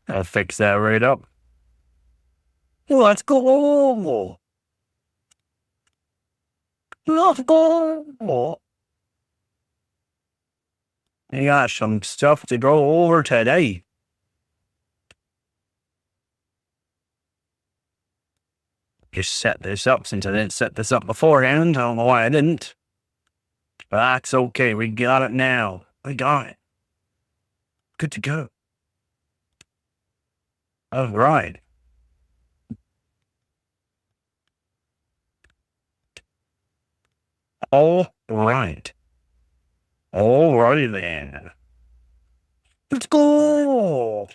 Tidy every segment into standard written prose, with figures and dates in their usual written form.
I'll fix that right up. Let's go. Let's go. I got some stuff to go over today. Just set this up since I didn't set this up beforehand. I don't know why I didn't. But that's okay. We got it now. We got it. Good to go. All right. All right. Alrighty then. Let's go.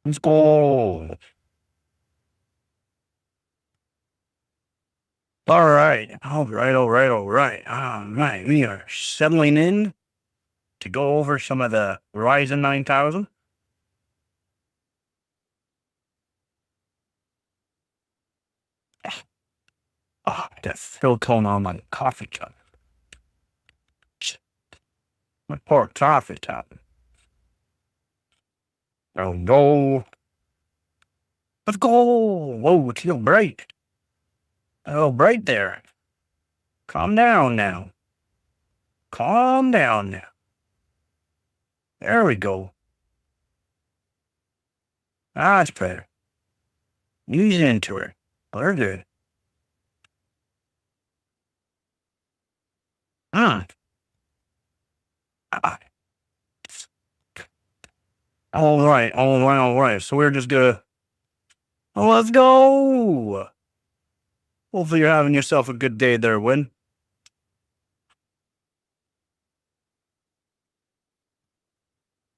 Let's go. All right. All right. All right. All right. All right. We are settling in to go over some of the Ryzen 9000. Oh, that silicone on my coffee cup. My poor coffee cup. Oh no. Let's go. Whoa, it's a little bright. A little bright there. Calm down now. Calm down now. There we go. That's better. Ease into it. We're good. Ah. All right, all right, all right. So we're just gonna. Oh, let's go. Hopefully you're having yourself a good day there, Win.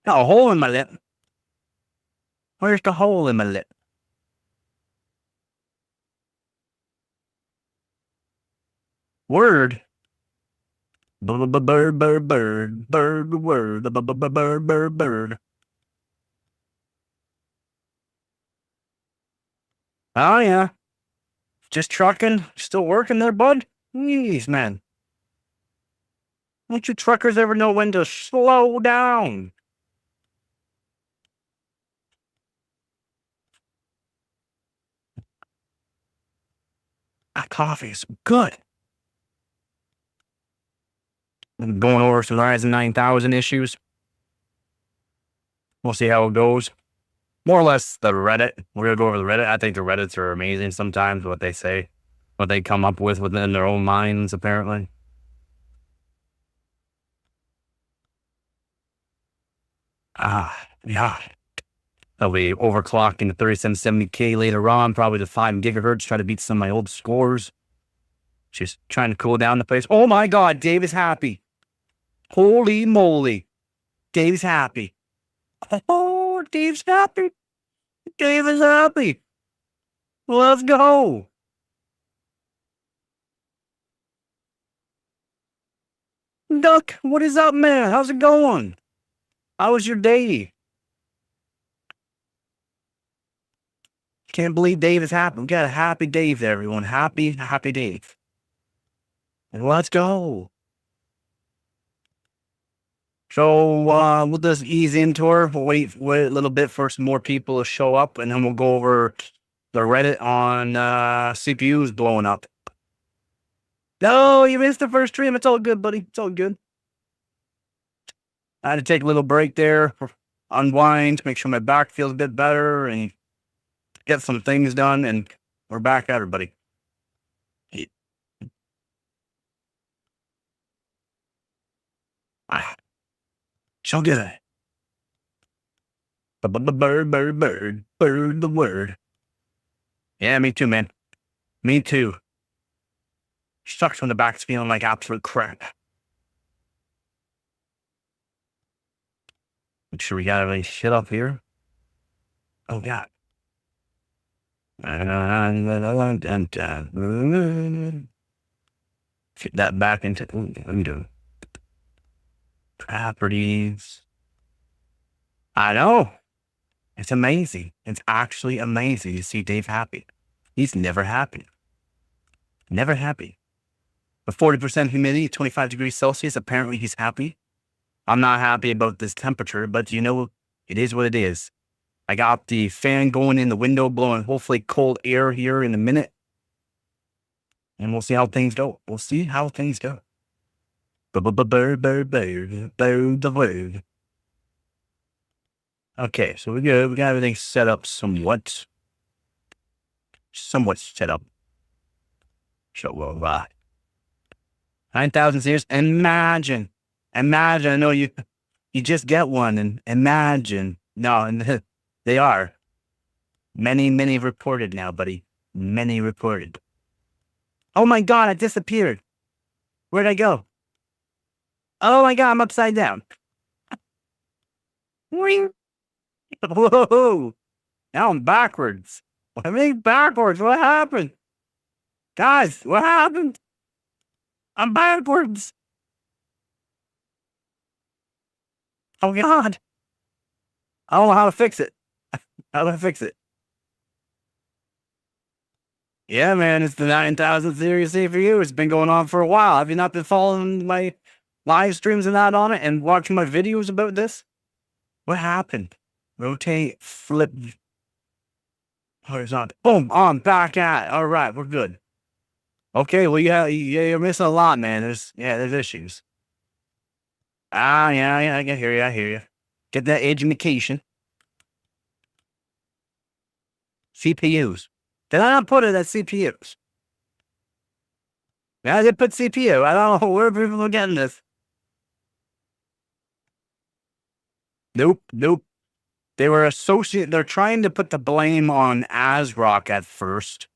Got a hole in my lip. Where's the hole in my lip? Word. Bird, bird, bird, bird, bird, word, bird, bird, bird. Oh, yeah. Just trucking? Still working there, bud? Jeez, man. Don't you truckers ever know when to slow down? That coffee is good. I'm going over some Ryzen 9000 issues. We'll see how it goes. More or less the Reddit. We're going to go over the Reddit. I think the Reddits are amazing sometimes, what they say, what they come up with within their own minds, apparently. Yeah. I'll be overclocking the 3770K later on, probably to 5 gigahertz, try to beat some of my old scores. Just trying to cool down the place. Oh my God, Dave is happy. Holy moly. Dave's happy. Oh, Dave's happy. Dave is happy. Let's go. Duck, what is up, man? How's it going? How was your day? Can't believe Dave is happy. We got a happy Dave there, everyone. Happy Dave. And let's go. So we'll just ease into her. We'll wait a little bit for some more people to show up, and then we'll go over the Reddit on CPUs blowing up. No, you missed the first stream. It's all good, buddy. It's all good. I had to take a little break there, unwind, make sure my back feels a bit better, and get some things done, and we're back at her, buddy. So good. Bird, bird, bird, bird, the word. Yeah, me too, man. Me too. Sucks when the back's feeling like absolute crap. Make sure we got any shit up here. Oh, God. Get that back into, let me do properties. I know. It's amazing. It's actually amazing to see Dave happy. He's never happy. Never happy. But 40% humidity, 25 degrees Celsius, apparently he's happy. I'm not happy about this temperature, but you know, it is what it is. I got the fan going in the window, blowing hopefully cold air here in a minute. And we'll see how things go. We'll see how things go. Okay, so we got everything set up somewhat. Somewhat set up. So we'll 9,000 series. Imagine, I know you just get one and imagine. No, and they are. Many reported now, buddy. Many reported. Oh my God, I disappeared. Where'd I go? Oh my God, I'm upside down. Whoa. Now I'm backwards. I mean backwards. What happened? Guys, what happened? I'm backwards. Oh God. I don't know how to fix it. How do I fix it? Yeah, man, it's the 9000 series CPU. It's been going on for a while. Have you not been following my live streams and that on it and watching my videos about this? What happened? Rotate, flip, horizontal. Boom, I'm back at it. All right, we're good. Okay, well, yeah, you're missing a lot, man. There's issues. Yeah, I hear you. Get that education. CPUs. Did I not put it as CPUs? Yeah, I did put CPU. I don't know where people are getting this. Nope. They're trying to put the blame on ASRock at first.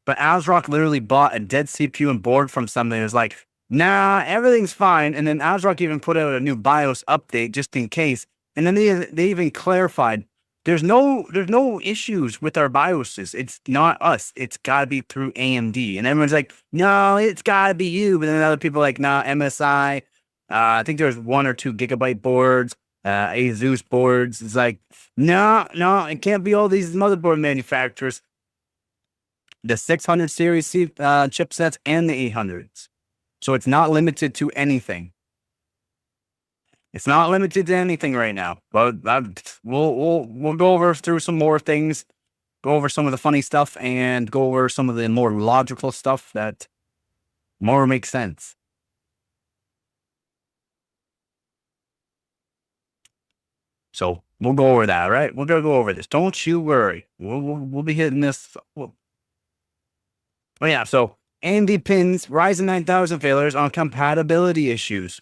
But ASRock literally bought a dead CPU and board from somebody who was like, nah, everything's fine. And then ASRock even put out a new BIOS update just in case. And then they even clarified, there's no issues with our BIOSes. It's not us. It's got to be through AMD. And everyone's like, no, it's got to be you. But then other people are like, nah, MSI. I think there's 1 or 2 gigabyte boards, Asus boards. It's like, no, it can't be all these motherboard manufacturers. The 600 series chipsets and the 800s. So it's not limited to anything. It's not limited to anything right now. But we'll go over through some more things, go over some of the funny stuff, and go over some of the more logical stuff that more makes sense. So we'll go over that, right? We're gonna go over this. Don't you worry. We'll be hitting this. Oh yeah. So AMD pins Ryzen 9000 failures on compatibility issues.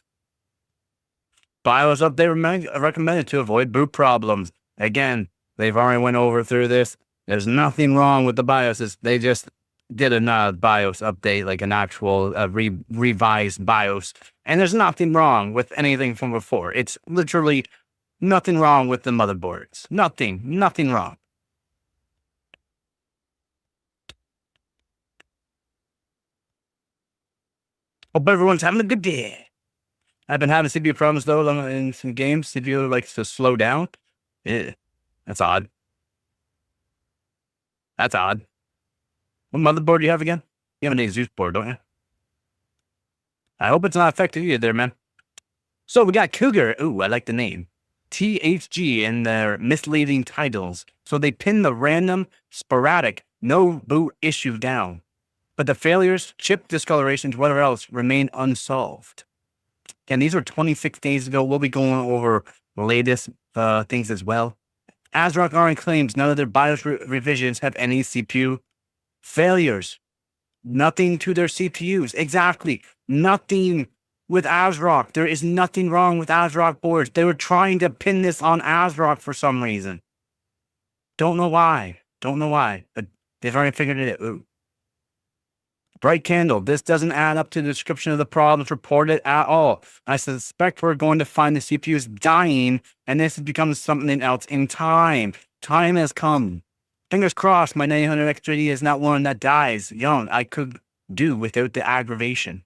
BIOS update recommended to avoid boot problems. Again, they've already went over through this. There's nothing wrong with the BIOSes. They just did a BIOS update, like an actual revised BIOS. And there's nothing wrong with anything from before. It's literally nothing wrong with the motherboards. Nothing wrong. Hope everyone's having a good day. I've been having CPU problems though in some games. CPU likes to slow down. That's odd. What motherboard do you have again? You have an Asus board, don't you? I hope it's not affecting you there, man. So we got Cougar. Ooh, I like the name. THG in their misleading titles. So they pin the random, sporadic, no boot issue down. But the failures, chip discolorations, whatever else, remain unsolved. And these were 26 days ago. We'll be going over the latest things as well. ASRock already claims none of their BIOS revisions have any CPU failures. Nothing to their CPUs. Exactly. Nothing with ASRock. There is nothing wrong with ASRock boards. They were trying to pin this on ASRock for some reason. Don't know why. But they've already figured it out. Ooh. Bright candle. This doesn't add up to the description of the problems reported at all. I suspect we're going to find the CPUs dying, and this becomes something else in time. Time has come. Fingers crossed my 900X3D is not one that dies young. I could do without the aggravation.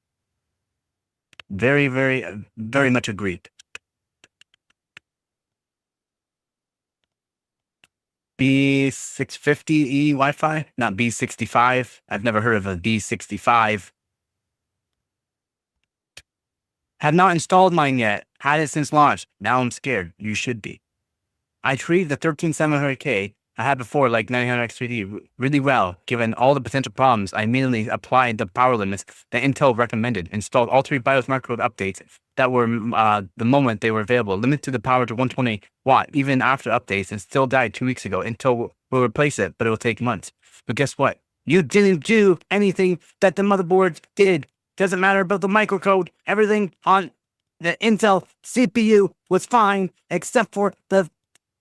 Very, very much agreed. B650E Wi-Fi, not B65. I've never heard of a B65. Have not installed mine yet. Had it since launch. Now I'm scared. You should be. I treated the 13700K I had before, like 900X3D, really well. Given all the potential problems, I immediately applied the power limits that Intel recommended, installed all 3 BIOS microcode updates that were the moment they were available, limited the power to 120 watt, even after updates, and still died 2 weeks ago. Intel will replace it, but it will take months. But guess what? You didn't do anything that the motherboard did. Doesn't matter about the microcode. Everything on the Intel CPU was fine, except for the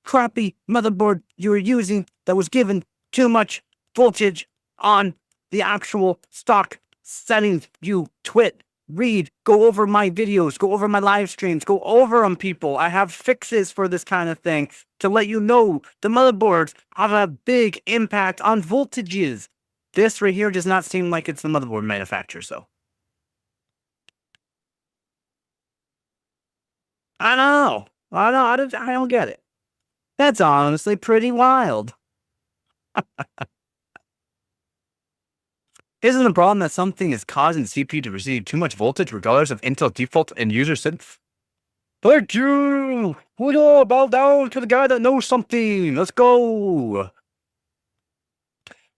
crappy motherboard you were using that was given too much voltage on the actual stock settings. You twit, read, go over my videos, go over my live streams, go over them, people. I have fixes for this kind of thing to let you know the motherboards have a big impact on voltages. This right here does not seem like it's the motherboard manufacturer, so. I know. I don't get it. That's honestly pretty wild. Isn't the problem that something is causing the CPU to receive too much voltage regardless of Intel default and user settings? Thank you! We all bow down to the guy that knows something. Let's go!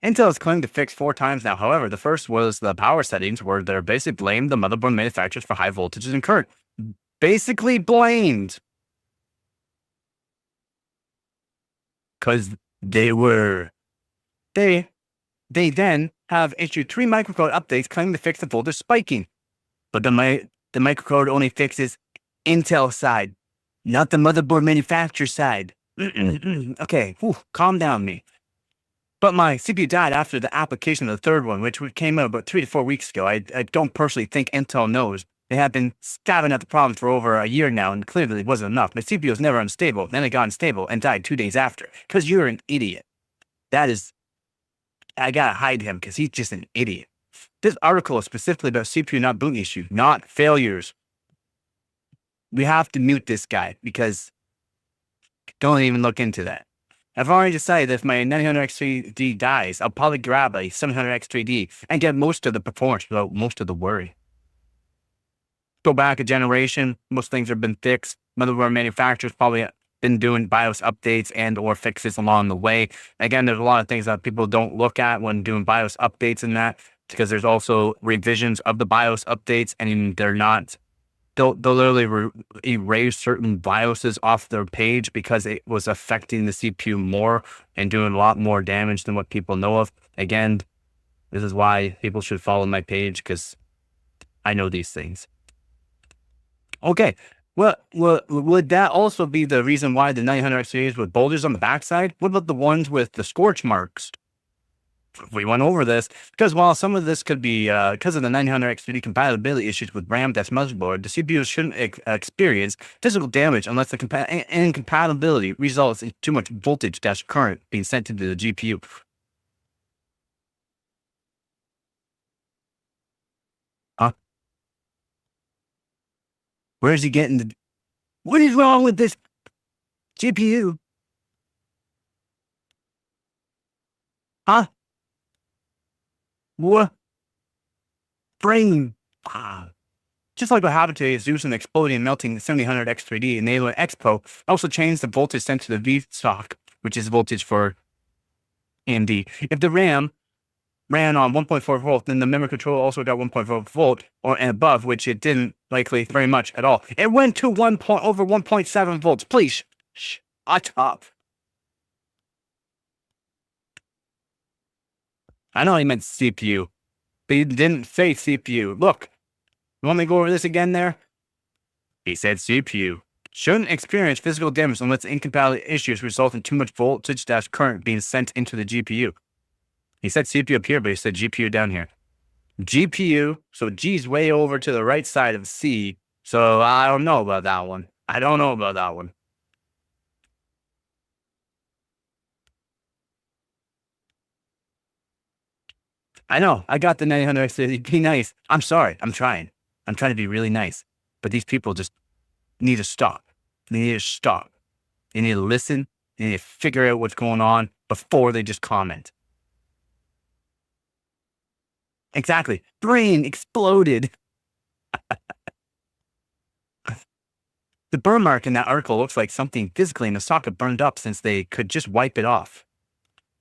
Intel has claimed to fix 4 times now. However, the first was the power settings, where they're basically blamed the motherboard manufacturers for high voltages and current. Basically blamed. Because they then have issued 3 microcode updates claiming to fix the voltage spiking. But the microcode only fixes Intel side, not the motherboard manufacturer side. Okay, calm down me. But my CPU died after the application of the 3rd one, which came out about 3 to 4 weeks ago. I don't personally think Intel knows. They have been stabbing at the problem for over a year now, and clearly it wasn't enough. My CPU was never unstable. Then it got unstable and died 2 days after. Because you're an idiot. I gotta hide him because he's just an idiot. This article is specifically about CPU not boot issue, not failures. We have to mute this guy because don't even look into that. I've already decided that if my 900X3D dies, I'll probably grab a 700X3D and get most of the performance without most of the worry. Go back a generation, most things have been fixed. Motherboard manufacturers probably been doing BIOS updates and or fixes along the way. Again, there's a lot of things that people don't look at when doing BIOS updates and that, because there's also revisions of the BIOS updates, and they'll literally erase certain BIOSes off their page because it was affecting the CPU more and doing a lot more damage than what people know of. Again, this is why people should follow my page, because I know these things. Okay, well, would that also be the reason why the 900X series with boulders on the backside? What about the ones with the scorch marks? We went over this because while some of this could be because of the 900X3D compatibility issues with RAM-Desk motherboard, the CPU shouldn't experience physical damage unless the incompatibility results in too much voltage-current being sent into the GPU. Where's he getting the... What is wrong with this GPU? Huh? What? Brain. Just like what happened to Zeus and exploding and melting the 7000X3D, enabling Expo also changed the voltage sent to the V-stock, which is voltage for AMD. If the RAM ran on 1.4 volt, then the memory controller also got 1.4 volt or and above, which it didn't likely very much at all. It went to over 1.7 volts. Please, shut up. I know he meant CPU, but he didn't say CPU. Look, you want me to go over this again there? He said CPU. Shouldn't experience physical damage unless incompatibility issues result in too much voltage-current being sent into the GPU. He said CPU up here, but he said GPU down here. GPU, so G's way over to the right side of C, so I don't know about that one. I don't know about that one. I know. I got the 900 XT. Be nice. I'm sorry. I'm trying. I'm trying to be really nice. But these people just need to stop. They need to stop. They need to listen. They need to figure out what's going on before they just comment. Exactly. Brain exploded. The burn mark in that article looks like something physically in the socket burned up since they could just wipe it off.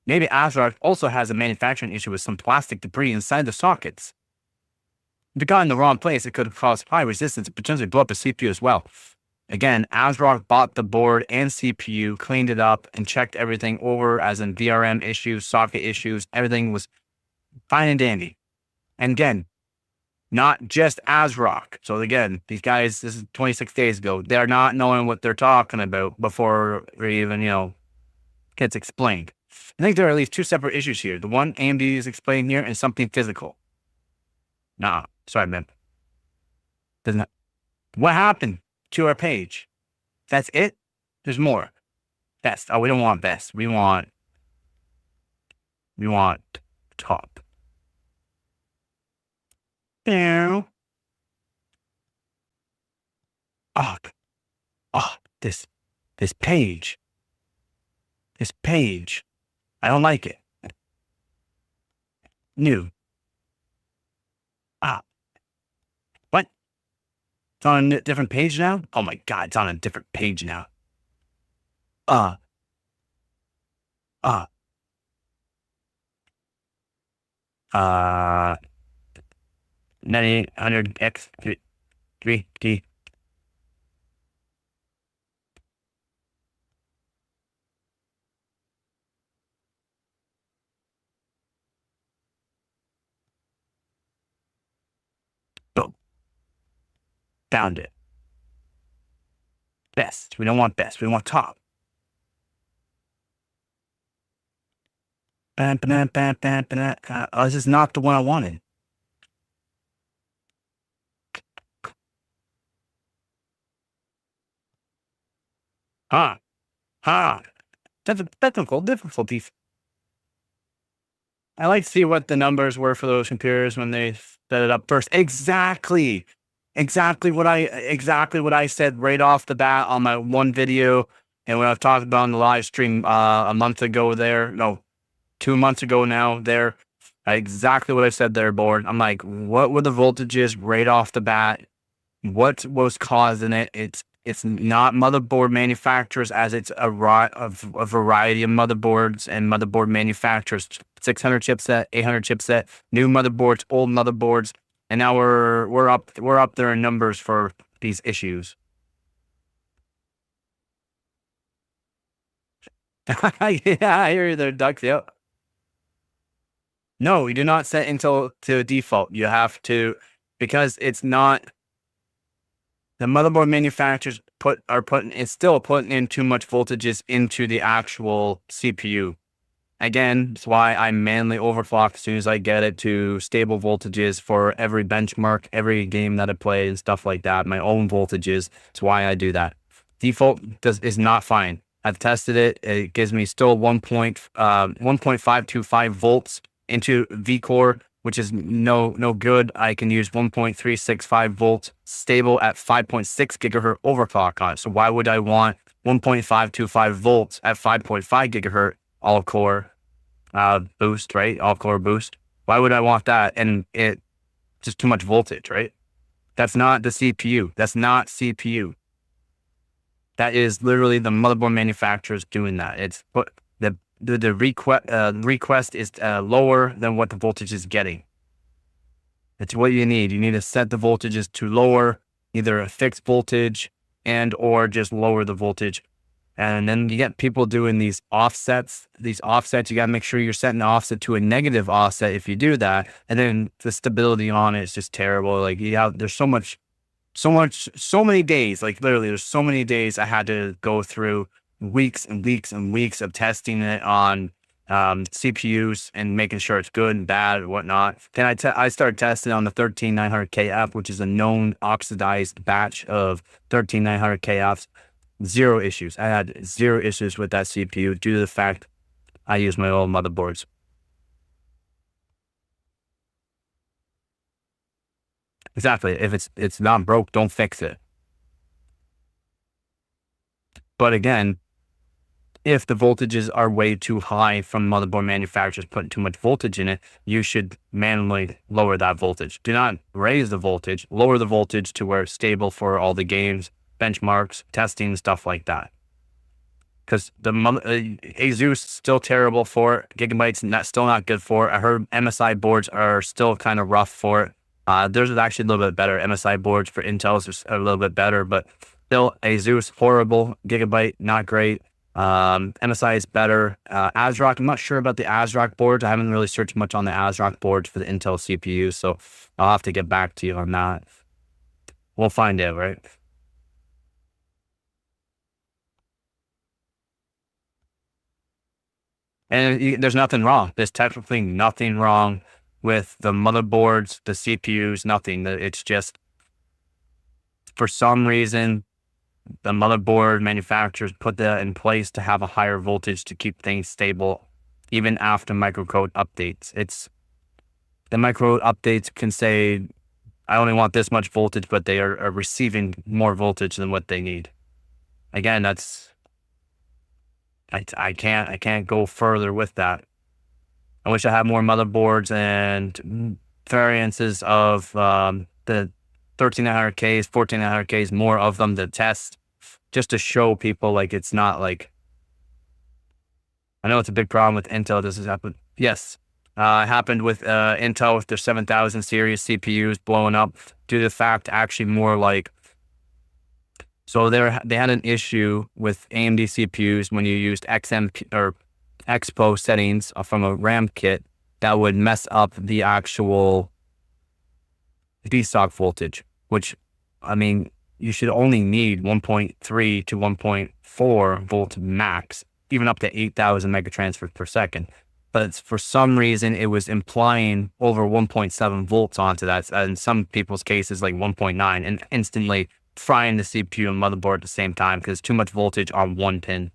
Maybe ASRock also has a manufacturing issue with some plastic debris inside the sockets. If it got in the wrong place, it could have caused high resistance and potentially blow up the CPU as well. Again, ASRock bought the board and CPU, cleaned it up, and checked everything over as in VRM issues, socket issues. Everything was fine and dandy. And again, not just ASRock. So again, these guys, this is 26 days ago. They're not knowing what they're talking about before it even, gets explained. I think there are at least two separate issues here. The one AMD is explaining here and something physical. Nah, sorry, man. Doesn't that, what happened to our page? That's it? There's more. Best. Oh, we don't want best. We want top. Oh, this page. This page. I don't like it. New. What? It's on a different page now? Oh my God, it's on a different page now. 9800X 3D. Boom. Found it. Best. We don't want best. We want top. This is not the one I wanted. Technical difficulties. I like to see what the numbers were for those computers when they set it up first. Exactly what I said right off the bat on my one video, and what I've talked about on the live stream a month ago there. No, 2 months ago now there. Exactly what I said there, board. I'm like, what were the voltages right off the bat? What was causing it? It's not motherboard manufacturers, as it's a variety of motherboards and motherboard manufacturers. 600 chipset, 800 chipset, new motherboards, old motherboards, and now we're up there in numbers for these issues. Yeah, I hear you there, Ducks. Yep. No, you do not set until to default. You have to, because it's not. The motherboard manufacturers is still putting in too much voltages into the actual CPU. Again, that's why I manually overclock as soon as I get it to stable voltages for every benchmark, every game that I play and stuff like that. My own voltages. That's why I do that. Default is not fine. I've tested it. It gives me still 1.525 volts into vCore, which is no good. I can use 1.365 volts stable at 5.6 gigahertz overclock on it. So why would I want 1.525 volts at 5.5 gigahertz all core boost, right? All core boost. Why would I want that? And it just too much voltage, right? That's not the CPU. That's not CPU. That is literally the motherboard manufacturers doing that. It's put the request is lower than what the voltage is getting. It's what you need. You need to set the voltages to lower, either a fixed voltage and or just lower the voltage. And then you get people doing these offsets. These offsets, you got to make sure you're setting the offset to a negative offset if you do that. And then the stability on it is just terrible. Like, there's so many days, like literally there's so many days I had to go through weeks and weeks and weeks of testing it on CPUs and making sure it's good and bad and whatnot. Then I started testing on the 13900KF, which is a known oxidized batch of 13900KFs. Zero issues. I had zero issues with that CPU due to the fact I use my old motherboards. Exactly. If it's not broke, don't fix it. But again, if the voltages are way too high from motherboard manufacturers putting too much voltage in it, you should manually lower that voltage. Do not raise the voltage, lower the voltage to where it's stable for all the games, benchmarks, testing, stuff like that. Because the Asus still terrible for it. Gigabyte's still not good for it. I heard MSI boards are still kind of rough for it. There's actually a little bit better. MSI boards for Intel's are a little bit better, but still Asus horrible. Gigabyte not great. MSI is better. ASRock, I'm not sure about the ASRock boards. I haven't really searched much on the ASRock boards for the Intel CPUs, so I'll have to get back to you on that. We'll find out, right? And there's nothing wrong. There's technically nothing wrong with the motherboards, the CPUs, nothing. It's just, for some reason, the motherboard manufacturers put that in place to have a higher voltage to keep things stable, even after microcode updates. The microcode updates can say, I only want this much voltage, but they are receiving more voltage than what they need. Again, I can't go further with that. I wish I had more motherboards and variances of the 13900Ks, 14900Ks, more of them to test, just to show people like it's not like, I know it's a big problem with Intel. This has happened. Yes, it happened with Intel with their 7000 series CPUs blowing up due to the fact actually more like, so they had an issue with AMD CPUs when you used XMP or Expo settings from a RAM kit that would mess up the actual V-stock voltage, which, I mean, you should only need 1.3 to 1.4 volt max, even up to 8,000 megatransfers per second. But for some reason, it was implying over 1.7 volts onto that. In some people's cases, like 1.9, and instantly frying the CPU and motherboard at the same time because too much voltage on one pin.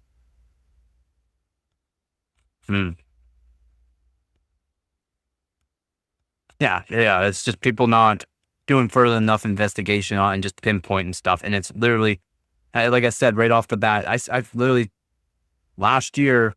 Yeah, it's just people not doing further enough investigation on and just pinpointing stuff. And it's literally, like I said, right off the bat, I've literally last year,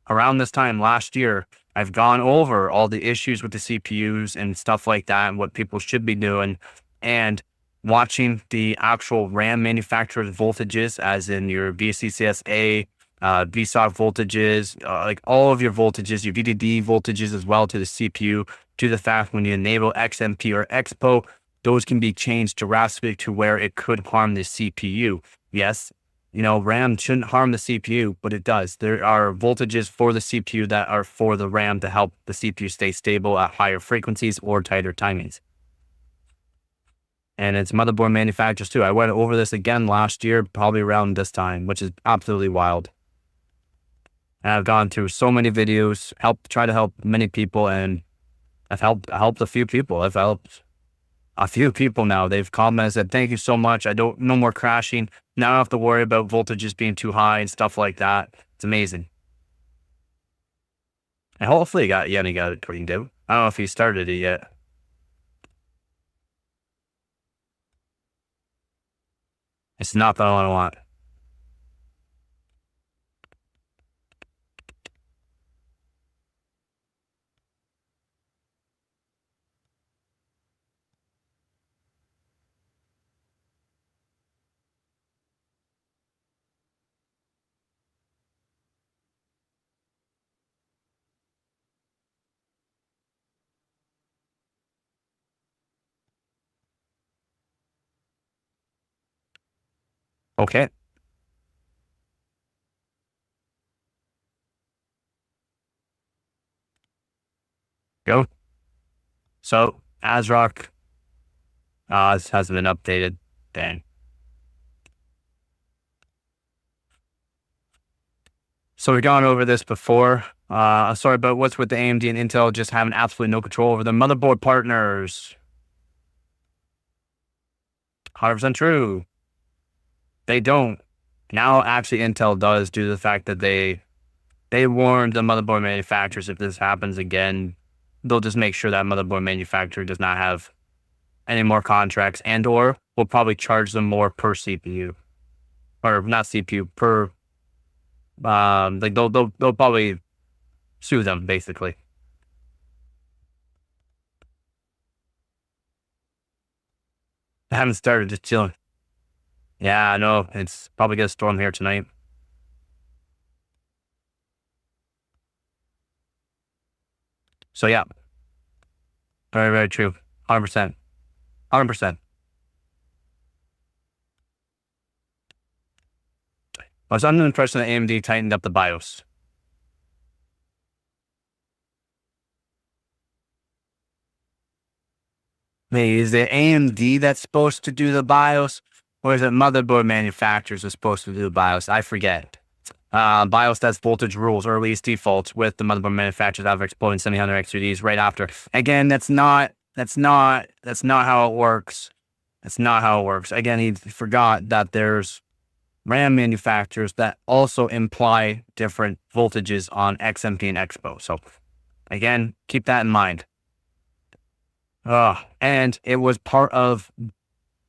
around this time last year, I've gone over all the issues with the CPUs and stuff like that and what people should be doing, and watching the actual RAM manufacturer's voltages, as in your VCCSA, VSOC voltages, like all of your voltages, your VDD voltages as well to the CPU, to the fact when you enable XMP or Expo, those can be changed drastically to where it could harm the CPU. Yes, RAM shouldn't harm the CPU, but it does. There are voltages for the CPU that are for the RAM to help the CPU stay stable at higher frequencies or tighter timings. And it's motherboard manufacturers too. I went over this again last year, probably around this time, which is absolutely wild. And I've gone through so many videos, try to help many people, and I've helped a few people. I've helped a few people now. They've commented and said, thank you so much. No more crashing. Now I don't have to worry about voltages being too high and stuff like that. It's amazing. And hopefully Yanni got it cleaned out. I don't know if he started it yet. It's not the one I want. Okay. Go. So ASRock hasn't been updated. Dang. So we've gone over this before. Sorry about what's with the AMD and Intel just having absolutely no control over the motherboard partners. 100% true. They don't. Now actually Intel does, due to the fact that they warned the motherboard manufacturers if this happens again, they'll just make sure that motherboard manufacturer does not have any more contracts, and or we'll probably charge them more per CPU, or not CPU, per like they'll probably sue them basically. I haven't started, just chilling. Yeah, I know, it's probably gonna storm here tonight. So yeah, very, very true. 100%. 100%. I was under the impression that AMD tightened up the BIOS. Wait, is it AMD that's supposed to do the BIOS? Or is it motherboard manufacturers are supposed to do the BIOS? I forget. BIOS does voltage rules, or at least defaults, with the motherboard manufacturers after exploding 700 XUDs right after. Again, that's not how it works. That's not how it works. Again, he forgot that there's RAM manufacturers that also imply different voltages on XMP and Expo. So again, keep that in mind. And it was part of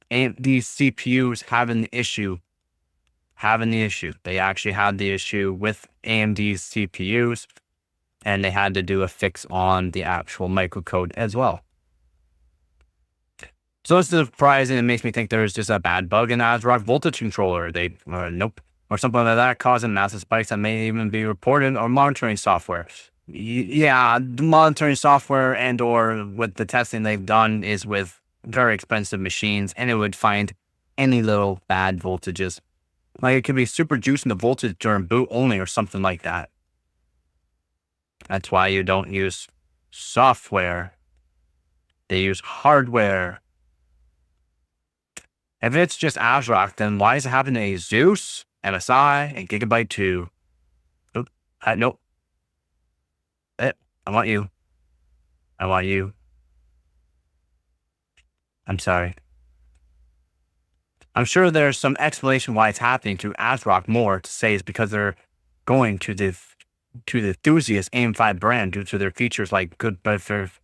these CPUs having the issue. They actually had the issue with AMD's CPUs, and they had to do a fix on the actual microcode as well. So it's surprising. It makes me think there's just a bad bug in the ASRock voltage controller. Nope. Or something like that, causing massive spikes that may even be reported, or monitoring software. Yeah, the monitoring software and or with the testing they've done is with very expensive machines, and it would find any little bad voltages. Like it could be super juicing the voltage during boot only or something like that. That's why you don't use software. They use hardware. If it's just ASRock, then why is it happening to Zeus, MSI, and Gigabyte 2? Nope. Nope. I want you. I'm sorry. I'm sure there's some explanation why it's happening to ASRock more to say is because they're going to the enthusiast AM5 brand due to their features like good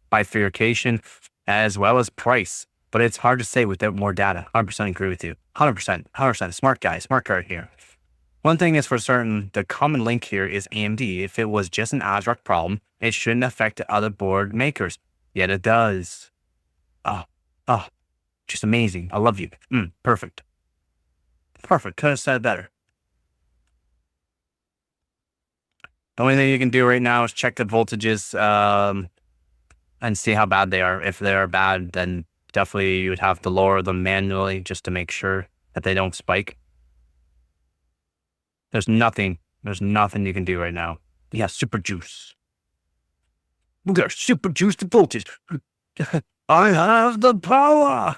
bifurcation as well as price. But it's hard to say without more data. 100% agree with you. 100%. Smart guy, smart card here. One thing is for certain, the common link here is AMD. If it was just an ASRock problem, it shouldn't affect the other board makers. Yet it does. Just amazing. I love you. Perfect. Couldn't have said it better. The only thing you can do right now is check the voltages and see how bad they are. If they are bad, then definitely you would have to lower them manually just to make sure that they don't spike. There's nothing you can do right now. Yeah, super juice. Look at super juice the voltage. I have the power.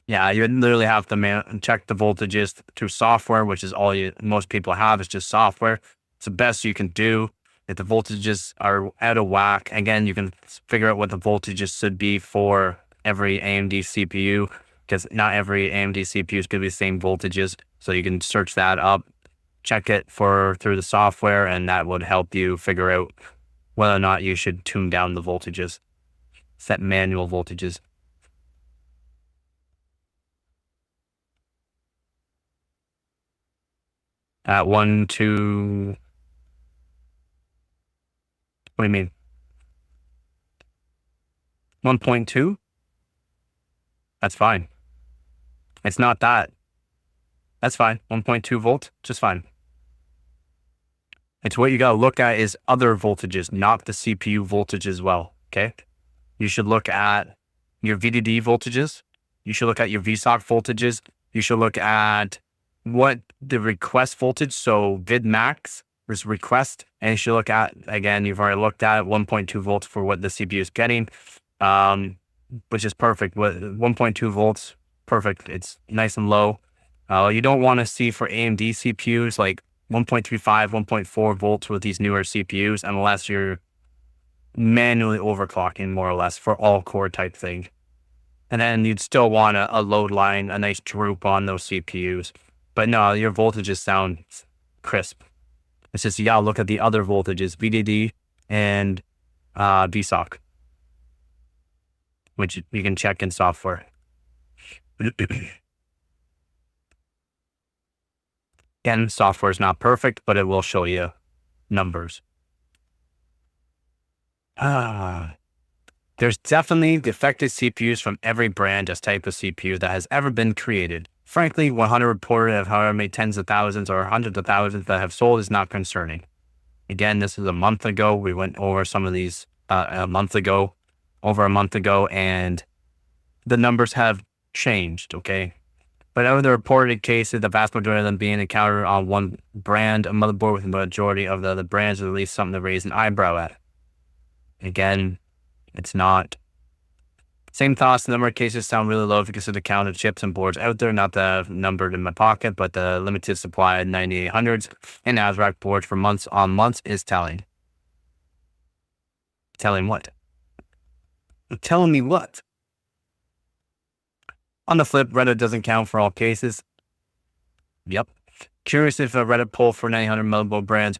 Yeah, you literally have to check the voltages through software, which is all most people have is just software. It's the best you can do. If the voltages are out of whack, again, you can figure out what the voltages should be for every AMD CPU, because not every AMD CPU is going to be the same voltages. So you can search that up, check it through the software, and that would help you figure out whether or not you should tune down the voltages, set manual voltages. At 1, 2, what do you mean? 1.2? That's fine. It's not that. That's fine. 1.2 volt, just fine. It's what you gotta look at is other voltages, not the CPU voltage as well, okay? You should look at your VDD voltages. You should look at your VSOC voltages. You should look at what the request voltage, so vid max is request, and you should look at, again, you've already looked at 1.2 volts for what the CPU is getting, which is perfect. 1.2 volts, perfect. It's nice and low. You don't want to see for AMD CPUs like 1.35, 1.4 volts with these newer CPUs, unless you're manually overclocking more or less for all core type thing. And then you'd still want a load line, a nice droop on those CPUs. But no, your voltages sound crisp. It's just, you gotta look at the other voltages, VDD and VSOC, which you can check in software. Again, software is not perfect, but it will show you numbers. There's definitely defective CPUs from every brand as type of CPU that has ever been created. Frankly, 100 reported of however many tens of thousands or hundreds of thousands that have sold is not concerning. Again, this is a month ago. We went over some of these over a month ago, and the numbers have changed, okay? But out of the reported cases, the vast majority of them being encountered on one brand, a motherboard with the majority of the other brands, or at least something to raise an eyebrow at. Again, it's not. Same thoughts, the number of cases sound really low if you consider the count of chips and boards out there, not the numbered in my pocket, but the limited supply of 9800s and ASRock boards for months on months is telling. Telling what? Telling me what? On the flip, Reddit doesn't count for all cases. Yep. Curious if a Reddit poll for 900 mobile brands,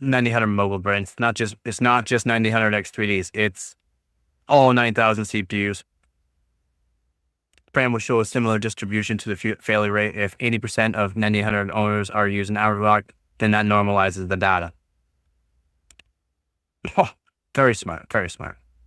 it's not just 900 X3Ds, it's all 9,000 CPUs. Brand will show a similar distribution to the failure rate. If 80% of 900 owners are using ASRock, then that normalizes the data. Oh, very smart,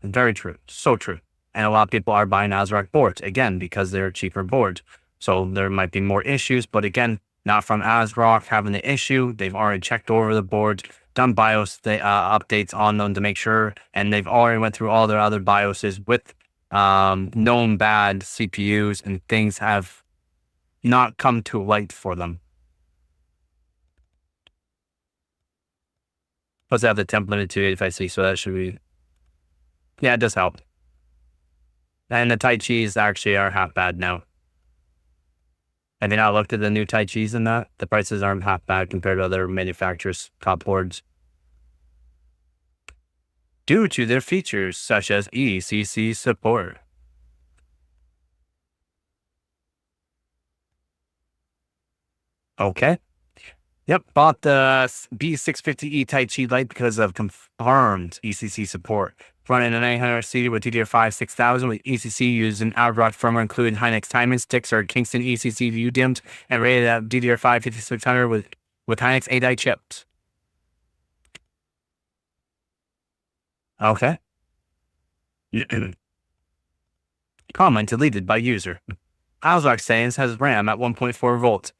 and very true, so true. And a lot of people are buying ASRock boards, again, because they're cheaper boards. So there might be more issues, but again, not from ASRock having the issue. They've already checked over the boards, done BIOS updates on them to make sure, and they've already went through all their other BIOSes with known bad CPUs, and things have not come to light for them. Plus, I have the temp limited to 85C, so that should be, yeah, it does help. And the Tai Chis actually are half bad now. Have you not looked at the new Tai Chis in that? The prices aren't half bad compared to other manufacturers' top boards. Due to their features such as ECC support. Okay. Yep, bought the B650E Tai Chi Lite because of confirmed ECC support. Running an 800 with DDR5 6000 with ECC using ASRock firmware, including Hynix timing sticks or Kingston ECC view dimmed, and rated at DDR5 5600 with Hynix 8i chips. Okay. Comment deleted by user. ASRock saying has RAM at 1.4 volts.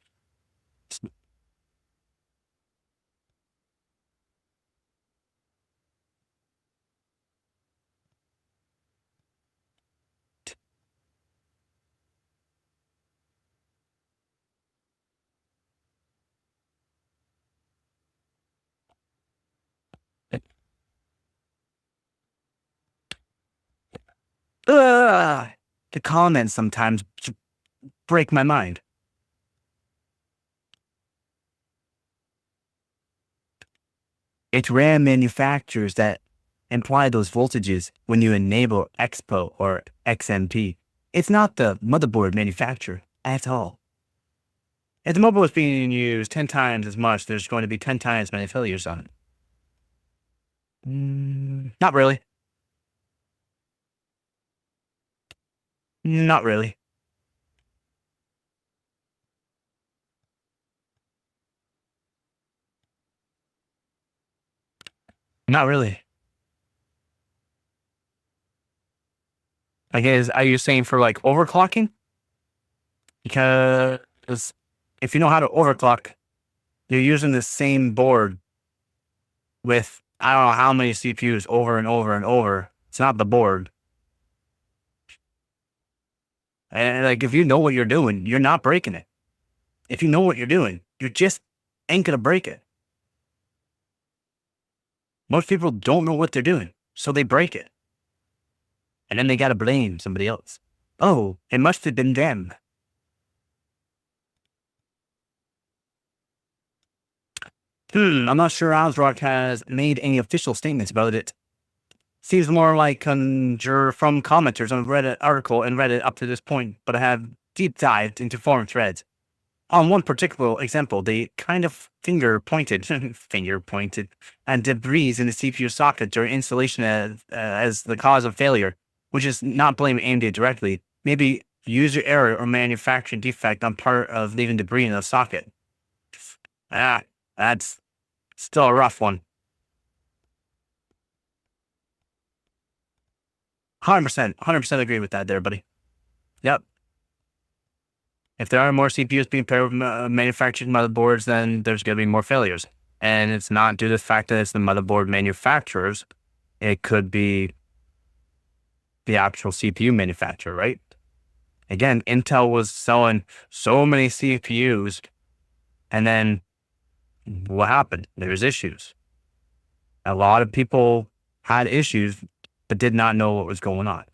The comments sometimes break my mind. It's RAM manufacturers that imply those voltages when you enable Expo or XMP. It's not the motherboard manufacturer at all. If the mobile is being used 10 times as much, there's going to be 10 times as many failures on it. Not really. Not really. Not really. I guess, are you saying for like overclocking? Because if you know how to overclock, you're using the same board with I don't know how many CPUs over and over and over. It's not the board. And like, if you know what you're doing, you're not breaking it. If you know what you're doing, you just ain't gonna break it. Most people don't know what they're doing, so they break it. And then they gotta blame somebody else. Oh, it must have been them. I'm not sure ASRock has made any official statements about it. Seems more like conjure from commenters on a Reddit article and Reddit up to this point, but I have deep dived into forum threads. On one particular example, they kind of finger pointed at debris in the CPU socket during installation as the cause of failure, which is not blaming AMD directly. Maybe user error or manufacturing defect on part of leaving debris in the socket. That's still a rough one. 100% agree with that there, buddy. Yep. If there are more CPUs being paired with manufactured motherboards, then there's going to be more failures. And it's not due to the fact that it's the motherboard manufacturers. It could be the actual CPU manufacturer, right? Again, Intel was selling so many CPUs, and then what happened? There's issues. A lot of people had issues, but did not know what was going on.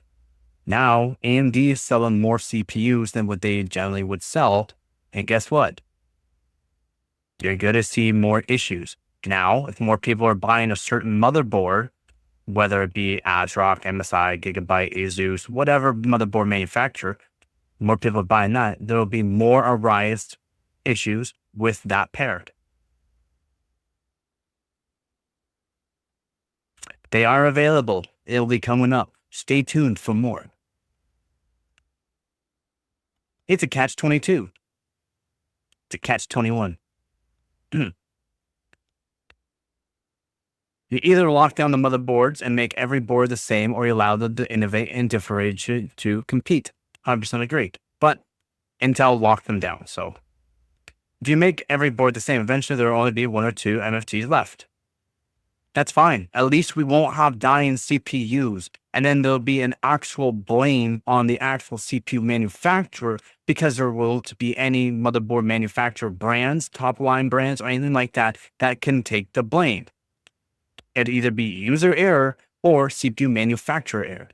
Now, AMD is selling more CPUs than what they generally would sell. And guess what? You're going to see more issues. Now, if more people are buying a certain motherboard, whether it be ASRock, MSI, Gigabyte, Asus, whatever motherboard manufacturer, more people are buying that, there will be more arise issues with that paired. They are available. It'll be coming up. Stay tuned for more. It's a catch-22. It's a catch-21. You either lock down the motherboards and make every board the same, or you allow them to innovate and differentiate to compete. 100% agree. But Intel locked them down. So if you make every board the same, eventually there will only be 1 or 2 MFTs left. That's fine. At least we won't have dying CPUs. And then there'll be an actual blame on the actual CPU manufacturer, because there will be any motherboard manufacturer brands, top line brands, or anything like that, that can take the blame. It'd either be user error or CPU manufacturer error.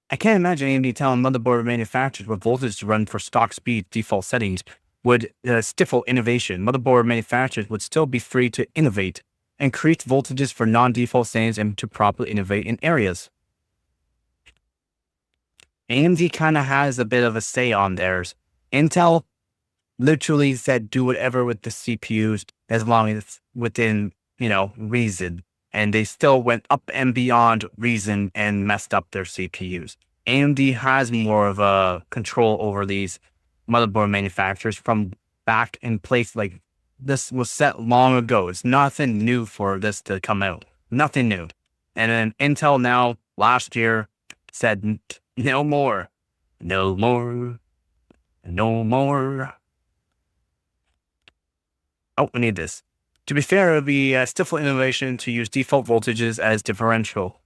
I can't imagine AMD telling motherboard manufacturers what voltage to run for stock speed default settings would stifle innovation. Motherboard manufacturers would still be free to innovate, increase voltages for non-default settings, and to properly innovate in areas. AMD kind of has a bit of a say on theirs. Intel literally said do whatever with the CPUs as long as it's within, reason. And they still went up and beyond reason and messed up their CPUs. AMD has more of a control over these motherboard manufacturers from back in place. Like, this was set long ago. It's nothing new for this to come out. Nothing new. And then Intel now, last year, said no more. No more. No more. Oh, we need this. To be fair, it would be stifle innovation to use default voltages as differential.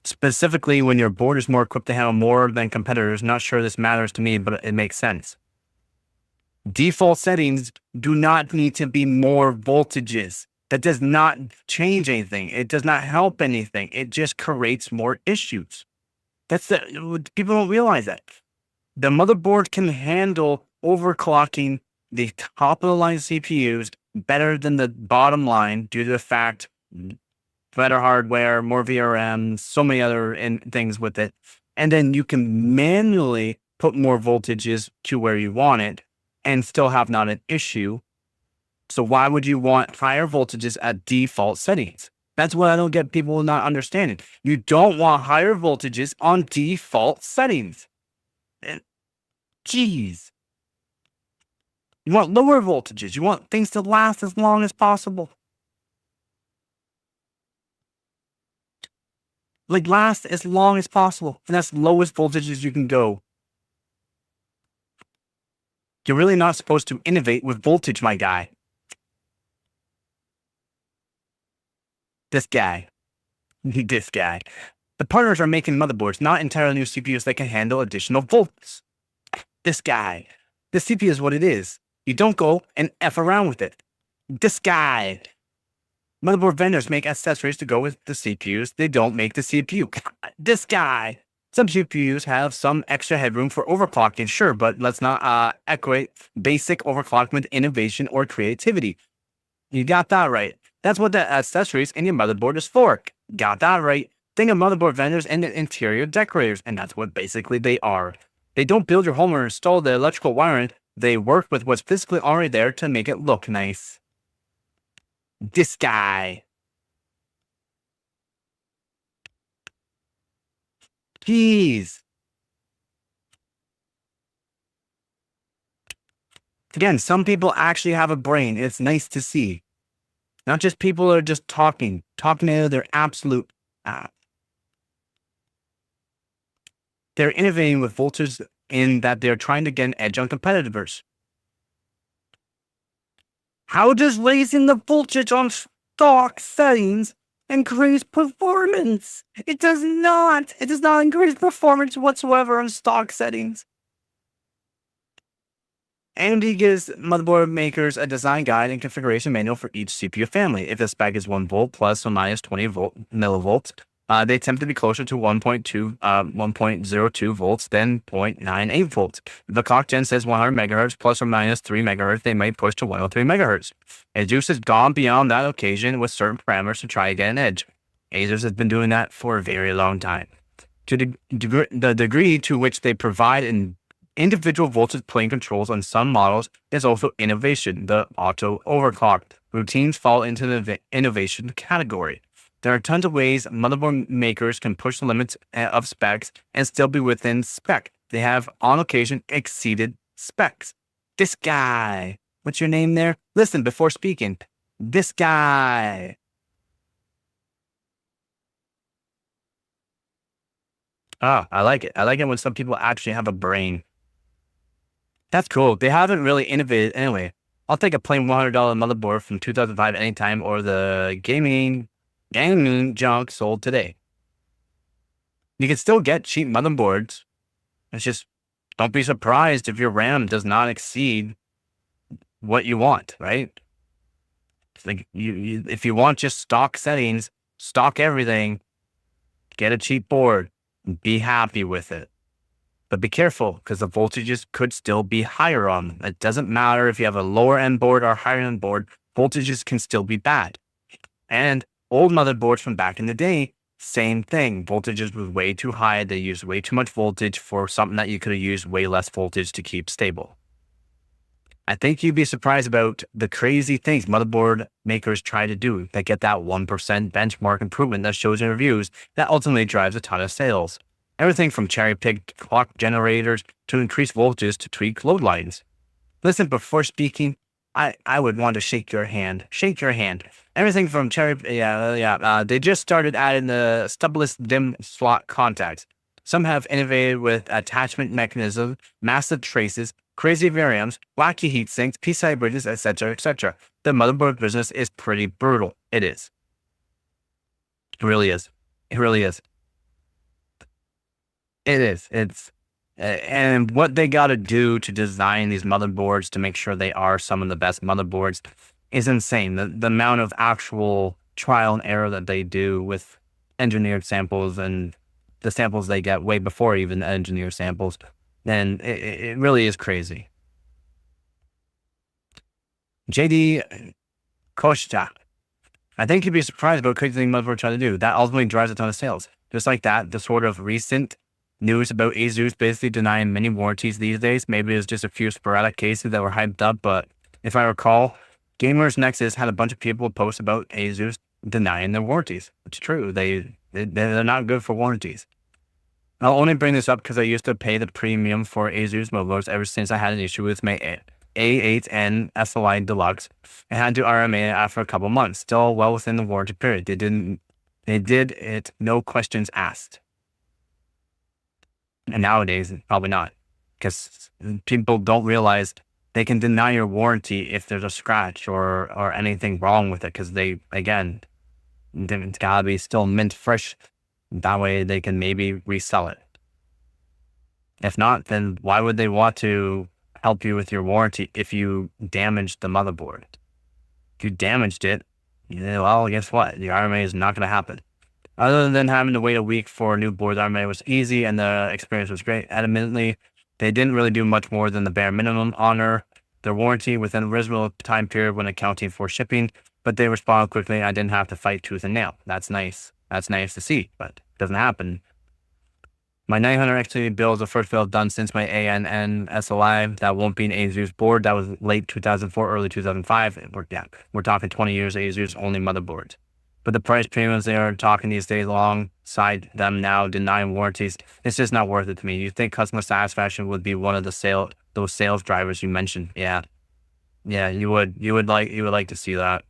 Specifically, when your board is more equipped to handle more than competitors. Not sure this matters to me, but it makes sense. Default settings do not need to be more voltages. That does not change anything. It does not help anything. It just creates more issues. People don't realize that. The motherboard can handle overclocking the top of the line CPUs better than the bottom line, due to the fact better hardware, more VRM, so many other things with it. And then you can manually put more voltages to where you want it and still have not an issue. So why would you want higher voltages at default settings? That's what I don't get people not understanding. You don't want higher voltages on default settings. And geez. You want lower voltages. You want things to last as long as possible. Like, last as long as possible. And that's lowest voltages you can go. You're really not supposed to innovate with voltage, my guy. This guy. This guy. The partners are making motherboards, not entirely new CPUs that can handle additional volts. This guy. The CPU is what it is. You don't go and F around with it. This guy. Motherboard vendors make accessories to go with the CPUs. They don't make the CPU. This guy. Some CPUs have some extra headroom for overclocking, sure, but let's not equate basic overclocking with innovation or creativity. You got that right. That's what the accessories in your motherboard is for. Got that right. Think of motherboard vendors and the interior decorators, and that's what basically they are. They don't build your home or install the electrical wiring. They work with what's physically already there to make it look nice. This guy. Jeez. Again, some people actually have a brain. It's nice to see. Not just people that are just talking out of their absolute ass. They're innovating with voltage in that they're trying to get an edge on competitors. How does raising the voltage on stock settings increase performance? It does not. It does not increase performance whatsoever on stock settings. AMD gives motherboard makers a design guide and configuration manual for each CPU family. If the spec is 1 volt plus or minus 20 millivolts, they attempt to be closer to 1.02 volts than 0.98 volts. The clock gen says 100 megahertz plus or minus 3 megahertz. They might push to 103 megahertz. ASUS has gone beyond that occasion with certain parameters to try to get an edge. ASUS has been doing that for a very long time. To the degree to which they provide an individual voltage plane controls on some models is also innovation. The auto overclock routines fall into the innovation category. There are tons of ways motherboard makers can push the limits of specs and still be within spec. They have, on occasion, exceeded specs. This guy. What's your name there? Listen before speaking. This guy. Oh, I like it. I like it when some people actually have a brain. That's cool. They haven't really innovated anyway. I'll take a plain $100 motherboard from 2005 anytime or the gaming junk sold today. You can still get cheap motherboards. It's just, don't be surprised if your RAM does not exceed what you want, right? It's like if you want just stock settings, stock everything, get a cheap board, be happy with it. But be careful because the voltages could still be higher on them. It doesn't matter if you have a lower end board or higher end board, voltages can still be bad. And old motherboards from back in the day, same thing. Voltages was way too high. They used way too much voltage for something that you could have used way less voltage to keep stable. I think you'd be surprised about the crazy things motherboard makers try to do that get that 1% benchmark improvement that shows in reviews that ultimately drives a ton of sales. Everything from cherry-picked clock generators to increased voltages to tweak load lines. Listen, before speaking, I would want to shake your hand. Shake your hand. Everything from they just started adding the stubless dim slot contacts. Some have innovated with attachment mechanisms, massive traces, crazy VRMs, wacky heat sinks, PCI bridges, etc., etc. The motherboard business is pretty brutal. It is. It really is. It really is. It is. It's and what they got to do to design these motherboards to make sure they are some of the best motherboards is insane. The amount of actual trial and error that they do with engineered samples and the samples they get way before even the engineered samples, then it really is crazy. JD Koshta. I think you'd be surprised about crazy thing motherboard trying to do. That ultimately drives a ton of sales. Just like that, the sort of recent news about ASUS basically denying many warranties these days. Maybe it's just a few sporadic cases that were hyped up, but if I recall, Gamers Nexus had a bunch of people post about ASUS denying their warranties. It's true. They're not good for warranties. I'll only bring this up because I used to pay the premium for ASUS motherboards ever since I had an issue with my A8N SLI Deluxe and had to RMA it after a couple months. Still well within the warranty period. They did it, no questions asked. And nowadays, probably not, because people don't realize they can deny your warranty if there's a scratch or anything wrong with it, because they, again, it's gotta be still mint fresh. That way they can maybe resell it. If not, then why would they want to help you with your warranty if you damaged the motherboard? If you damaged it, well, guess what? The RMA is not going to happen. Other than having to wait a week for a new board, the RMA was easy and the experience was great. Admittedly, they didn't really do much more than the bare minimum, honor their warranty within a reasonable time period when accounting for shipping, but they responded quickly. I didn't have to fight tooth and nail. That's nice. That's nice to see, but it doesn't happen. My 900 actually build is the first build done since my ANN SLI. That won't be an ASUS board. That was late 2004, early 2005. We're talking 20 years ASUS only motherboards. But the price premiums they are talking these days alongside them now, denying warranties, it's just not worth it to me. You think customer satisfaction would be one of the those sales drivers you mentioned? Yeah, you would like to see that.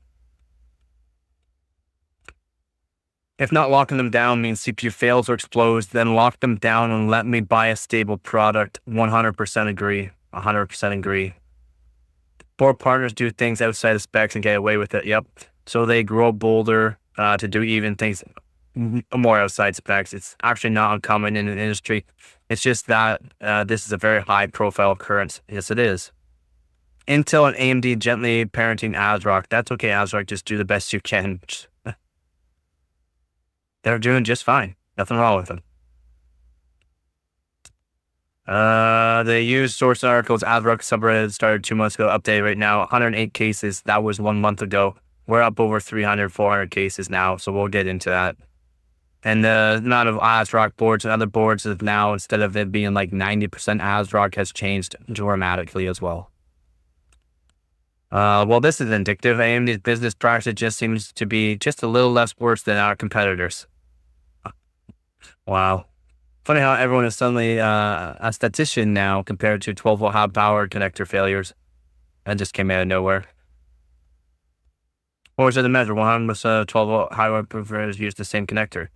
If not locking them down means CPU fails or explodes, then lock them down and let me buy a stable product. 100% agree. 100% agree. Board partners do things outside of specs and get away with it. Yep. So they grow bolder to do even things more outside specs. It's actually not uncommon in an industry. It's just that this is a very high profile occurrence. Yes, it is. Intel and AMD gently parenting ASRock. That's okay, ASRock. Just do the best you can. They're doing just fine. Nothing wrong with them. They use source articles. ASRock subreddit started 2 months ago. Update right now. 108 cases. That was 1 month ago. We're up over 300, 400 cases now. So we'll get into that. And the amount of ASRock boards and other boards is now, instead of it being like 90% ASRock, has changed dramatically as well. Well, this is indicative. AMD's business practice just seems to be just a little less worse than our competitors. Wow. Funny how everyone is suddenly a statistician now compared to 12-volt high power connector failures. That just came out of nowhere. What was it to measure? 100% 12-volt high power providers use the same connector.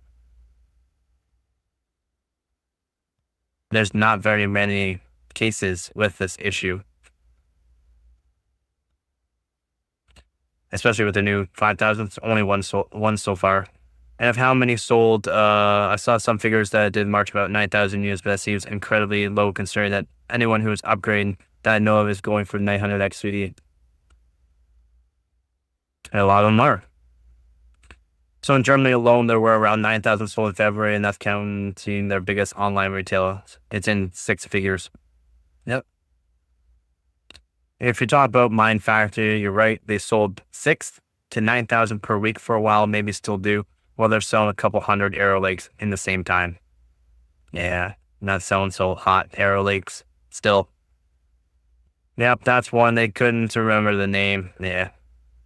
There's not very many cases with this issue. Especially with the new 5000, it's only one so far. And of how many sold, I saw some figures that did mark about 9,000 units, but that seems incredibly low considering that anyone who is upgrading that I know of is going for 900X 3D. And a lot of them are. So in Germany alone, there were around 9,000 sold in February, and that's counting their biggest online retailer. It's in 6 figures. Yep. If you talk about Mind Factory, you're right. They sold 6 to 9,000 per week for a while, maybe still do. Well, they're selling a couple hundred Arrow Lakes in the same time. Yeah, not selling so hot Arrow Lakes still. Yep, that's one. They couldn't remember the name. Yeah,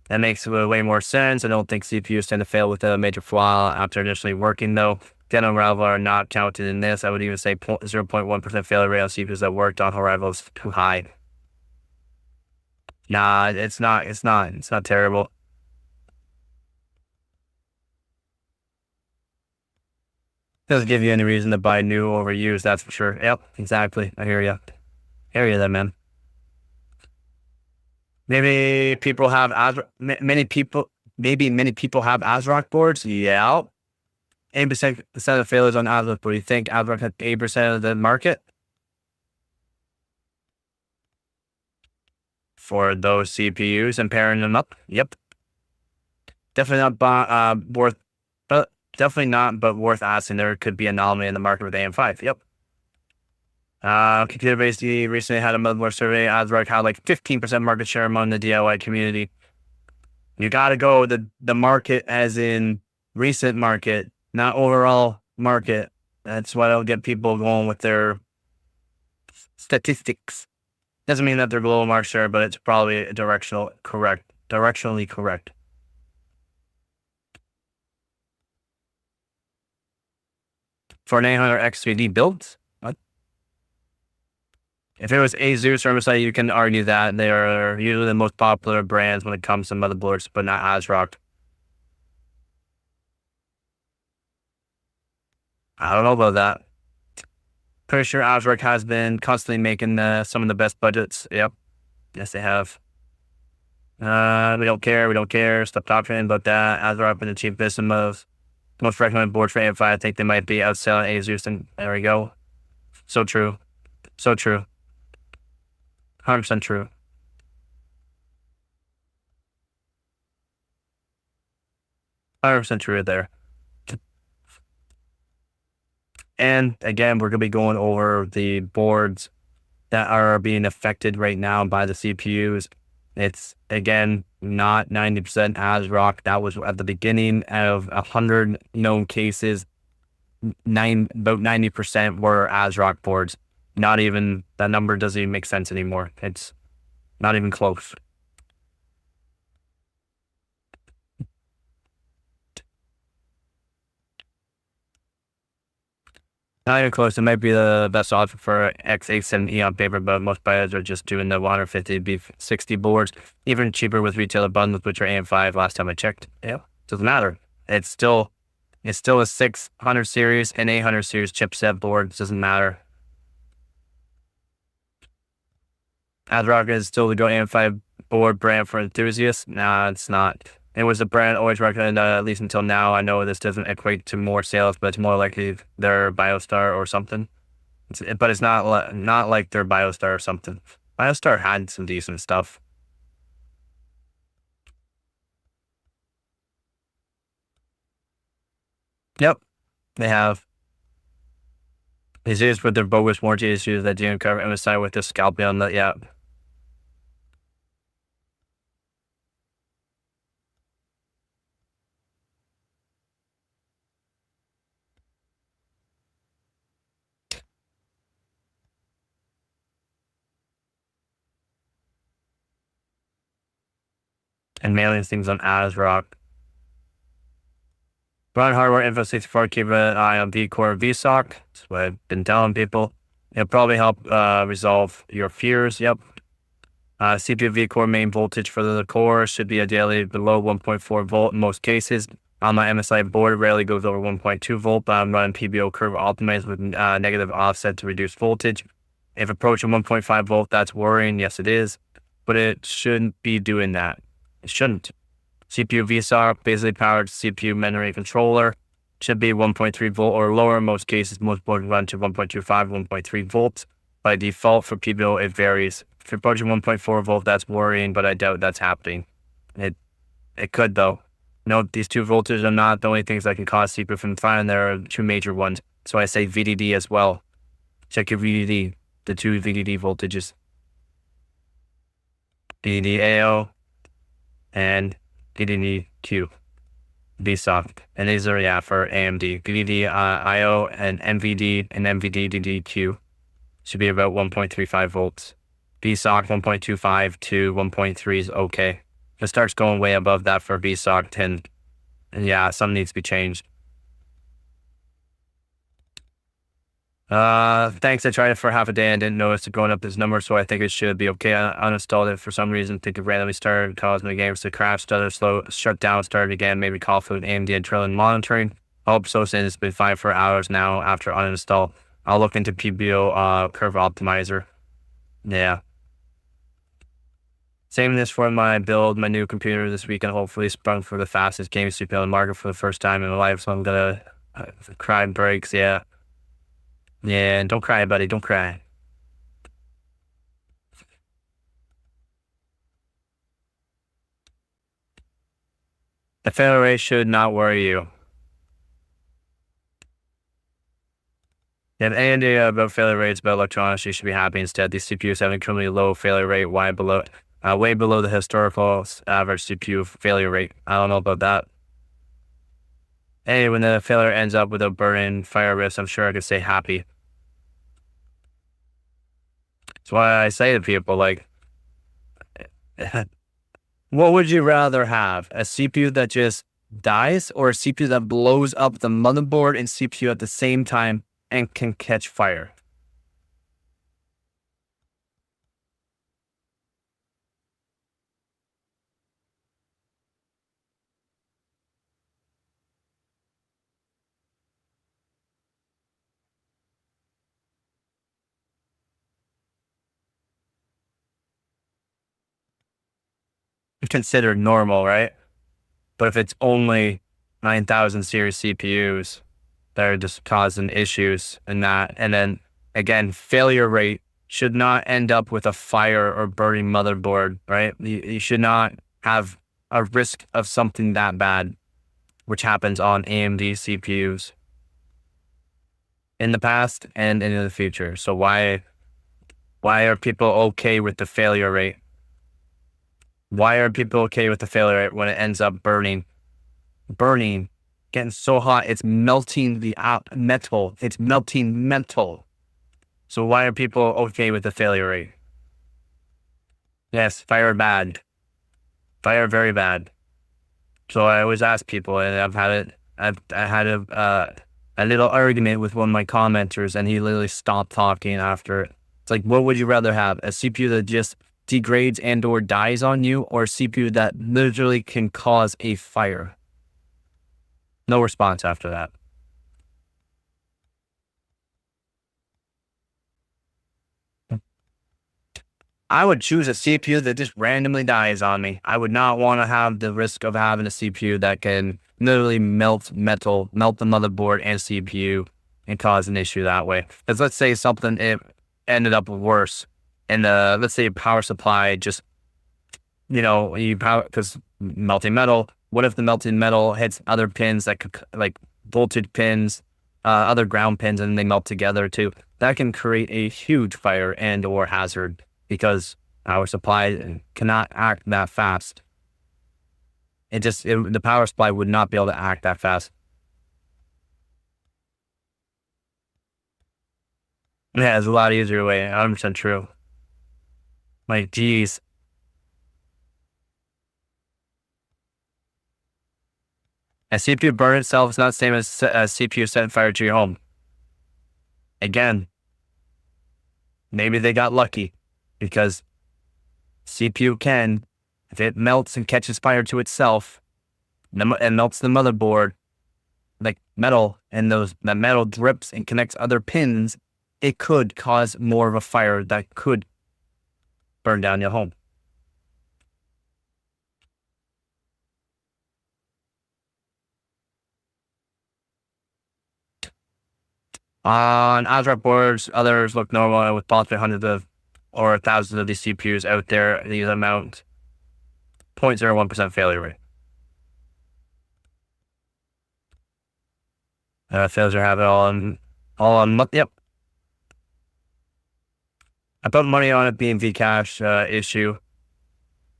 that makes way more sense. I don't think CPUs tend to fail with a major flaw after initially working, though. Den Unravel are not counted in this. I would even say 0.1% failure rate on CPUs that worked on Unravel is too high. Nah, it's not terrible. Doesn't give you any reason to buy new over used, that's for sure. Yep, exactly. I hear you. Hear you then, man. Maybe people have many people have ASRock boards. Yeah. 80% of failures on ASRock, but you think ASRock has 80% of the market? For those CPUs and pairing them up? Yep. Definitely not worth asking. There could be an anomaly in the market with AM5. Yep. Computer Base recently had a motherboard survey. ASRock had like 15% market share among the DIY community. You got to go the market as in recent market, not overall market. That's what'll get people going with their statistics. Doesn't mean that they're below market share, but it's probably directionally correct. For an 800X 3D builds? What? If it was ASUS or MSI, you can argue that they are usually the most popular brands when it comes to motherboards, but not ASRock. I don't know about that. Pretty sure ASRock has been constantly making some of the best budgets. Yep. Yes, they have. We don't care. Stop talking about that. ASRock been the cheapest and most recommended board for AM5. I think they might be outselling ASUS, and there we go. So true. 100% true. True there. And again, we're going to be going over the boards that are being affected right now by the CPUs. It's, again, not 90% ASRock. That was at the beginning of 100 known cases. about 90% were ASRock boards. Not even, that number doesn't even make sense anymore. It's not even close. Not even close. It might be the best option for X87E on paper, but most buyers are just doing the 150 B60 boards, even cheaper with retailer bundles, which are AM5 last time I checked. Yeah, doesn't matter. It's still a 600 series and 800 series chipset board. It doesn't matter. ASRock is still the go AM5 board brand for enthusiasts. Nah, it's not. It was a brand always recommended, at least until now. I know this doesn't equate to more sales, but it's more likely their BioStar or something. But it's not like their BioStar or something. BioStar had some decent stuff. Yep, they have. These issues with their bogus warranty issues that didn't cover MSI with the scalping on that. Yeah. And mailing things on ASRock. Run hardware info 64, keep an eye on V-Core VSOC. That's what I've been telling people. It'll probably help resolve your fears. Yep. CPU V-Core main voltage for the core should be ideally below 1.4 volt in most cases. On my MSI board, it rarely goes over 1.2 volt, but I'm running PBO curve optimized with negative offset to reduce voltage. If approaching 1.5 volt, that's worrying. Yes, it is, but it shouldn't be doing that. It shouldn't. CPU VSOC, basically powered CPU memory controller, should be 1.3 volt or lower in most cases. Most boards run to 1.25, 1.3 volts. By default for PBO, it varies. If you're approaching 1.4 volt, that's worrying, but I doubt that's happening. It could though. Note these two voltages are not the only things that can cause CPU from firing. There are two major ones. So I say VDD as well. Check your VDD, the two VDD voltages. VDD AO and VDD Q. VSOC. And these are, for AMD. VDD IO and NVD and NVD DDQ should be about 1.35 volts. VSOC 1.25 to 1.3 is okay. If it starts going way above that for VSOC 10, something needs to be changed. Thanks. I tried it for half a day and didn't notice it going up this number, so I think it should be okay. I uninstalled it for some reason. I think it randomly started, causing the games to crash, shut down, started again, maybe call for AMD and trailing monitoring. I hope so, since it's been fine for hours now after uninstall. I'll look into PBO curve optimizer. Yeah. Saving this for my build, my new computer this weekend, hopefully sprung for the fastest game CPU on the market for the first time in my life, so I'm gonna cry breaks, yeah. Yeah, don't cry, buddy, don't cry. The failure rate should not worry you. If any idea about failure rates about electronics, you should be happy instead. These CPUs have an incredibly low failure rate, way below the historical average CPU failure rate. I don't know about that. Hey, when the failure ends up with a burn-in fire risk, I'm sure I could say happy. That's why I say to people, like, what would you rather have? A CPU that just dies, or a CPU that blows up the motherboard and CPU at the same time and can catch fire? Considered normal, right? But if it's only 9,000 series CPUs that are just causing issues and then again, failure rate should not end up with a fire or burning motherboard, right? You should not have a risk of something that bad, which happens on AMD CPUs in the past and in the future. So why are people okay with the failure rate? Why are people okay with the failure rate when it ends up burning getting so hot, it's melting the metal. It's melting metal. So why are people okay with the failure rate? Yes, fire bad. Fire very bad. So I always ask people, and I had a little argument with one of my commenters, and he literally stopped talking after. It's like, what would you rather have? A CPU that just degrades and or dies on you, or a CPU that literally can cause a fire? No response after that. I would choose a CPU that just randomly dies on me. I would not want to have the risk of having a CPU that can literally melt metal, melt the motherboard and CPU and cause an issue that way. Because let's say something it ended up worse, and let's say a power supply just, because melting metal. What if the melting metal hits other pins that could, like voltage pins, other ground pins, and they melt together too? That can create a huge fire and or hazard, because power supply cannot act that fast. The power supply would not be able to act that fast. Yeah, it's a lot easier way. 100% true. Like, geez. A CPU burn itself is not the same as a CPU setting fire to your home. Again, maybe they got lucky, because CPU can, if it melts and catches fire to itself and melts the motherboard like metal, and that metal drips and connects other pins, it could cause more of a fire that could burn down your home. On ASRock boards, others look normal with possibly hundreds or thousands of these CPUs out there. These amount 0.01% failure rate. Failures have it all on. Yep. I put money on it being Vcache issue.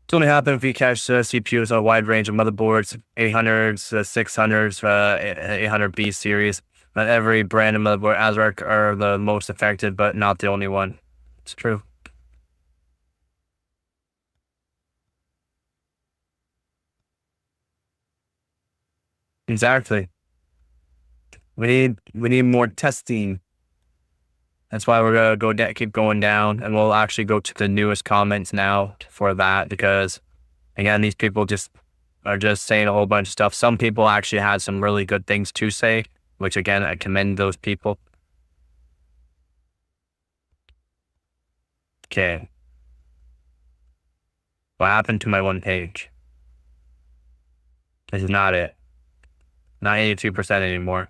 It's only happened with Vcache CPUs on a wide range of motherboards, 800s, 600s, 800B series. Not every brand of motherboard ASRock are the most affected, but not the only one. It's true. Exactly. We need more testing. That's why we're gonna keep going down, and we'll actually go to the newest comments now for that, because again, these people are just saying a whole bunch of stuff. Some people actually had some really good things to say, which again, I commend those people. Okay. What happened to my one page? This is not it. Not 82% anymore.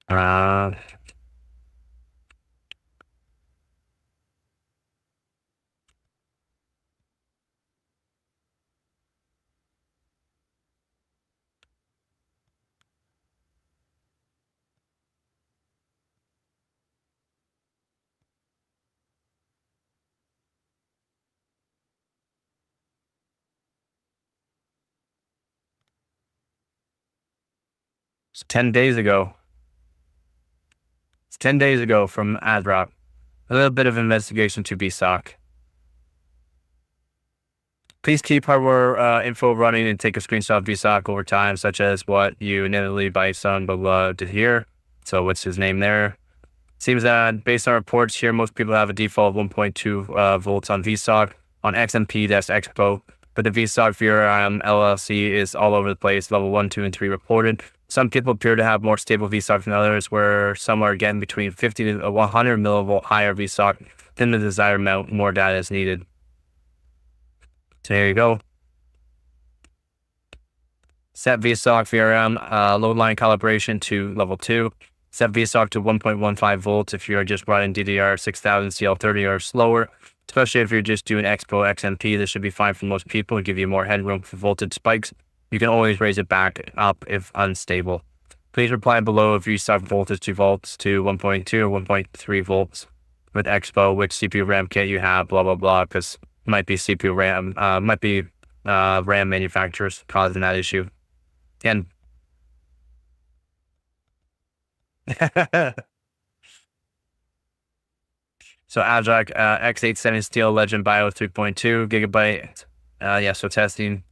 Uh, it's 10 days ago. It's 10 days ago from ASRock. A little bit of investigation to BSOC. Please keep hardware info running and take a screenshot of BSOC over time, such as what you inevitably Bison below did here. So what's his name there? Seems that based on reports here, most people have a default of 1.2 volts on VSOC. On XMP, that's Expo. But the VSOC VRM LLC is all over the place, level 1, 2, and 3 reported. Some people appear to have more stable VSOC than others, where some are getting between 50 to 100 millivolt higher VSOC than the desired amount. More data is needed. So there you go. Set VSOC VRM load line calibration to level 2. Set VSOC to 1.15 volts if you're just running DDR 6000 CL30 or slower. Especially if you're just doing Expo XMP, this should be fine for most people. Give you more headroom for voltage spikes. You can always raise it back up if unstable. Please reply below if you set voltage to 1.2 or 1.3 volts with Expo, which CPU RAM kit you have, blah, blah, blah, because it might be CPU RAM, might be RAM manufacturers causing that issue. And so Azrak X870 Steel Legend BIOS 3.2 gigabyte. Yeah, so testing.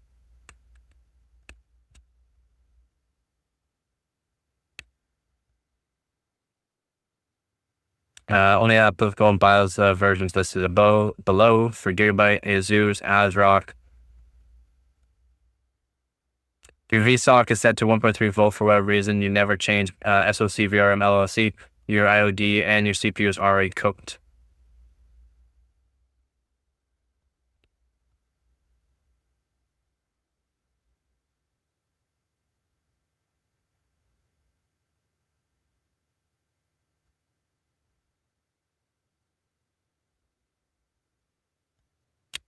Only applicable in BIOS versions listed below for gigabyte Asus Azrak. Your VSOC is set to 1.3 volt for whatever reason. You never change SoC, VRM, LLC. Your IOD and your CPU is already cooked.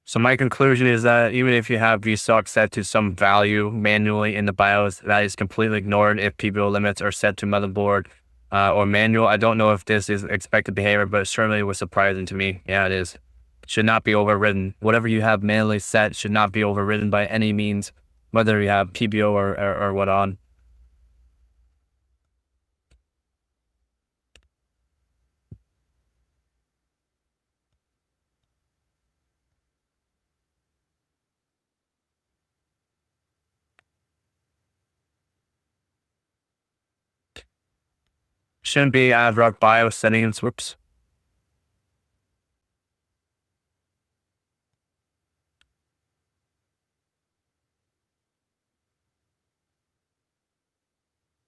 So my conclusion is that even if you have VSOC set to some value manually in the BIOS, that is completely ignored if PBO limits are set to motherboard or manual. I don't know if this is expected behavior, but it certainly was surprising to me. Yeah, it is. It should not be overridden. Whatever you have manually set should not be overridden by any means, whether you have PBO or what on. Shouldn't be ASRock BIOS settings. Whoops.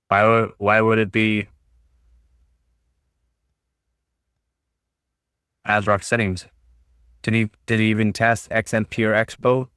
Why would it be ASRock settings? Did he even test XMP or Expo?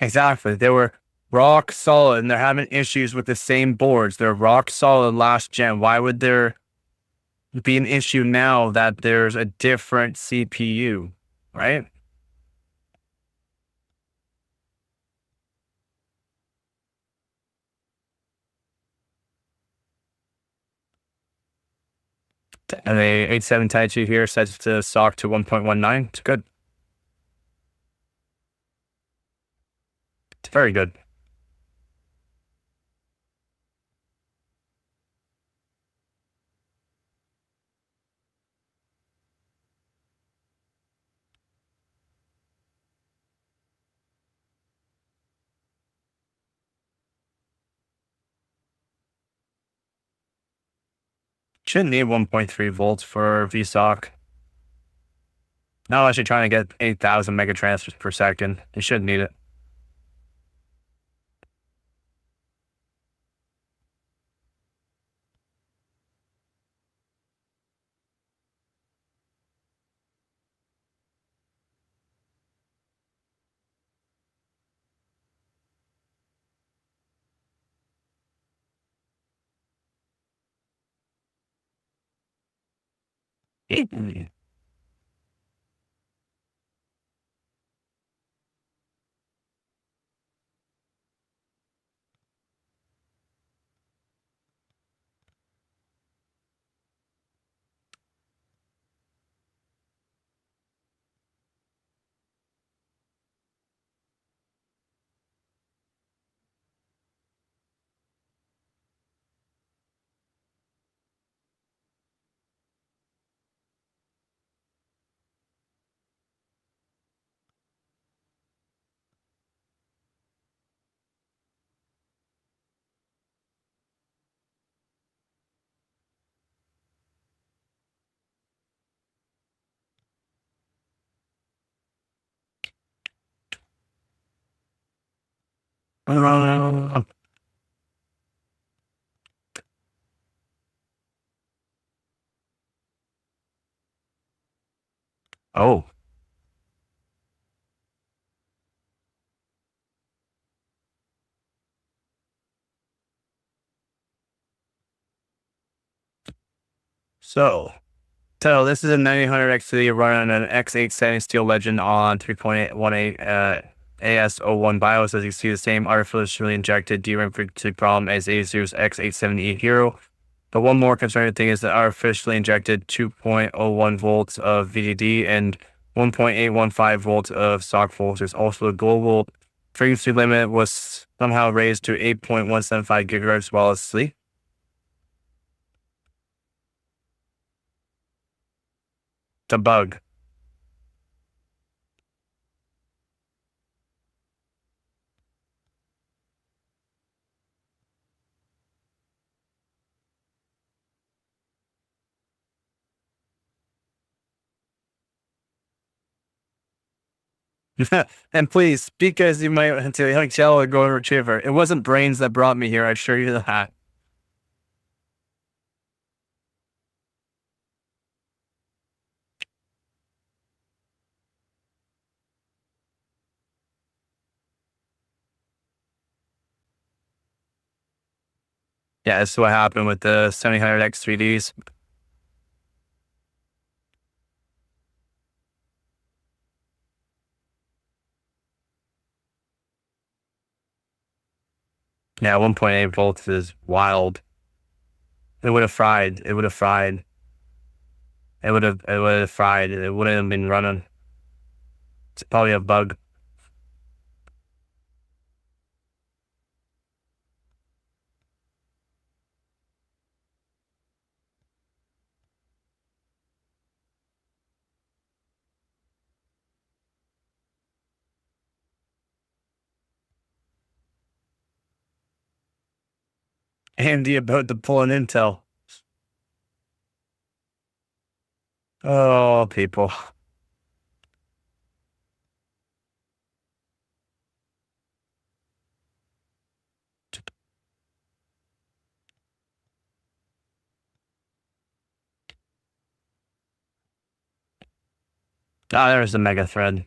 Exactly. They were rock solid and they're having issues with the same boards. They're rock solid last gen. Why would there be an issue now that there's a different CPU, right? And the 87 Taichi here sets the SOC to 1.19. It's good. It's very good. Shouldn't need 1.3 volts for VSOC. Not unless you're trying to get 8,000 megatransfers per second. You shouldn't need it. Oh. So this is a 9800 XT running an X870 Steel Legend on 3.18 AS01 BIOS. As you see, the same artificially injected DRAM frequency problem as Asus X870 Hero. The one more concerning thing is that artificially injected 2.01 volts of VDD and 1.815 volts of stock voltage. Also, the global frequency limit was somehow raised to 8.175 gigahertz while asleep. It's a bug. And please speak as you might to a young child or golden retriever. It wasn't brains that brought me here, I assure you that. Yeah, that's what happened with the 7000X 3Ds. Yeah, 1.8 volts is wild. It would have fried. It would have fried. It would have fried. It wouldn't have been running. It's probably a bug. AMD about to pull an Intel. Oh, people. Ah, there's the mega thread.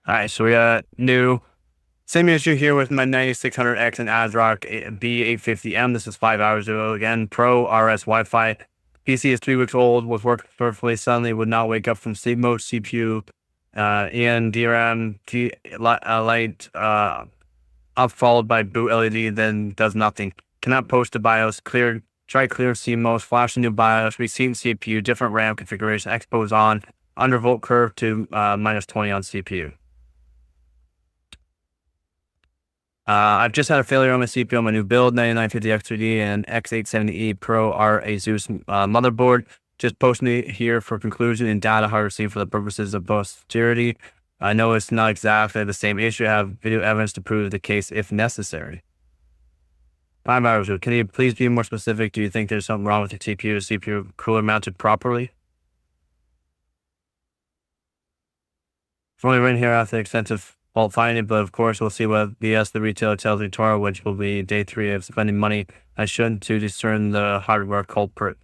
All right, so we got new. Same issue here with my 9600X and ASRock B850M. This is 5 hours ago. Again, Pro RS Wi-Fi. PC is 3 weeks old, was working perfectly. Suddenly would not wake up from sleep mode. CPU, and DRAM, light, up followed by boot LED, then does nothing. Cannot post to BIOS. Try clear CMOS. Flash a new BIOS. Reset CPU. Different RAM configuration. Expose on. Undervolt curve to -20 on CPU. I've just had a failure on my CPU on my new build, 9950X3D and X870E Pro R Asus motherboard. Just posting it here for conclusion and data harvesting for the purposes of posterity. I know it's not exactly the same issue. I have video evidence to prove the case if necessary. 5 hours ago. Can you please be more specific? Do you think there's something wrong with the CPU? Is CPU cooler mounted properly? I've only written here after extensive fault finding, but of course we'll see what BS the retailer tells me tomorrow, which will be day 3 of spending money I shouldn't to discern the hardware culprit.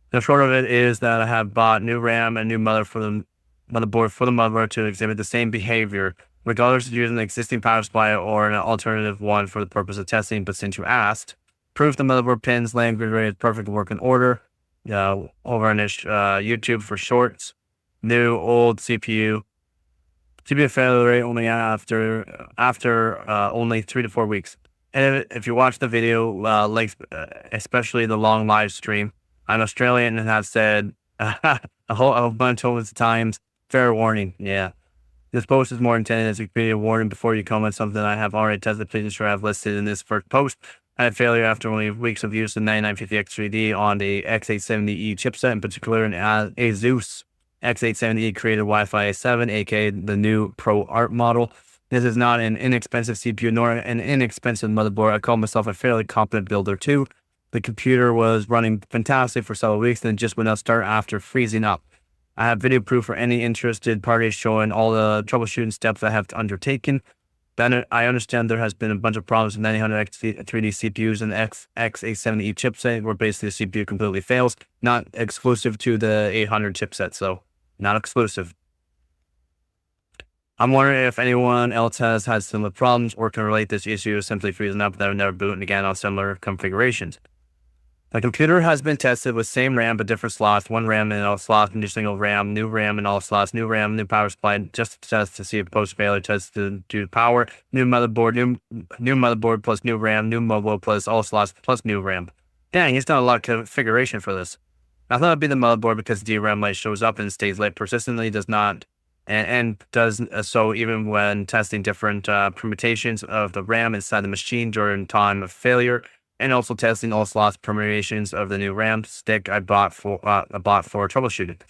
The short of it is that I have bought new RAM and new motherboard for the motherboard to exhibit the same behavior, regardless of using an existing power supply or an alternative one for the purpose of testing. But since you asked, proof the motherboard pins, land grid array is perfect working order. Over on YouTube for shorts. New, old CPU. CPU failure rate only after only 3 to 4 weeks. And if you watch the video links, especially the long live stream, I'm Australian and have said a whole bunch of times, fair warning. Yeah. This post is more intended as a community warning before you comment something I have already tested. Please ensure I have listed in this first post. I had failure after only weeks of use of 9950X3D on the X870E chipset, in particular an Asus X870E created Wi-Fi 7, aka the new Pro Art model. This is not an inexpensive CPU nor an inexpensive motherboard. I call myself a fairly competent builder too. The computer was running fantastic for several weeks, then just would not start after freezing up. I have video proof for any interested parties showing all the troubleshooting steps I have undertaken. Then I understand there has been a bunch of problems with 900X3D CPUs and the X870E chipset where basically the CPU completely fails. Not exclusive to the 800 chipset, so not exclusive. I'm wondering if anyone else has had similar problems or can relate this issue to simply freezing up without never booting again on similar configurations. The computer has been tested with same RAM but different slots, one RAM in all slots, new single RAM, new RAM in all slots, new RAM, new power supply, just to test to see if post-failure test to do power, new motherboard plus new RAM, new mobile plus all slots plus new RAM. Dang, he's done a lot of configuration for this. I thought it'd be the motherboard because DRAM light shows up and stays lit persistently, does not, and does so even when testing different permutations of the RAM inside the machine during time of failure. And also testing all slots permutations of the new RAM stick I bought for troubleshooting.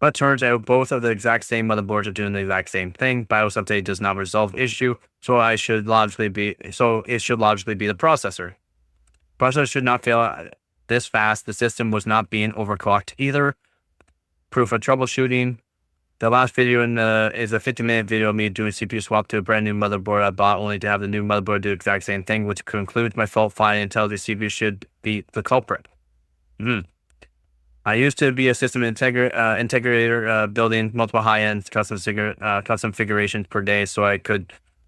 But turns out both of the exact same motherboards are doing the exact same thing. BIOS update does not resolve issue, so it should logically be the processor. Processor should not fail this fast. The system was not being overclocked either. Proof of troubleshooting. The last video is a 50-minute video of me doing CPU swap to a brand new motherboard I bought only to have the new motherboard do the exact same thing, which concludes my fault finding and tells the CPU should be the culprit. I used to be a system integrator building multiple high-end custom configurations per day, so I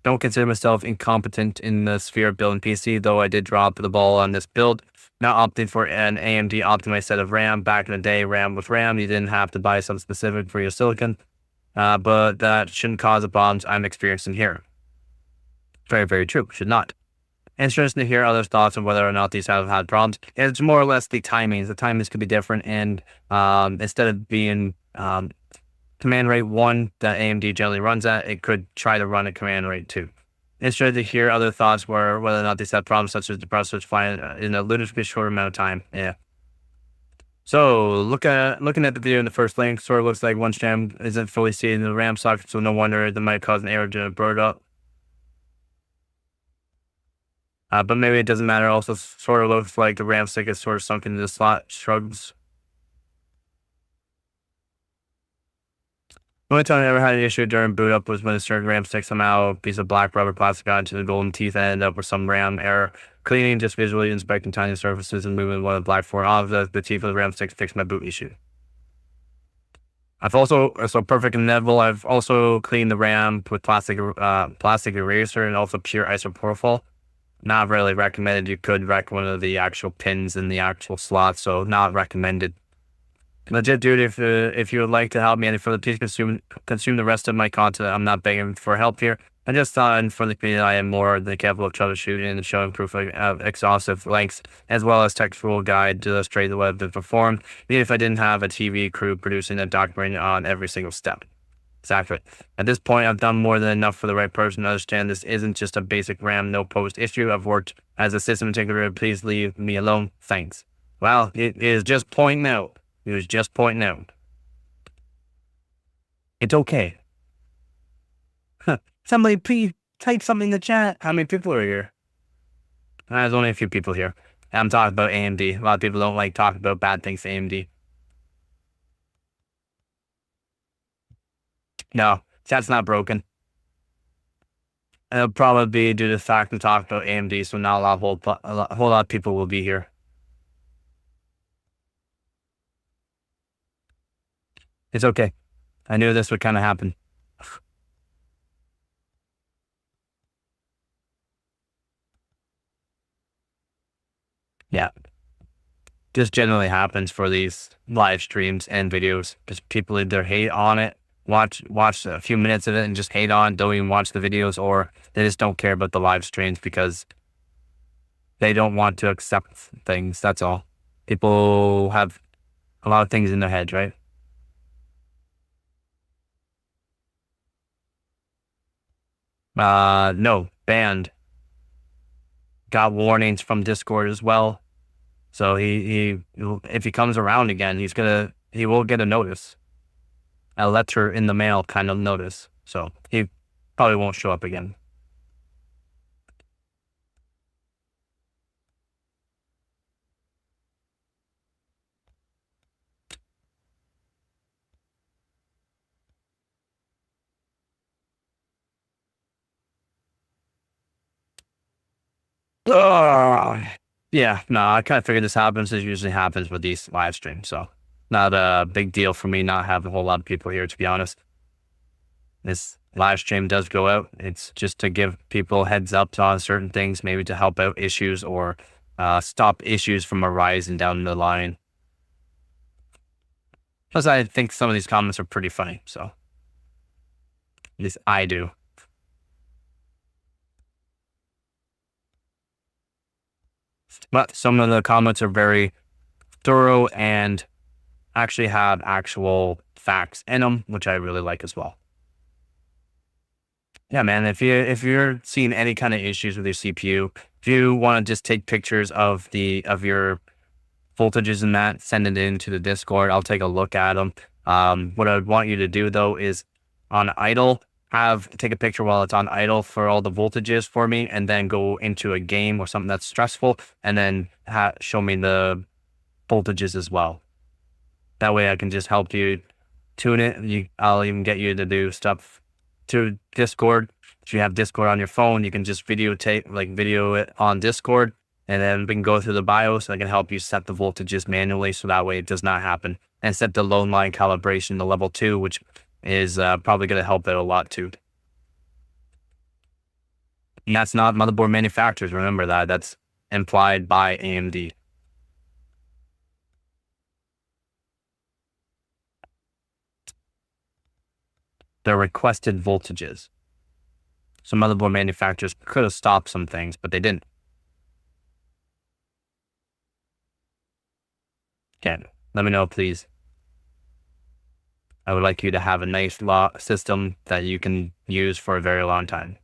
don't consider myself incompetent in the sphere of building PC, though I did drop the ball on this build. Now opting for an AMD optimized set of RAM. Back in the day, RAM with RAM, you didn't have to buy something specific for your silicon, but that shouldn't cause the problems I'm experiencing here. Very, very true. Should not. Interesting to hear others' thoughts on whether or not these have had problems. It's more or less the timings. The timings could be different, and instead of being command rate 1 that AMD generally runs at, it could try to run at command rate 2. Interested to hear other thoughts whether or not these have problems such as the processors fine in a ludicrously short amount of time. Yeah. So looking at the video in the first link, sort of looks like one strand isn't fully seated in the RAM socket, so no wonder that might cause an error to burn up. But maybe it doesn't matter. Also, sort of looks like the RAM stick is sort of sunk into the slot. Shrugs. The only time I ever had an issue during boot up was when a certain RAM stick somehow a piece of black rubber plastic got into the golden teeth and ended up with some RAM error. Cleaning, just visually inspecting tiny surfaces and moving one of the black four off the teeth of the RAM stick to fix my boot issue. I've also cleaned the RAM with plastic eraser and also pure isopropyl. Not really recommended. You could wreck one of the actual pins in the actual slot, so not recommended. Legit dude, if you would like to help me any further, please consume the rest of my content. I'm not begging for help here. I just thought in front of the community I am more than capable of troubleshooting and showing proof of exhaustive links, as well as textual guide to illustrate the way it's performed, even if I didn't have a TV crew producing and documenting on every single step. Exactly. At this point, I've done more than enough for the right person to understand this isn't just a basic RAM no post issue. I've worked as a system integrator. Please leave me alone. Thanks. Well, it is just pointing out. He was just pointing out. It's okay. Somebody please type something in the chat. How many people are here? There's only a few people here. I'm talking about AMD. A lot of people don't like talking about bad things to AMD. No, chat's not broken. It'll probably be due to the fact I'm talking about AMD, so not a whole lot of people will be here. It's okay. I knew this would kind of happen. Yeah. Just generally happens for these live streams and videos. Because people either hate on it, watch a few minutes of it and just hate on, don't even watch the videos, or they just don't care about the live streams because they don't want to accept things. That's all. People have a lot of things in their heads, right? No, banned. Got warnings from Discord as well. So if he comes around again, he will get a notice. A letter in the mail kind of notice. So he probably won't show up again. Yeah, no, I kind of figured this happens. This usually happens with these live streams. So not a big deal for me not having a whole lot of people here, to be honest. This live stream does go out. It's just to give people heads up on certain things, maybe to help out issues or stop issues from arising down the line. Plus, I think some of these comments are pretty funny. So at least I do. But some of the comments are very thorough and actually have actual facts in them, which I really like as well. Yeah, man, if you're seeing any kind of issues with your CPU, if you want to just take pictures of your voltages and that, send it into the Discord. I'll take a look at them. What I would want you to do though is on idle, take a picture while it's on idle for all the voltages for me, and then go into a game or something that's stressful, and then show me the voltages as well. That way I can just help you tune it. I'll even get you to do stuff to Discord. If you have Discord on your phone, you can just video it on Discord, and then we can go through the BIOS. I can help you set the voltages manually, so that way it does not happen, and set the load line calibration to level 2, which is probably going to help it a lot too. And that's not motherboard manufacturers. Remember that. That's implied by AMD. The requested voltages. Some motherboard manufacturers could have stopped some things, but they didn't. Okay, let me know, please. I would like you to have a nice system that you can use for a very long time.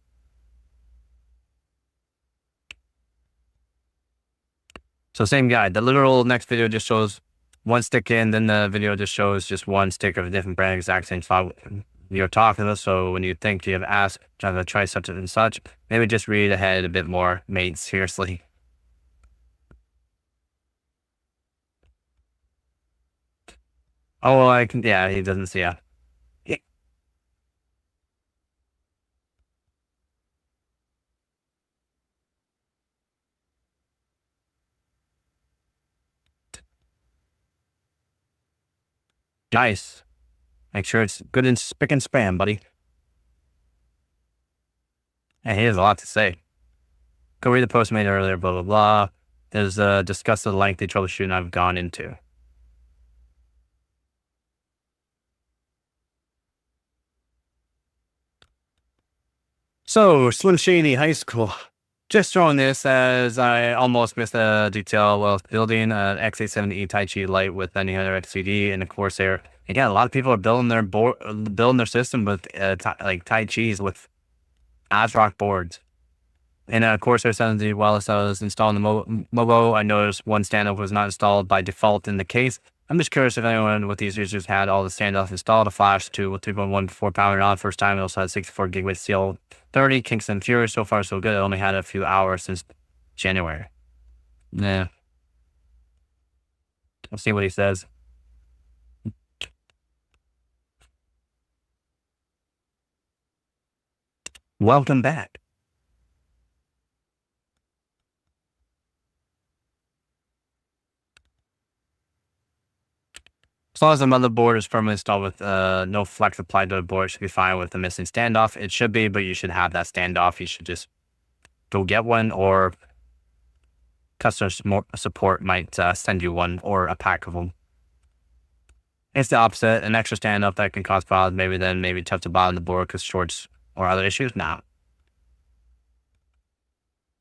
So same guide. The literal next video just shows one stick in, then the video just shows just one stick of a different brand, exact same file you're talking about. So when you think you have asked, trying to try such and such, maybe just read ahead a bit more, mate, seriously. Oh, well, yeah, he doesn't see ya. Nice. Make sure it's good and spick and span, buddy. And he has a lot to say. Go read the post made earlier, blah, blah, blah. There's discuss the lengthy troubleshooting I've gone into. So, Slim Shady High School. Just showing this as I almost missed a detail while building an X870E Tai Chi Lite with any other XCD and a Corsair. Again, a lot of people are building their system with Tai Chis with ASRock boards. In a Corsair 70, while I was installing the Mobo, I noticed one standoff was not installed by default in the case. I'm just curious if anyone with these users had all the standoff installed, a flash to with 3.14 power on first time. It also had 64 gig with CL30, Kingston Fury. So far, so good. I only had a few hours since January. Yeah. Let's see what he says. Welcome back. As long as the motherboard is firmly installed with no flex applied to the board, it should be fine with the missing standoff. It should be, but you should have that standoff. You should just go get one, or customer support might send you one or a pack of them. It's the opposite. An extra standoff that can cause problems, maybe tough to buy on the board because shorts or other issues.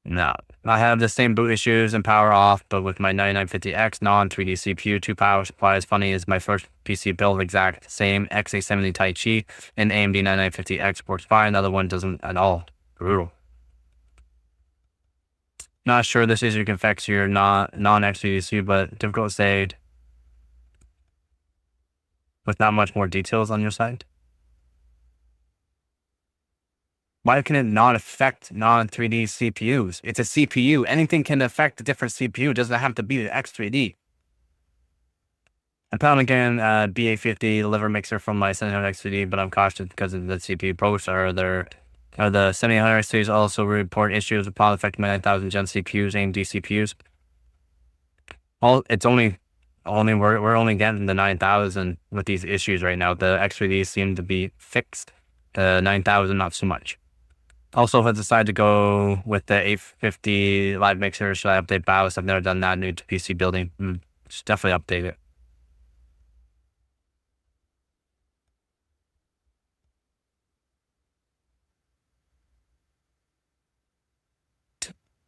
No, I have the same boot issues and power off, but with my 9950X non-3D CPU, 2 power supplies. Funny is my first PC build exact same X870 Tai Chi and AMD 9950X works fine. The other one doesn't at all. Brutal. Not sure this issue can affect your non-XPDC, but difficult to say with not much more details on your side. Why can it not affect non-3D CPUs? It's a CPU. Anything can affect a different CPU. It doesn't have to be the X3D. I found again BA50 liver mixer from my 700 X3D, but I'm cautious because of the CPU processor. The 7800 X3Ds also report issues with power affecting my 9000 Gen CPUs, AMD CPUs. We're only getting the 9000 with these issues right now. The X3Ds seem to be fixed. The 9000 not so much. Also, if I decide to go with the 850 live mixer, should I update BIOS? I've never done that new to PC building. Just definitely update it.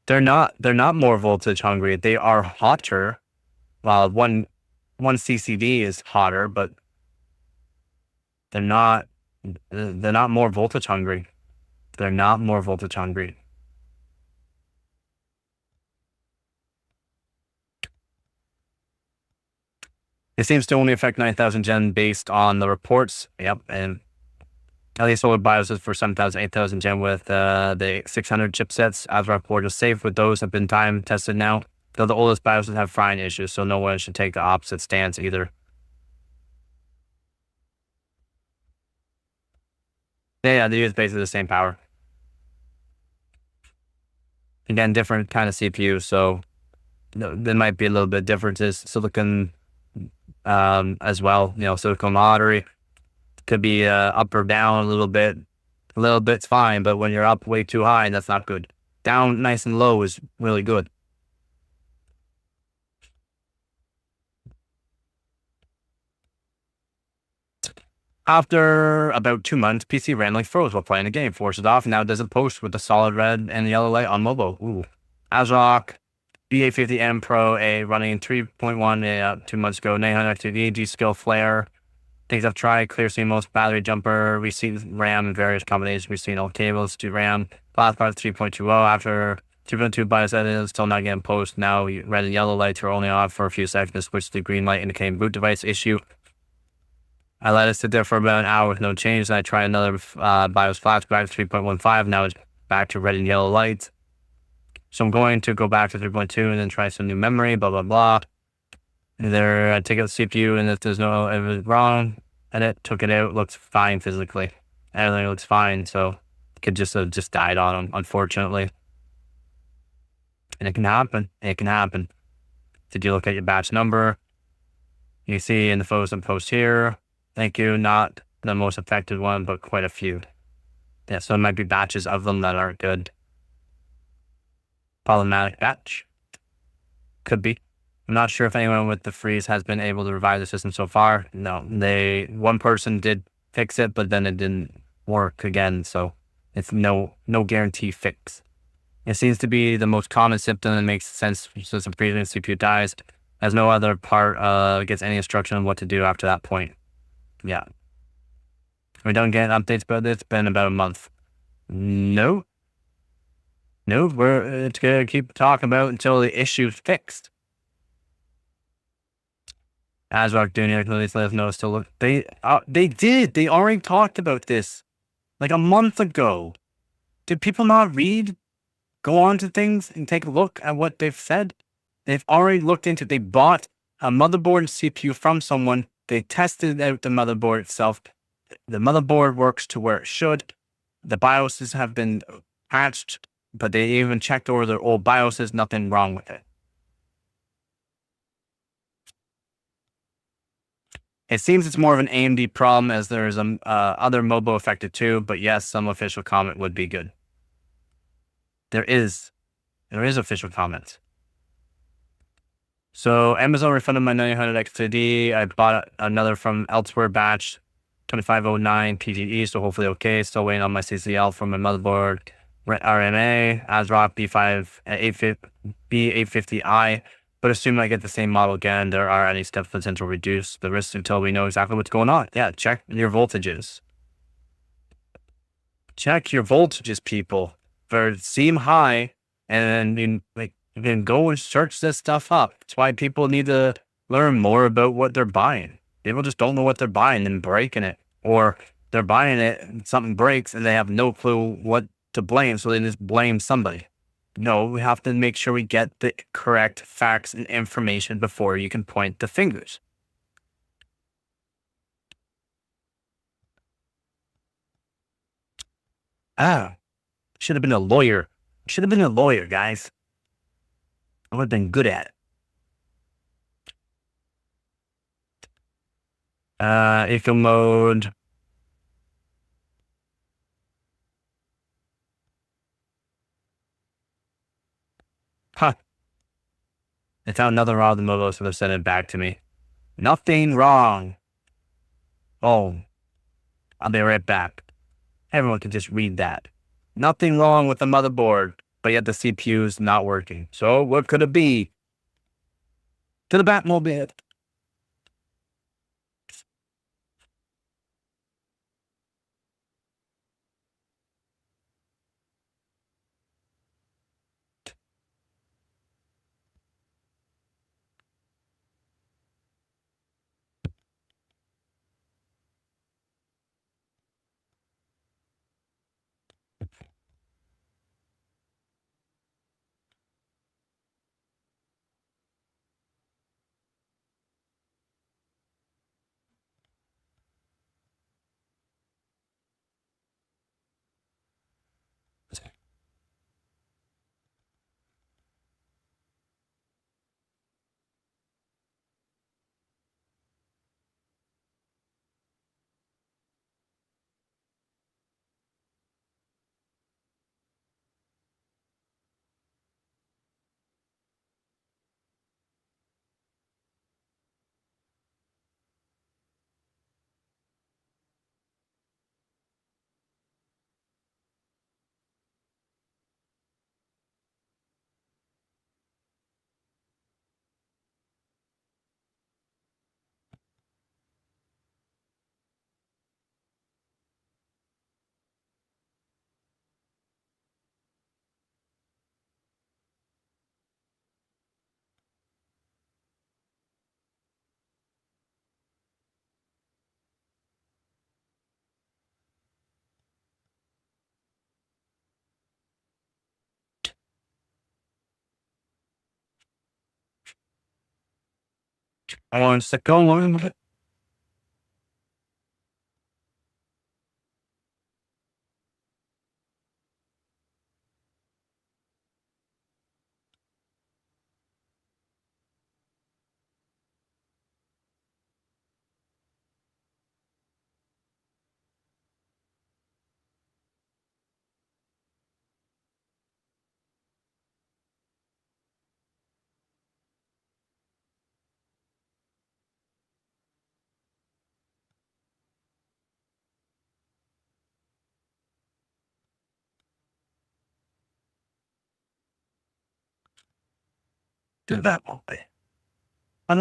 They're not more voltage hungry. They are hotter. Well, one CCD is hotter, but they're not more voltage hungry. They're not more voltage hungry. It seems to only affect 9000 Gen based on the reports. Yep, and at least older BIOSes for 7000, 8000 Gen with the 600 chipsets. As report is safe with those have been time tested now. Though the oldest BIOSes have frying issues, so no one should take the opposite stance either. Yeah, they use basically the same power. Again, different kind of CPU, so there might be a little bit of differences. Silicon as well, silicon lottery could be up or down a little bit. A little bit's fine, but when you're up way too high, that's not good. Down nice and low is really good. After about 2 months, PC randomly froze while playing the game, forced it off, and now it doesn't post with the solid red and yellow light on mobile. Ooh. ASRock BA50M Pro A running 3.1 2 months ago, 900 XTD, G-Skill Flare. Things I've tried, clear CMOS, battery jumper, we've seen RAM in various combinations, we've seen all cables to RAM, last part 3.20 after 2.2 BIOS edit, still not getting post. Now red and yellow lights are only off for a few seconds, switch to green light indicating boot device issue. I let it sit there for about an hour with no change, and I tried another BIOS flash back to 3.15, now it's back to red and yellow lights. So I'm going to go back to 3.2 and then try some new memory, blah, blah, blah. Either I take out the CPU, and if it was wrong, edit, took it out, looks fine physically. Everything looks fine, so it could just have just died on them, unfortunately. And it can happen. It can happen. Did you look at your batch number? You see in the photos and post here. Thank you. Not the most affected one, but quite a few. Yeah, so it might be batches of them that aren't good. Problematic batch. Could be. I'm not sure if anyone with the freeze has been able to revive the system so far. No, one person did fix it, but then it didn't work again. So it's no guarantee fix. It seems to be the most common symptom and makes sense since the previous CPU dies, as no other part gets any instruction on what to do after that point. Yeah. We don't get updates about this. It's been about a month. No, it's gonna keep talking about until the issue's fixed. ASRock doing it, let us know still look. They did. They already talked about this like a month ago. Did people not read? Go on to things and take a look at what they've said. They've already looked into. They bought a motherboard and CPU from someone. They tested out the motherboard itself. The motherboard works to where it should. The BIOSes have been patched, but they even checked over their old BIOSes. Nothing wrong with it. It seems it's more of an AMD problem, as there's other mobile affected too, but yes, some official comment would be good. There is official comment. So Amazon refunded my 900 XTD. I bought another from elsewhere batch, 2509 PTE, so hopefully okay. Still waiting on my CCL from my motherboard. RMA, ASRock B850i. But assuming I get the same model again, there are any steps potential reduce the risk until we know exactly what's going on. Yeah, check your voltages. Check your voltages, people. for seem high, and then you can go and search this stuff up. That's why people need to learn more about what they're buying. People just don't know what they're buying and breaking it, or they're buying it and something breaks and they have no clue what to blame, so they just blame somebody. No, we have to make sure we get the correct facts and information before you can point the fingers. Ah, should have been a lawyer. Should have been a lawyer, guys. I would have been good at it. Eco mode. Huh. I found nothing wrong with the mobile, so they're sending it back to me. Nothing wrong. Oh, I'll be right back. Everyone can just read that. Nothing wrong with the motherboard, but yet the CPU is not working. So what could it be? To the Batmobile. I want to go on. To the Batmobile. All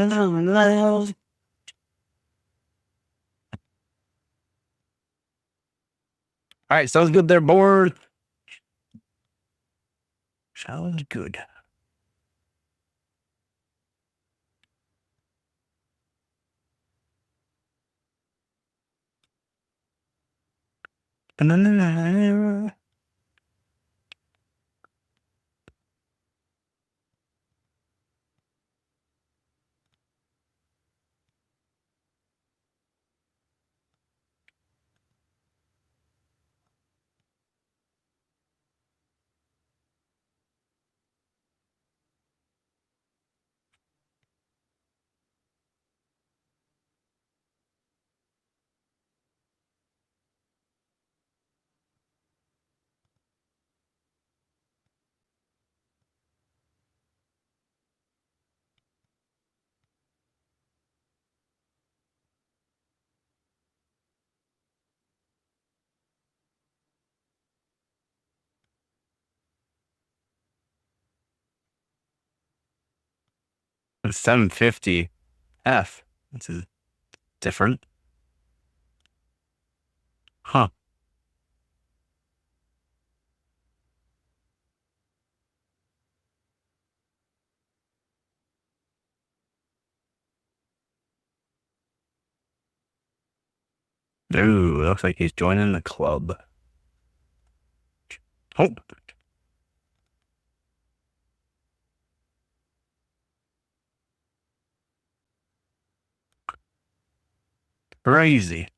right, sounds good there, board. Sounds good. It's 750 F. This is different. Huh. Ooh, looks like he's joining the club. Oh. Crazy.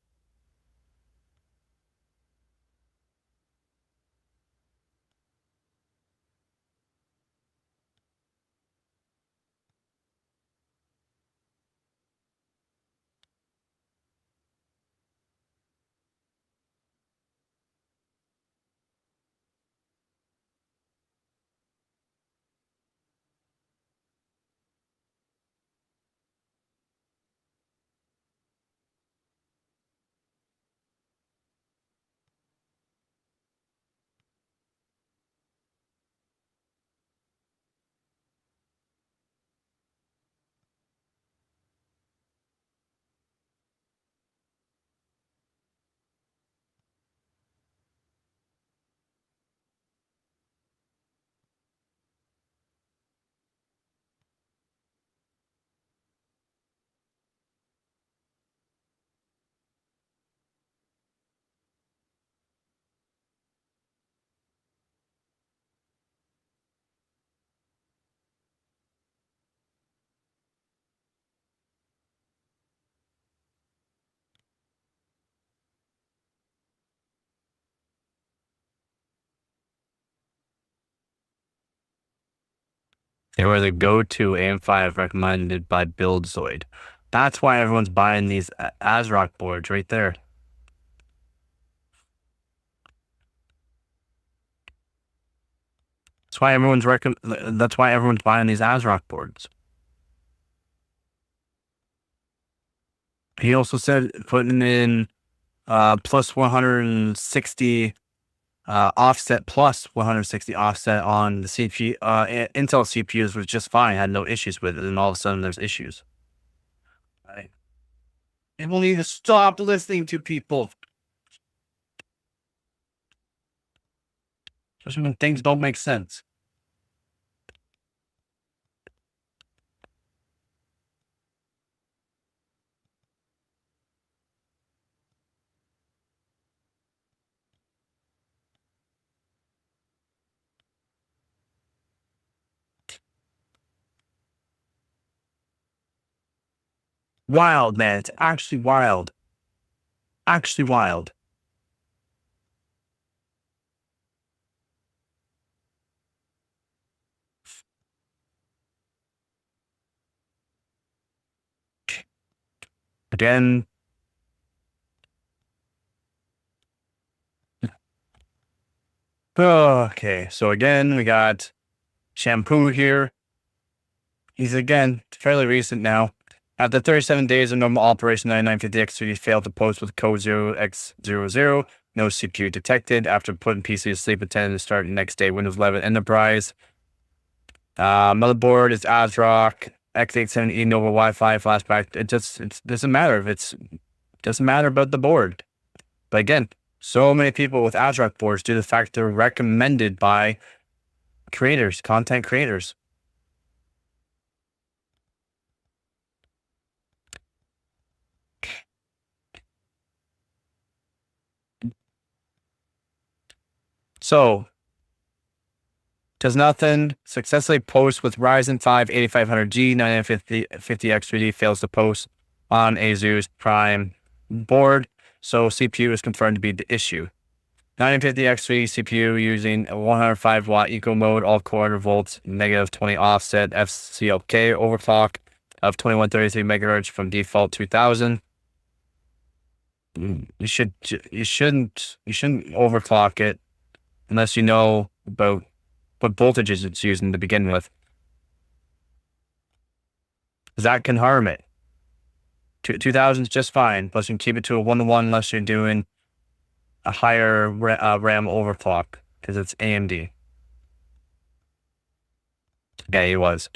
They were the go-to AM5 recommended by Bloodslug. That's why everyone's buying these ASRock boards right there. That's why everyone's buying these ASRock boards. He also said putting in plus 160 offset plus 160 offset on the CPU, Intel CPUs was just fine, had no issues with it, and all of a sudden there's issues. People need to stop listening to people. Especially when things don't make sense. Wild, man. It's actually wild. Actually wild. Again. Okay, so again, we got Shampoo here. He's again fairly recent now. After 37 days of normal operation, 9950X3D failed to post with code 0x00. No CPU detected. After putting PC to sleep, intended to start the next day. Windows 11 Enterprise. Motherboard is ASRock. X87E Nova Wi-Fi flashback. It doesn't matter if it doesn't matter about the board. But again, so many people with ASRock boards due to the fact they're recommended by creators, content creators. So, does nothing. Successfully post with Ryzen 5 8500G 9950X3D fails to post on Asus Prime board. So CPU is confirmed to be the issue. 9950X3D CPU using a 105 watt eco mode, all core volts, negative 20 offset, FCLK overclock of 2133 megahertz from default 2000. You shouldn't overclock it unless you know about what voltages it's using to begin with. That can harm it. 2000 is just fine. Plus, you can keep it to a 1-to-1 unless you're doing a higher RAM overclock because it's AMD. Yeah, he was.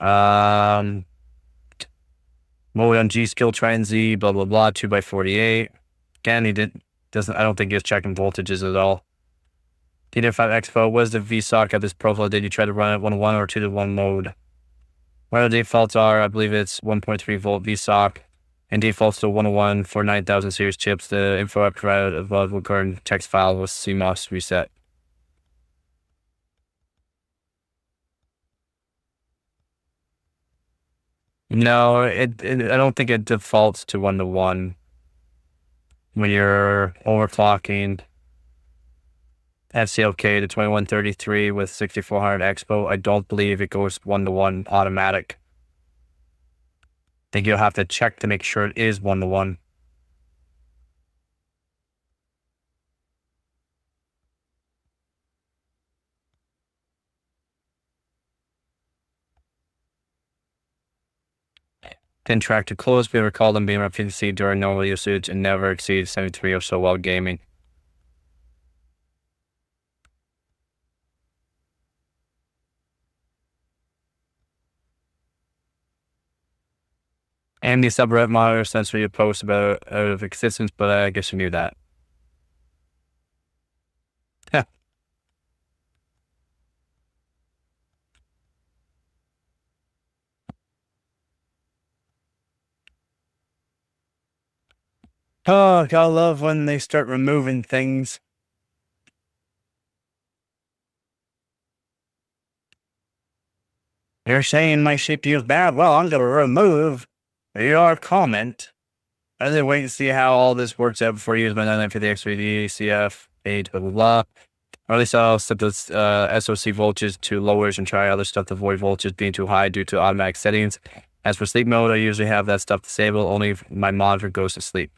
Mode on G skill try Z, blah blah blah, 2x48. Again, I don't think he was checking voltages at all. DDR5 Expo, what is the VSOC at this profile? Did you try to run it 1-to-1 or 2-to-1 mode? Where the defaults are, I believe it's 1.3 volt VSOC. and defaults to 101 for 9000 series chips. The info I provided above will current text file with CMOS reset. No, I don't think it defaults to 1-to-1 when you're overclocking FCLK to 2133 with 6400 Expo. I don't believe it goes 1-to-1 automatic. I think you'll have to check to make sure it is 1-to-1. Pin track to close. We recall them being efficiency during normal usage and never exceed 73 or so while gaming. AMD subreddit monitor sends me a post about out of existence, but I guess you knew that. Oh, gotta love when they start removing things. You're saying my CPU is bad? Well, I'm gonna remove your comment. I then wait and see how all this works out before you use my 9950 X3D, CF, 8, blah, blah, blah. Or at least I'll set those SoC voltages to lowers and try other stuff to avoid voltages being too high due to automatic settings. As for sleep mode, I usually have that stuff disabled only if my monitor goes to sleep.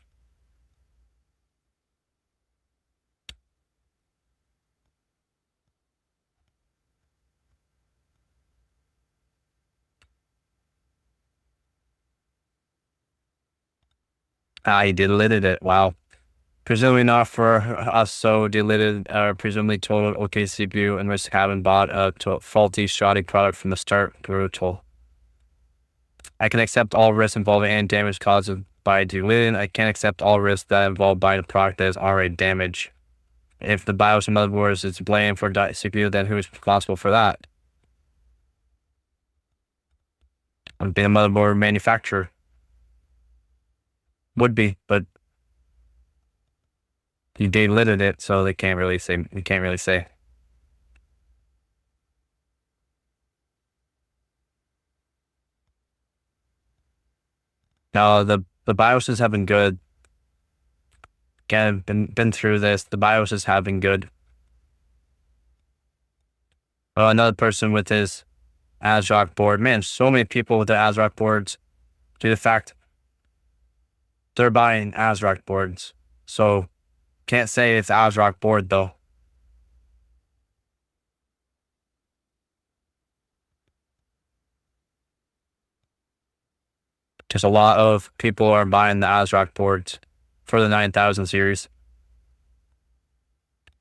I deleted it. Wow. Presumably not for us, so deleted presumably total OK CPU and risk having bought a faulty shoddy product from the start. Brutal. I can accept all risks involving any damage caused by deleting. I can't accept all risks that involve buying a product that is already damaged. If the BIOS and motherboard is blamed for CPU, then who is responsible for that? Would be the motherboard manufacturer. Would be, but you deleted it, so they can't really say. You can't really say. No, the BIOSes have been good. Again, been through this. The BIOSes have been good. Well, another person with his ASRock board. Man, so many people with their ASRock boards due to the fact they're buying ASRock boards. So can't say it's ASRock board though. Just a lot of people are buying the ASRock boards for the 9000 series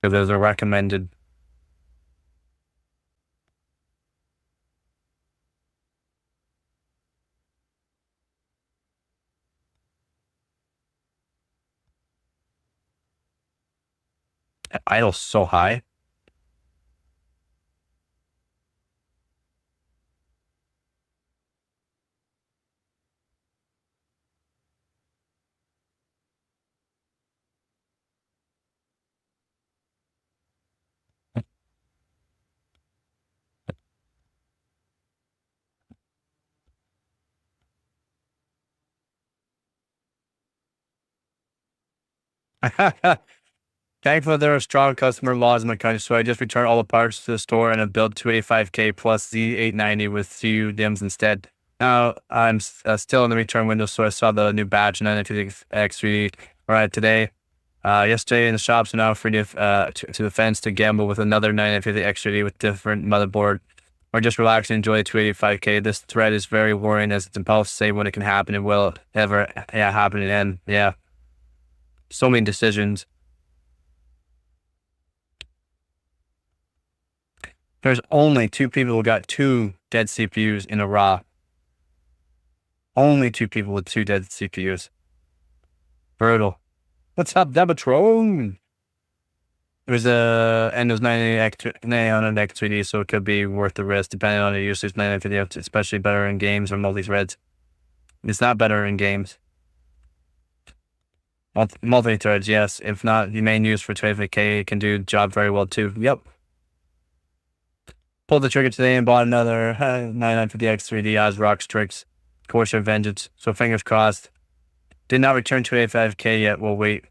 because those are recommended. Idle's so high. Thankfully, there are strong customer laws in my country, so I just return all the parts to the store and have built 285K plus Z890 with CU DIMMs instead. Now, I'm still in the return window, so I saw the new badge 950X3 right today. Yesterday in the shops are now free to the fence to gamble with another 950X3 with different motherboard, or just relax and enjoy 285K. This thread is very worrying as it's impossible to say when it can happen and will it ever happen and end. Yeah. So many decisions. There's only 2 people who got 2 dead CPUs in a raw. Only 2 people with 2 dead CPUs. Brutal. What's up, Debatron? It was and it was 900 X3D, so it could be worth the risk depending on the usage. 950, especially better in games or multi-threads. It's not better in games. Multi-threads, yes. If not, the main use for 25K can do the job very well too. Yep. Pulled the trigger today and bought another 9950X 3D as Rock's Tricks, Corsair Vengeance. So fingers crossed. Did not return 25K yet. We'll wait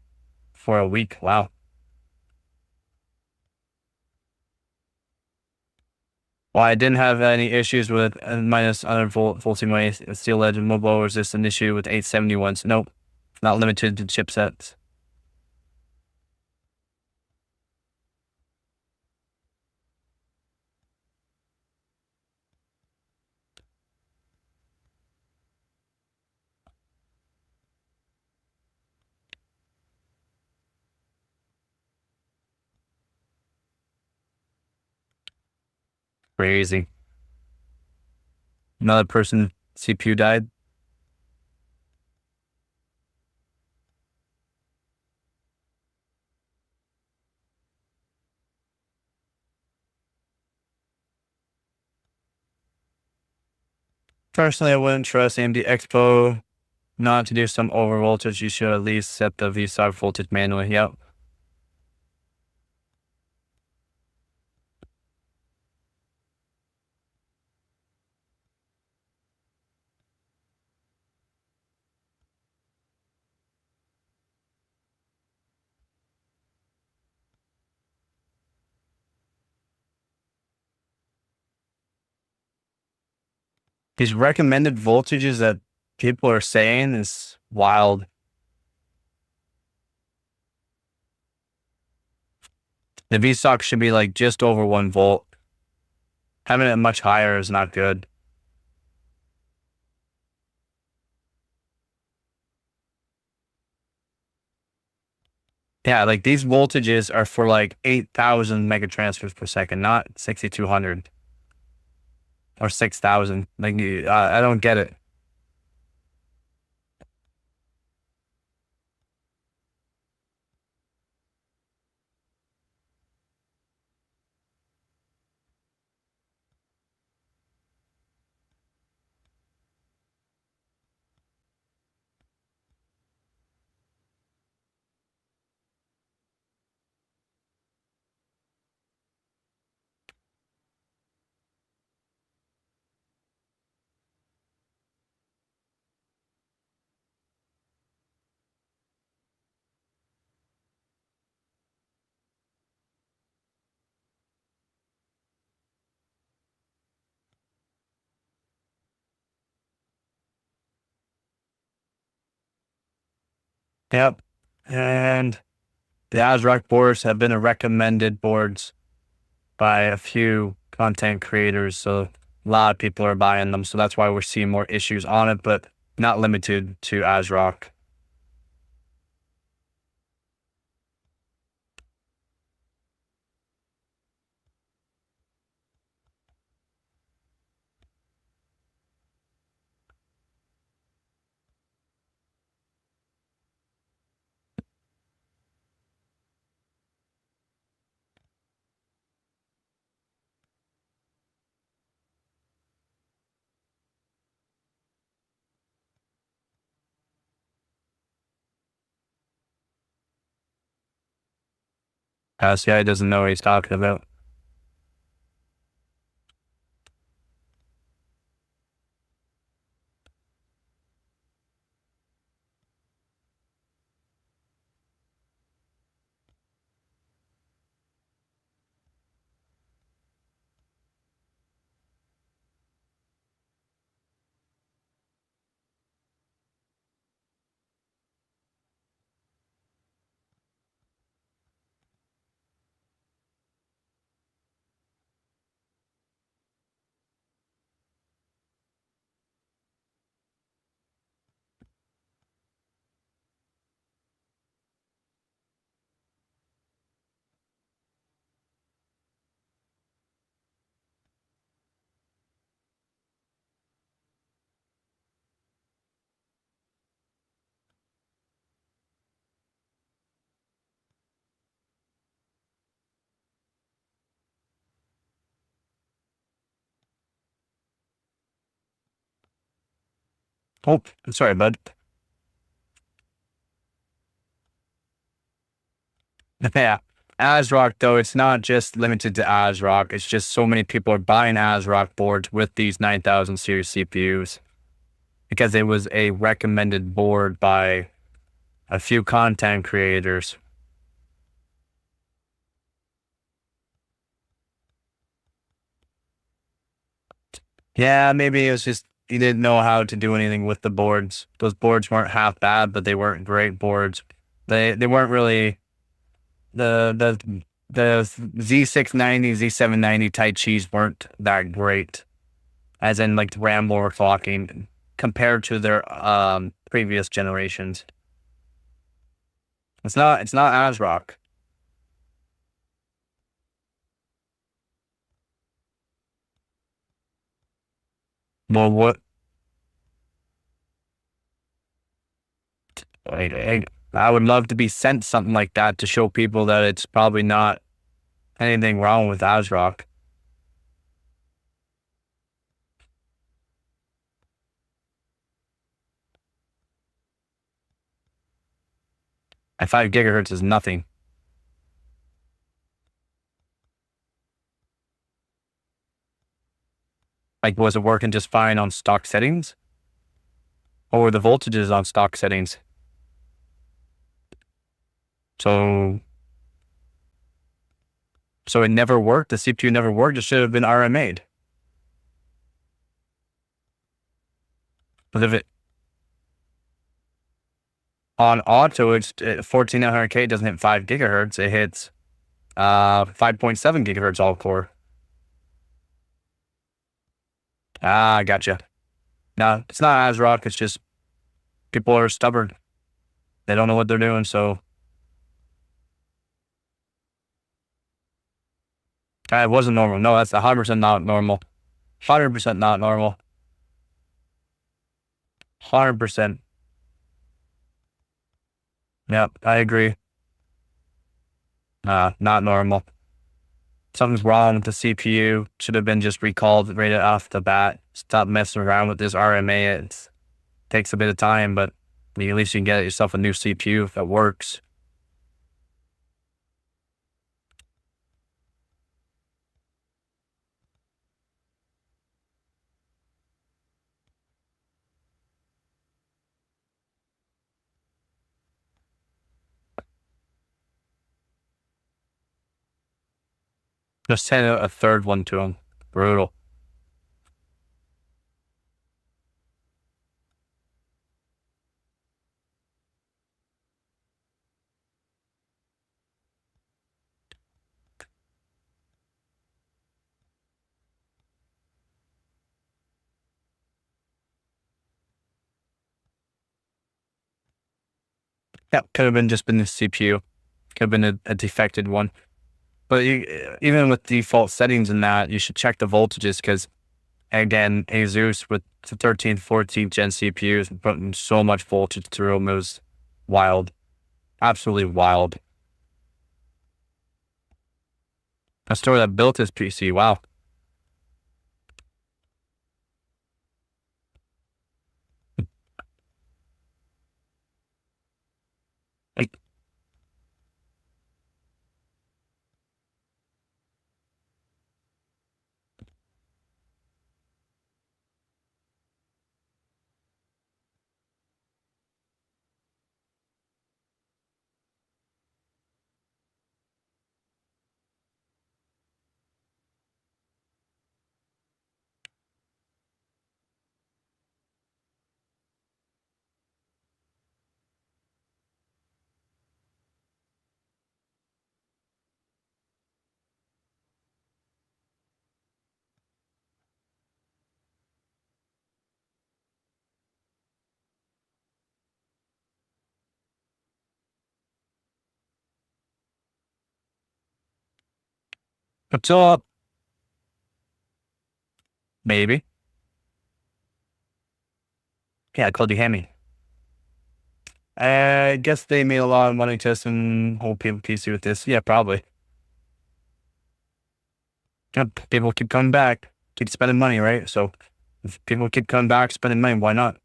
for a week. Wow. Well, I didn't have any issues with minus 100 volt simulation steel legend mobile, or is this an issue with 871s? Nope. Not limited to chipsets. Crazy. Another person CPU died. Personally, I wouldn't trust AMD Expo not to do some over voltage. You should at least set the VSOC voltage manually. Yep. These recommended voltages that people are saying is wild. The VSOC should be like just over 1 volt. Having it much higher is not good. Yeah, like these voltages are for like 8,000 megatransfers per second, not 6,200 or 6,000. Like, I don't get it. Yep. And the ASRock boards have been recommended boards by a few content creators. So a lot of people are buying them. So that's why we're seeing more issues on it, but not limited to ASRock. CI doesn't know what he's talking about. Oh, I'm sorry, bud. Yeah. ASRock, though, it's not just limited to ASRock. It's just so many people are buying ASRock boards with these 9000 series CPUs because it was a recommended board by a few content creators. Yeah, maybe it was just he didn't know how to do anything with the boards. Those boards weren't half bad, but they weren't great boards. They weren't really the Z690, Z790 Tai Chis weren't that great, as in like the RAM overclocking compared to their previous generations. It's not ASRock. Well, what I would love to be sent something like that to show people that it's probably not anything wrong with ASRock. And 5 GHz is nothing. Like, was it working just fine on stock settings? Or were the voltages on stock settings? So it never worked? The CPU never worked? It should have been RMA'd. But if it, on auto, it's 14900K doesn't hit 5 GHz. It hits 5.7 GHz all core. Ah, gotcha. No, it's not ASRock. It's just people are stubborn. They don't know what they're doing. So it wasn't normal. No, that's 100% not normal. 100% not normal. 100%. Yep, I agree. Not normal. Something's wrong with the CPU. Should have been just recalled right off the bat. Stop messing around with this RMA. It takes a bit of time, but at least you can get yourself a new CPU that works. Just send a third one to him. Brutal. Yeah, could have been just been the CPU. Could have been a defected one. But even with default settings and that, you should check the voltages because, again, Asus with the 13th, 14th gen CPUs putting so much voltage through them, it was wild. Absolutely wild. A store that built this PC, wow. Like, what's up? Maybe. Yeah, I called you Hammy. I guess they made a lot of money testing whole people PC with this. Yeah, probably. Yeah, people keep coming back, keep spending money, right? So if people keep coming back, spending money, why not?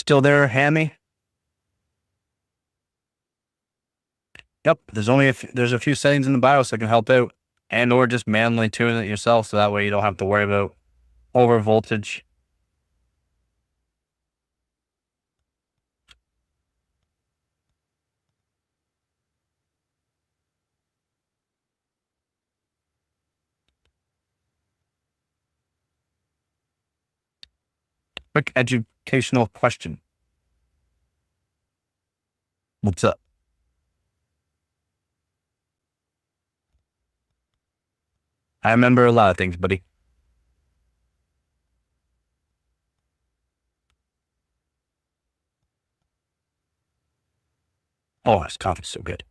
Still there, Hammy? Yep. There's a few settings in the BIOS that can help out, and or just manually tune it yourself, so that way you don't have to worry about over voltage. Quick educational question. What's up? I remember a lot of things, buddy. Oh, this coffee's so good.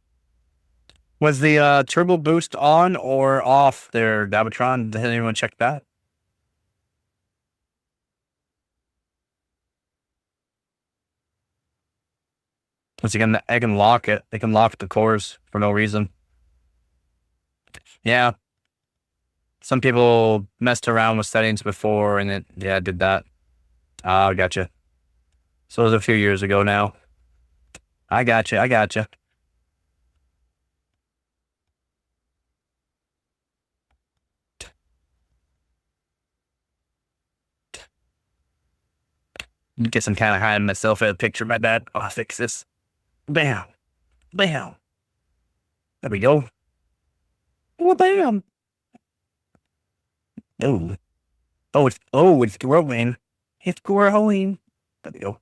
Was the turbo boost on or off there, Dabatron? Did anyone check that? Once again, I can lock it. They can lock the cores for no reason. Yeah. Some people messed around with settings before and it did that. Oh, gotcha. So it was a few years ago now. I gotcha. Guess I'm kind of hiding myself in a picture. My bad. I'll fix this. Bam. Bam. There we go. Oh, bam. Oh. It's growing. It's growing. There we go.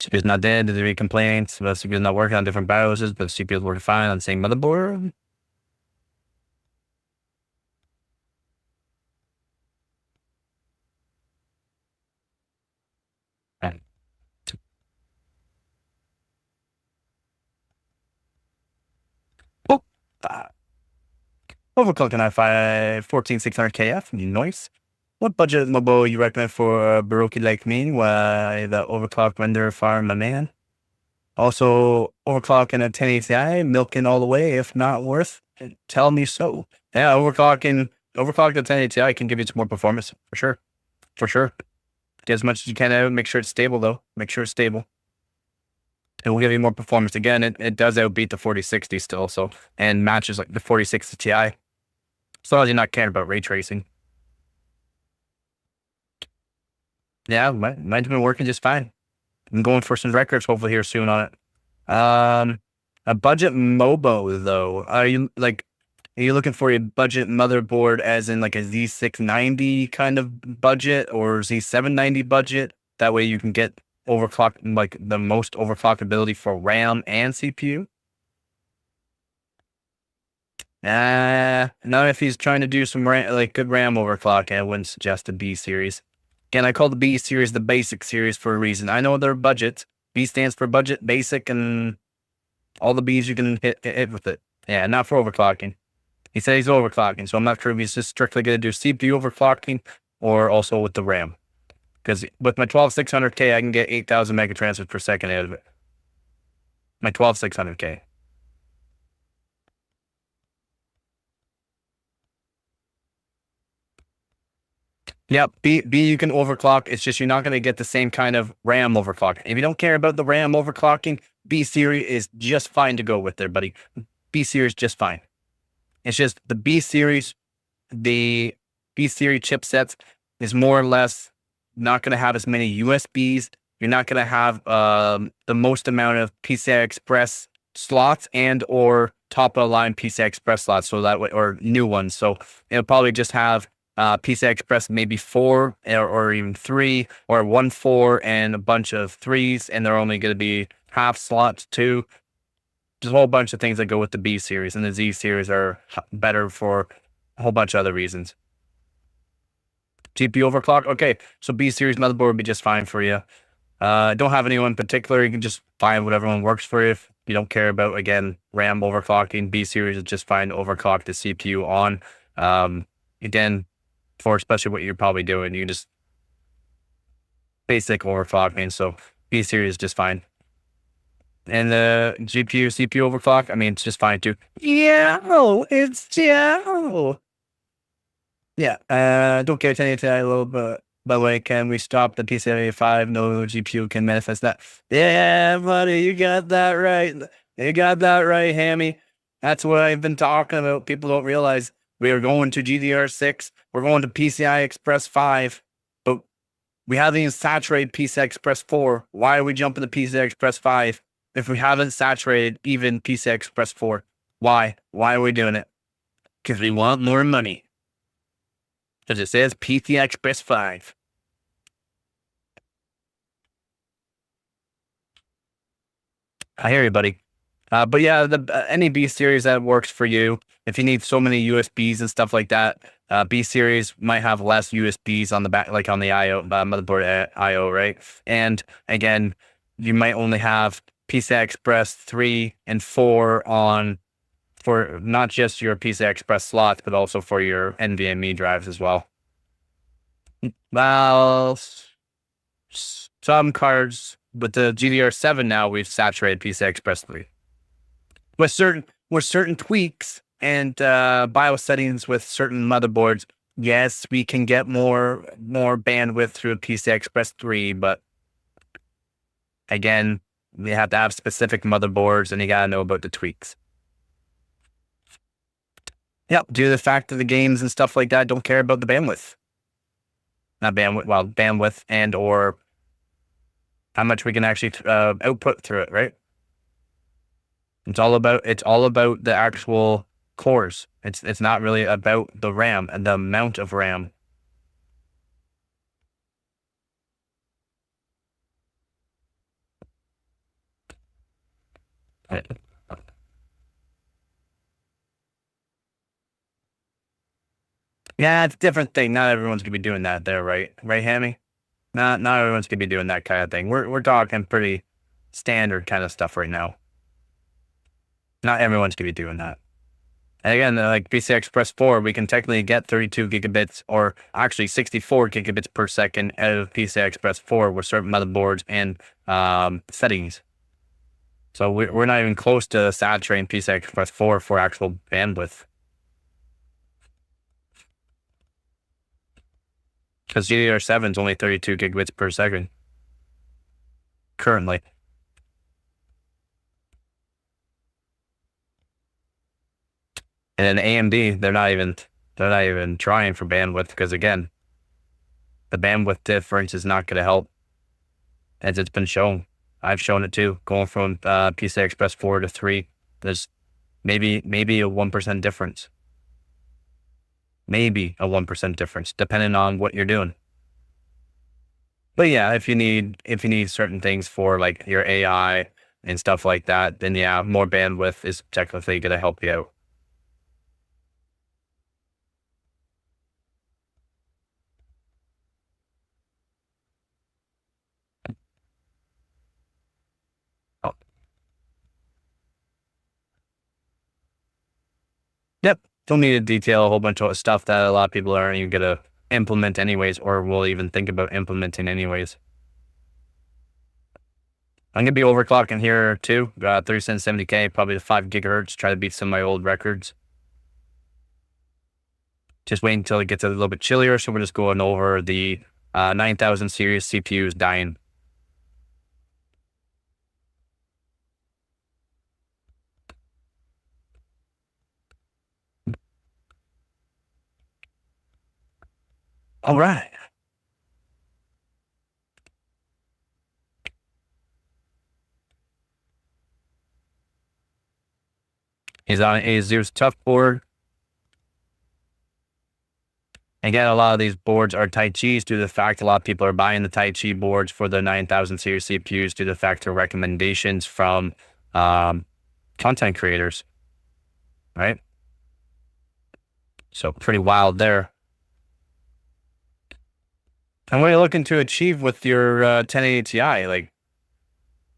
CPU's not dead. There's any complaints. The CPU's not working on different BIOSes, but the CPU's working fine on the same motherboard. And Overclocking i5 14600KF. Nice. What budget mobile you recommend for a Baroque like me? Why the overclock render farm, my man? Also, overclocking a 1080 Ti, milking all the way. If not worth, tell me so. Yeah, overclocking the 1080 Ti can give you some more performance for sure. For sure. Get as much as you can out. Make sure it's stable though. Make sure it's stable. It will give you more performance. Again, it does outbeat the 4060 still, so and matches like the 4060 Ti. As long as you're not caring about ray tracing. Yeah, mine's been working just fine. I'm going for some records hopefully here soon on it. A budget MOBO though. Are you looking for a budget motherboard as in like a Z690 kind of budget or Z790 budget? That way you can get overclock, like the most overclockability for RAM and CPU. Not if he's trying to do some good RAM overclock. I wouldn't suggest the B series. Again, I call the B series the basic series for a reason. I know their budget. B stands for budget, basic, and all the B's you can hit with it. Yeah, not for overclocking. He said he's overclocking, so I'm not sure if he's just strictly going to do CPU overclocking or also with the RAM. Because with my 12600K, I can get 8,000 megatransfers per second out of it. My 12600K. Yep, B you can overclock. It's just you're not going to get the same kind of RAM overclocking. If you don't care about the RAM overclocking, B series is just fine to go with there, buddy. B series just fine. It's just the B series chipsets is more or less not going to have as many USBs. You're not going to have the most amount of PCI Express slots and or top of the line PCI Express slots, so that way, or new ones. So it'll probably just have PCI Express maybe 4 or even 3 or 1 4 and a bunch of 3s, and they're only going to be half slots too. Just a whole bunch of things that go with the B series, and the Z series are better for a whole bunch of other reasons. GPU overclock. Okay, so B series motherboard would be just fine for you. Don't have anyone in particular. You can just find whatever one works for you. If you don't care about, again, RAM overclocking, B series is just fine to overclock the CPU on. Again, for especially what you're probably doing, you just basic overclocking, so B series is just fine. And the GPU, CPU overclock, I mean, it's just fine too. Yeah, don't care to any a little bit. By the way, can we stop the PCIe 5? No GPU can manifest that. Yeah, buddy, you got that right. You got that right, Hammy. That's what I've been talking about. People don't realize we are going to GDR6. We're going to PCI Express 5, but we haven't even saturated PCI Express 4. Why are we jumping to PCI Express 5 if we haven't saturated even PCI Express 4? Why? Why are we doing it? Because we want more money. Because it says PCI Express 5. I hear you, buddy. But yeah, any B series that works for you. If you need so many USBs and stuff like that, B series might have less USBs on the back, like on the IO motherboard IO, right? And again, you might only have PCI Express 3 and 4 on for not just your PCI Express slots, but also for your NVMe drives as well. Well, some cards, but the GDR7 now we've saturated PCI Express 3 with certain tweaks and BIOS settings with certain motherboards. Yes, we can get more bandwidth through PCI Express 3, but again, you have to have specific motherboards, and you gotta know about the tweaks. Yep, due to the fact that the games and stuff like that don't care about the bandwidth. Not bandwidth, well, bandwidth and or how much we can actually output through it, right? It's all about the actual cores. It's not really about the RAM and the amount of RAM. Yeah, it's a different thing. Not everyone's gonna be doing that there, right? Right, Hammy? Not everyone's gonna be doing that kind of thing. We're talking pretty standard kind of stuff right now. Not everyone's gonna be doing that. And again, like PCI Express 4, we can technically get 32 gigabits or actually 64 gigabits per second out of PCI Express 4 with certain motherboards and settings. So we're not even close to saturating PCI Express 4 for actual bandwidth. Because GDR7 is only 32 gigabits per second currently. And then AMD, they're not even trying for bandwidth because again, the bandwidth difference is not going to help, as it's been shown. I've shown it too. Going from PCI Express 4 to 3, there's maybe a 1% difference. Maybe a 1% difference, depending on what you're doing. But yeah, if you need certain things for like your AI and stuff like that, then yeah, more bandwidth is technically going to help you out. Oh. Yep. Don't need to detail a whole bunch of stuff that a lot of people aren't even going to implement anyways, or will even think about implementing anyways. I'm going to be overclocking here too. 3770K, probably to 5 gigahertz, try to beat some of my old records. Just waiting until it gets a little bit chillier, so we're just going over the 9000 series CPUs dying. All right. He's on a Zeus tough board. Again, a lot of these boards are Tai Chi's due to the fact a lot of people are buying the Tai Chi boards for the 9000 series CPUs due to the fact of recommendations from content creators, right? So pretty wild there. And what are you looking to achieve with your 1080 Ti? Like,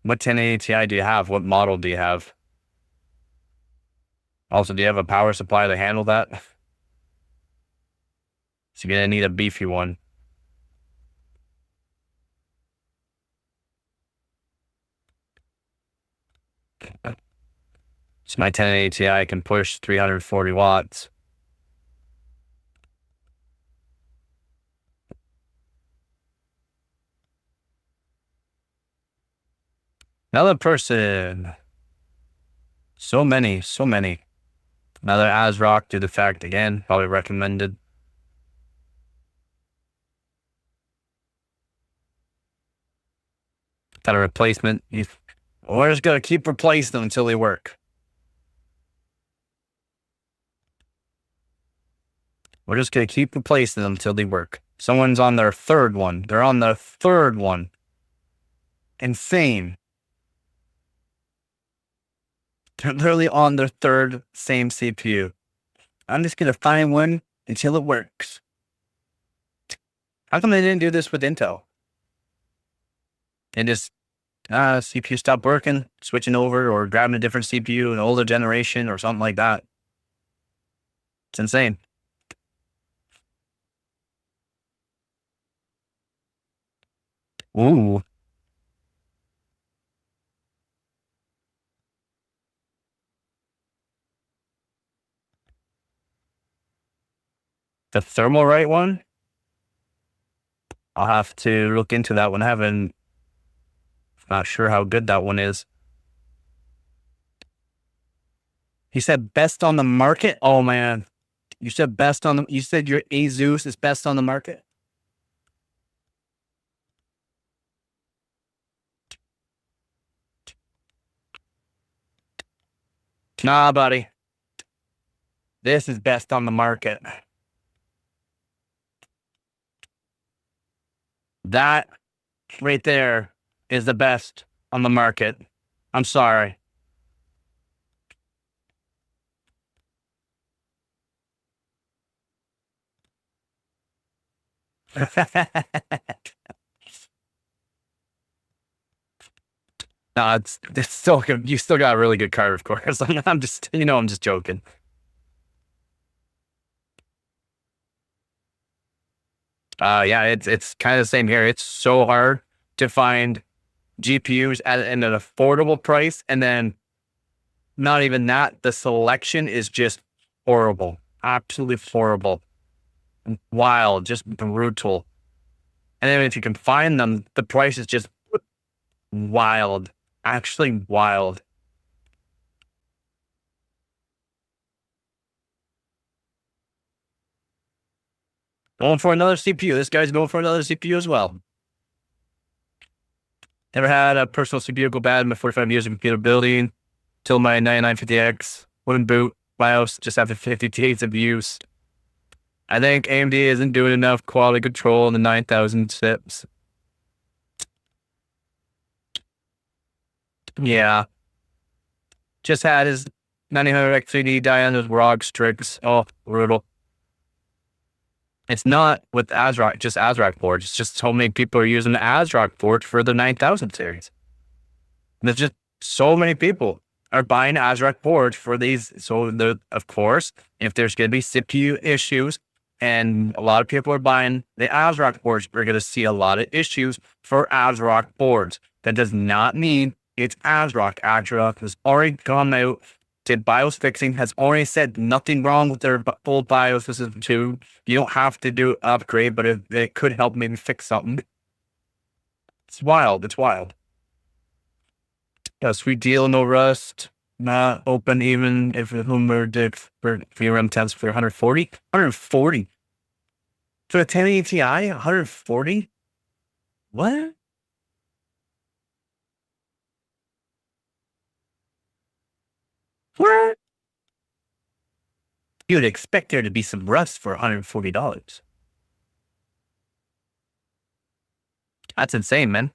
what 1080 Ti do you have? What model do you have? Also, do you have a power supply to handle that? So you're going to need a beefy one. So my 1080 Ti can push 340 watts. Another person. So many. Another ASRock to the fact again, probably recommended. Got a replacement. We're just gonna keep replacing them until they work. We're just gonna keep replacing them until they work. Someone's on their third one. They're on their third one. Insane. They're literally on their third same CPU. I'm just gonna find one until it works. How come they didn't do this with Intel? And just CPU stopped working, switching over or grabbing a different CPU, an older generation or something like that. It's insane. Ooh. The Thermalright one? I'll have to look into that one. Not sure how good that one is. He said best on the market? Oh man. You said you said your Asus is best on the market? Nah, buddy. This is best on the market. That right there is the best on the market. I'm sorry. No, it's still good. You still got a really good card, of course. I'm just joking. Yeah, it's kind of the same here. It's so hard to find GPUs at an affordable price, and then not even that. The selection is just horrible, absolutely horrible, wild, just brutal. And then if you can find them, the price is just wild, actually wild. Going for another CPU. This guy's going for another CPU as well. Never had a personal CPU go bad in my 45 years of computer building till my 9950X wouldn't boot BIOS just after 50 days of use. I think AMD isn't doing enough quality control in the 9000 chips. Yeah. Just had his 9900X3D die on those ROG tricks. Oh, brutal. It's not with ASRock, just ASRock boards. It's just so many people are using the ASRock board for the 9000 series. And there's just so many people are buying ASRock boards for these. So, of course, if there's going to be CPU issues and a lot of people are buying the ASRock boards, we're going to see a lot of issues for ASRock boards. That does not mean it's ASRock. ASRock has already gone out, did BIOS fixing, has already said nothing wrong with their full BIOS system too. You don't have to do upgrade, but it could help maybe fix something. It's wild. It's wild. Sweet deal, no rust, not open even if the Hummer did for VRAM temps for 140. 140 for a 1080 Ti, 140. What? What? You'd expect there to be some rust for $140. That's insane, man.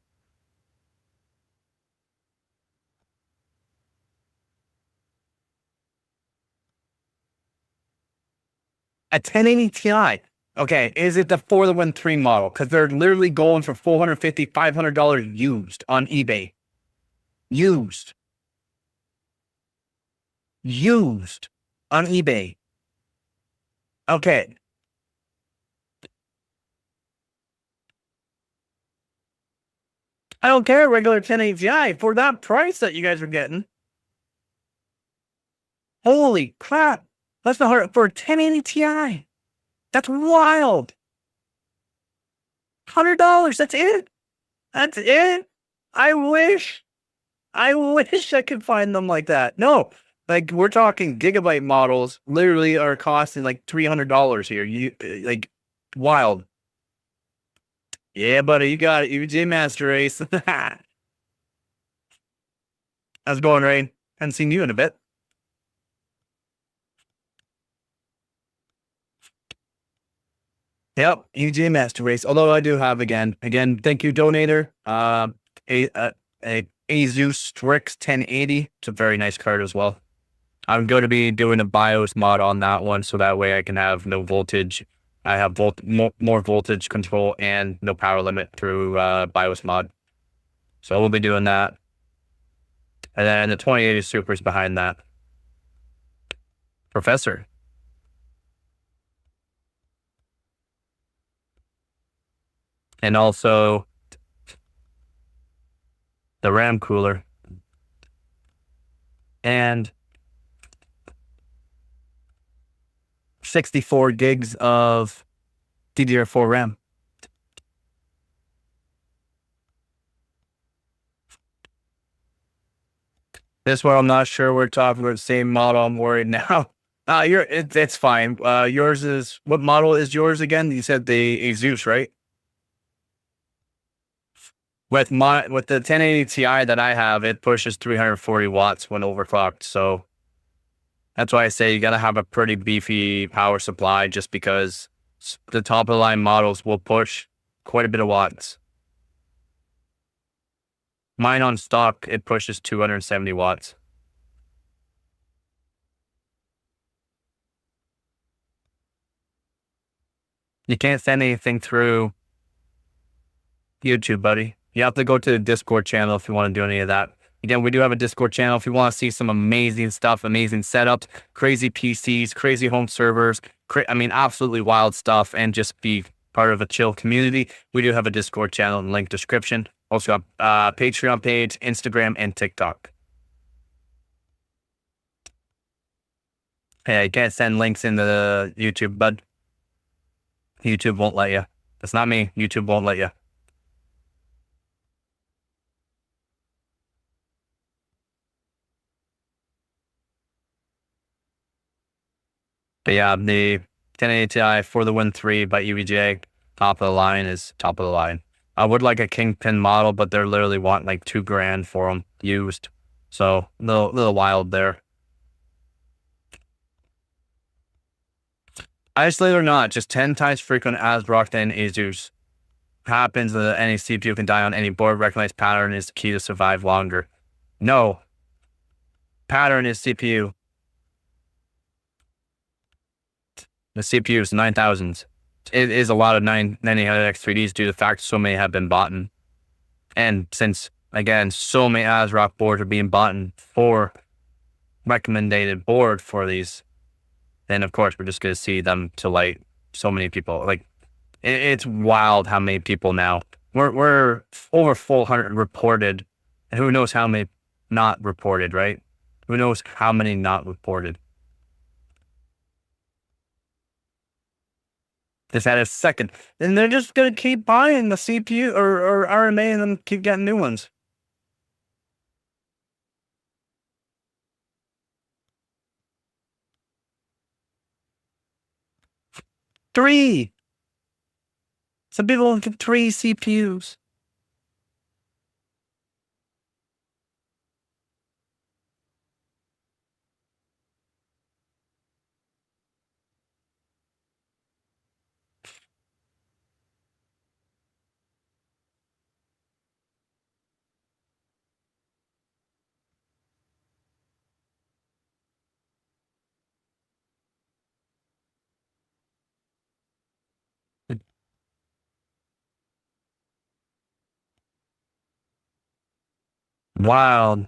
A 1080 Ti. Okay, is it the 413 model? Because they're literally going for $450, $500 used on eBay. Used on eBay. Okay. I don't care, regular 1080 Ti for that price that you guys are getting. Holy crap. That's not hard for a 1080 Ti. That's wild. $100. That's it. That's it. I wish. I wish I could find them like that. No, like we're talking gigabyte models literally are costing like $300 here. You like wild. Yeah, buddy, you got it. UJ Master Race. How's it going, Rain? Haven't seen you in a bit. Yep, UJ Master Race. Although I do have again, thank you, donator. A Asus Strix 1080. It's a very nice card as well. I'm going to be doing a BIOS mod on that one, so that way I can have no voltage. I have more voltage control and no power limit through BIOS mod. So we'll be doing that. And then the 2080 Super is behind that. Professor. And also the RAM cooler. And 64 gigs of DDR4 RAM. This one, I'm not sure we're talking about the same model. I'm worried now. It's fine. Yours is, what model is yours again? You said the Asus, right? With the 1080 Ti that I have, it pushes 340 watts when overclocked. So that's why I say you got to have a pretty beefy power supply, just because the top of the line models will push quite a bit of watts. Mine on stock, it pushes 270 watts. You can't send anything through YouTube, buddy. You have to go to the Discord channel if you want to do any of that. Again, we do have a Discord channel if you want to see some amazing stuff, amazing setups, crazy PCs, crazy home servers. Absolutely wild stuff, and just be part of a chill community. We do have a Discord channel in the link description. Also, a Patreon page, Instagram, and TikTok. Hey, you can't send links into the YouTube, bud. YouTube won't let you. That's not me. YouTube won't let you. But yeah, the 1080 Ti for the Win 3 by EVGA, top of the line is top of the line. I would like a Kingpin model, but they're literally wanting like $2,000 for them used. So a little wild there. Isolated or not, just 10 times frequent as rocked in Asus. Happens that any CPU can die on any board. Recognized pattern is the key to survive longer. No. Pattern is CPU. The CPU is 9000s. It is a lot of 90X3Ds due to the fact so many have been bought. And since, again, so many ASRock boards are being bought for recommended board for these, then of course we're just going to see them to light so many people. Like, it's wild how many people now. We're over 400 reported, and who knows how many not reported, right? Who knows how many not reported? Just had a second. And they're just going to keep buying the CPU or RMA and then keep getting new ones. Three. Some people get 3 CPUs. Wild.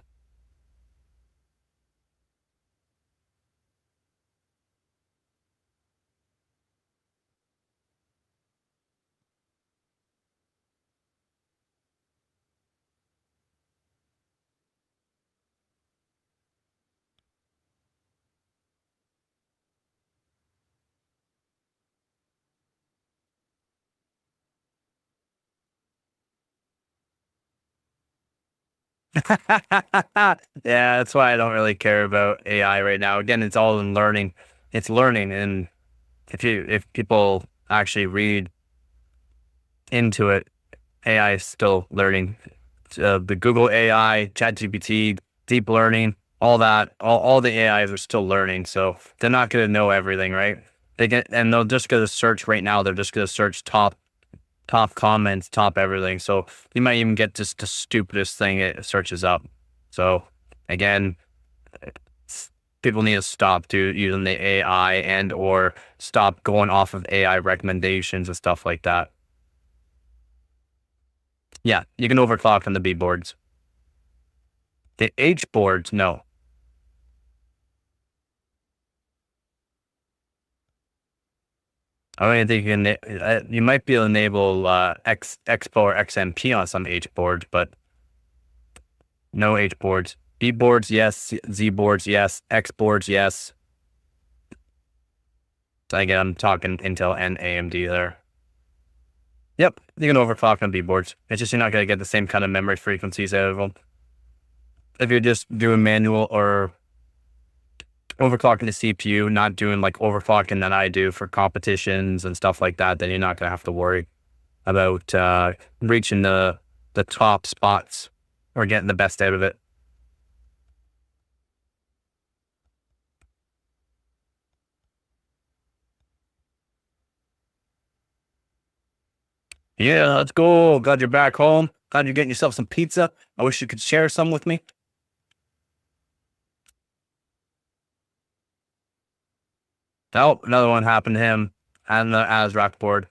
Yeah, that's why I don't really care about AI right now. Again, it's all in learning. It's learning, and if people actually read into it, AI is still learning. The Google AI, ChatGPT, deep learning, all that, all the AIs are still learning. So they're not going to know everything, right? They'll just go to search right now. They're just going to search top comments, top everything. So you might even get just the stupidest thing it searches up. So again, people need to stop using the AI and or stop going off of AI recommendations and stuff like that. Yeah, you can overclock on the B boards. The H boards, no. I don't even think you might be able to enable Expo or XMP on some H boards, but no H boards. B boards, yes. Z boards, yes. X boards, yes. So again, I'm talking Intel and AMD there. Yep, you can overclock on B boards. It's just you're not going to get the same kind of memory frequencies out of them. If you're just doing manual or overclocking the CPU, not doing like overclocking that I do for competitions and stuff like that, then you're not going to have to worry about reaching the top spots or getting the best out of it. Yeah, let's go. Glad you're back home. Glad you're getting yourself some pizza. I wish you could share some with me. Oh, another one happened to him on the ASRock board.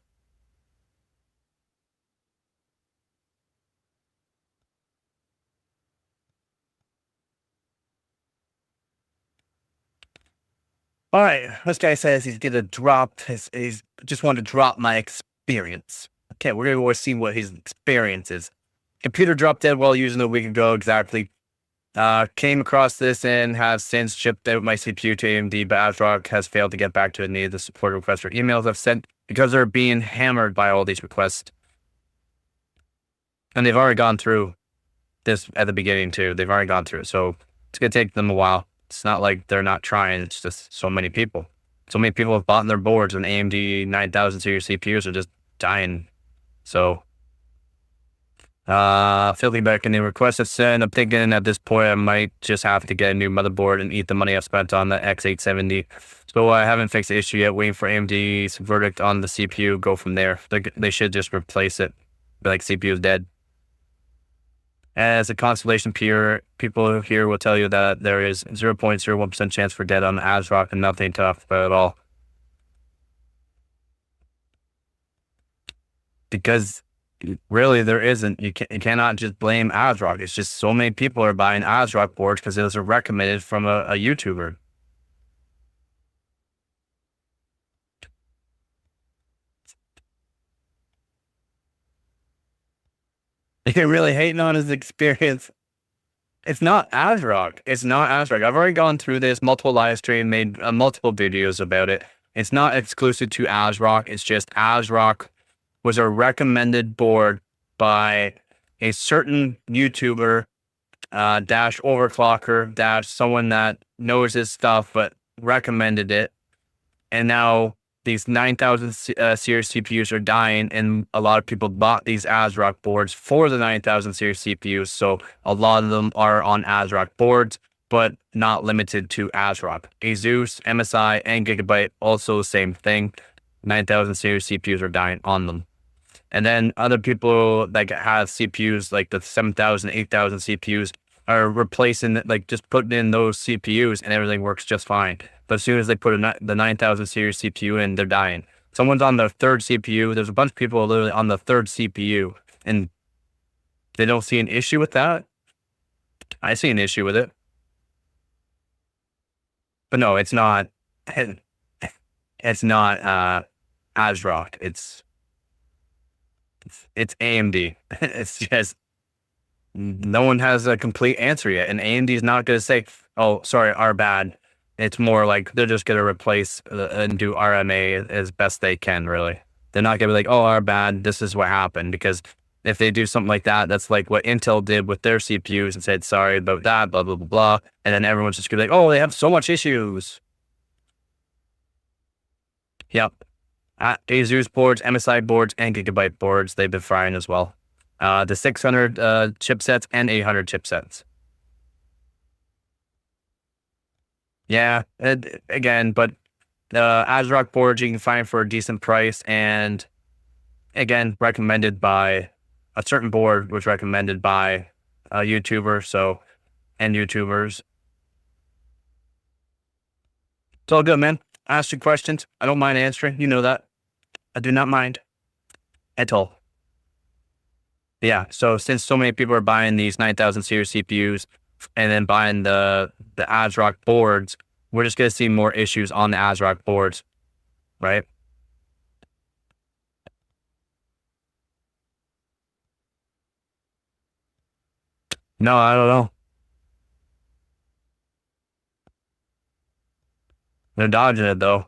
All right, this guy says he's gonna drop he's just wanted to drop my experience. Okay, we're gonna go see what his experience is. Computer dropped dead while using it a week ago exactly. Came across this and have since shipped out my CPU to AMD, but ASRock has failed to get back to any of the support requests or emails I've sent because they're being hammered by all these requests. And they've already gone through this at the beginning too. They've already gone through it. So it's going to take them a while. It's not like they're not trying. It's just so many people. So many people have bought their boards and AMD 9000 series CPUs are just dying. So filling back any requests I sent. I'm thinking at this point I might just have to get a new motherboard and eat the money I've spent on the X870. So I haven't fixed the issue yet. Waiting for AMD's verdict on the CPU. Go from there. They should just replace it. Be like CPU is dead. As a constellation peer, people here will tell you that there is 0.01% chance for dead on ASRock and nothing to talk about at all. Because really there isn't. You cannot just blame ASRock. It's just so many people are buying ASRock boards because it was recommended from a YouTuber. You're really hating on his experience. It's not ASRock. It's not ASRock. I've already gone through this, multiple live stream, made multiple videos about it. It's not exclusive to ASRock. It's just ASRock was a recommended board by a certain YouTuber, dash overclocker, dash someone that knows his stuff, but recommended it. And now these 9000 series CPUs are dying, and a lot of people bought these ASRock boards for the 9000 series CPUs. So a lot of them are on ASRock boards, but not limited to ASRock. Asus, MSI, and Gigabyte, also the same thing. 9000 series CPUs are dying on them. And then other people that have CPUs like the 7000, 8000 CPUs are replacing, like just putting in those CPUs and everything works just fine. But as soon as they put the 9000 series CPU in, they're dying. Someone's on the third CPU. There's a bunch of people literally on the third CPU and they don't see an issue with that. I see an issue with it. But no, it's not. It's not ASRock. It's AMD. It's just no one has a complete answer yet, and AMD is not going to say, "Oh, sorry, our bad." It's more like they're just going to replace and do RMA as best they can. Really, they're not going to be like, "Oh, our bad. This is what happened," because if they do something like that, that's like what Intel did with their CPUs and said, sorry about that, blah, blah, blah, blah. And then everyone's just gonna be like, oh, they have so much issues. Yep. Asus boards, MSI boards, and Gigabyte boards, they've been firing as well. The 600 chipsets and 800 chipsets. Yeah, again, but ASRock boards you can find for a decent price, and again, recommended by a certain board, was recommended by a YouTuber, and YouTubers. It's all good, man. Ask you questions. I don't mind answering. You know that. I do not mind at all. Yeah, so since so many people are buying these 9000 series CPUs and then buying the ASRock boards, we're just going to see more issues on the ASRock boards, right? No, I don't know. They're dodging it, though.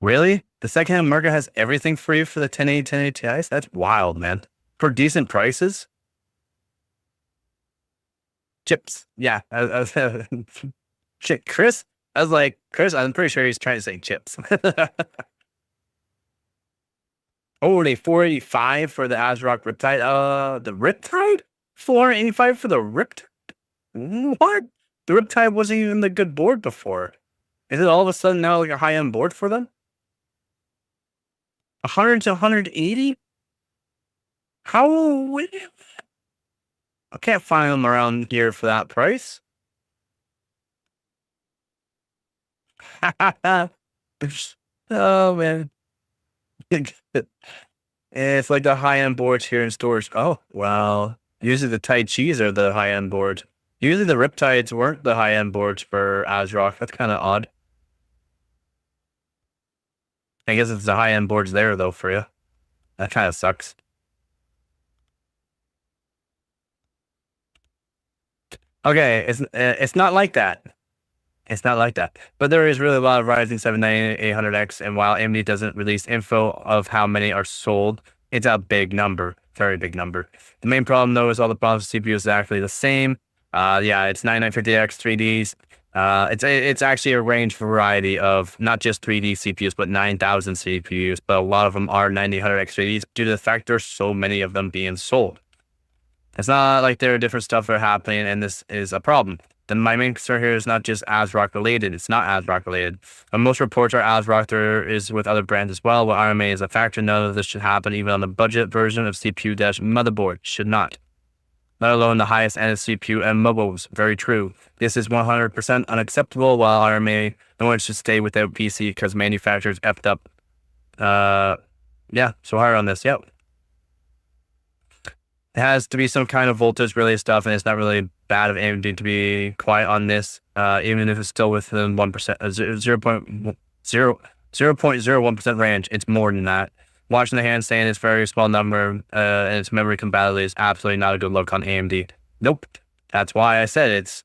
Really? The secondhand market has everything free for the 1080, 1080 Ti's? That's wild, man. For decent prices? Chips. Yeah. Shit, Chris? I was like, Chris, I'm pretty sure he's trying to say chips. Only 485 for the ASRock Riptide. The Riptide? 485 for the Riptide? What? The Riptide wasn't even the good board before. Is it all of a sudden now like a high-end board for them? 100 to 180? How? I can't find them around here for that price. Oh, man. It's like the high-end boards here in stores. Oh, wow. Usually the Tai Chis are the high-end boards. Usually the Riptides weren't the high-end boards for ASRock. That's kind of odd. I guess it's the high-end boards there, though, for you. That kind of sucks. Okay, it's not like that. It's not like that. But there is really a lot of Ryzen 7 9800X, and while AMD doesn't release info of how many are sold, it's a big number, very big number. The main problem, though, is all the problems with CPUs are actually the same. Yeah, it's 9950X 3Ds. It's actually a range variety of not just 3D CPUs, but 9000 CPUs, but a lot of them are 9800X 3Ds due to the fact there's so many of them being sold. It's not like there are different stuff that are happening, and this is a problem. Then my main concern here is not just ASRock related. It's not ASRock related. Most reports are ASRock. There is with other brands as well. While RMA is a factor, none of this should happen even on the budget version of CPU-motherboard. Should not. Let alone the highest end of CPU and mobiles. Very true. This is 100% unacceptable. While RMA, no one should stay without PC because manufacturers effed up. Yeah, so hard on this. Yep. It has to be some kind of voltage related stuff, and it's not really bad of AMD to be quiet on this, even if it's still within 1%, 0.01% range. It's more than that. Watching the handstand is a very small number, and its memory compatibility is absolutely not a good look on AMD. Nope. That's why I said it's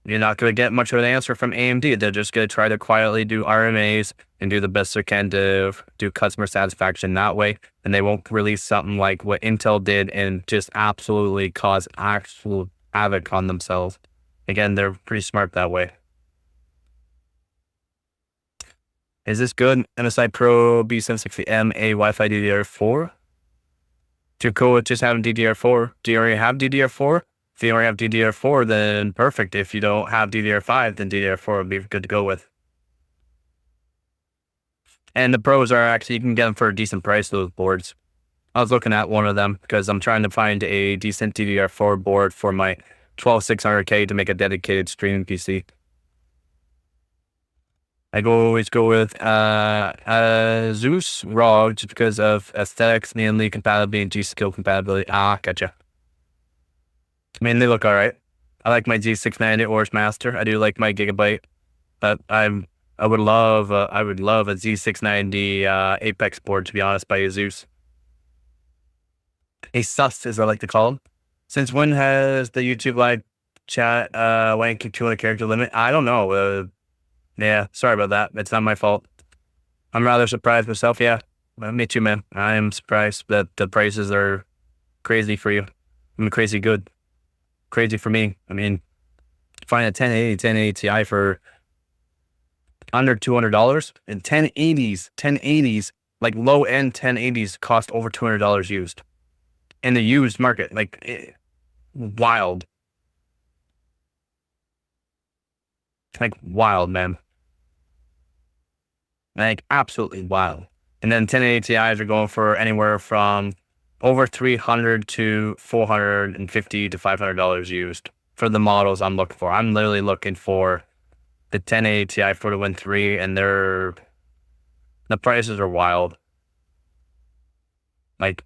you're not going to get much of an answer from AMD. They're just going to try to quietly do RMAs and do the best they can to do customer satisfaction that way. And they won't release something like what Intel did and just absolutely cause actual havoc on themselves. Again, they're pretty smart that way. Is this good? MSI Pro B760M A Wi-Fi DDR4? Too cool with just having DDR4. Do you already have DDR4? If you already have DDR4, then perfect. If you don't have DDR5, then DDR4 would be good to go with. And the pros are actually, you can get them for a decent price, those boards. I was looking at one of them because I'm trying to find a decent DDR4 board for my 12600K to make a dedicated streaming PC. I always go with Zeus ROG just because of aesthetics, namely compatibility and G-Skill compatibility. Gotcha. I mean, they look all right. I like my G690 Oris Master. I do like my Gigabyte, but I would love a Z690 Apex board, to be honest, by Asus. A sus, as I like to call them. Since when has the YouTube Live Chat, why didn't keep 200 character limit? I don't know. Yeah, sorry about that. It's not my fault. I'm rather surprised myself. Yeah, me too, man. I am surprised that the prices are crazy for you. I mean, crazy good. Crazy for me. I mean, find a 1080 Ti for under $200 and 1080s, like low end 1080s cost over $200 used in the used market. Like wild. Like wild, man. Like absolutely wild. And then 1080 Ti's are going for anywhere from over $300 to $450 to $500 used for the models I'm looking for. I'm literally looking for the 1080 Ti for the Win 3, and the prices are wild. Like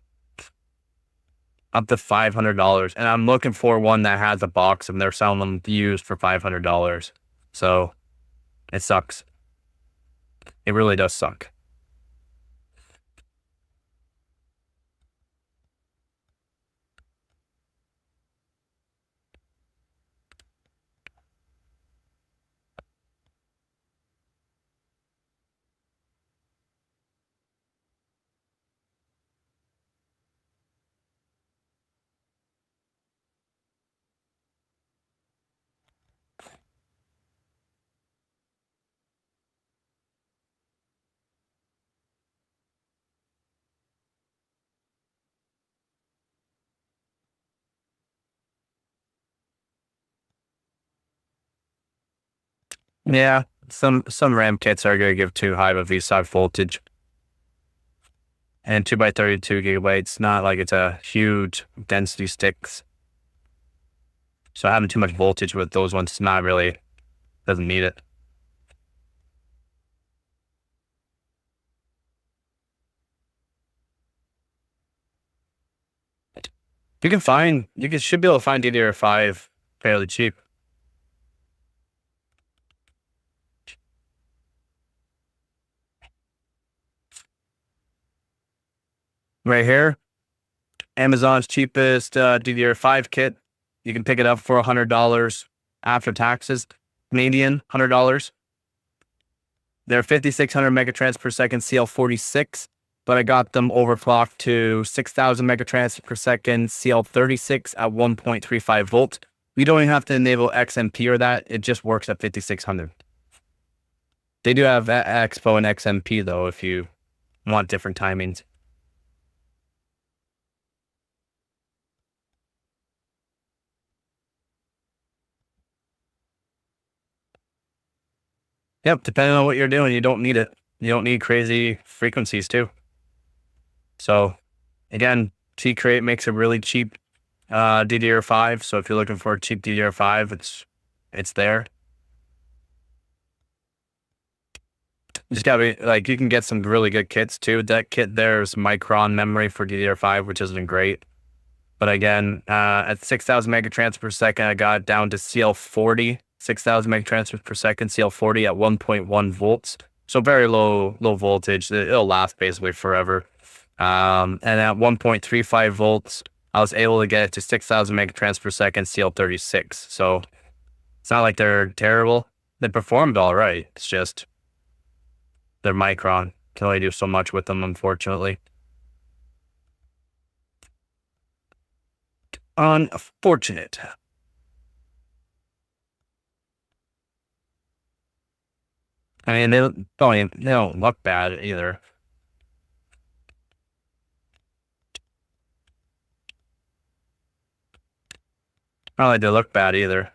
up to $500. And I'm looking for one that has a box and they're selling them used for $500. So it sucks. It really does suck. Yeah, some RAM kits are going to give too high of a V-side voltage. And 2x32 gigabytes, not like it's a huge density sticks. So having too much voltage with those ones not really, doesn't need it. Should be able to find DDR5 fairly cheap. Right here, Amazon's cheapest DDR5 kit. You can pick it up for $100 after taxes, Canadian, $100. They're 5,600 megatransfers per second CL46, but I got them overclocked to 6,000 megatransfers per second CL36 at 1.35 volts. You don't even have to enable XMP or that. It just works at 5,600. They do have Expo and XMP though, if you want different timings. Yep, depending on what you're doing, you don't need it. You don't need crazy frequencies too. So again, T-Crate makes a really cheap DDR5. So if you're looking for a cheap DDR5, it's there. Just gotta be like, you can get some really good kits too. That kit there's Micron memory for DDR5, which isn't great. But again, at 6,000 megatransfers per second, I got it down to CL40, 6,000 megatransfers per second, CL40 at 1.1 volts. So very low voltage. It'll last basically forever. And at 1.35 volts, I was able to get it to 6,000 megatransfers per second, CL36. So it's not like they're terrible. They performed all right. It's just they're Micron. Can only do so much with them, unfortunately. Unfortunate. I mean, they don't look bad either. Not like they look bad either.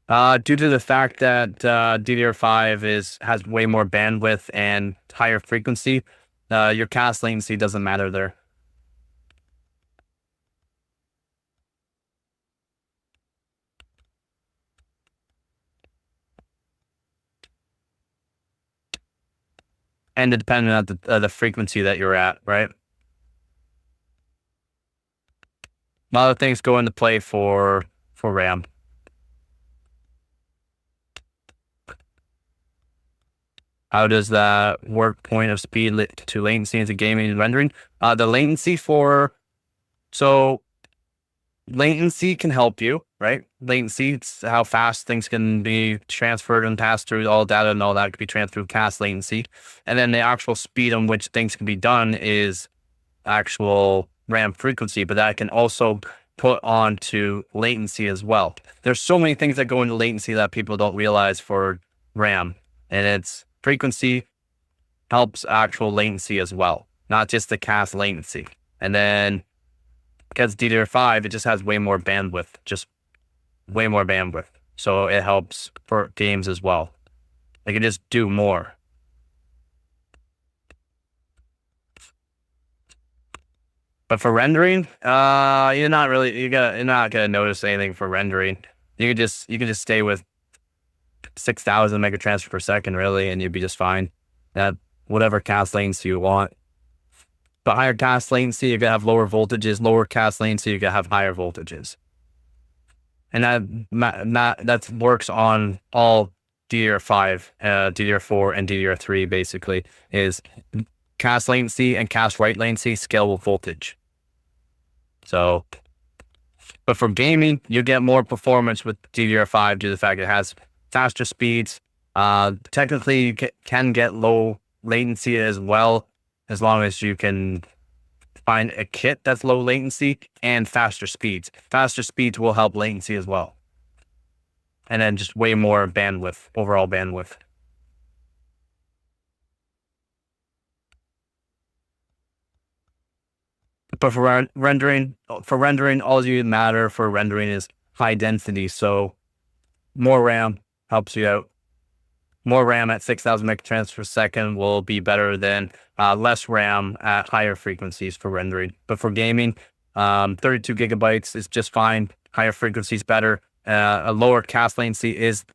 Due to the fact that DDR5 has way more bandwidth and higher frequency, your cast latency doesn't matter there. And depending on the frequency that you're at, right? A lot of things go into play for RAM. How does that work? Point of speed to latency into gaming and rendering. The latency latency can help you, right? Latency, it's how fast things can be transferred and passed through. All data and all that could be transferred through cast latency. And then the actual speed on which things can be done is actual RAM frequency, but that can also put onto latency as well. There's so many things that go into latency that people don't realize for RAM, and it's frequency helps actual latency as well, not just the cast latency. And then because DDR5, it just has way more bandwidth, so it helps for games as well. They can just do more. But for rendering, you're not gonna notice anything for rendering. You can just stay with 6,000 megatransfer per second, really, and you'd be just fine. At whatever cast latency you want. But higher cast latency, you're gonna have lower voltages. Lower cast latency, you're gonna have higher voltages. And that works on all DDR5, DDR4, and DDR3. Basically, is cast latency and cast write latency scale with voltage. So, but for gaming, you get more performance with DDR5 due to the fact it has faster speeds. Technically, you can get low latency as well, as long as you can find a kit that's low latency and faster speeds. Faster speeds will help latency as well. And then just way more bandwidth, overall bandwidth. But for rendering, all you matter for rendering is high density. So more RAM helps you out. More RAM at 6,000 megatransfers per second will be better than less RAM at higher frequencies for rendering. But for gaming, 32 gigabytes is just fine. Higher frequencies better. A lower cast latency is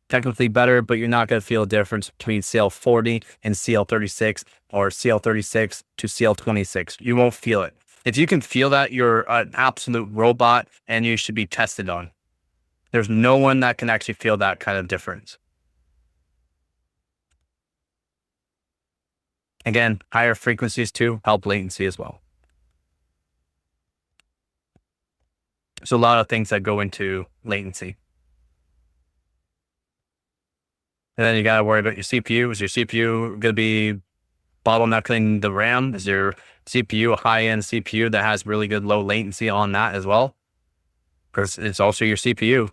technically better, but you're not going to feel a difference between CL40 and CL36 or CL36 to CL26. You won't feel it. If you can feel that, you're an absolute robot and you should be tested on. There's no one that can actually feel that kind of difference. Again, higher frequencies too help latency as well. So a lot of things that go into latency. And then you got to worry about your CPU. Is your CPU going to be bottlenecking the RAM? Is your CPU a high-end CPU that has really good low latency on that as well? Because it's also your CPU.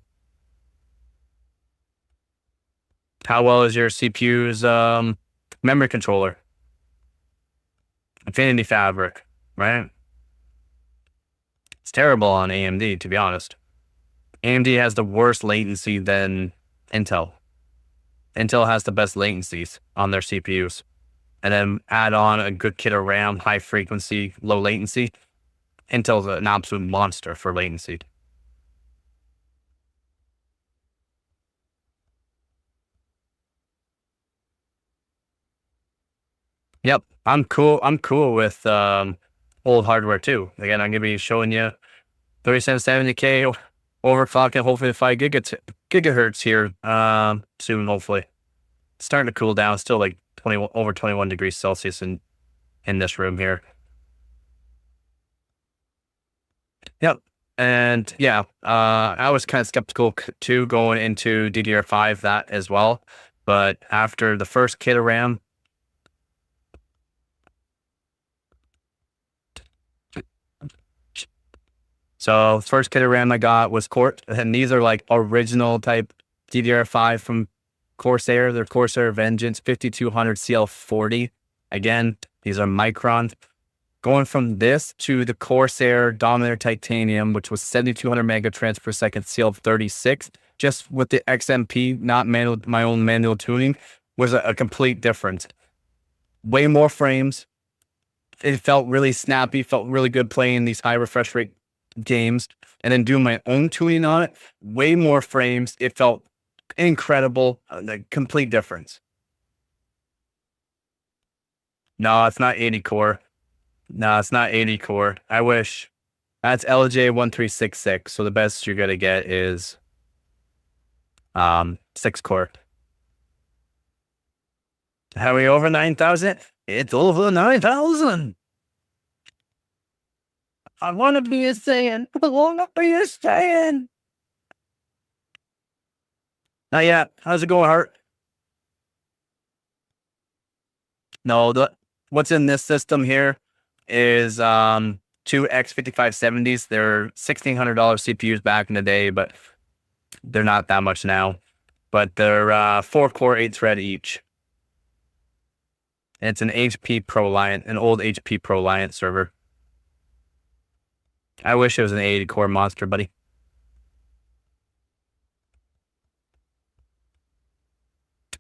How well is your CPU's memory controller? Infinity Fabric, right? It's terrible on AMD, to be honest. AMD has the worst latency than Intel. Intel has the best latencies on their CPUs. And then add on a good kit of RAM, high frequency, low latency. Intel's an absolute monster for latency. Yep, I'm cool with old hardware too. Again, I'm gonna be showing you 3770K overclocking, hopefully 5 gigahertz here soon. Hopefully, it's starting to cool down. It's still like over 21 degrees Celsius in this room here. Yep, and yeah, I was kind of skeptical too going into DDR5 that as well, but after the first kit of RAM. So first kit of RAM I got was and these are like original type DDR5 from Corsair. They're Corsair Vengeance 5200 CL40. Again, these are Micron. Going from this to the Corsair Dominator Titanium, which was 7200 megatransfers per second CL36, just with the XMP, not my own manual tuning, was a complete difference. Way more frames. It felt really snappy, felt really good playing these high refresh rate games, and then doing my own tuning on it. Way more frames. It felt incredible. The complete difference. No, it's not 80 core. No, it's not 80 core. I wish. That's LJ1366. So the best you're gonna get is 6 core. Are we over 9,000? It's over 9,000. I want to be a Saiyan. I want to be a Saiyan. Not yet. How's it going, Hart? No, what's in this system here is two X5570s. They're $1,600 CPUs back in the day, but they're not that much now. But they're 4-core, 8-thread each. And it's an HP ProLiant, an old HP ProLiant server. I wish it was an 80-core monster, buddy.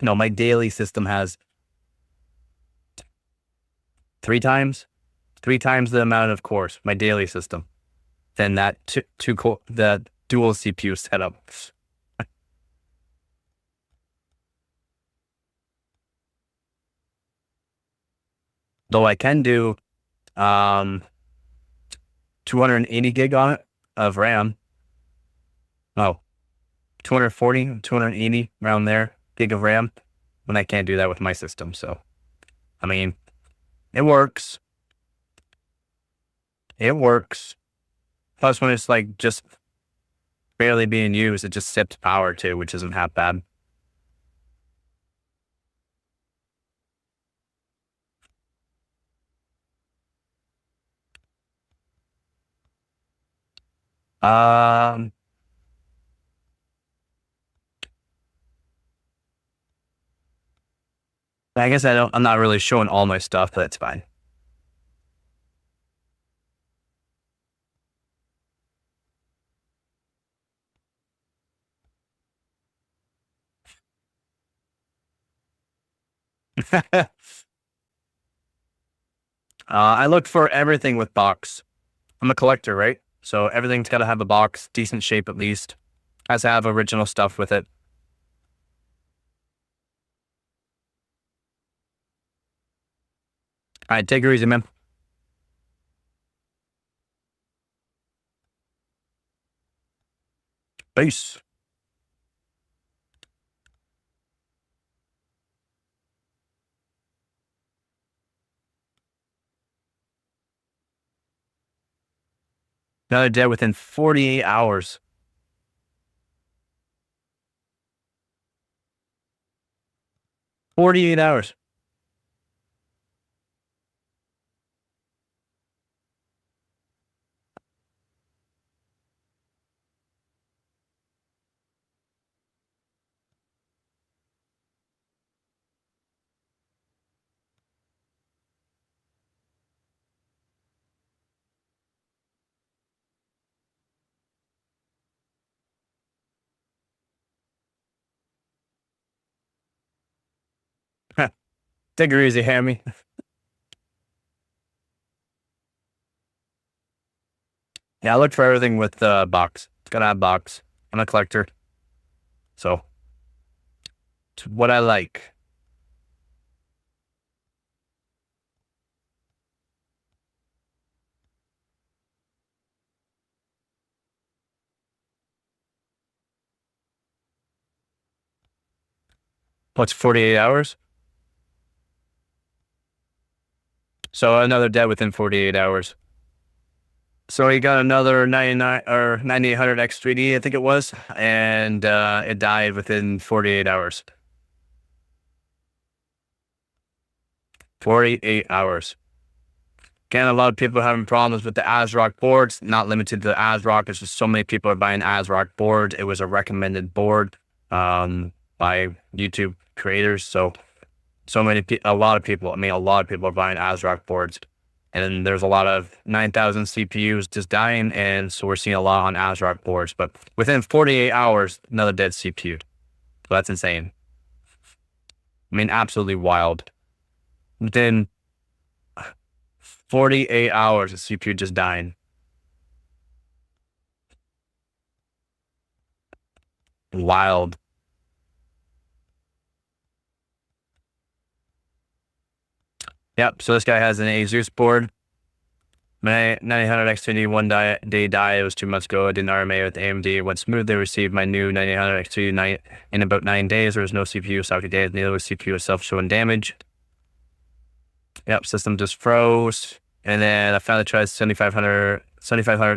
No, my daily system has three times the amount of cores, my daily system, than that two-core, the dual CPU setup. Though I can do 280 gig on it of RAM. Oh, 240, 280 around there, gig of RAM, when I can't do that with my system. So, I mean, it works. It works. Plus, when it's like just barely being used, it just sips power too, which isn't half bad. I guess I'm not really showing all my stuff, but that's fine. I look for everything with box. I'm a collector, right? So everything's got to have a box, decent shape at least. Has to have original stuff with it. All right, take it easy, man. Peace. Another dead within 48 hours. 48 hours. Take it easy, Hammy. Yeah, I look for everything with box. It's gotta have box. I'm a collector. So, it's what I like. What's 48 hours? So another dead within 48 hours. So he got another 99 or 9800 X3D, I think it was, and it died within 48 hours. 48 hours. Again, a lot of people are having problems with the ASRock boards. Not limited to the ASRock. It's just so many people are buying ASRock boards. It was a recommended board by YouTube creators. So a lot of people are buying ASRock boards. And there's a lot of 9,000 CPUs just dying. And so we're seeing a lot on ASRock boards. But within 48 hours, another dead CPU. So that's insane. I mean, absolutely wild. Within 48 hours, the CPU just dying. Wild. Yep, so this guy has an Asus board. My 900 X3D day die. It was 2 months ago. I did an RMA with AMD. It went smooth. They received my new 900 X3D in about 9 days. There was no CPU socket days. Neither was CPU itself showing damage. Yep, system just froze. And then I finally tried 7500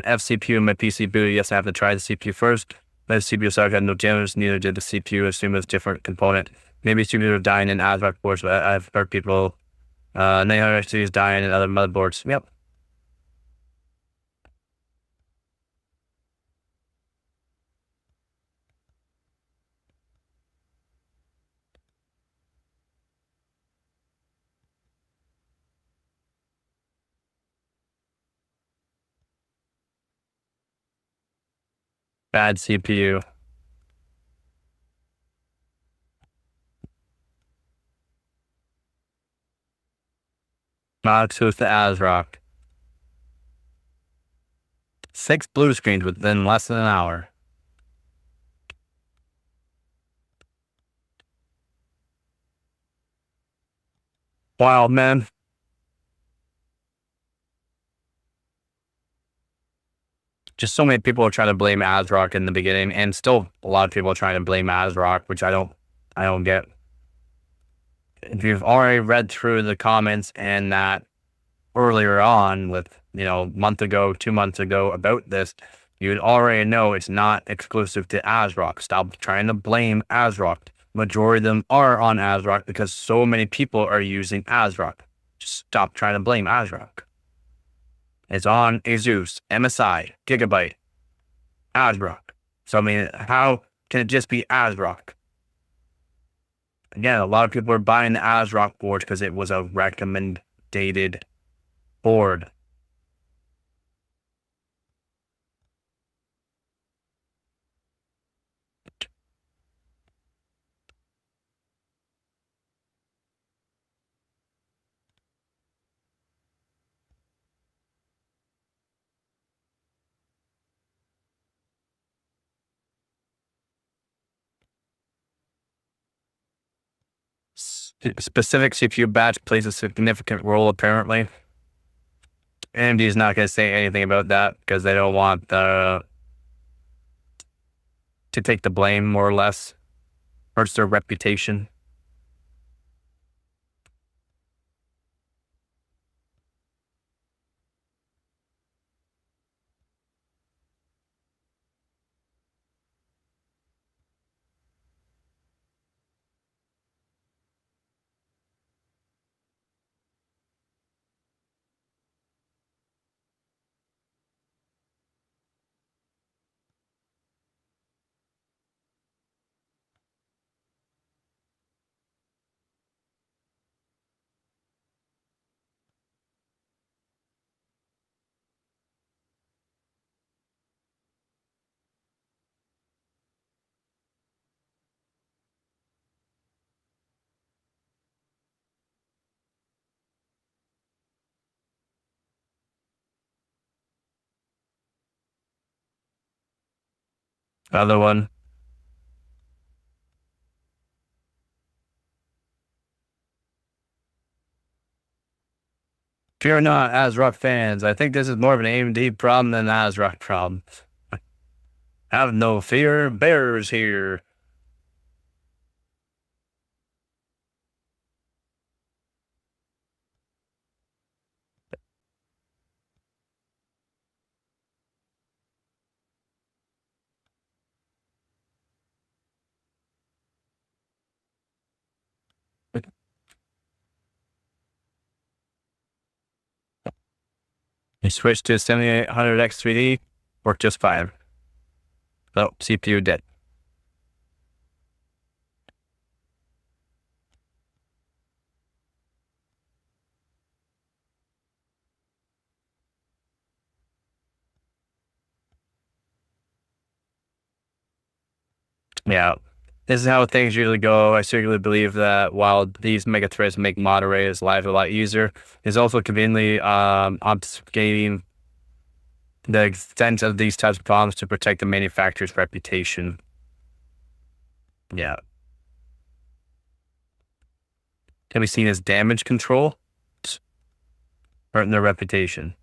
F CPU in my PC boot. Yes, I have to try the CPU first. My CPU socket had no damage. Neither did the CPU. I assume it was a different component. Maybe CPUs are dying in ASRock boards, but I've heard people 900 X3D is dying in other motherboards. Yep. Bad CPU. Not exclusive to ASRock. 6 blue screens within less than an hour. Wild, man. Just so many people are trying to blame ASRock in the beginning, and still a lot of people are trying to blame ASRock, which I don't get. If you've already read through the comments and that earlier on with, month ago, 2 months ago about this, you'd already know it's not exclusive to ASRock. Stop trying to blame ASRock. Majority of them are on ASRock because so many people are using ASRock. Just stop trying to blame ASRock. It's on Asus, MSI, Gigabyte, ASRock. So, I mean, how can it just be ASRock? Again, a lot of people are buying the ASRock board because it was a recommended board. Specific CPU batch plays a significant role, apparently. AMD is not going to say anything about that because they don't want to take the blame, more or less. Hurts their reputation. Other one. If you're not ASRock fans, I think this is more of an AMD problem than an ASRock problem. Have no fear, bears here. You switch to 7800 X3D, worked just fine. Oh, CPU dead. Yeah, this is how things usually go. I certainly believe that while these mega threads make moderators' lives a lot easier, it's also conveniently obfuscating the extent of these types of problems to protect the manufacturer's reputation. Yeah. Can be seen as damage control, hurting their reputation.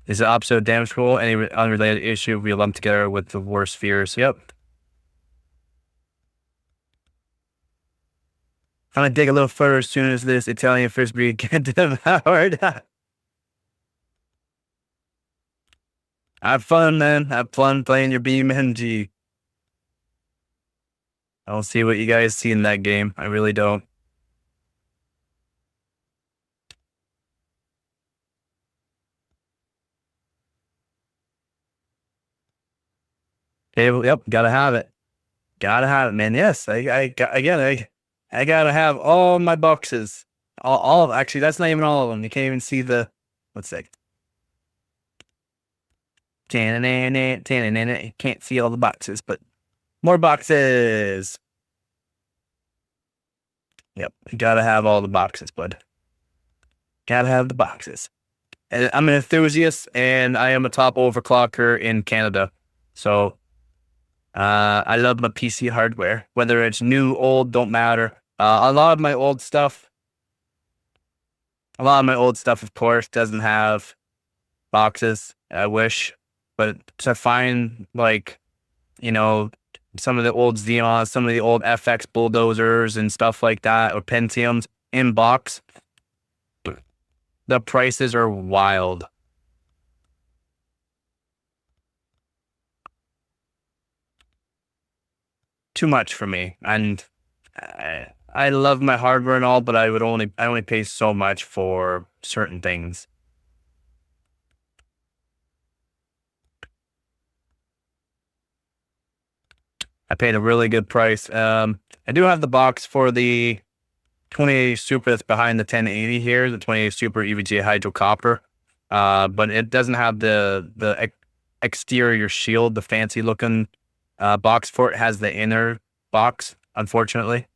Is the opposite of damage control any unrelated issue we lump together with the worst fears? Yep. I'm gonna dig a little further as soon as this Italian first breed get devoured. Have fun, man. Have fun playing your BMG. I don't see what you guys see in that game. I really don't. Okay, well, yep, gotta have it. Gotta have it, man. Yes, I gotta have all my boxes. All of, actually, that's not even all of them. You can't even see the, let's see. Can't see all the boxes, but more boxes. Yep, gotta have all the boxes, bud. Gotta have the boxes. And I'm an enthusiast, and I am a top overclocker in Canada. So I love my PC hardware, whether it's new, old, don't matter. A lot of my old stuff, of course, doesn't have boxes. I wish, but to find like, you know, some of the old Xeons, some of the old FX bulldozers and stuff like that, or Pentiums in box, the prices are wild. Too much for me, and I love my hardware and all, but I only pay so much for certain things. I paid a really good price. I do have the box for the 2080 Super that's behind the 1080 here, the 2080 Super EVGA Hydro Copper, but it doesn't have the exterior shield, the fancy looking box for it. Has the inner box, unfortunately.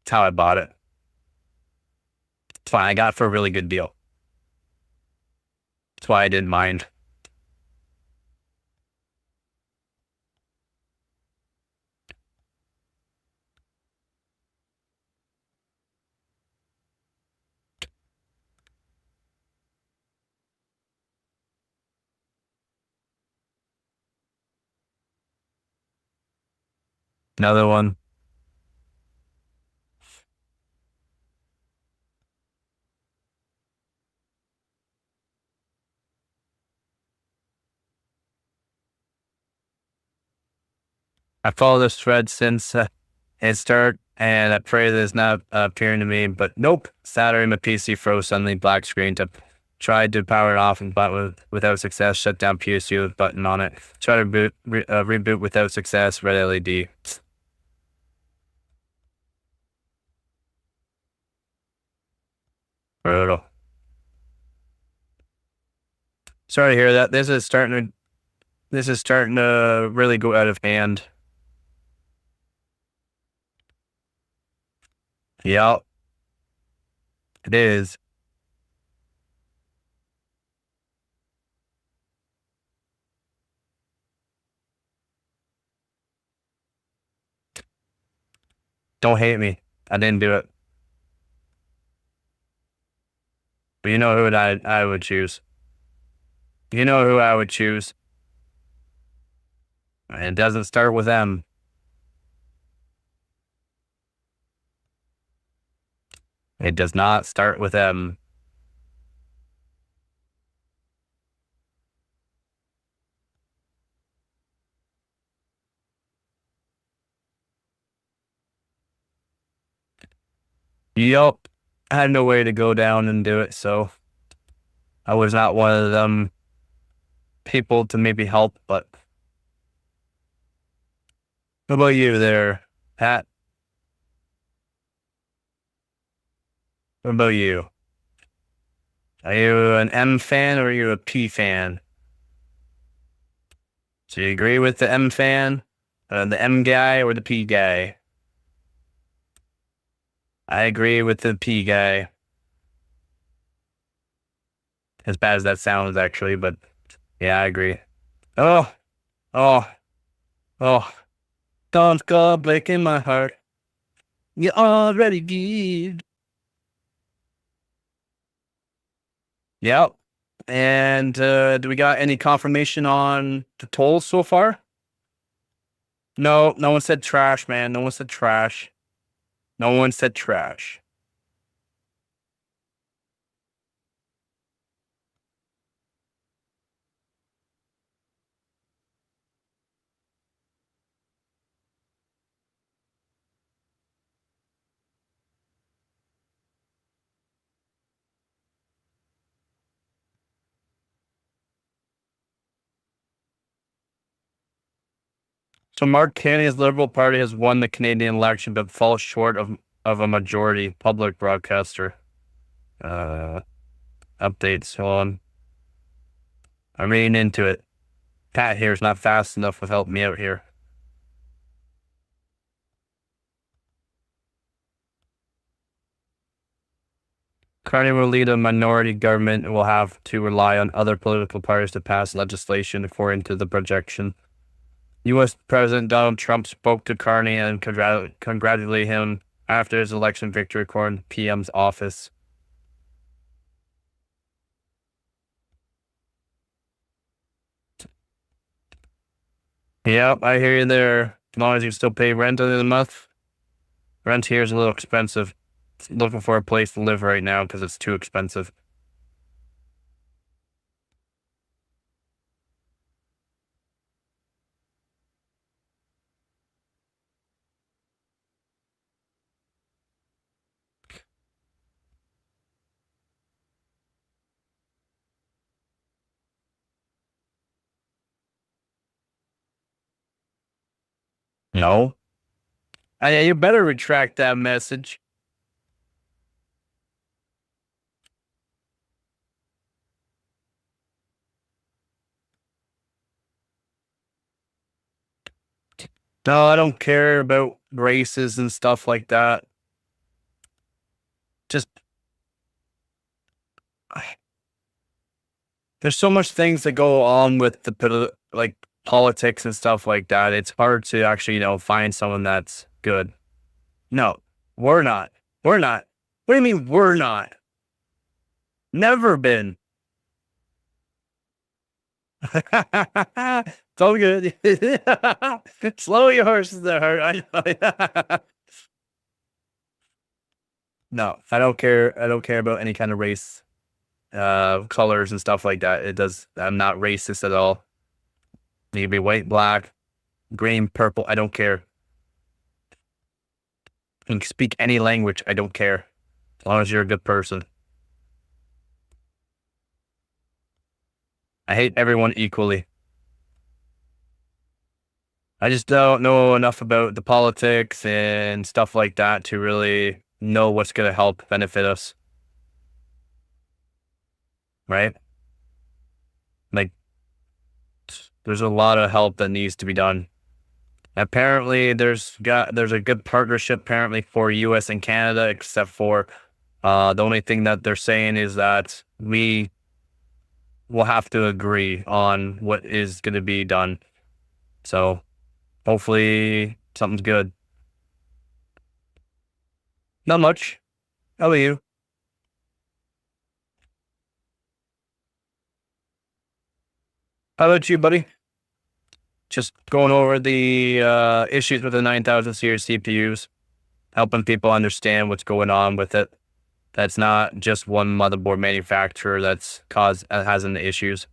That's how I bought it. It's fine. I got it for a really good deal. That's why I didn't mind. Another one. I follow this thread since it started, and I pray that it's not appearing to me, but nope. Saturday, my PC froze suddenly, black screen. Tried to power it off, but without success. Shut down PSU with button on it. Try to reboot without success. Red LED. Brutal. Sorry to hear that. This is starting to really go out of hand. Yep. It is. Don't hate me. I didn't do it. But you know who I would choose. You know who I would choose. And it doesn't start with M. It does not start with M. Yup. I had no way to go down and do it, so I was not one of them people to maybe help, but what about you there, Pat? What about you? Are you an M fan or are you a P fan? So you agree with the M fan, the M guy, or the P guy? I agree with the P guy. As bad as that sounds, actually, but yeah, I agree. Oh, oh, oh. Don't go breaking my heart. You already did. Yep. And do we got any confirmation on the tolls so far? No, no one said trash, man. No one said trash. No one said trash. So Mark Carney's Liberal Party has won the Canadian election, but falls short of a majority. Public broadcaster. Updates on. I'm reading into it. Pat here is not fast enough with helping me out here. Carney will lead a minority government and will have to rely on other political parties to pass legislation according to the projection. U.S. President Donald Trump spoke to Carney and congratulated him after his election victory, according to PM's office. Yep, I hear you there. As long as you still pay rent under the month. Rent here is a little expensive. Looking for a place to live right now because it's too expensive. No. You better retract that message. No, I don't care about races and stuff like that. Just there's so much things that go on with the politics and stuff like that. It's hard to actually, find someone that's good. No, we're not. We're not. What do you mean we're not? Never been. It's all good. Slow your horses there. No, I don't care. I don't care about any kind of race, colors and stuff like that. I'm not racist at all. You can be white, black, green, purple. I don't care. You can speak any language. I don't care. As long as you're a good person. I hate everyone equally. I just don't know enough about the politics and stuff like that to really know what's going to help benefit us. Right? Like, there's a lot of help that needs to be done. Apparently, there's a good partnership apparently for U.S. and Canada, except for the only thing that they're saying is that we will have to agree on what is going to be done. So hopefully something's good. Not much. How about you? How about you, buddy? Just going over the issues with the 9000 series CPUs, helping people understand what's going on with it. That's not just one motherboard manufacturer that's has any issues.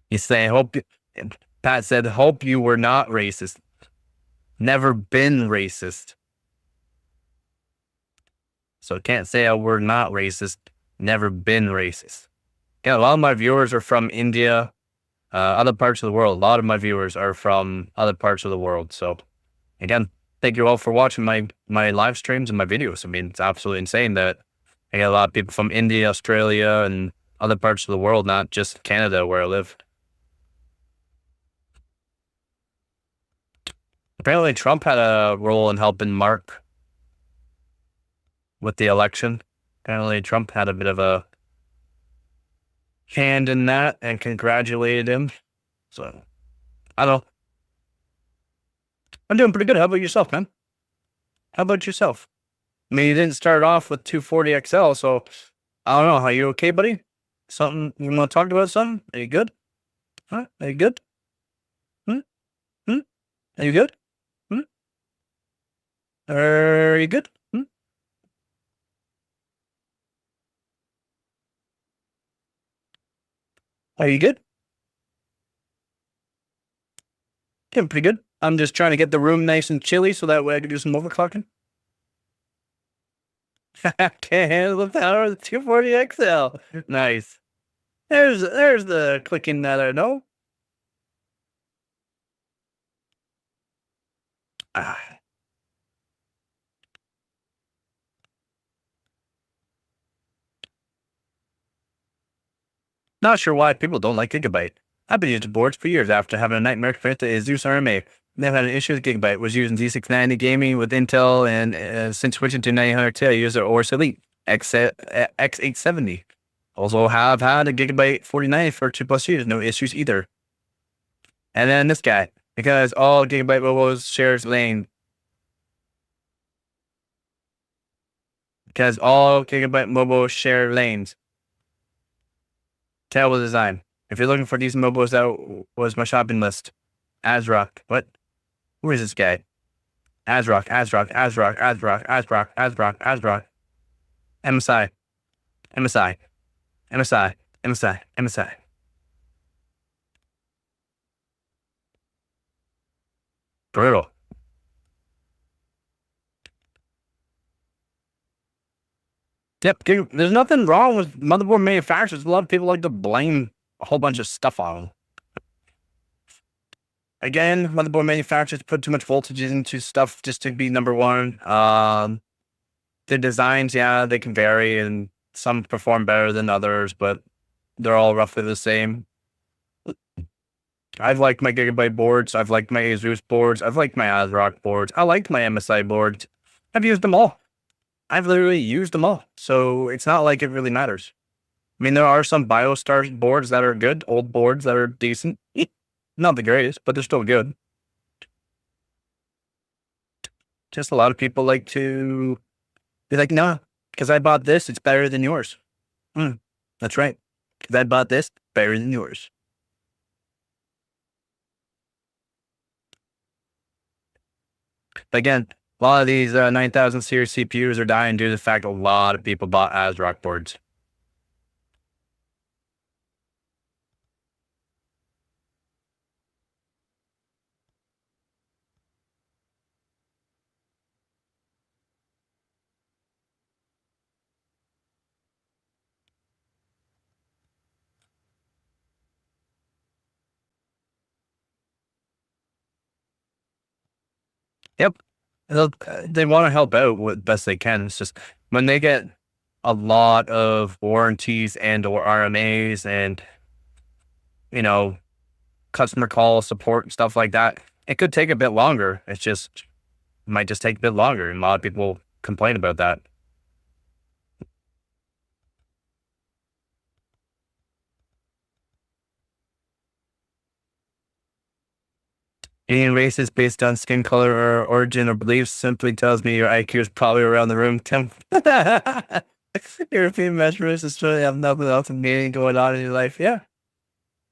He's saying, Pat said, hope you were not racist. Never been racist. So can't say we're not racist. Never been racist. Yeah, a lot of my viewers are from India, other parts of the world. A lot of my viewers are from other parts of the world. So again, thank you all for watching my live streams and my videos. I mean, it's absolutely insane that I get a lot of people from India, Australia, and other parts of the world, not just Canada where I live. Apparently Trump had a role in helping Mark with the election. Apparently Trump had a bit of a hand in that and congratulated him. So, I don't know. I'm doing pretty good. How about yourself, man? How about yourself? I mean, you didn't start off with 240 XL, so I don't know. Are you okay, buddy? Something you want to talk about? Something? Are you good? Huh? Are you good? Hmm? Hmm? Are you good? Hmm? Are you good? Hmm? Are you good? Doing pretty good. I'm just trying to get the room nice and chilly so that way I can do some overclocking. Can't handle the power of the 240 XL. Nice. There's the clicking that I know. Ah, not sure why people don't like Gigabyte. I've been using boards for years after having a nightmare experience with Asus RMA. Never had an issue with Gigabyte. Was using Z690 gaming with Intel, and since switching to 900T, I use their ORS Elite X870. Also have had a Gigabyte 4090 for 2+ years. No issues either. And then this guy, because all Gigabyte mobiles shares lane. Because all Gigabyte mobile share lanes. Terrible design. If you're looking for these mobiles, that was my shopping list. ASRock. What? Who is this guy? ASRock, ASRock, ASRock, ASRock, ASRock, ASRock, ASRock. MSI. MSI. MSI. MSI. MSI. Brutal. Yep. There's nothing wrong with motherboard manufacturers. A lot of people like to blame a whole bunch of stuff on them. Again, motherboard manufacturers put too much voltage into stuff just to be number one. The designs, yeah, they can vary, and some perform better than others, but they're all roughly the same. I've liked my Gigabyte boards. I've liked my Asus boards. I've liked my ASRock boards. I liked my MSI boards. I've used them all. I've literally used them all. So it's not like it really matters. I mean, there are some BioStar boards that are good, old boards that are decent. Not the greatest, but they're still good. Just a lot of people like to be like, no, because I bought this, it's better than yours. That's right. Because I bought this, better than yours. But again, a lot of these 9000 series CPUs are dying due to the fact a lot of people bought ASRock boards. Yep. They want to help out what best they can. It's just when they get a lot of warranties and or RMAs and, you know, customer call support and stuff like that, it could take a bit longer. It's just might just take a bit longer, and a lot of people complain about that. Being racist based on skin color or origin or beliefs simply tells me your IQ is probably around the room. European measurements really have nothing else meaning going on in your life. Yeah,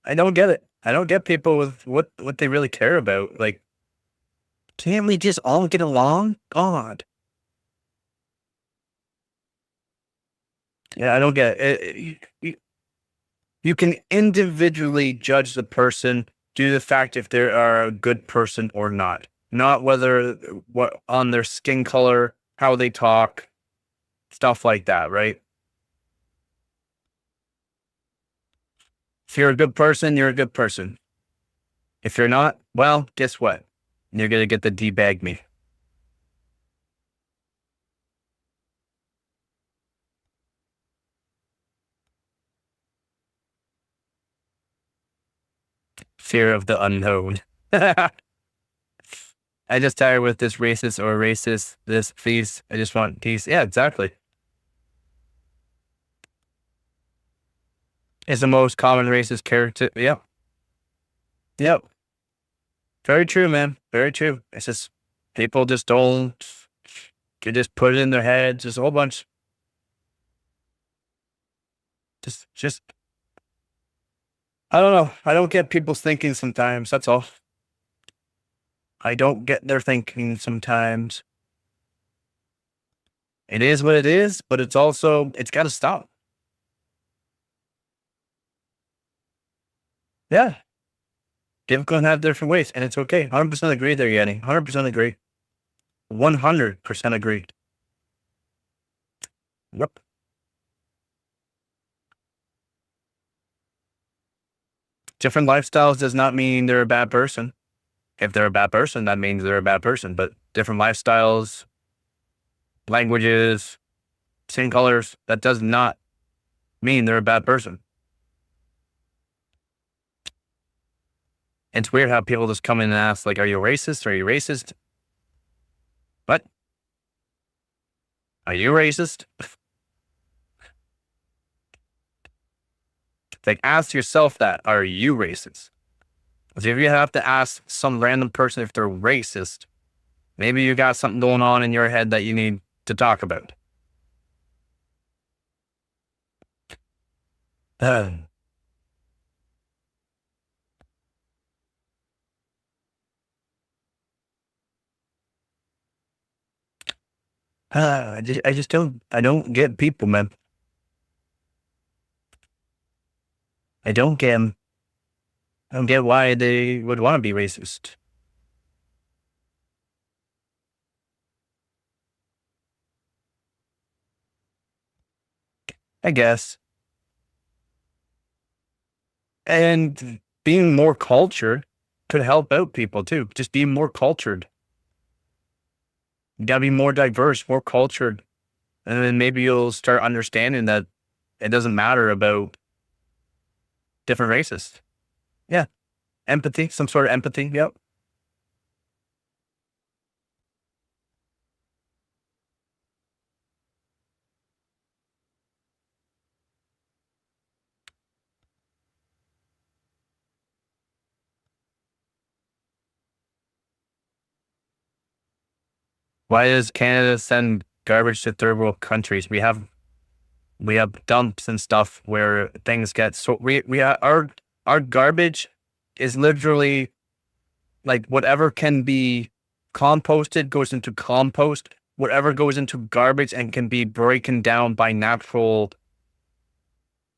I don't get it. I don't get people with what they really care about. Like, can't we just all get along? God. Yeah, I don't get it. You can individually judge the person due to the fact if they are a good person or not whether what on their skin color, how they talk, stuff like that, right? If you're a good person, you're a good person. If you're not, well, guess what? You're gonna get the debag me. Fear of the unknown. I just tired with this racist or racist, this please. I just want peace. Yeah, exactly. It's the most common racist character. Yep. Yep. Very true, man. Very true. It's just people just don't. You just put it in their heads, just a whole bunch. Just, I don't know. I don't get people's thinking sometimes. That's all. I don't get their thinking sometimes. It is what it is, but it's also, it's got to stop. Yeah. People can have different ways, and it's okay. 100% agree there, Yanni. 100% agree. 100% agree. Yep. Different lifestyles does not mean they're a bad person. If they're a bad person, that means they're a bad person. But different lifestyles, languages, skin colors, that does not mean they're a bad person. It's weird how people just come in and ask, like, are you racist? Are you racist? What? Are you racist? Like, ask yourself that. Are you racist? Because if you have to ask some random person if they're racist, maybe you got something going on in your head that you need to talk about. I just I don't get people, man. I don't get them. I don't get why they would want to be racist. I guess. And being more cultured could help out people too. Just being more cultured. You gotta be more diverse, more cultured. And then maybe you'll start understanding that it doesn't matter about different races. Yeah. Empathy, some sort of empathy. Yep. Why does Canada send garbage to third world countries? We have dumps and stuff where things get so our garbage is literally like whatever can be composted goes into compost. Whatever goes into garbage and can be broken down by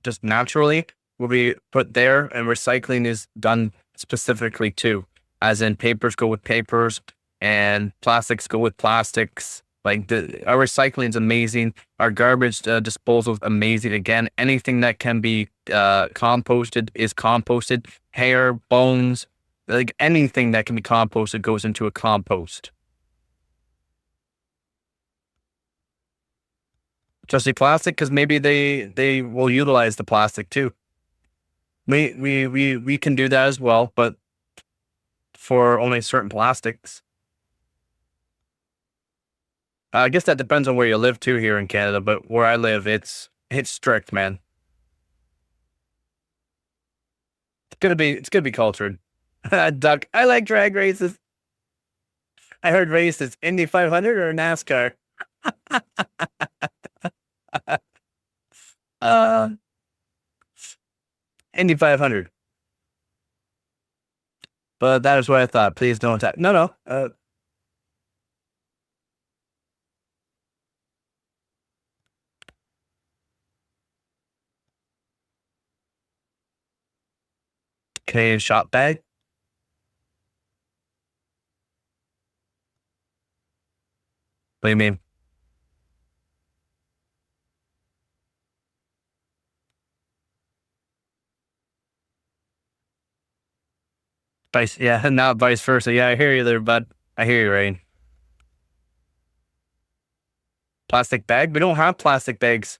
just naturally will be put there, and recycling is done specifically too. As in papers go with papers and plastics go with plastics. Like our recycling is amazing. Our garbage disposal is amazing. Again, anything that can be composted is composted. Hair, bones, like anything that can be composted goes into a compost. Especially plastic, because maybe they will utilize the plastic too. We can do that as well, but for only certain plastics. I guess that depends on where you live too here in Canada, but where I live, it's strict, man. It's gonna be cultured. Duck, I like drag races. I heard races. Indy 500 or NASCAR? uh, Indy 500. But that is what I thought. Please don't attack. No. Canadian shop bag. What do you mean? Yeah, not vice versa. Yeah, I hear you there, bud. I hear you, Rain. Plastic bag? We don't have plastic bags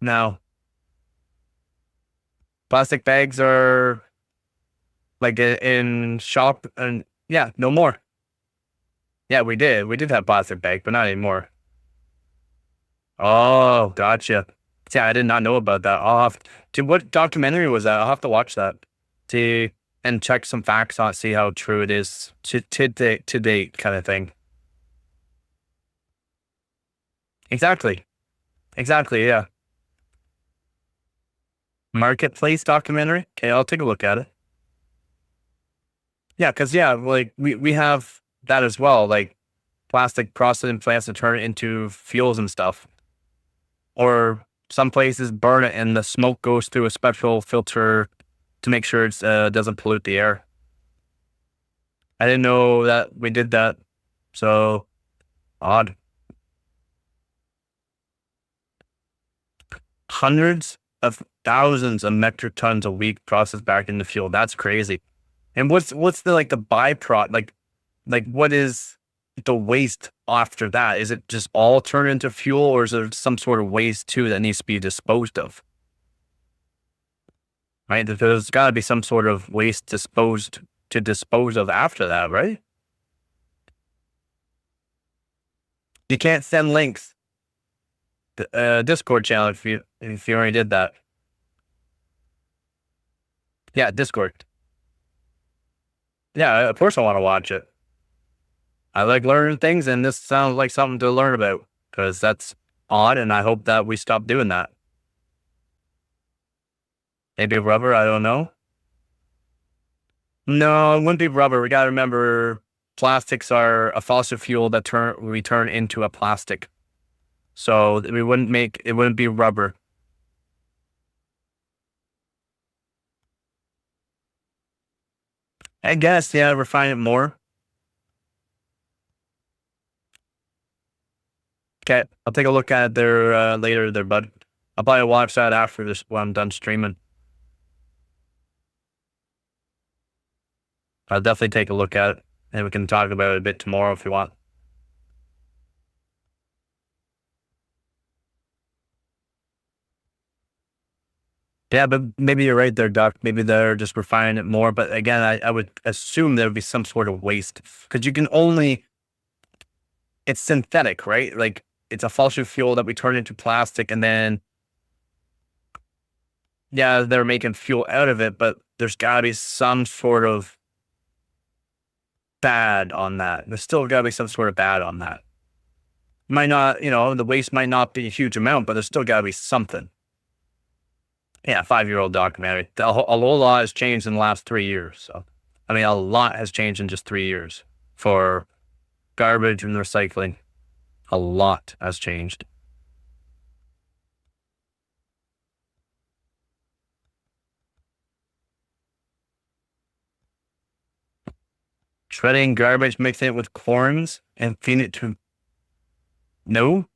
now. Plastic bags are like in shop, and yeah, no more. Yeah, we did. We did have plastic bag, but not anymore. Oh, gotcha. Yeah, I did not know about that. What documentary was that? I'll have to watch that to and check some facts on, see how true it is to date kind of thing. Exactly. Exactly. Yeah. Marketplace documentary. Okay, I'll take a look at it. Yeah, because yeah, like we have that as well. Like plastic processing plants to turn it into fuels and stuff. Or some places burn it and the smoke goes through a special filter to make sure it doesn't pollute the air. I didn't know that we did that. So odd. Hundreds of thousands of metric tons a week processed back in the field. That's crazy. And what's the like the byproduct? Like what is the waste after that? Is it just all turned into fuel, or is there some sort of waste too that needs to be disposed of? Right? There's got to be some sort of waste dispose of after that, right? You can't send links. Discord channel if you already did that. Yeah, Discord. Yeah, of course I want to watch it. I like learning things, and this sounds like something to learn about because that's odd, and I hope that we stop doing that. Maybe rubber, I don't know. No, it wouldn't be rubber. We got to remember plastics are a fossil fuel that we turn into a plastic. So it wouldn't be rubber. I guess, yeah, refine it more. Okay, I'll take a look at it there later there, bud. I'll probably watch that after this when I'm done streaming. I'll definitely take a look at it, and we can talk about it a bit tomorrow if you want. Yeah, but maybe you're right there, Doc. Maybe they're just refining it more. But again, I would assume there would be some sort of waste because you can only, it's synthetic, right? Like it's a fossil fuel that we turn into plastic and then, yeah, they're making fuel out of it, but there's got to be some sort of bad on that. There's still got to be some sort of bad on that. Might not, the waste might not be a huge amount, but there's still got to be something. Yeah, 5-year-old documentary. A whole lot has changed in the last 3 years. So, I mean, a lot has changed in just 3 years for garbage and recycling. A lot has changed. Shredding garbage, mixing it with corns and feeding it to. No,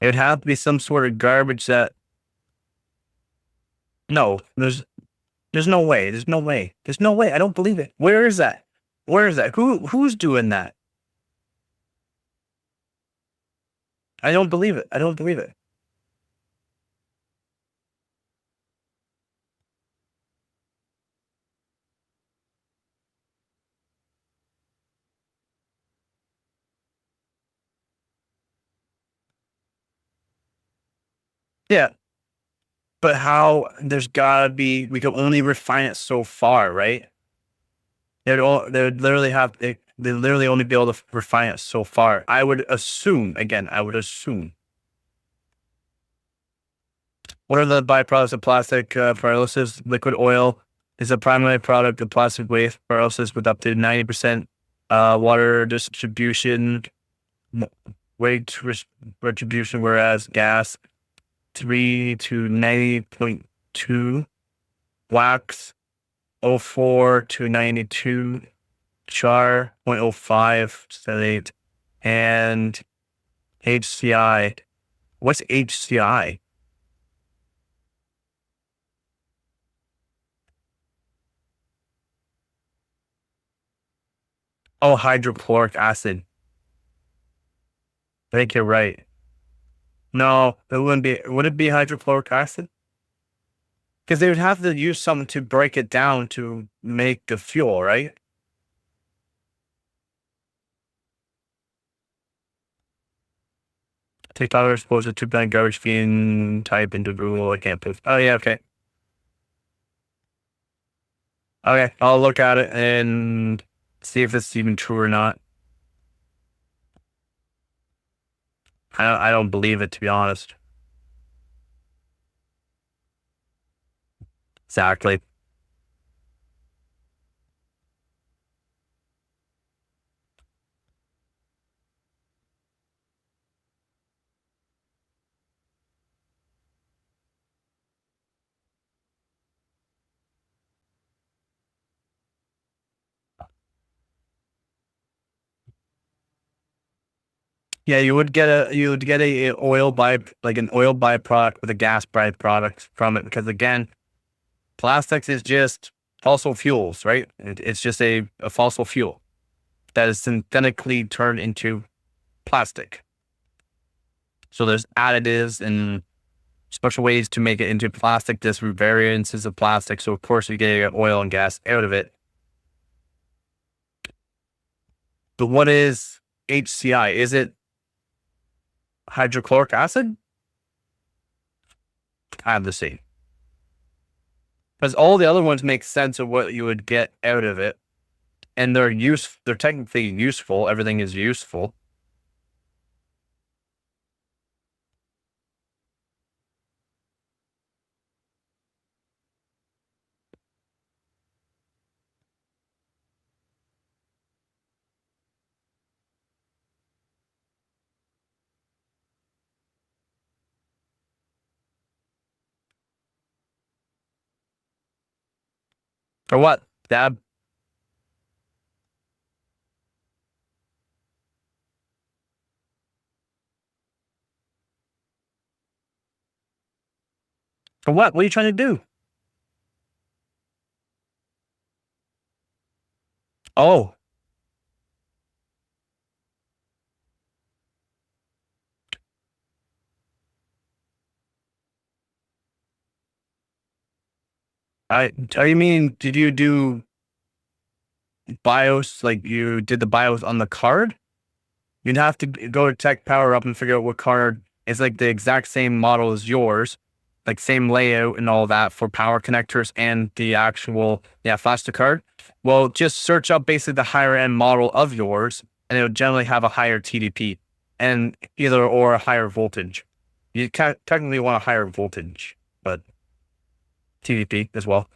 it would have to be some sort of garbage that. No, there's no way. There's no way. There's no way. I don't believe it. Where is that? Where is that? Who's doing that? I don't believe it. I don't believe it. Yeah, but how? There's gotta be. We can only refine it so far, right? They'd literally they literally only be able to refine it so far. I would assume. Again, I would assume. What are the byproducts of plastic pyrolysis? Liquid oil is a primary product of plastic waste pyrolysis with up to 90% water distribution, weight retribution, whereas gas 3 to 90.2, wax 04 to 92, char 0.05, 78, and HCI. What's HCI? Oh, hydrochloric acid. I think you're right. No, it wouldn't be. Would it be hydrochloric acid? Because they would have to use something to break it down to make the fuel, right? Take powder exposure to bad garbage being type into Google. I can't put. Oh yeah, okay. Okay, I'll look at it and see if it's even true or not. I don't believe it, to be honest. Exactly. Yeah, you would get a oil by like an oil byproduct with a gas byproduct from it, because again, plastics is just fossil fuels, right? It's just a fossil fuel that is synthetically turned into plastic. So there's additives and special ways to make it into plastic. There's variances of plastic. So of course you get oil and gas out of it. But what is HCI? Is it hydrochloric acid? I have to see. Because all the other ones make sense of what you would get out of it. And they're technically useful. Everything is useful. For what? Dab? For what? What are you trying to do? Oh, you mean, did you do BIOS, like you did the BIOS on the card? You'd have to go to Tech Power Up and figure out what card is like the exact same model as yours, like same layout and all that for power connectors and the actual, flash to card. Well, just search up basically the higher end model of yours, and it would generally have a higher TDP and either or a higher voltage. You technically want a higher voltage, but TDP as well.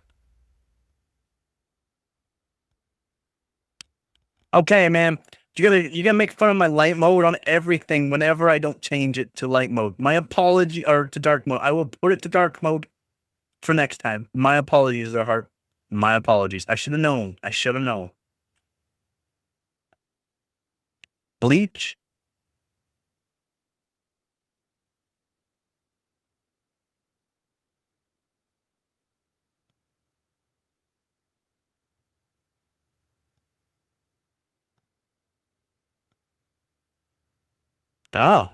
Okay, man. You gotta make fun of my light mode on everything whenever I don't change it to light mode. My apology, or to dark mode. I will put it to dark mode for next time. My apologies, there, heart. My apologies. I should have known. I should have known. Bleach? Oh,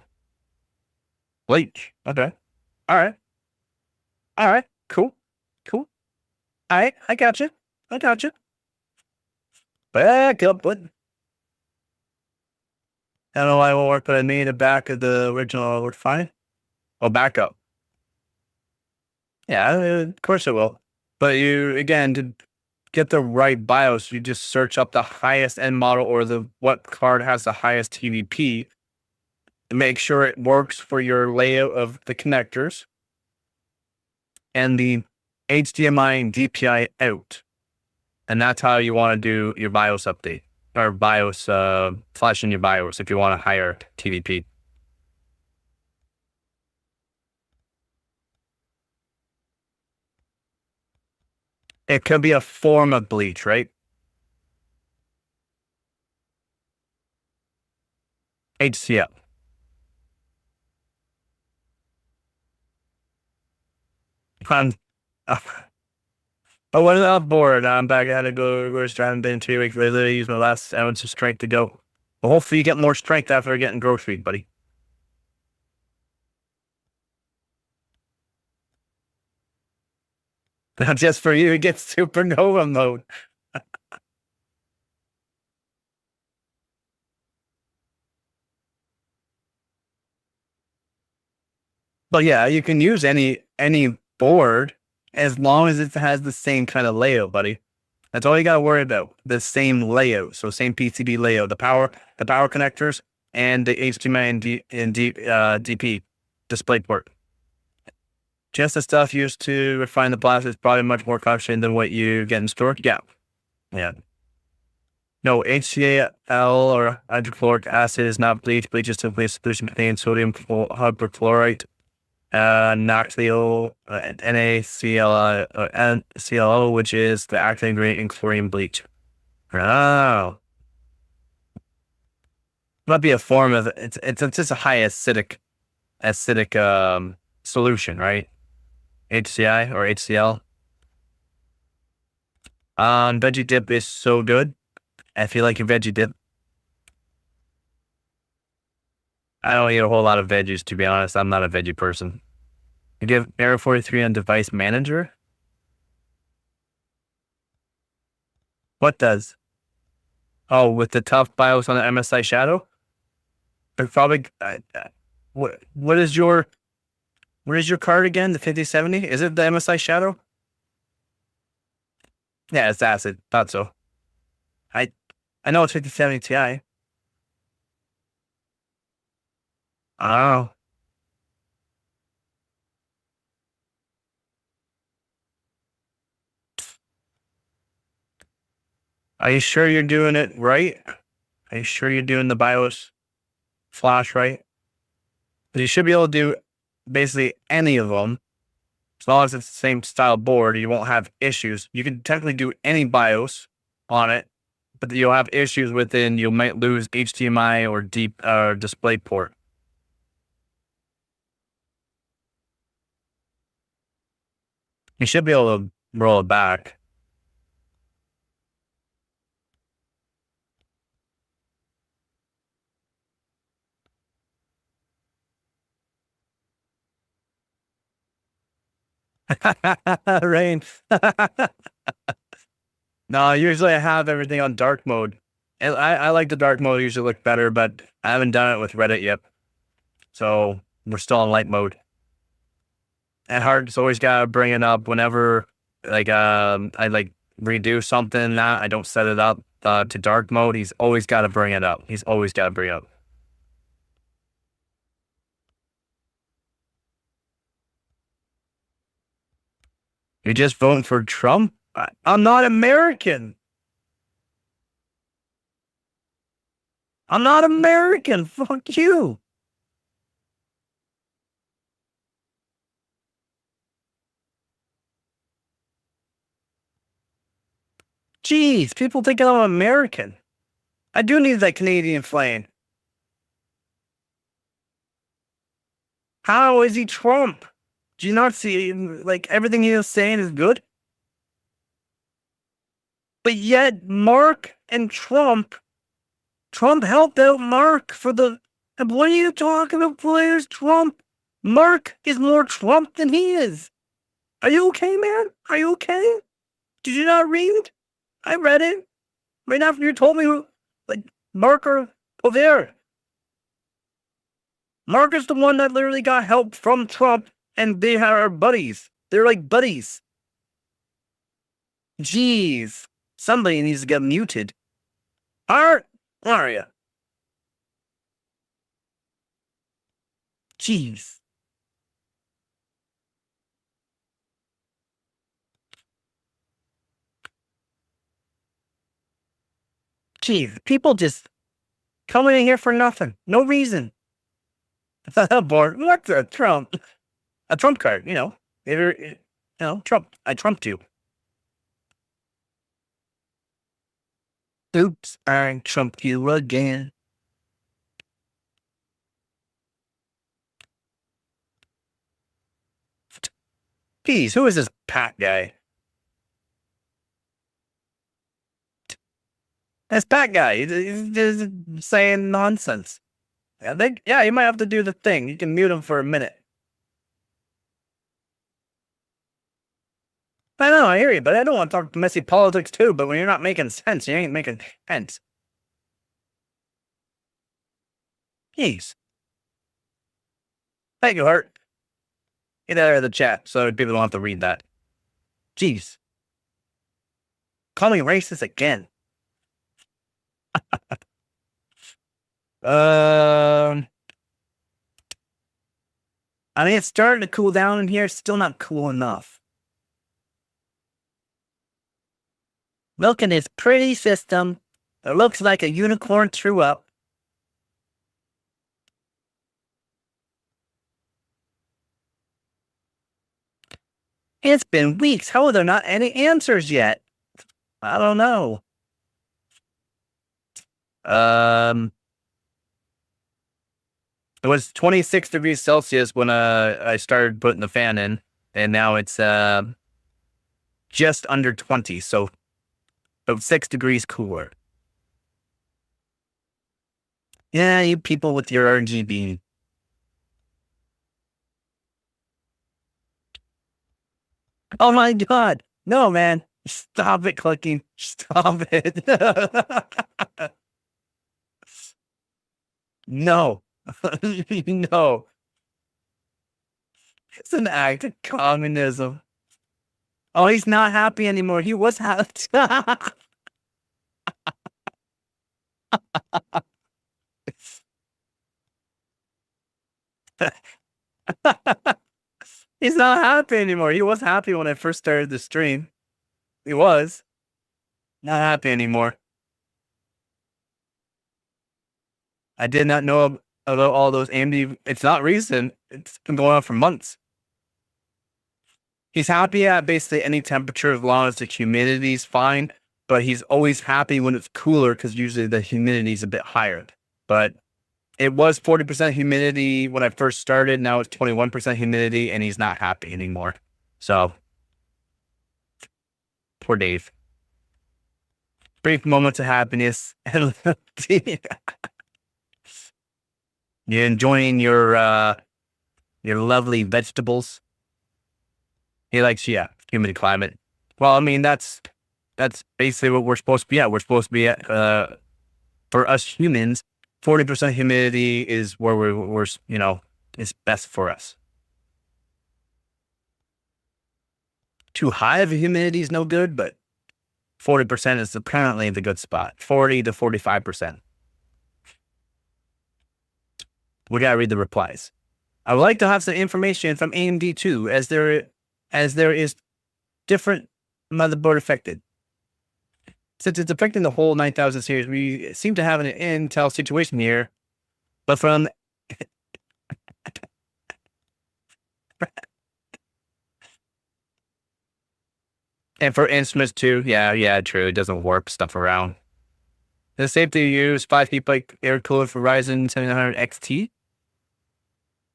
bleach. Okay. All right. All right. Cool. Cool. All right. I got you. I got you. Back up, bud. I don't know why it won't work, but I made it back of the original. We're fine. Oh, back up. Yeah, of course it will. But you, again, to get the right BIOS, you just search up the highest end model or what card has the highest TDP to make sure it works for your layout of the connectors and the HDMI and DPI out. And that's how you want to do your BIOS update or BIOS, flash in your BIOS if you want a higher TDP. It could be a form of bleach, right? HCl. I'm, but when I'm bored, I'm back. I had to go strand in 2 weeks. I literally use my last ounce of strength to go. Well, hopefully you get more strength after getting groceries, buddy. Not just for you, it gets supernova mode. But yeah, you can use any board as long as it has the same kind of layout, buddy. That's all you gotta worry about. The same layout. So same PCB layout. The power connectors and the HDMI and DP display port. Just the stuff used to refine the plastic is probably much more costly than what you get in store. Yeah. No, HCl or hydrochloric acid is not bleach. Bleach is simply a solution containing sodium hypochlorite, NaCl, NaClO, which is the active ingredient in chlorine bleach. Oh. Might be a form of it's just a high acidic solution, right? HCI or HCl. Veggie dip is so good. I feel like your veggie dip. I don't eat a whole lot of veggies, to be honest. I'm not a veggie person. You have Error 43 on device manager? What does? Oh, with the tough BIOS on the MSI Shadow? But probably, what is your card again? The 5070? Is it the MSI Shadow? Yeah, it's acid. Thought so. I know it's 5070 Ti. Oh. Are you sure you're doing it right? Are you sure you're doing the BIOS flash right? But you should be able to do basically any of them. As long as it's the same style board, you won't have issues. You can technically do any BIOS on it, but you'll have issues within, you might lose HDMI or deep display port. You should be able to roll it back. Rain. No, usually I have everything on dark mode. I like the dark mode, usually look better, but I haven't done it with Reddit yet. So we're still on light mode. And Hart's always gotta bring it up whenever I redo something that I don't set it up to dark mode. He's always gotta bring it up. He's always gotta bring it up. You're just voting for Trump? I'm not American. I'm not American. Fuck you. Jeez, people think I'm American. I do need that Canadian flame. How is he Trump? Do you not see, like, everything he was saying is good? But yet, Mark and Trump helped out Mark for the, what are you talking about, players? Trump? Mark is more Trump than he is. Are you okay, man? Are you okay? Did you not read? I read it. Right after you told me, like, Mark or there. Mark is the one that literally got help from Trump, and they are buddies. They're like buddies. Jeez. Somebody needs to get muted. Where are you? Jeez. Jeez, people just coming in here for nothing. No reason. Bored. What's a Trump? A Trump card, you know. Trump. I trumped you. Oops, I trumped you again. Geez, who is this Pat guy? This Pat guy, he's just saying nonsense. I think, yeah, you might have to do the thing. You can mute him for a minute. I know, I hear you, but I don't want to talk messy politics too, but when you're not making sense, you ain't making sense. Jeez. Thank you, Hart. Get out of the chat so people don't have to read that. Jeez. Call me racist again. I mean, it's starting to cool down in here. It's still not cool enough. Look at this pretty system. It looks like a unicorn threw up. It's been weeks. How are there not any answers yet? I don't know. It was 26 degrees Celsius when I started putting the fan in, and now it's just under 20, so about 6 degrees cooler. Yeah, you people with your RGB. Oh my god. No, man. Stop it, clicking. Stop it. No. No. It's an act of communism. Oh, he's not happy anymore. He was happy. He's not happy anymore. He was happy when I first started the stream. He was. Not happy anymore. I did not know about all those AMD. It's not recent. It's been going on for months. He's happy at basically any temperature as long as the humidity is fine, but he's always happy when it's cooler because usually the humidity is a bit higher. But it was 40% humidity when I first started. Now it's 21% humidity, and he's not happy anymore. So, poor Dave. Brief moments of happiness. You enjoying your lovely vegetables? He likes, yeah, humid climate. Well, I mean, that's basically what we're supposed to be at. We're supposed to be at, for us humans, 40% humidity is where we're, you know, is best for us. Too high of a humidity is no good, but 40% is apparently the good spot. 40 to 45%. We gotta read the replies. I would like to have some information from AMD too, as there is different motherboard affected. Since it's affecting the whole 9000 series, we seem to have an Intel situation here, but from and for instruments too, yeah, true. It doesn't warp stuff around. Is it safe to use 5 heat pipe air cooler for Ryzen 700 XT?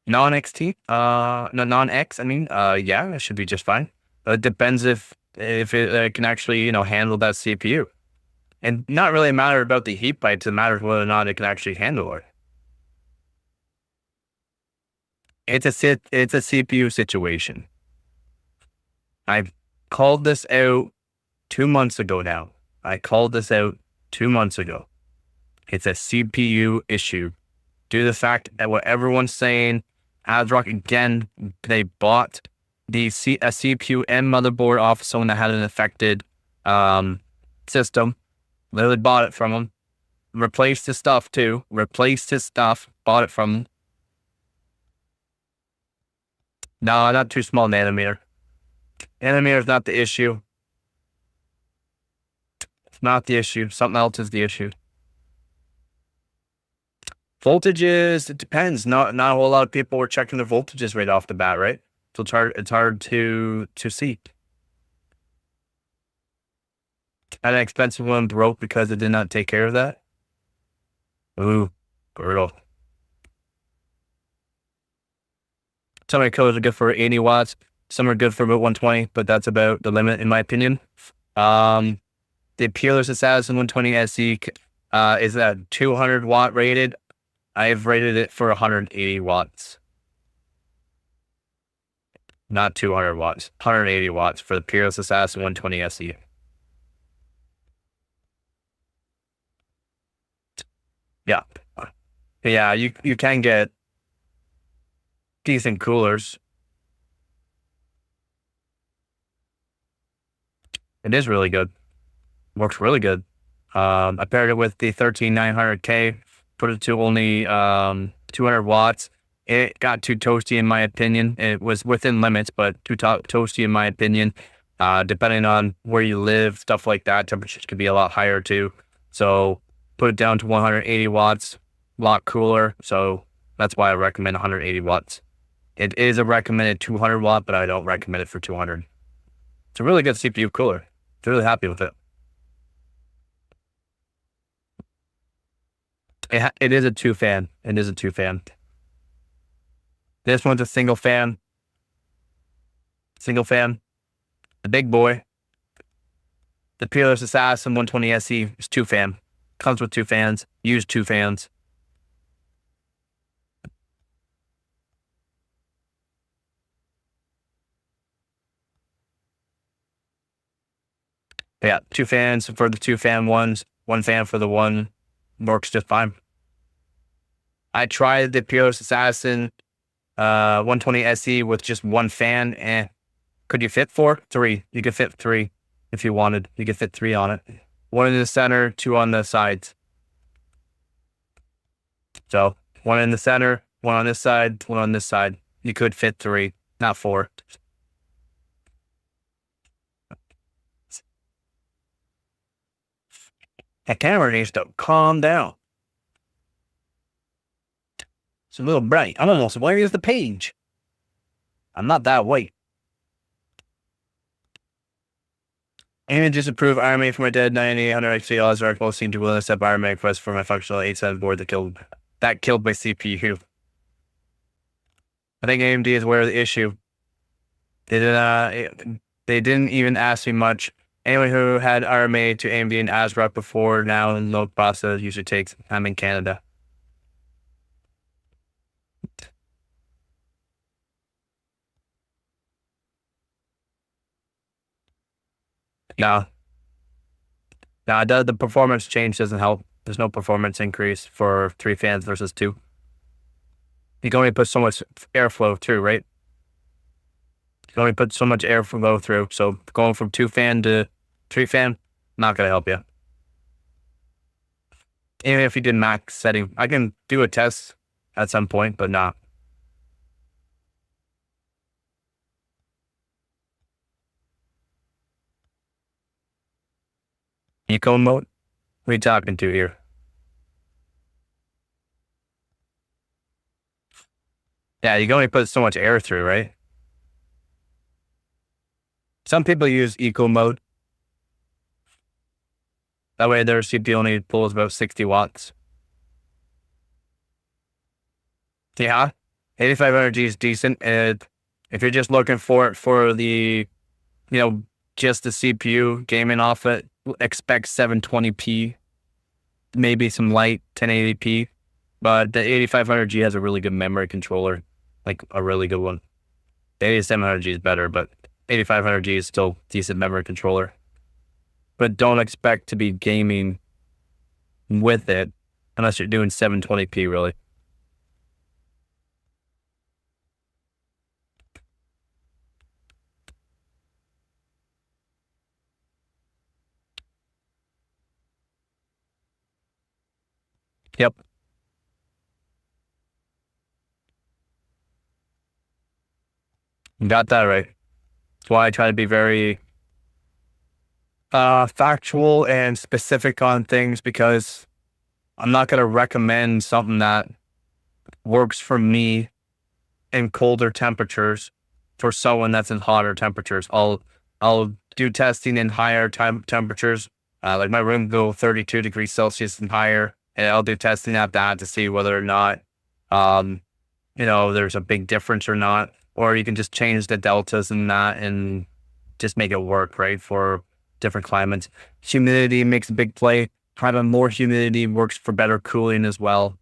Non-XT? No, non-X, I mean, yeah, it should be just fine. It depends if it can actually, you know, handle that CPU. And not really a matter about the heat pipes, it matters whether or not it can actually handle it. It's a CPU situation. I called this out 2 months ago now. It's a CPU issue. Due to the fact that what everyone's saying, ASRock again, they bought a CPU and motherboard off someone that had an affected system. Literally bought it from him. Replaced his stuff too. Bought it from him. No, not too small nanometer. Nanometer is not the issue. It's not the issue. Something else is the issue. Voltages, it depends. Not a whole lot of people were checking their voltages right off the bat, right? So it's hard to see. Had an expensive one broke because it did not take care of that. Ooh, brutal. Some of the codes are good for 80 watts. Some are good for about 120, but that's about the limit in my opinion. The Peerless Assassin 120 SE is a 200 watt rated. I've rated it for 180 watts. Not 200 watts, 180 watts for the Peerless Assassin 120 SE. Yeah, you can get decent coolers. It is really good. Works really good. I paired it with the 13900K put it to only 200 watts. It got too toasty in my opinion. It was within limits, but too toasty in my opinion. Depending on where you live, stuff like that, temperatures could be a lot higher too. So put it down to 180 watts, a lot cooler. So that's why I recommend 180 watts. It is a recommended 200 watt, but I don't recommend it for 200. It's a really good CPU cooler. I'm really happy with it. It is a 2-fan. It is a 2-fan. This one's a single fan. Single fan. The big boy. The Peerless Assassin 120 SE is 2-fan. Comes with 2 fans. Use 2 fans. Yeah, 2 fans for the 2-fan ones. 1 fan for the one. Works just fine. I tried the Peerless Assassin 120 SE with just 1 fan. Could you fit 4? 3. You could fit 3 if you wanted. You could fit 3 on it. 1 in the center, 2 on the sides. So 1 in the center, 1 on this side, 1 on this side. You could fit 3, not 4. That camera needs to calm down. It's a little bright. I'm almost white as the page. I'm not that white. And disapprove RMA for my dead 9800 XP odds are both seem to will accept RMA request for my functional 87 board that killed my CPU. I think AMD is aware of the issue. They didn't even ask me much. Anyone who had RMA to AMD and ASRock before now in low process usually takes. I'm in Canada. No, the performance change doesn't help. There's no performance increase for 3 fans versus 2. You can only put so much airflow through, right? You can only put so much airflow through. So going from 2 fan to 3 fan, not going to help you. Even if you did max setting, I can do a test at some point, but not. Eco mode? What are you talking to here? Yeah, you can only put so much air through, right? Some people use eco mode. That way their CPU only pulls about 60 watts. Yeah, 8500G is decent. And if you're just looking for the, just the CPU gaming off it, expect 720p, maybe some light 1080p. But the 8500G has a really good memory controller, like a really good one. The 8700G is better, but 8500G is still decent memory controller. But don't expect to be gaming with it unless you're doing 720p, really. Yep. You got that right. That's why I try to be very factual and specific on things, because I'm not going to recommend something that works for me in colder temperatures for someone that's in hotter temperatures. I'll do testing in higher temperatures. Like my room go 32 degrees Celsius and higher, and I'll do testing at that to see whether or not, there's a big difference or not. Or you can just change the deltas in that and just make it work, right, for different climates. Humidity makes a big play. Having more humidity works for better cooling as well.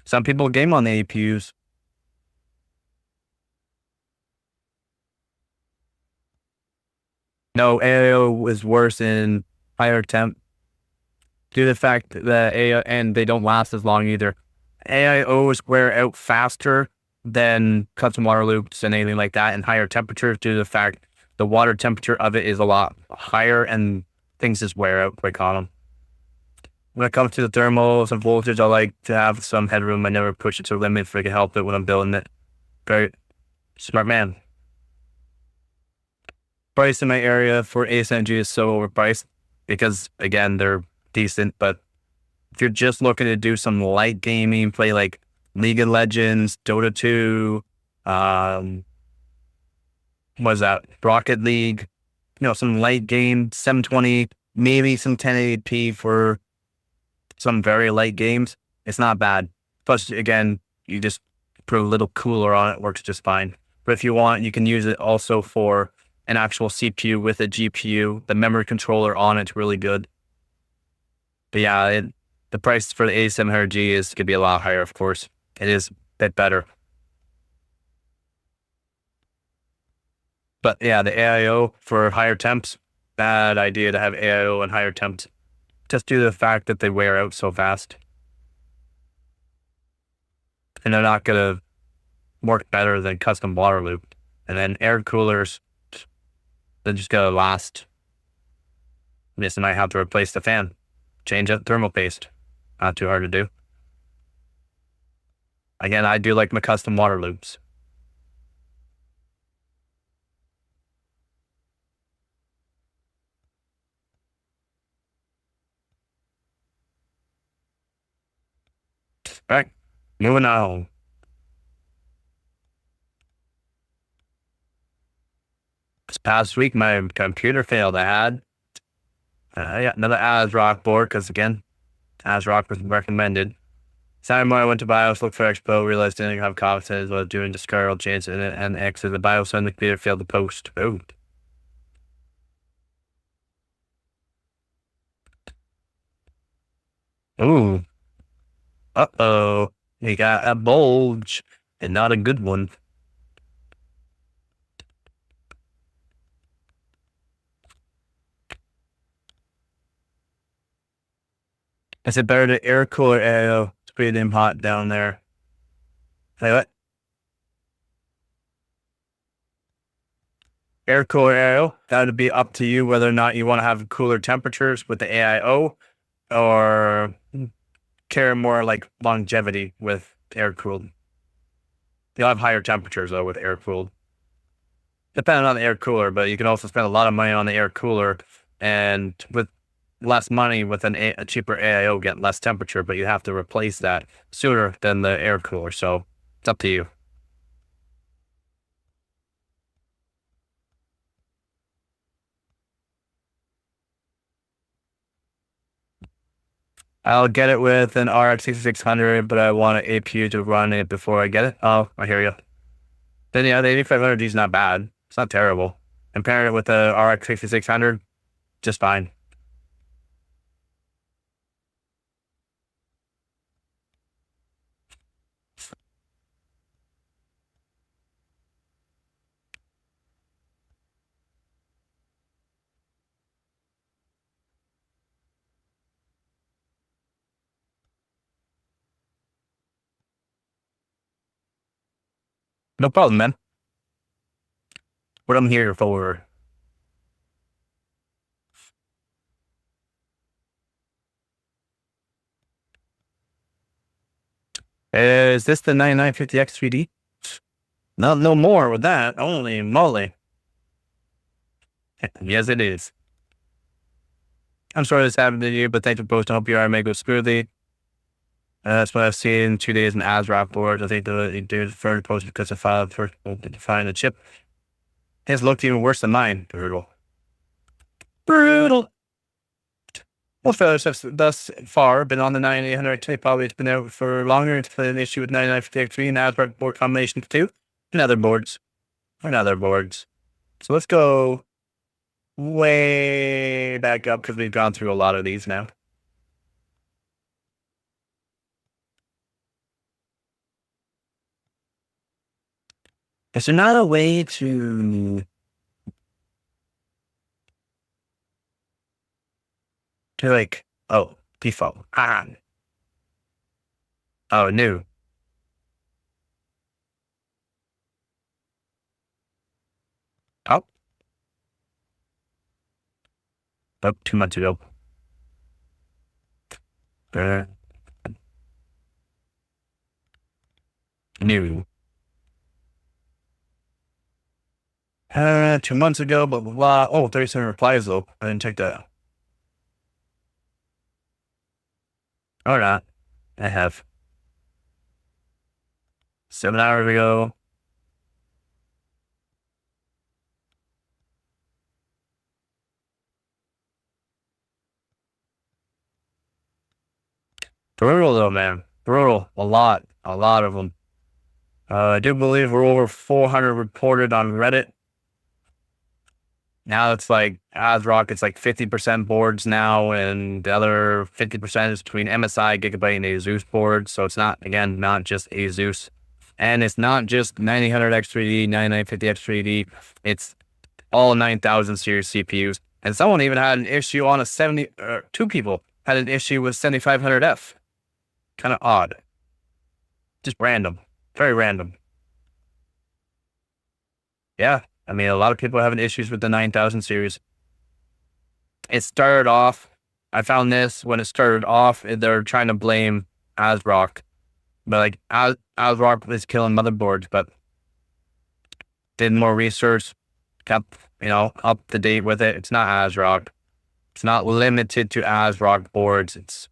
Some people game on the APUs. No, AIO is worse in higher temp due to the fact that AIO, and they don't last as long either. AIOs wear out faster than custom water loops and anything like that in higher temperatures due to the fact the water temperature of it is a lot higher and things just wear out quick on them. when it comes to the thermals and voltage, I like to have some headroom. I never push it to a limit if I can help it when I'm building it. Very smart man. Price in my area for ASMG is so overpriced because, again, they're decent. But if you're just looking to do some light gaming, play like League of Legends, Dota 2, what is that? Rocket League, some light game, 720, maybe some 1080p for some very light games. It's not bad. Plus, again, you just put a little cooler on it, works just fine. But if you want, you can use it also for an actual CPU with a GPU. The memory controller on it's really good. But yeah, the price for the A700G is going to be a lot higher, of course. It is a bit better. But yeah, the AIO for higher temps, bad idea to have AIO and higher temps. Just due to the fact that they wear out so fast. And they're not going to work better than custom water loop. And then air coolers, they're just going to last. I guess I might have to replace the fan. Change out thermal paste. Not too hard to do. Again, I do like my custom water loops. All right, moving on. This past week, my computer failed. I had another ASRock board because, again, ASRock was recommended. Saturday morning, I went to BIOS, looked for Expo, realized I didn't have confidence while doing discard change and exit the BIOS on the computer failed to post. Oh. Ooh. Uh-oh. You got a bulge and not a good one. Is it better to air cooler AO? It's pretty damn hot down there. Say what? Air cooler AO, that would be up to you whether or not you want to have cooler temperatures with the AIO or care more like longevity with air cooled. They'll have higher temperatures though with air cooled. Depending on the air cooler, but you can also spend a lot of money on the air cooler and with less money with a cheaper AIO get less temperature, but you have to replace that sooner than the air cooler. So it's up to you. I'll get it with an RX 6600, but I want an APU to run it before I get it. Oh, I hear you. Then yeah, the 8500D is not bad. It's not terrible. Comparing it with the RX 6600, just fine. No problem, man. What I'm here for. Is this the 9950X 3D? No more with that. Holy moly. Yes, it is. I'm sorry this happened to you, but thanks for posting. Hope you are making it smoothly. That's what I've seen 2 days in ASRock boards. I think they do the further post because the file first to find the chip. His looked even worse than mine. Brutal. Brutal. Well, fellas have thus far been on the 9800 probably it's been out for longer. It's been an issue with 9950X3 and ASRock board combinations too. And other boards. So let's go way back up because we've gone through a lot of these now. Is there not a way to like, oh, default. Oh, new. Oh. Oh, too much ago. New. 2 months ago, blah, blah, blah. Oh, 37 replies, though. I didn't check that. Or not. I have. 7 hours ago. Brutal, though, man. Brutal. A lot. A lot of them. I do believe we're over 400 reported on Reddit. Now it's like ASRock, it's like 50% boards now, and the other 50% is between MSI, Gigabyte, and ASUS boards. So it's not, again, not just ASUS. And it's not just 9000X3D, 9950X3D. It's all 9000 series CPUs. And someone even had an issue on a 2 people had an issue with 7500F. Kind of odd. Just random. Very random. Yeah. I mean, a lot of people are having issues with the 9000 series. It started off, I found this when it started off, they're trying to blame ASRock. But like, ASRock is killing motherboards, but did more research, kept, up to date with it. It's not ASRock. It's not limited to ASRock boards. It's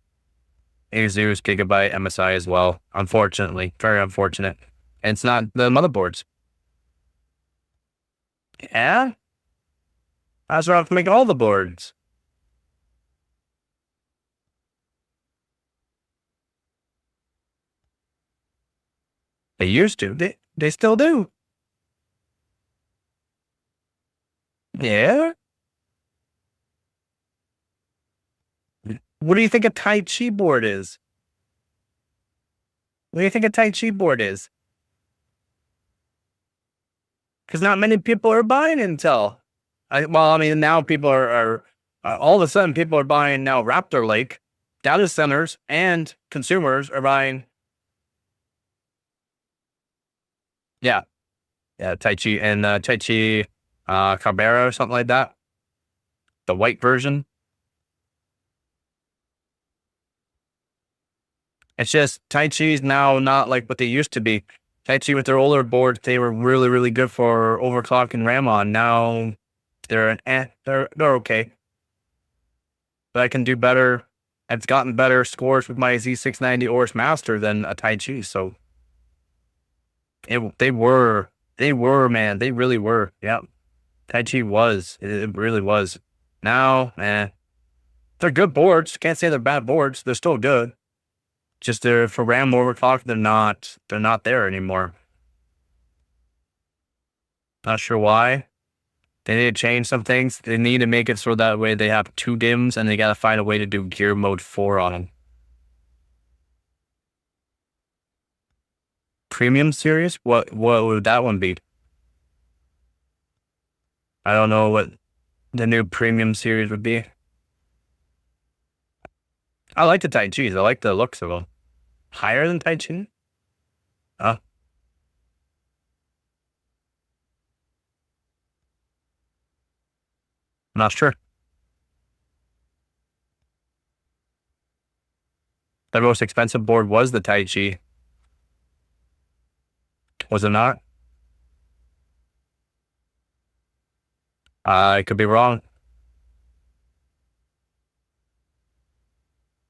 ASUS, Gigabyte, MSI as well. Unfortunately, very unfortunate. And it's not the motherboards. Yeah, ASRock make all the boards. They used to. They still do. Yeah. What do you think a Tai Chi board is? What do you think a Tai Chi board is? Because not many people are buying Intel. Now people are all of a sudden people are buying now Raptor Lake. Data centers and consumers are buying. Yeah. Tai Chi and Tai Chi Cabrera or something like that. The white version. It's just Tai Chi's now not like what they used to be. Tai Chi with their older boards, they were really, really good for overclocking RAM on. Now they're okay. But I can do better. I've gotten better scores with my Z690 Oris Master than a Tai Chi. So they were, man. They really were. Yeah. Tai Chi was. It really was. Now, they're good boards. Can't say they're bad boards. They're still good. Just for RAM overclock, they're not there anymore. Not sure why. They need to change some things. They need to make it so that way they have 2 DIMMs and they got to find a way to do gear mode 4 on them. Premium series? What would that one be? I don't know what the new premium series would be. I like the Tai Chis. I like the looks of them. Higher than Tai Chi? I'm not sure. The most expensive board was the Tai Chi. Was it not? I could be wrong.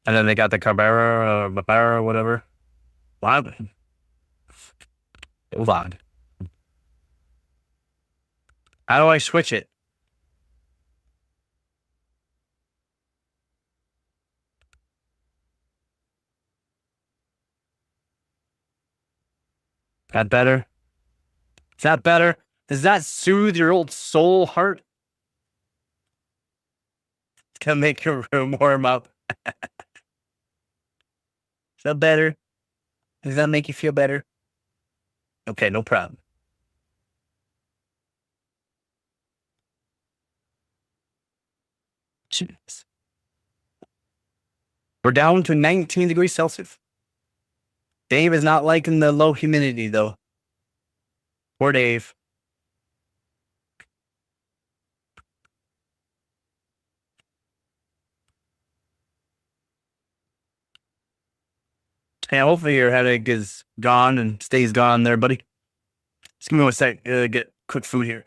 And then they got the Cabrera or Barbera or whatever. Wow. Hold on. How do I switch it? That better? Is that better? Does that soothe your old soul heart? It's gonna make your room warm up. Is that better? Does that make you feel better? Okay, no problem. Jeez. We're down to 19 degrees Celsius. Dave is not liking the low humidity, though. Poor Dave. Yeah, hopefully your headache is gone and stays gone there, buddy. Just give me 1 sec. Get quick food here.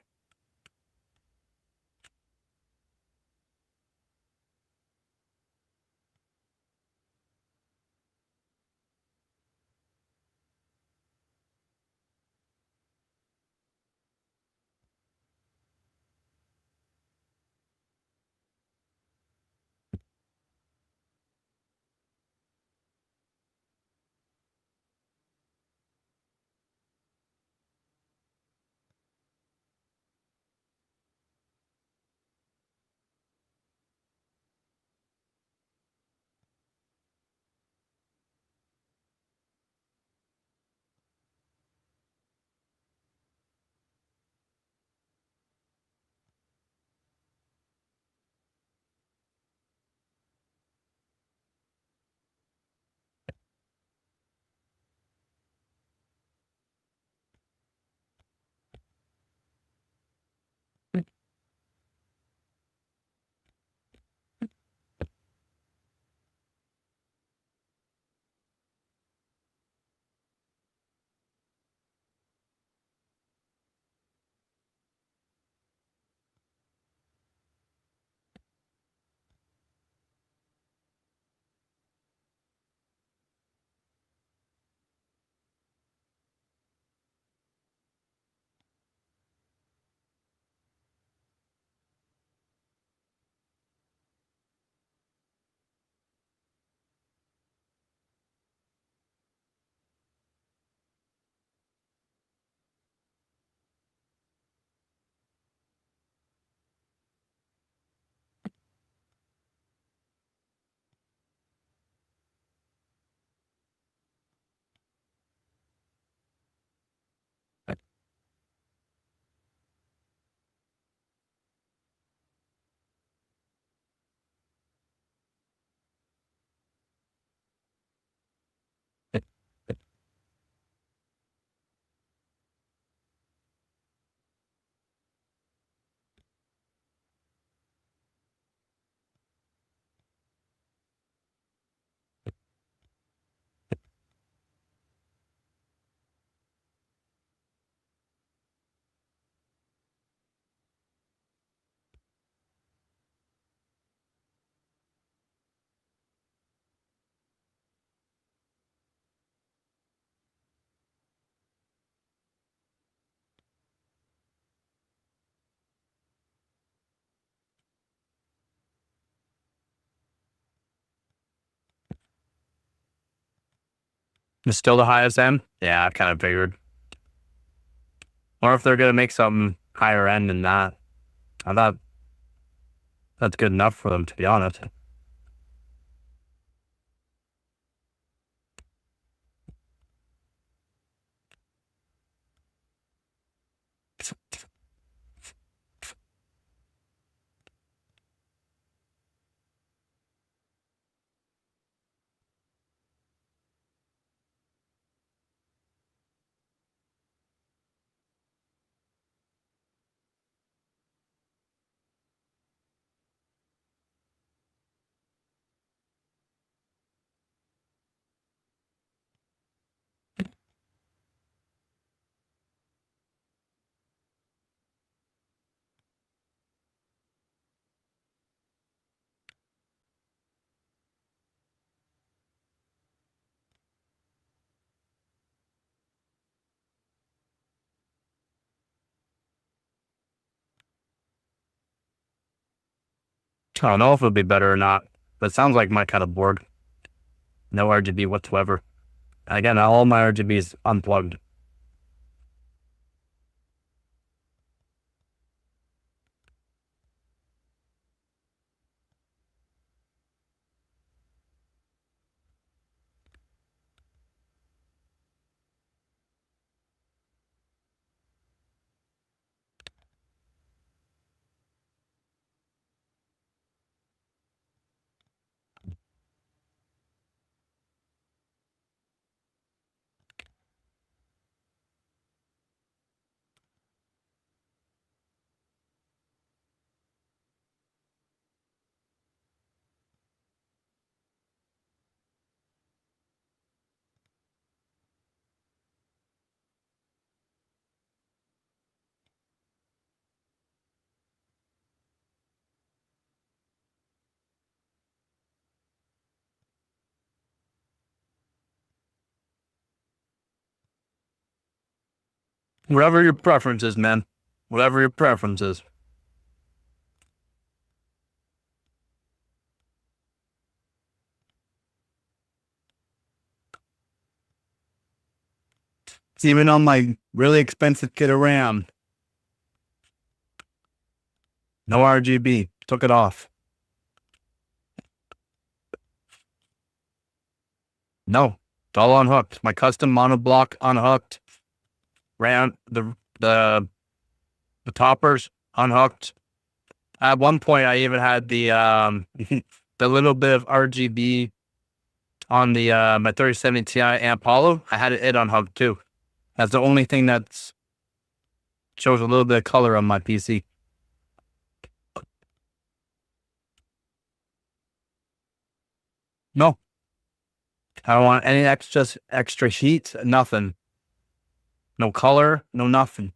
It's still the highest end? Yeah, I kind of figured. Or if they're going to make something higher end than that. I thought that's good enough for them, to be honest. I don't know if it'll be better or not, but it sounds like my kind of board. No RGB whatsoever. Again, all my RGB is unplugged. Whatever your preference is, man. Whatever your preference is. It's even on my really expensive kit of RAM. No RGB. Took it off. No. It's all unhooked. My custom monoblock unhooked. RAM, the toppers unhooked. At one point, I even had the the little bit of RGB on the my 3070 Ti amp hollow. I had it unhooked too. That's the only thing that shows a little bit of color on my PC. No, I don't want any extra heat. Nothing. No color. No nothing.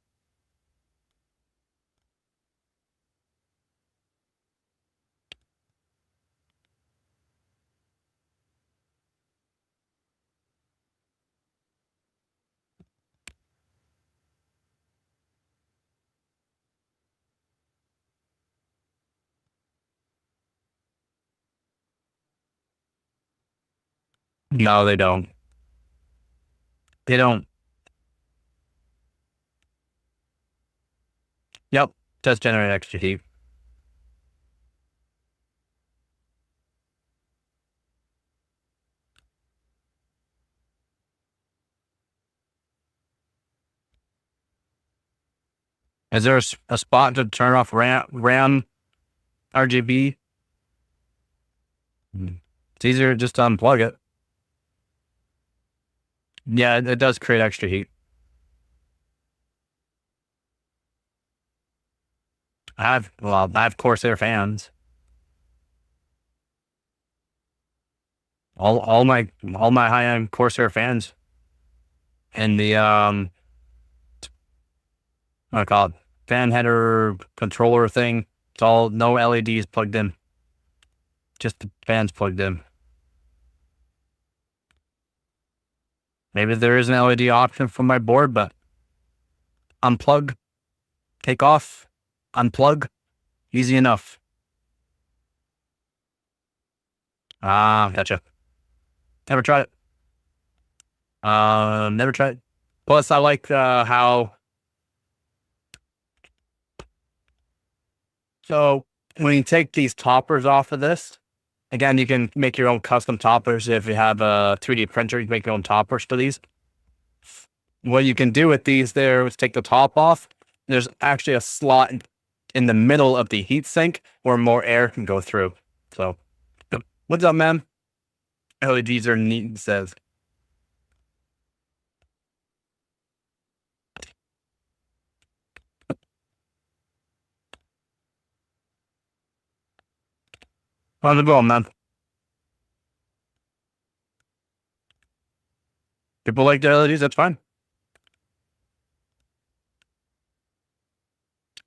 No, they don't. They don't. Yep, does generate extra heat. Is there a spot to turn off RAM RGB? It's easier just to unplug it. Yeah, it does create extra heat. I have Corsair fans. All my high-end Corsair fans. And the what do I call it? Fan header controller thing. It's all no LEDs plugged in. Just the fans plugged in. Maybe there is an LED option for my board, but unplug, take off, unplug, easy enough. Gotcha. Never tried it. Never tried it. Plus, I like how. So when you take these toppers off of this, again, you can make your own custom toppers. If you have a 3D printer, you can make your own toppers for these. What you can do with these there is take the top off. There's actually a slot in the middle of the heatsink where more air can go through. So, what's up, man? LEDs are neat, it says. How's it going, man? People like the LEDs, that's fine.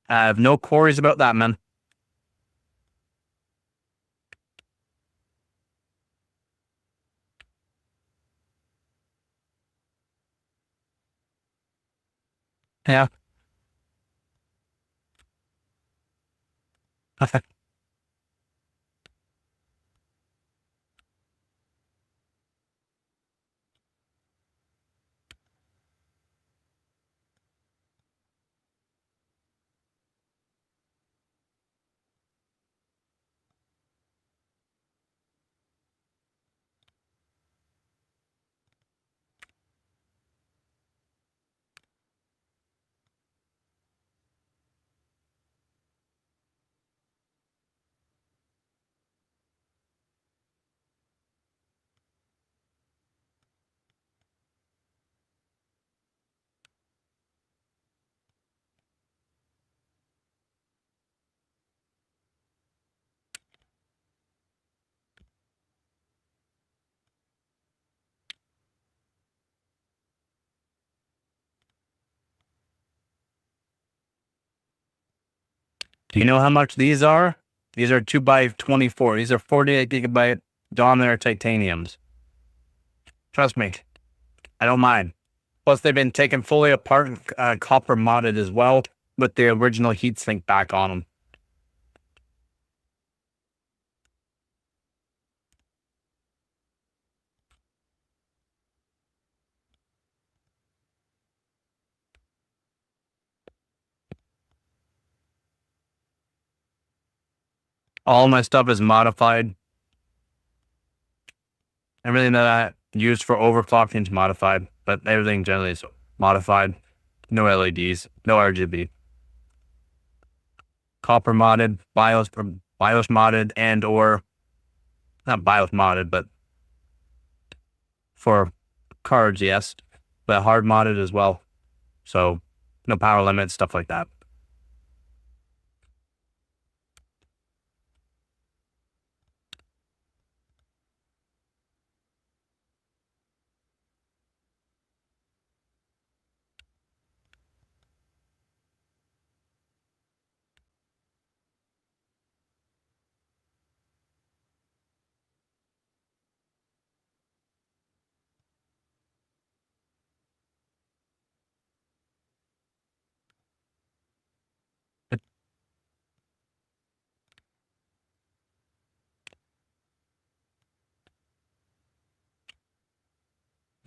I have no queries about that, man. Yeah. Do you know how much these are? These are 2x24. These are 48 gigabyte Dominator titaniums. Trust me, I don't mind. Plus, they've been taken fully apart and copper modded as well, with the original heatsink back on them. All my stuff is modified. Everything that I used for overclocking is modified, but everything generally is modified. No LEDs, no RGB. Copper modded, BIOS modded, and or not BIOS modded, but for cards, yes, but hard modded as well. So no power limits, stuff like that.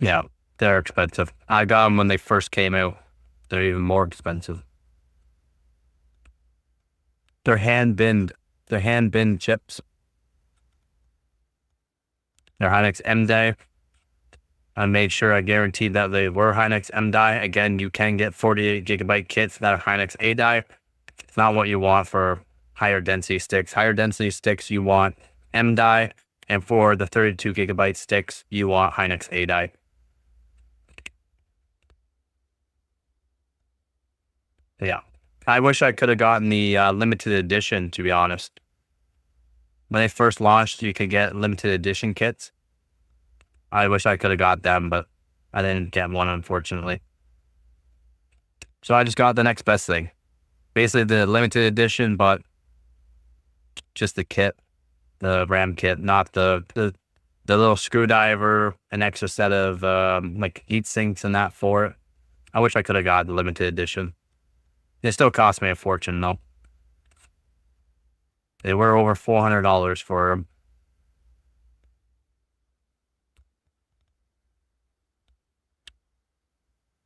Yeah, they're expensive. I got them when they first came out. They're even more expensive. They're hand binned. They're hand binned chips. They're Hynix M-Die. I made sure I guaranteed that they were Hynix M-Die. Again, you can get 48 gigabyte kits that are Hynix A-Die. It's not what you want for higher density sticks. Higher density sticks, you want M-Die. And for the 32 gigabyte sticks, you want Hynix A-Die. Yeah. I wish I could have gotten the limited edition, to be honest. When they first launched, you could get limited edition kits. I wish I could have got them, but I didn't get one, unfortunately. So I just got the next best thing. Basically the limited edition, but just the kit, the RAM kit, not the little screwdriver, an extra set of like heat sinks and that for it. I wish I could have got the limited edition. It still cost me a fortune though. They were over $400 for them.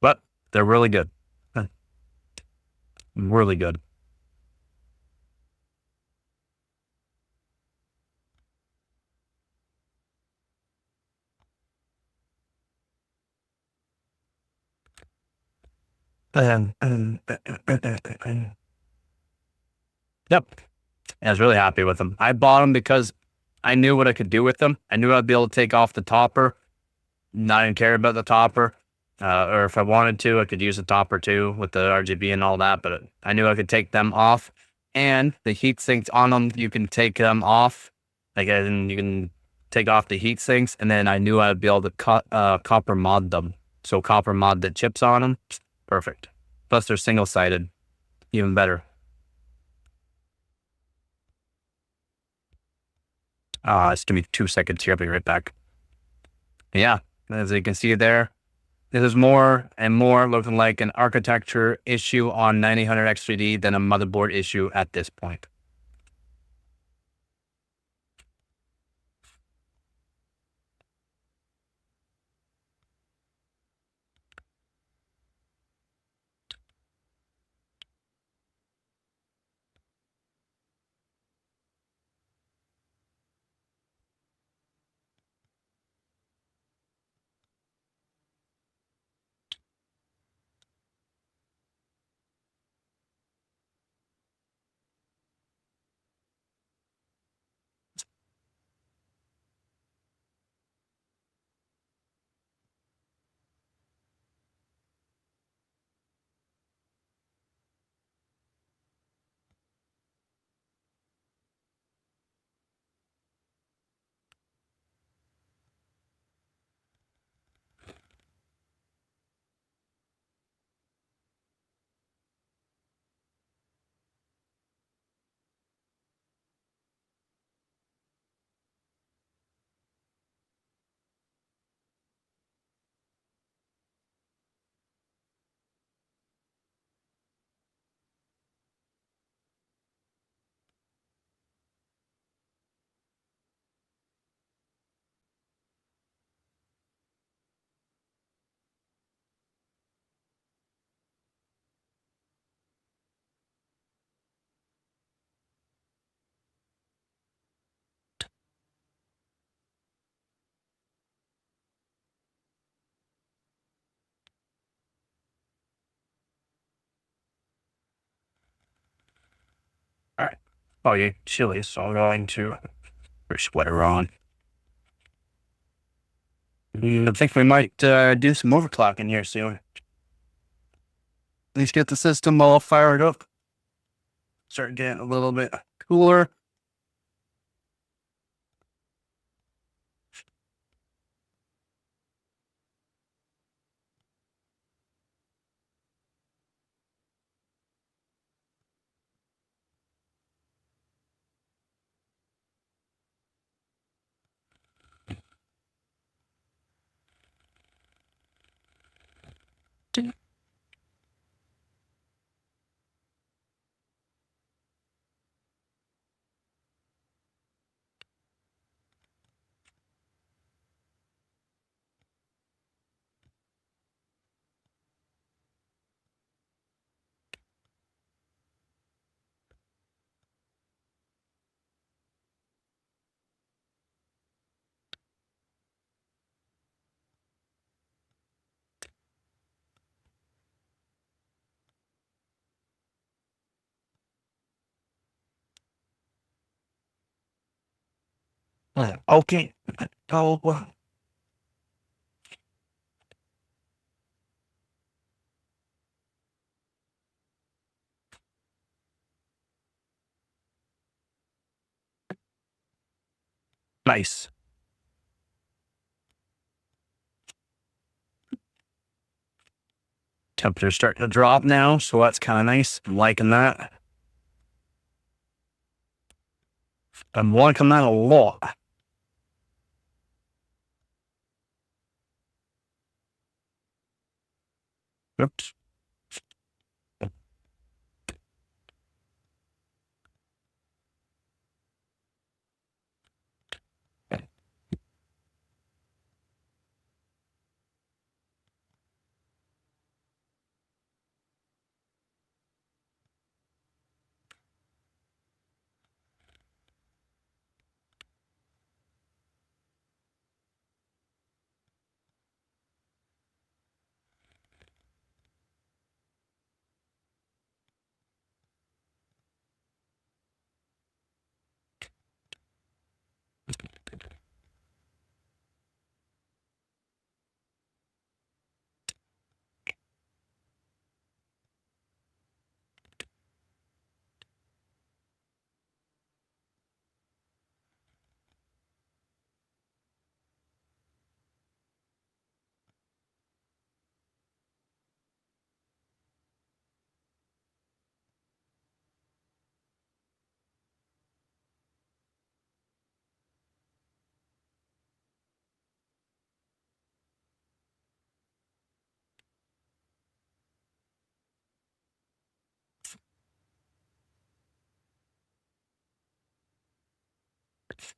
But they're really good. Really good. Yep. I was really happy with them. I bought them because I knew what I could do with them. I knew I'd be able to take off the topper. Not even care about the topper. Or if I wanted to, I could use the topper too with the RGB and all that, but I knew I could take them off. And the heat sinks on them, you can take them off. Like, and you can take off the heat sinks, and then I knew I'd be able to copper mod them. So copper mod the chips on them. Perfect. Plus they're single-sided. Even better. Just give me 2 seconds here. I'll be right back. Yeah, as you can see there, this is more and more looking like an architecture issue on 9000 X3D than a motherboard issue at this point. Oh, yeah, chilly, so I'm going to put a sweater on. I think we might do some overclocking here soon. At least get the system all fired up. Start getting a little bit cooler. Okay. Oh, nice. Temperature's starting to drop now, so that's kind of nice. I'm liking that. I'm liking that a lot. Oops.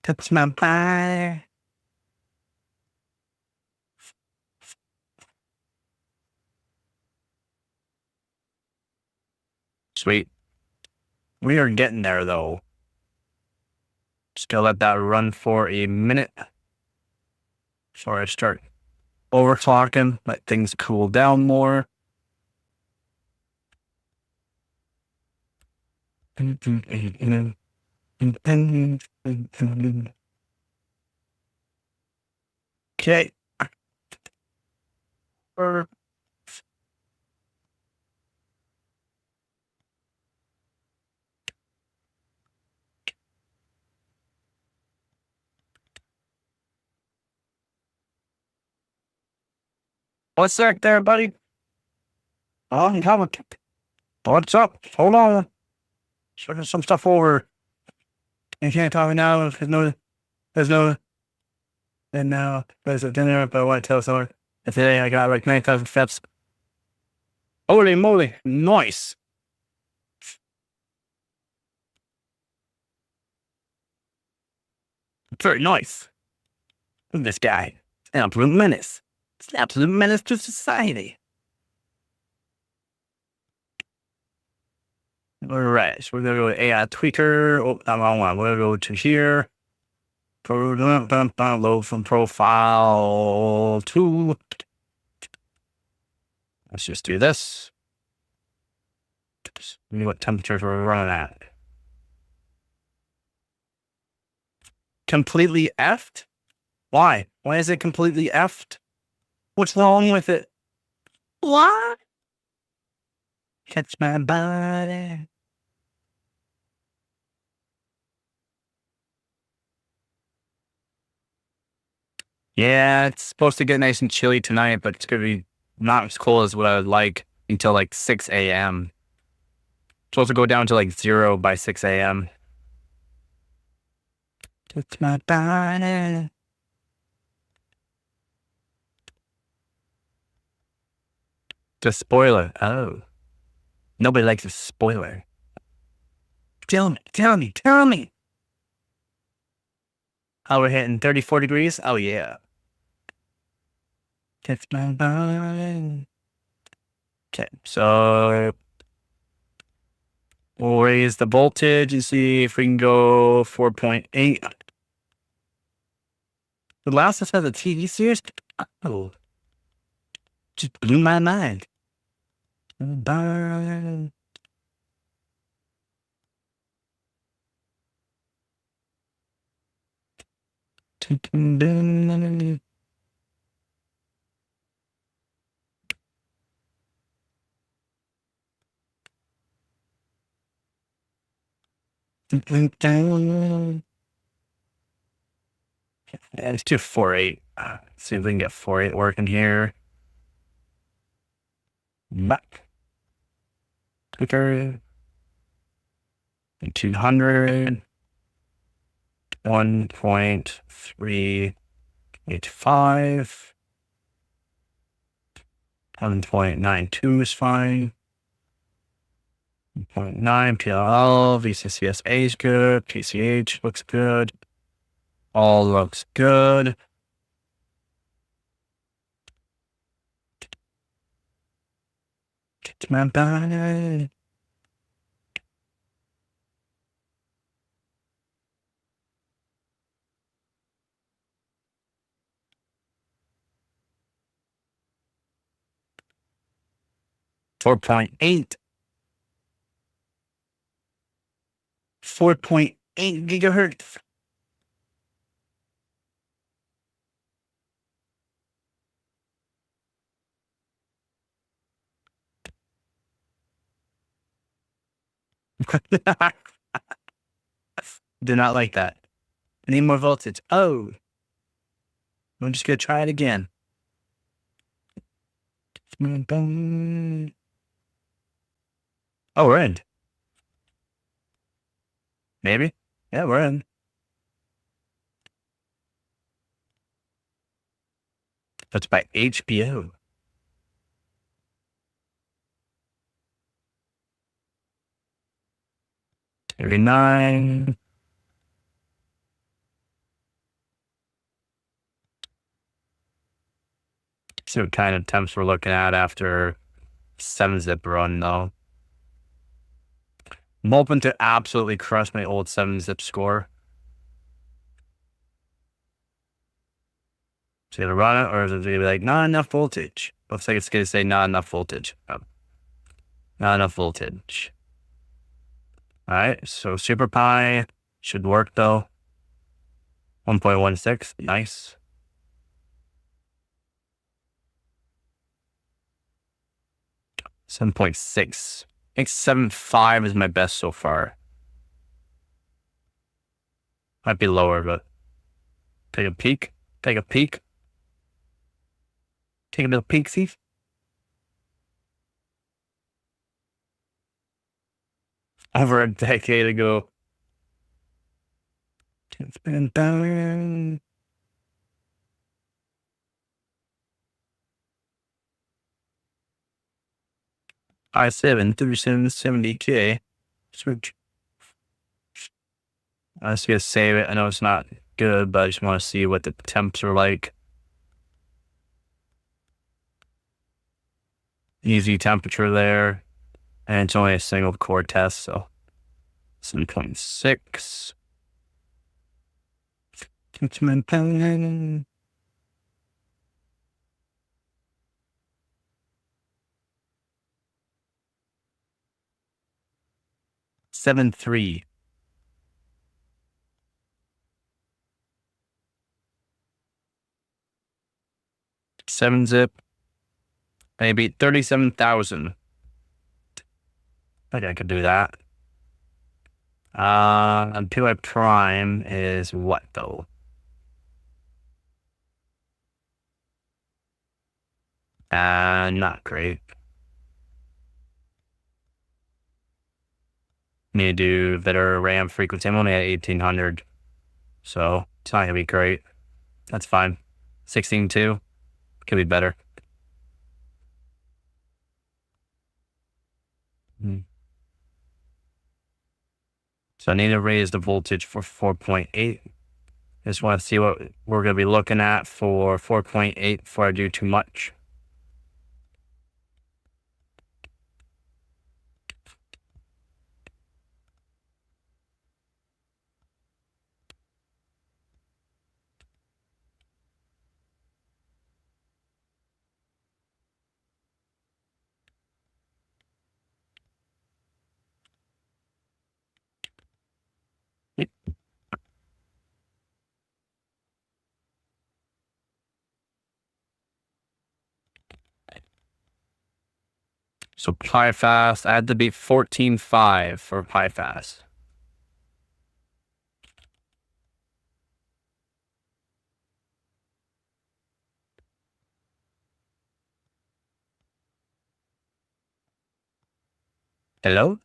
Touch my body. Sweet. We are getting there, though. Just gonna let that run for a minute before I start overclocking, let things cool down more. Okay. What's that there, buddy? Oh, I'm coming. What's up? Hold on. Looking some stuff over. You can't talk now. And now there's a dinner, but I want to tell someone that today I got like 9,000 steps. Holy moly. Nice. Very nice. Look at this guy. It's an absolute menace. It's an absolute menace to society. All right, so we're going to go to AI tweaker. Oh, I'm on one. We're going to go to here. Load from profile 2. Let's just do this. Let me what temperatures we're running at. Completely effed? Why? Why is it completely effed? What's wrong with it? What? Catch my body. Yeah, it's supposed to get nice and chilly tonight, but it's gonna be not as cold as what I would like until like 6 a.m. Supposed to go down to like 0 by 6 a.m. Touch my body. The spoiler. Oh. Nobody likes a spoiler. Tell me. Oh, we're hitting 34 degrees? Oh, yeah. Touch my body. Okay, so we'll raise the voltage and see if we can go 4.8. The Last of Us has a TV series? Oh. Just blew my mind. Bye. 'Let's do 4.8. See if we can get 4.8 working here. Back. Quicker. 200. 1.385. 1.92 is fine. 0.9 PLL, VCCSA is good. PCH looks good. All looks good. Get my body. .8. 4.8 gigahertz. Do not like that. I need more voltage. Oh. I'm just going to try it again. Oh, we're in. Maybe. Yeah, we're in. That's by HBO. 39. See what kind of temps we're looking at after 7-zip run, though. I'm hoping to absolutely crush my old 7-zip score. Is it going to run it, or is it going to be like, not enough voltage? Looks like it's going to say not enough voltage. Oh. Not enough voltage. All right, so Super Pi should work, though. 1.16, nice. 7.6. I think 7.5 is my best so far. Might be lower, but take a peek. Take a peek. Take a little peek, see? Over a decade ago. It's been down. i7 3770K. Switch. I just gotta save it. I know it's not good, but I just want to see what the temps are like. Easy temperature there. And it's only a single core test, so 7.6. 7.3. 7-zip. Maybe 37,000. I think I could do that. Until I prime is what though? Not great. Need to do better RAM frequency. I'm only at 1800, so it's not gonna be great. That's fine. 16.2 could be better. So I need to raise the voltage for 4.8. Just want to see what we're going to be looking at for 4.8 before I do too much. So pi fast, I had to be 14.5 for pi fast. Hello?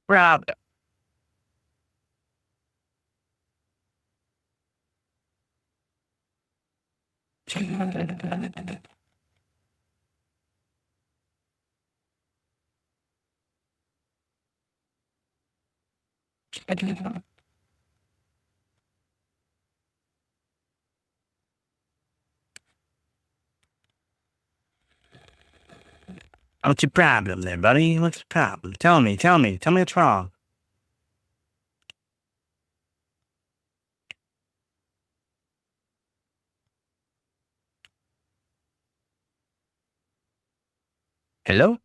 Rob. What's your problem there, buddy? What's the problem? Tell me what's wrong. Hello?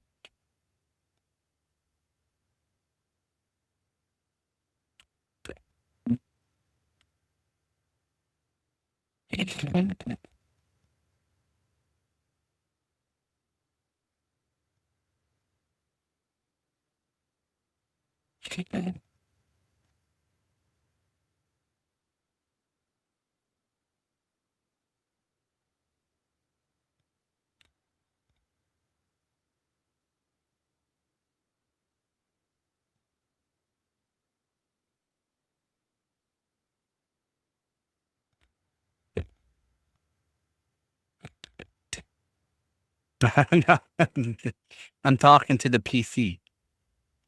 I'm talking to the PC.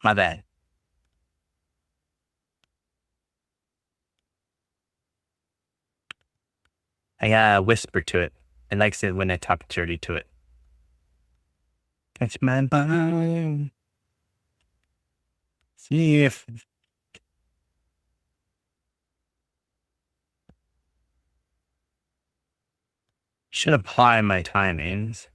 My bad. I gotta whisper to it. It likes it when I talk dirty to it. Catch my bone. See if... Should apply my timings.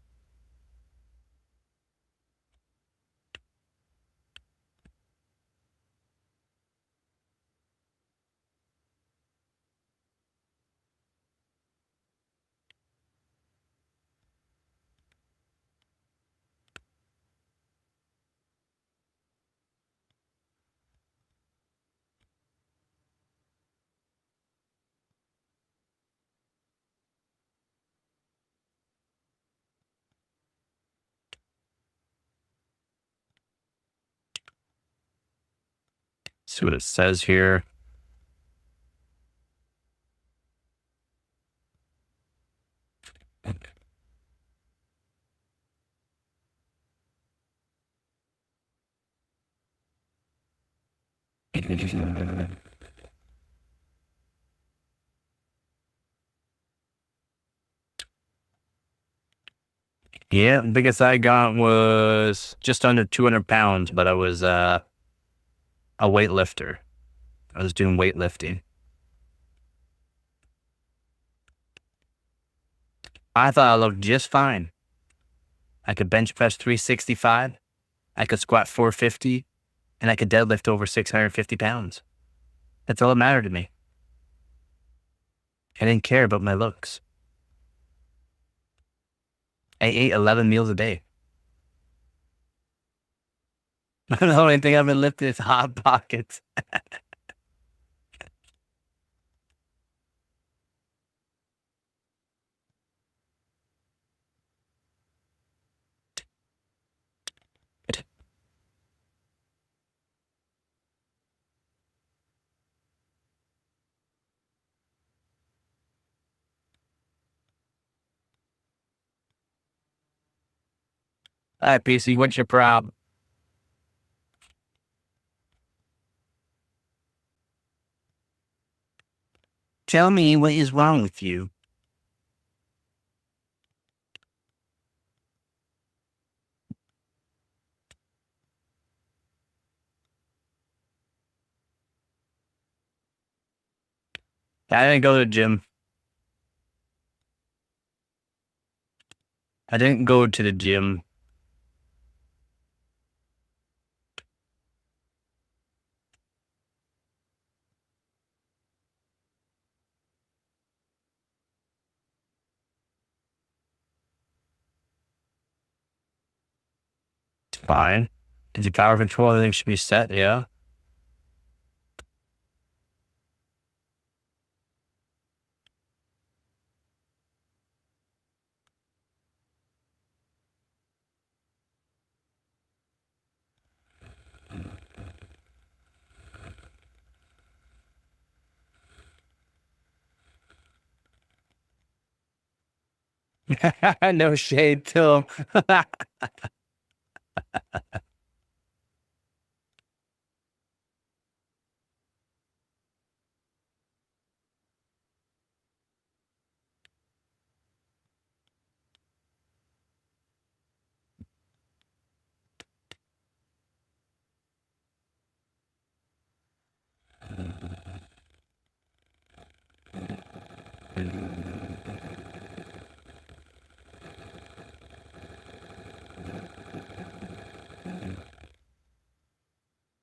See what it says here. Yeah, the biggest I got was just under 200 pounds, but I was a weightlifter. I was doing weightlifting. I thought I looked just fine. I could bench press 365. I could squat 450, and I could deadlift over 650 pounds. That's all that mattered to me. I didn't care about my looks. I ate 11 meals a day. The only thing I've been lifting is Hot Pockets. All right, PC, what's your problem? Tell me what is wrong with you. I didn't go to the gym. I didn't go to the gym. It's fine. Did your power control everything should be set? Yeah. No shade to him.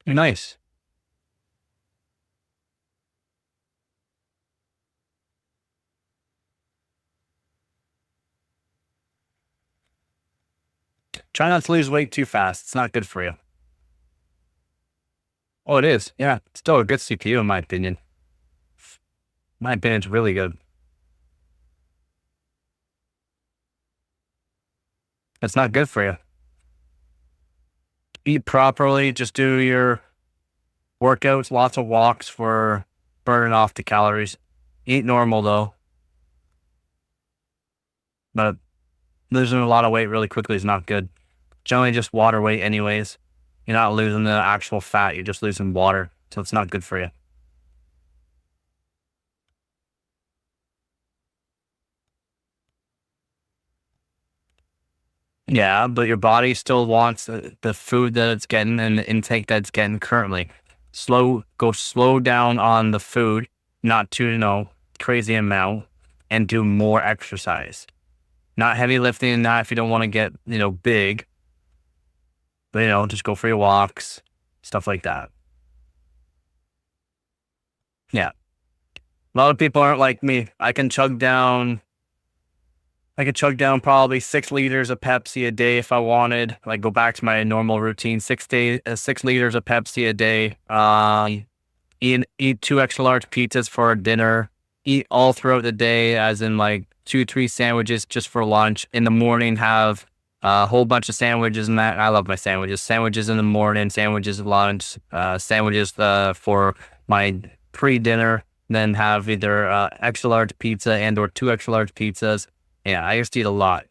Nice. Try not to lose weight too fast. It's not good for you. Oh, it is. Yeah. It's still a good CPU in my opinion. My opinion, it's really good. It's not good for you. Eat properly. Just do your workouts, lots of walks for burning off the calories. Eat normal though. But losing a lot of weight really quickly is not good. Generally just water weight anyways. You're not losing the actual fat, you're just losing water. So it's not good for you. Yeah, but your body still wants the food that it's getting and the intake that it's getting currently. Go slow down on the food, not to, crazy amount, and do more exercise. Not heavy lifting, not if you don't want to get, big. But, just go for your walks, stuff like that. Yeah. A lot of people aren't like me. I could chug down probably 6 liters of Pepsi a day if I wanted. Like go back to my normal routine, 6 liters of Pepsi a day. Eat 2 extra large pizzas for dinner. Eat all throughout the day, as in like 2-3 sandwiches just for lunch. In the morning, have a whole bunch of sandwiches and that. I love my sandwiches. Sandwiches in the morning, sandwiches at lunch, sandwiches for my pre-dinner. Then have either extra large pizza and or 2 extra large pizzas. Yeah, I used to eat a lot,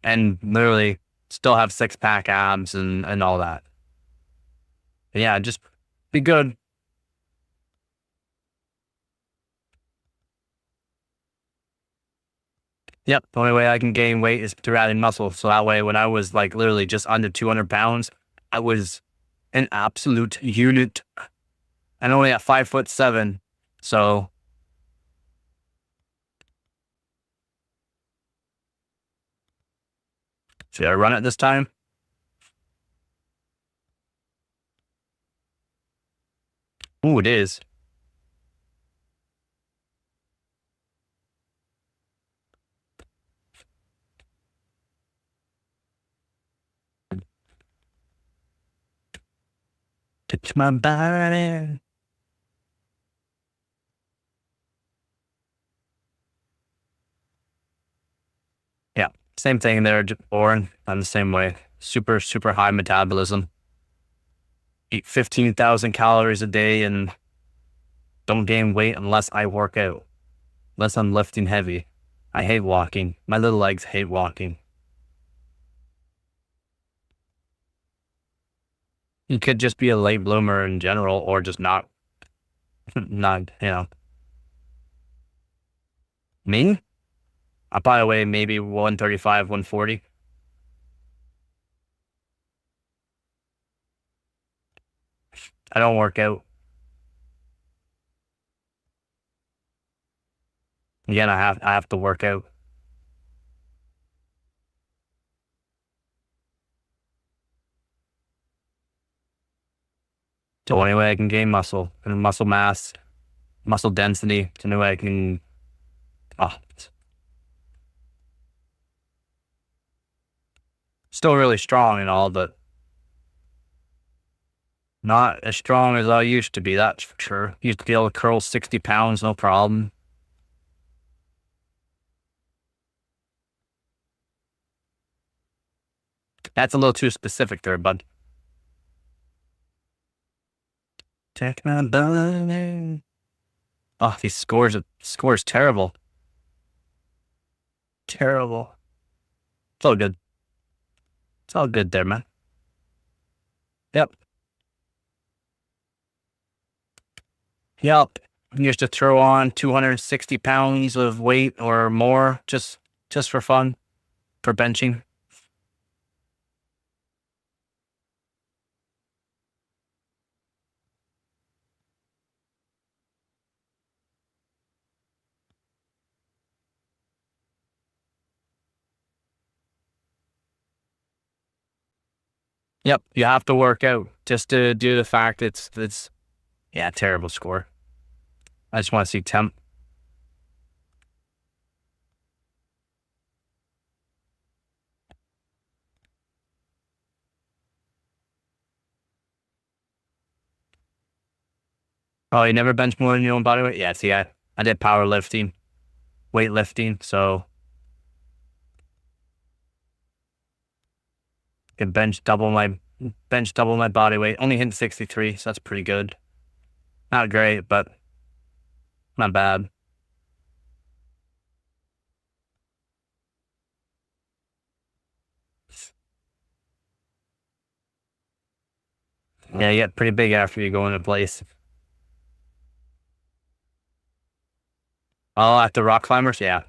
and literally still have 6-pack abs and all that. But yeah, just be good. Yep. The only way I can gain weight is through adding muscle. So that way, when I was like literally just under 200 pounds, I was an absolute unit. And only at 5'7". So Should I run it this time? Ooh, it is. Touch my body. Yeah, same thing there, Oren. I'm the same way. Super, super high metabolism. Eat 15,000 calories a day and don't gain weight unless I work out. Unless I'm lifting heavy. I hate walking. My little legs hate walking. You could just be a late bloomer in general, or just not, Me? I probably weigh maybe 135, 140. I don't work out. Again, I have to work out. The only way I can gain muscle and muscle mass, muscle density. It's the only way I can. Still really strong and all, but not as strong as I used to be. That's for sure. Used to be able to curl 60 pounds, no problem. That's a little too specific there, bud. Take my body. Oh, these scores terrible. Terrible. It's all good. It's all good there, man. Yep. Yep. You used to throw on 260 pounds of weight or more just for fun, for benching. Yep. You have to work out just to do the fact it's yeah, terrible score. I just want to see temp. Oh, you never bench more than your own body weight? Yeah, see, I did powerlifting, weightlifting, so I can bench double my body weight. Only hitting 63, so that's pretty good. Not great, but not bad. Yeah, you get pretty big after you go into place. Oh, at the rock climbers, yeah.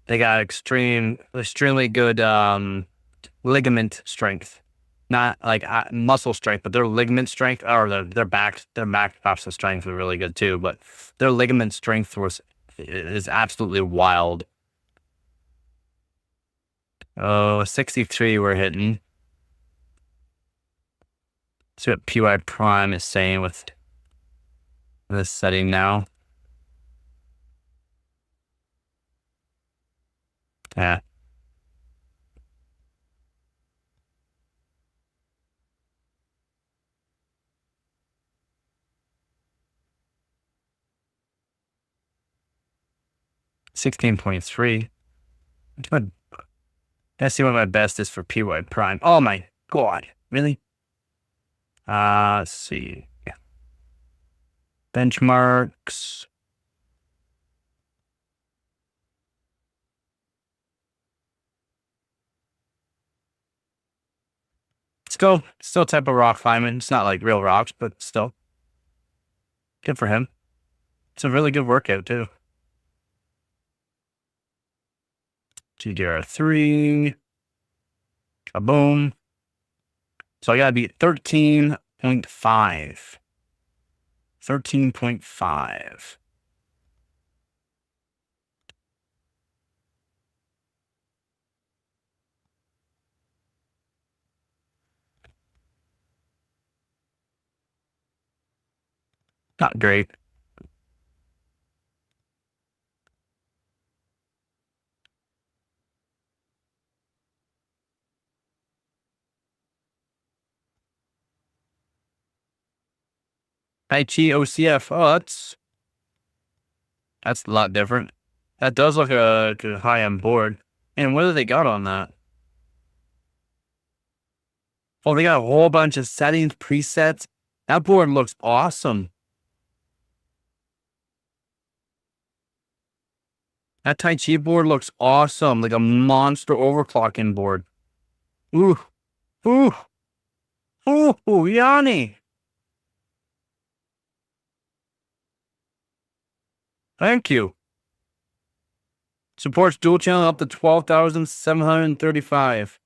They got extremely good ligament strength. Not like muscle strength, but their ligament strength, or their back pops of strength are really good too. But their ligament strength is absolutely wild. Oh, 63 we're hitting. See what PY Prime is saying with this setting now. Yeah. $16.3. Let's see what my best is for PY Prime. Oh my God. Really? Let's see. Yeah. Benchmarks. Still type of rock climbing. It's not like real rocks, but still. Good for him. It's a really good workout too. GDR3. Kaboom. So I gotta be 13.5. 13.5. Not great. Tai Chi OCF. Oh, that's a lot different. That does look like a high-end board. And what do they got on that? Oh, they got a whole bunch of settings, presets. That board looks awesome. That Tai Chi board looks awesome, like a monster overclocking board. Ooh, ooh, ooh, Yanni. Thank you. Supports dual channel up to 12,735.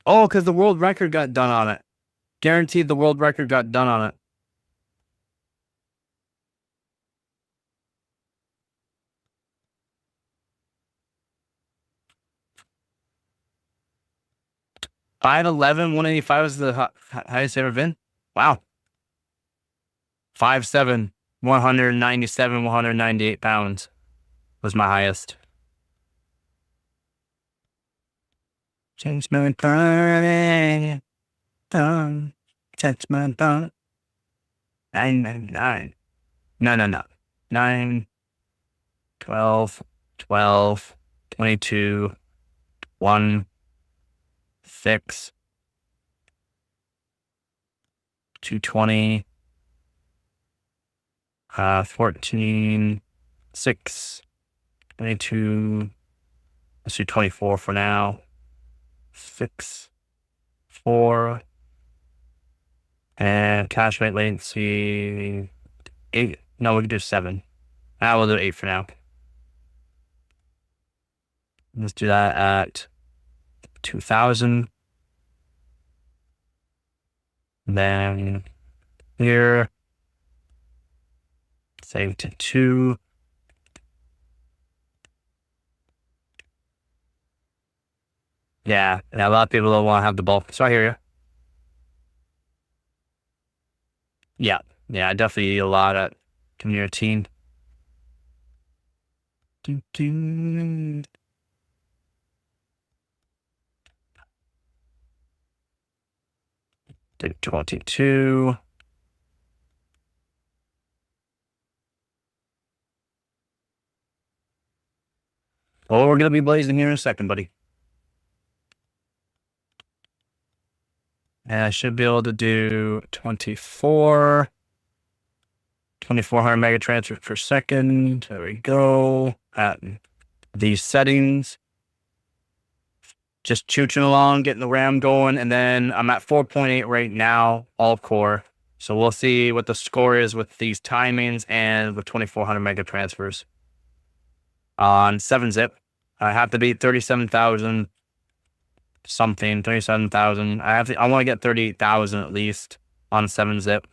Oh, because the world record got done on it. Guaranteed the world record got done on it. $511, 185 is the highest ever been. Wow. 5'7", 197, 198 pounds was my highest. Change my time. Change my time. 999. No. 9, 12, 12, 22, 1, 6, 220, 14, 6, 22, let's do 24 for now, 6, 4, and cache rate latency, 8, no, we can do 7. We'll do 8 for now. Let's do that at 2,000. Then here, save to 2. Yeah, a lot of people don't want to have the bulk. So I hear you. Yeah, definitely a lot at community. Do 22. Oh, we're gonna be blazing here in a second, buddy. And I should be able to do 24. 2400 mega transfers per second. There we go. At these settings. Just chooching along, getting the RAM going. And then I'm at 4.8 right now, all core. So we'll see what the score is with these timings and with 2400 mega transfers. On 7-zip, I have to beat 37,000 something, 37,000. I want to get 38,000 at least on 7-zip.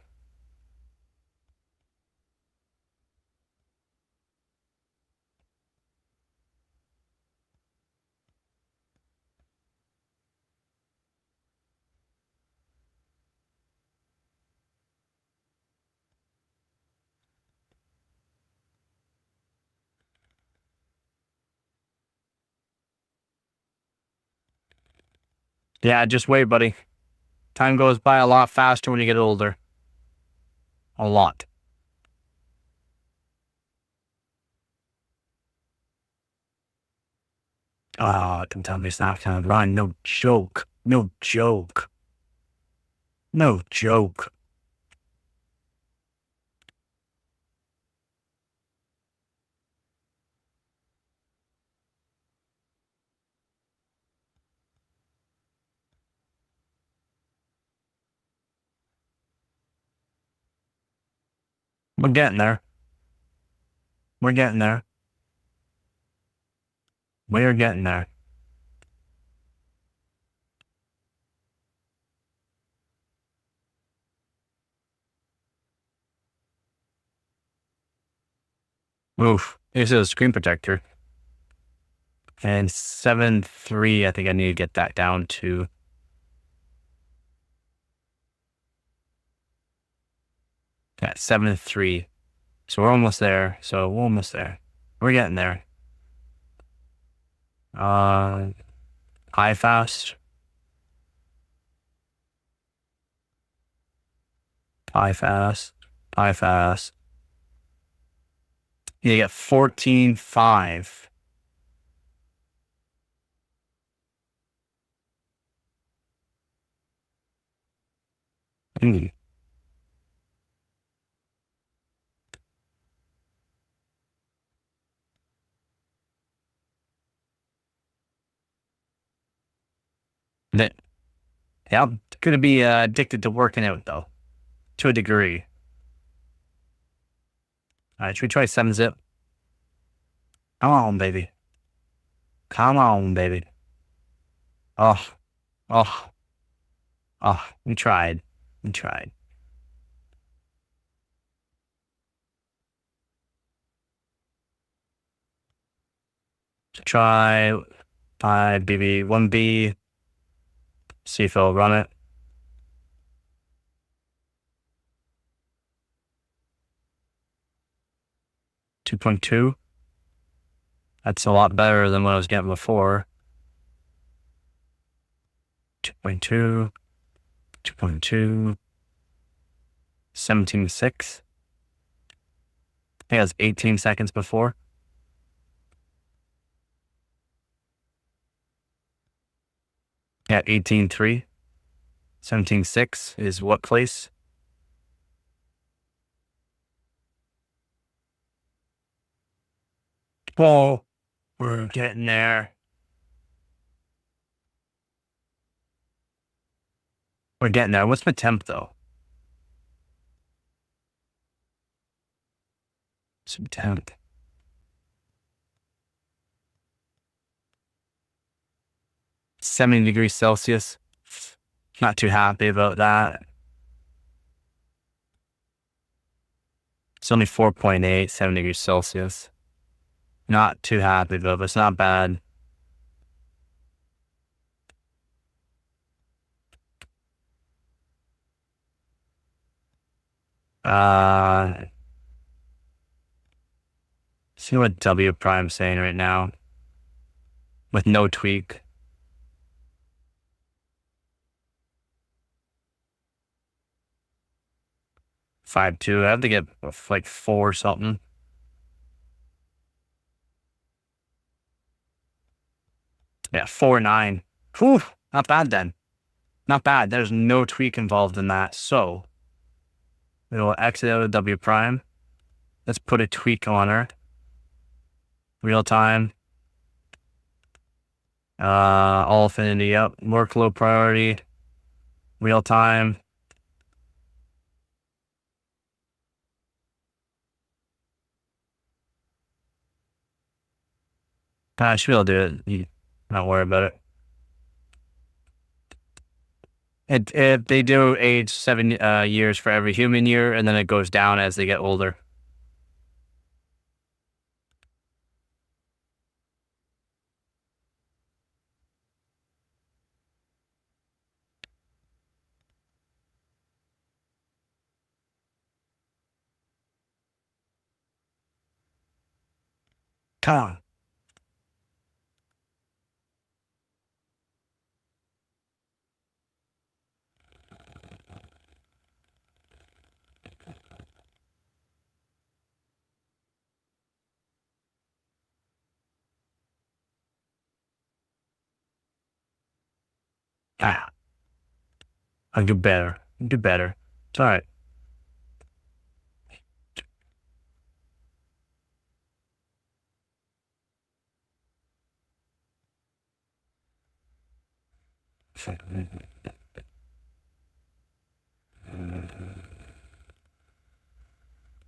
Yeah, just wait, buddy. Time goes by a lot faster when you get older. A lot. Oh, don't tell me it's not gonna run. No joke. No joke. No joke. We're getting there. We're getting there. We're getting there. Oof. This is a screen protector. And 7.3, I think I need to get that down to At 7-3. So we're almost there. We're getting there. High fast. High fast. High fast. You get 14-5. That, yeah, gonna be addicted to working out though, to a degree. All right, should we try 7-zip? Come on, baby. Come on, baby. Oh, oh, oh. We tried. We tried. Try 5 BB 1B. See if it'll run it. 2.2. That's a lot better than what I was getting before. 2.2. 2.2. 17.6. I think it was 18 seconds before. Yeah, 18.3. 17.6 is what place? Oh, we're getting there. We're getting there. What's my temp though? Some temp. 70 degrees Celsius. Not too happy about that. It's only 4.8, 7 degrees Celsius. Not too happy though, but it's not bad. See what W Prime's saying right now. With no tweak. 5.2. I have to get like 4 something. Yeah, 4.9. Whew, not bad then. Not bad. There's no tweak involved in that. So we'll exit out of W Prime. Let's put a tweak on her. Real time. All affinity, yep. Workload priority. Real time. I should be able to do it. Not worry about it. They do age 7 years for every human year, and then it goes down as they get older. Come on. Ah, I'll do better. Do better. It's all right.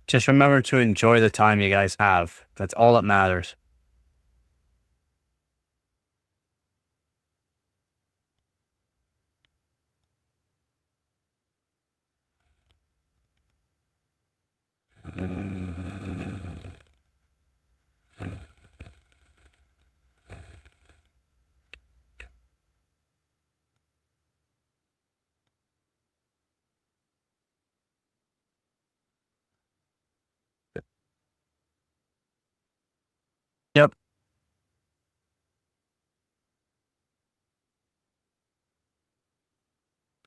Just remember to enjoy the time you guys have. That's all that matters.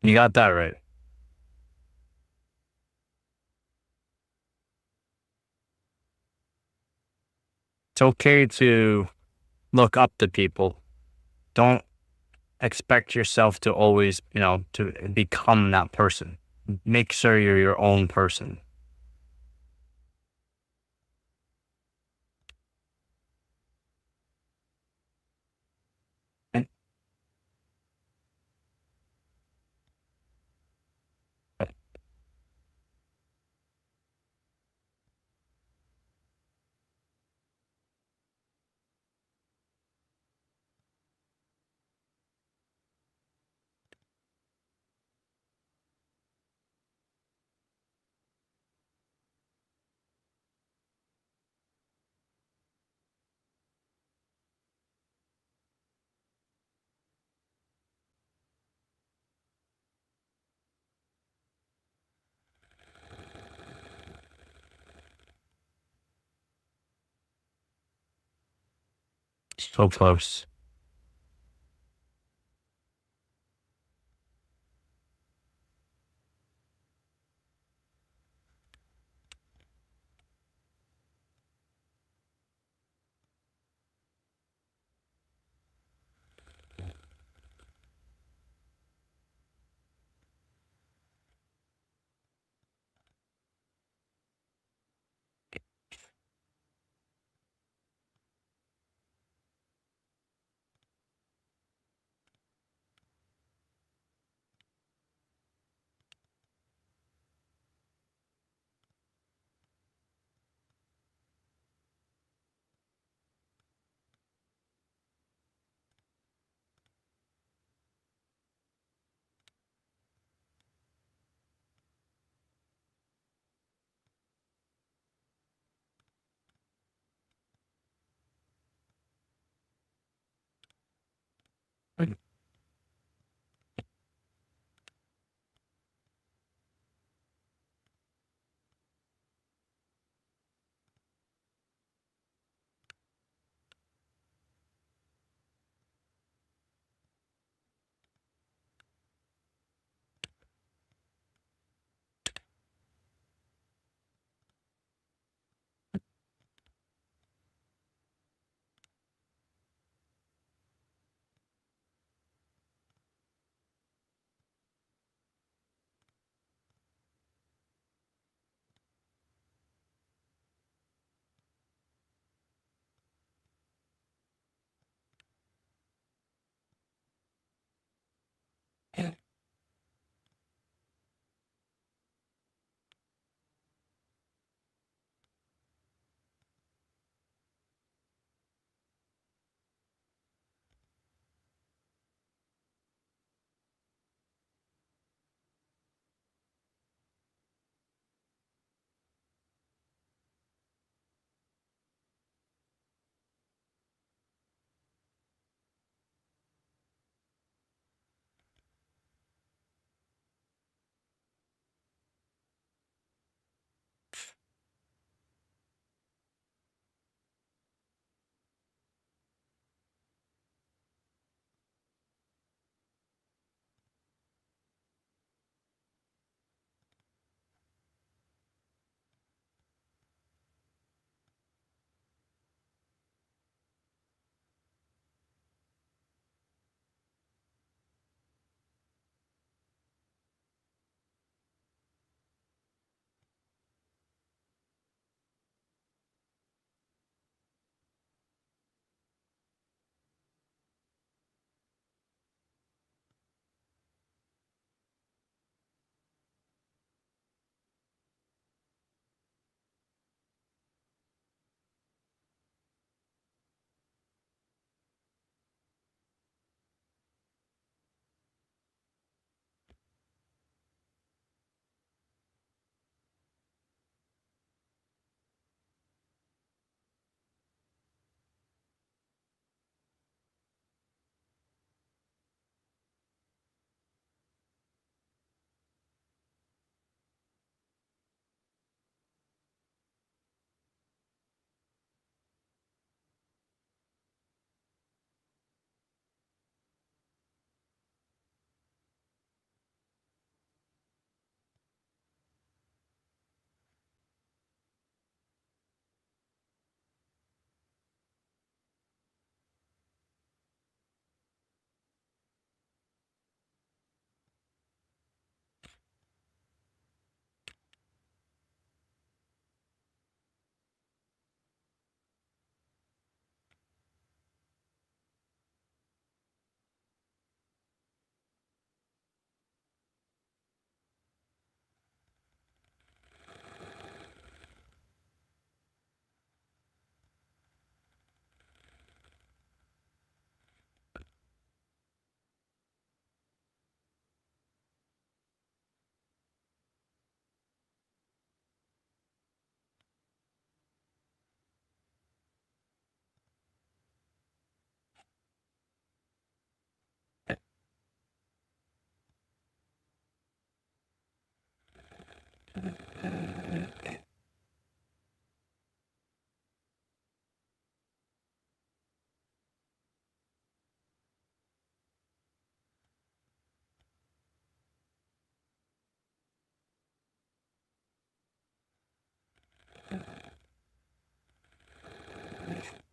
You got that right. It's okay to look up to people. Don't expect yourself to always, to become that person. Make sure you're your own person. And so close.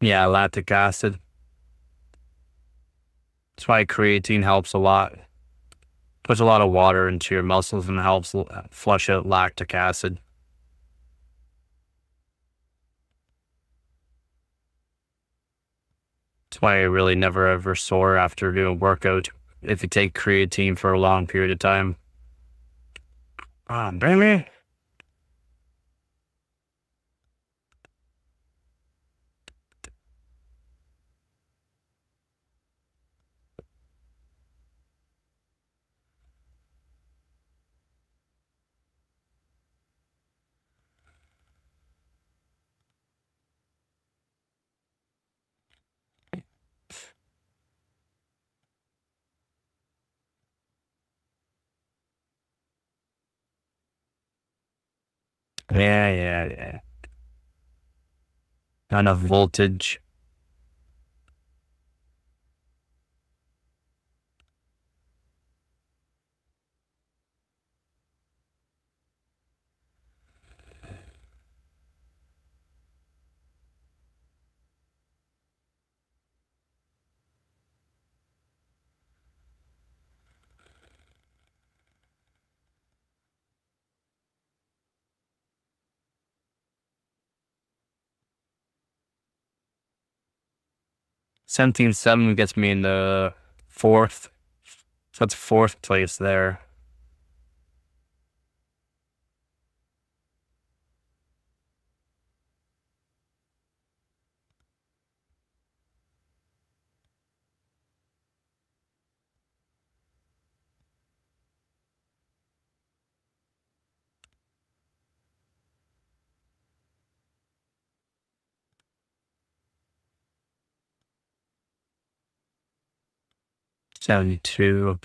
Yeah, lactic acid. That's why creatine helps a lot. Puts a lot of water into your muscles and helps flush out lactic acid. That's why I really never ever sore after doing a workout if you take creatine for a long period of time. Ah, baby. Yeah. Not enough voltage. $17.7 gets me in the fourth. So that's fourth place there. $72.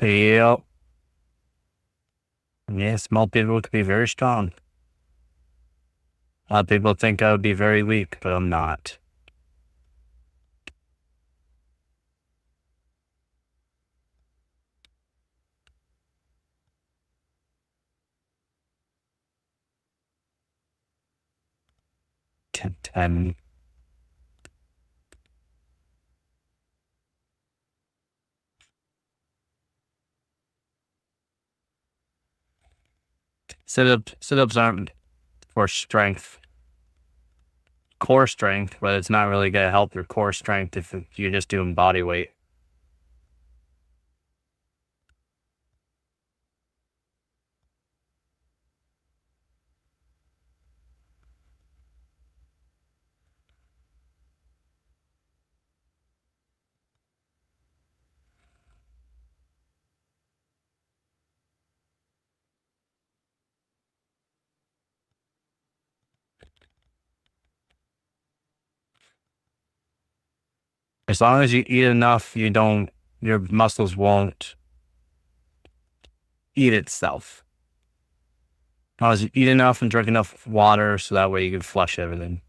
Yep. Yeah, small people could be very strong. A lot of people think I would be very weak, but I'm not. Ten. Sit-ups aren't for strength, core strength, but it's not really gonna help your core strength if you're just doing body weight. As long as you eat enough, your muscles won't eat itself. As long as you eat enough and drink enough water so that way you can flush everything.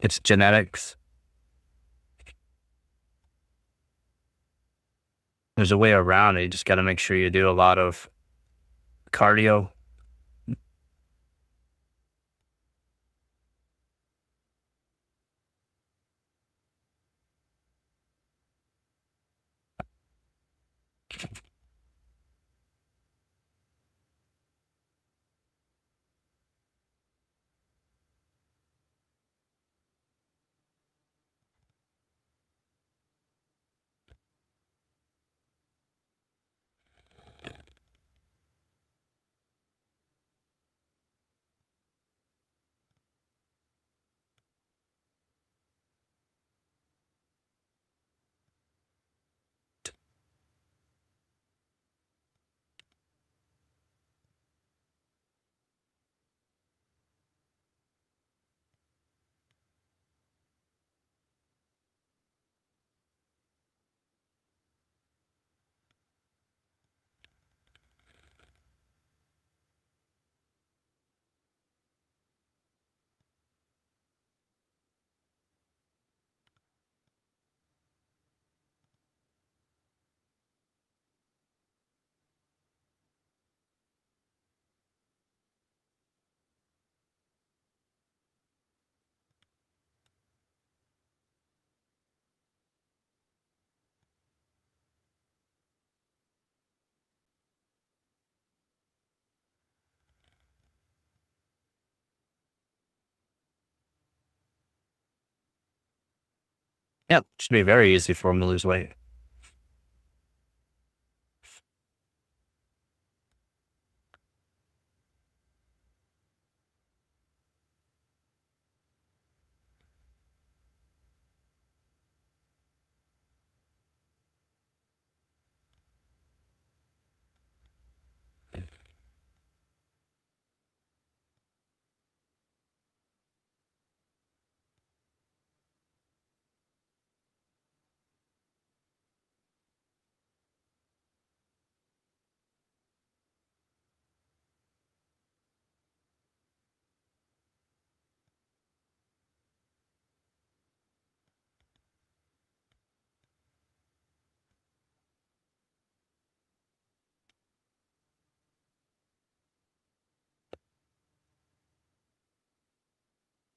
It's genetics. There's a way around it. You just got to make sure you do a lot of cardio. Yeah, it should be very easy for him to lose weight.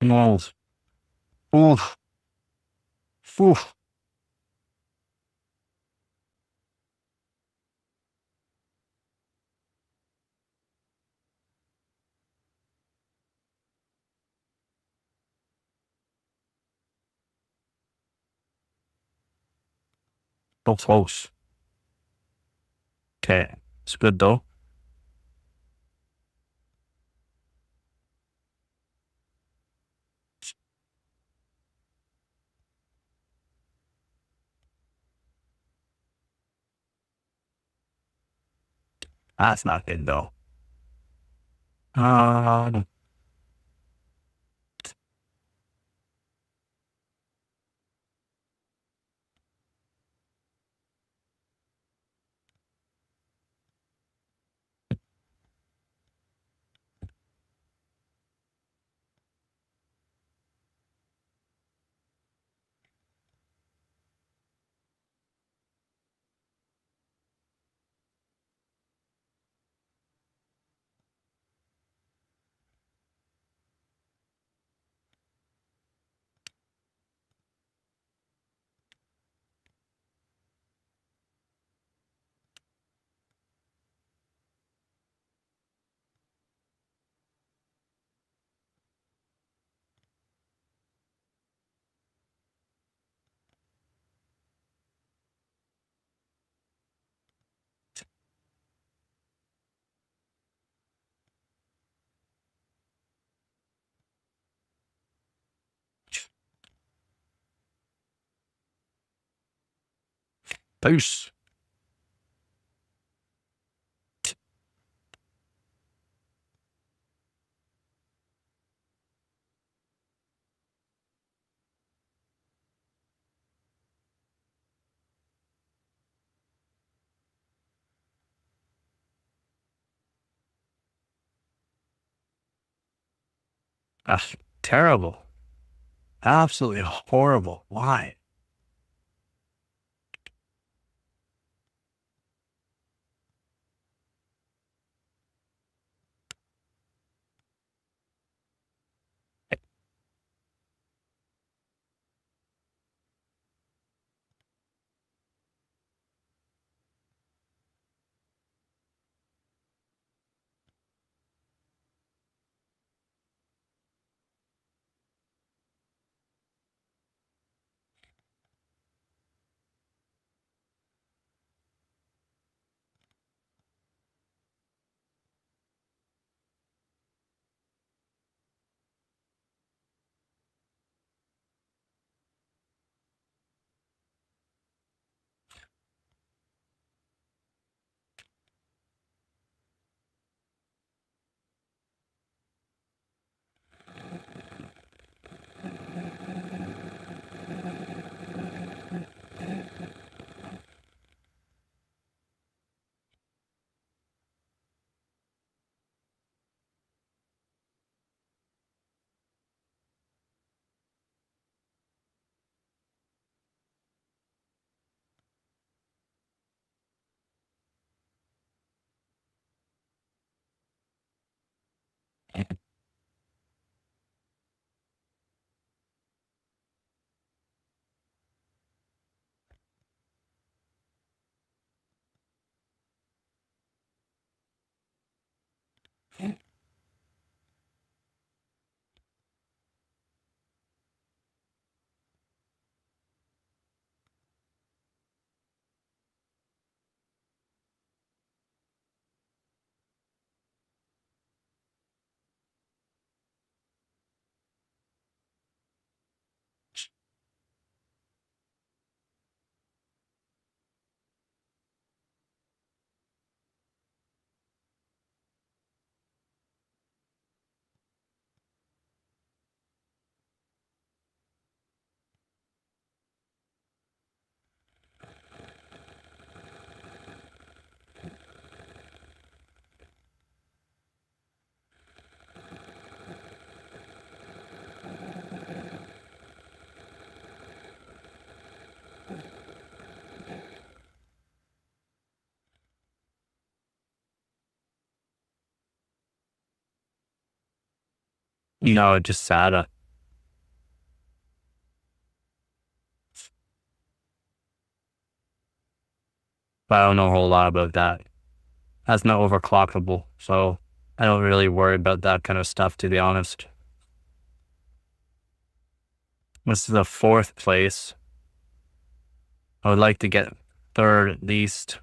Oof. Oof. Oof. So close. Okay. It's good though. That's not good though. Um, Peace. That's terrible. Absolutely horrible. Why? Just sad. But I don't know a whole lot about that. That's not overclockable, so I don't really worry about that kind of stuff, to be honest. This is the 4th place. I would like to get 3rd at least.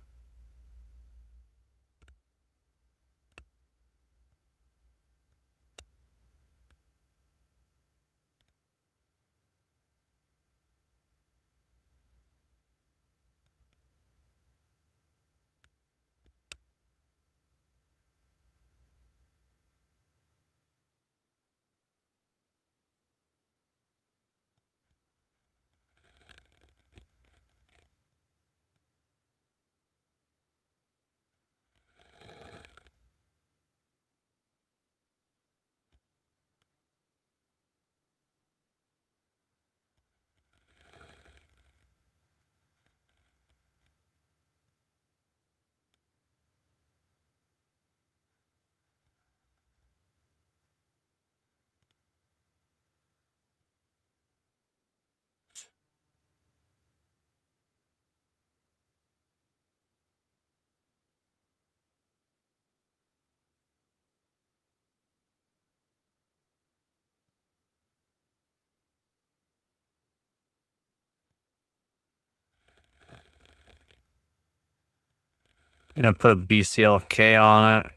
I'm gonna put BCLK on it,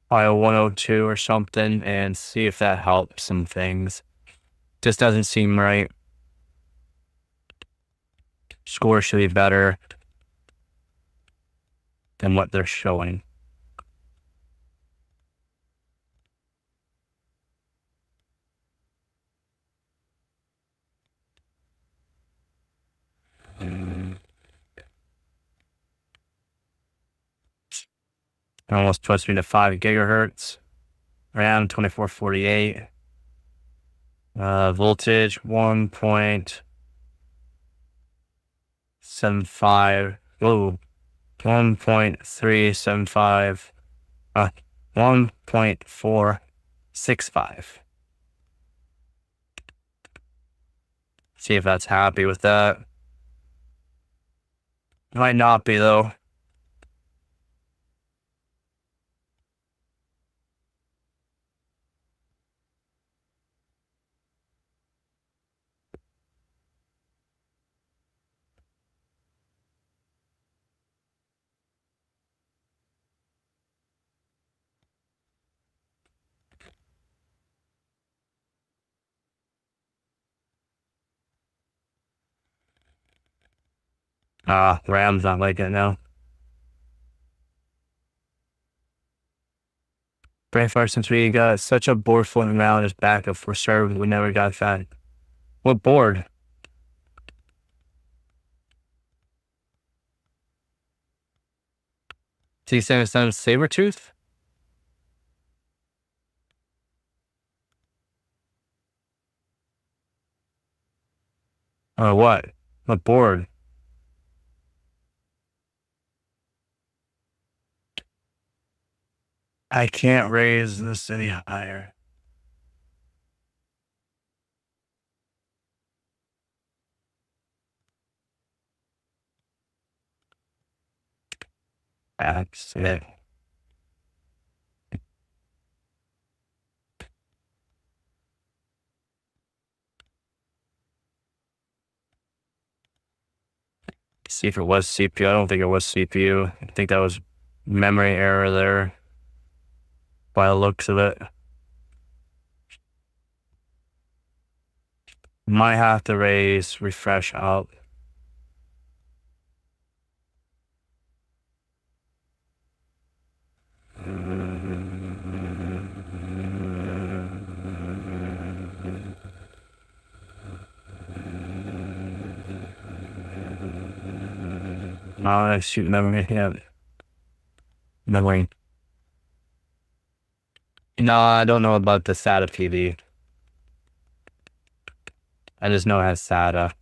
file 102 or something, and see if that helps some things. Just doesn't seem right. Score should be better than what they're showing. It almost puts me to 5 gigahertz, around 2448. Voltage 1.75. Whoa. 1.375. 1.465. See if that's happy with that. Might not be though. RAM's not like it now. Brain fart since we got such a board floating around as backup for server, we never got that. What board? T77 Sabertooth? Or what? What board? I can't raise this any higher. Accident. See if it was CPU. I don't think it was CPU. I think that was memory error there by the looks of it. Might have to refresh out. Oh, shoot, memory. Yeah. Memory. No, I don't know about the SATA PV. I just know it has SATA.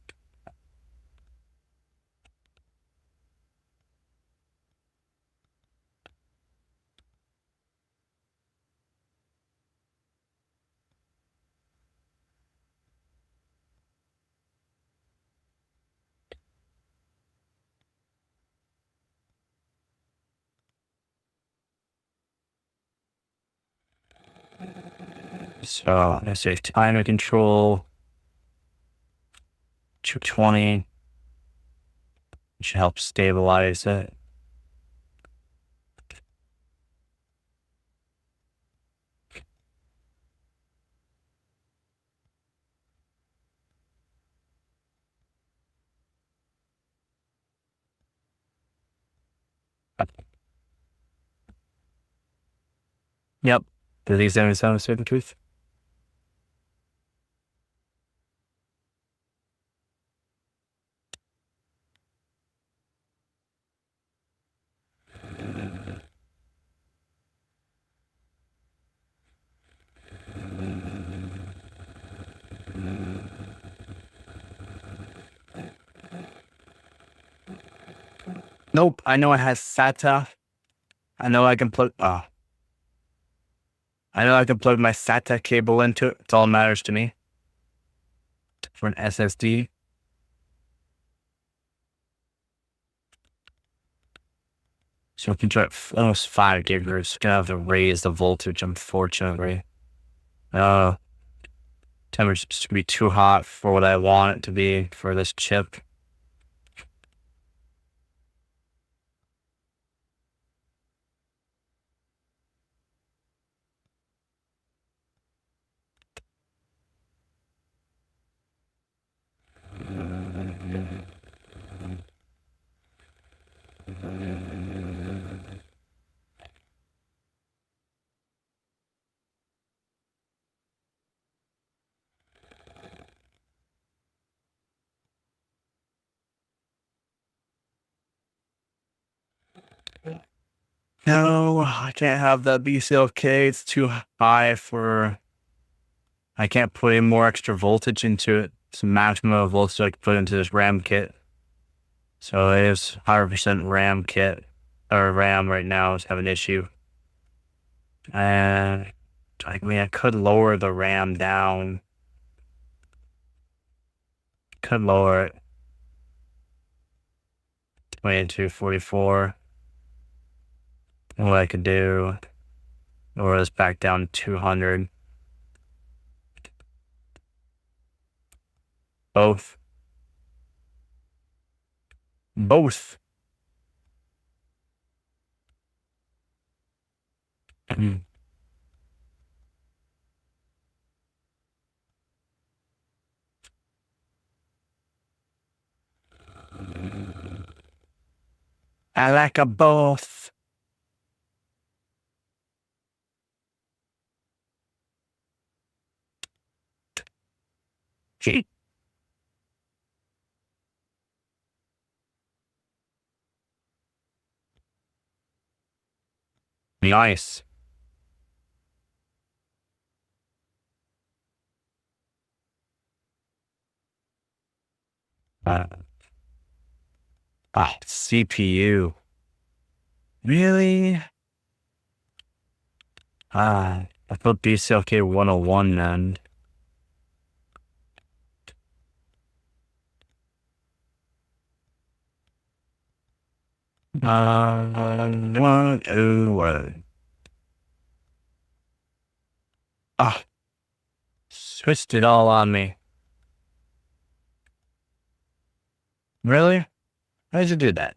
So let's say timer control 220 should help stabilize it. Yep. Do these ever sound Sabertooth? Nope. I know it has SATA. I know I can plug. I know I can plug my SATA cable into it. It's all that matters to me. For an SSD. So I can try almost 5 gigahertz. Gonna have to raise the voltage, unfortunately. Temperature's gonna be too hot for what I want it to be for this chip. No, I can't have that BCLK. It's too high for I can't put any more extra voltage into it. It's the maximum of voltage I can put into this RAM kit. So it is 100% RAM kit, or RAM right now is having an issue. And I mean, I could lower the RAM down. Could lower it. 2244. And what I could do, lower this back down to 200. Both. I like a both. Gee. Nice. CPU. Really? I put BCLK 101 then. Switched it all on me. Really? How did you do that?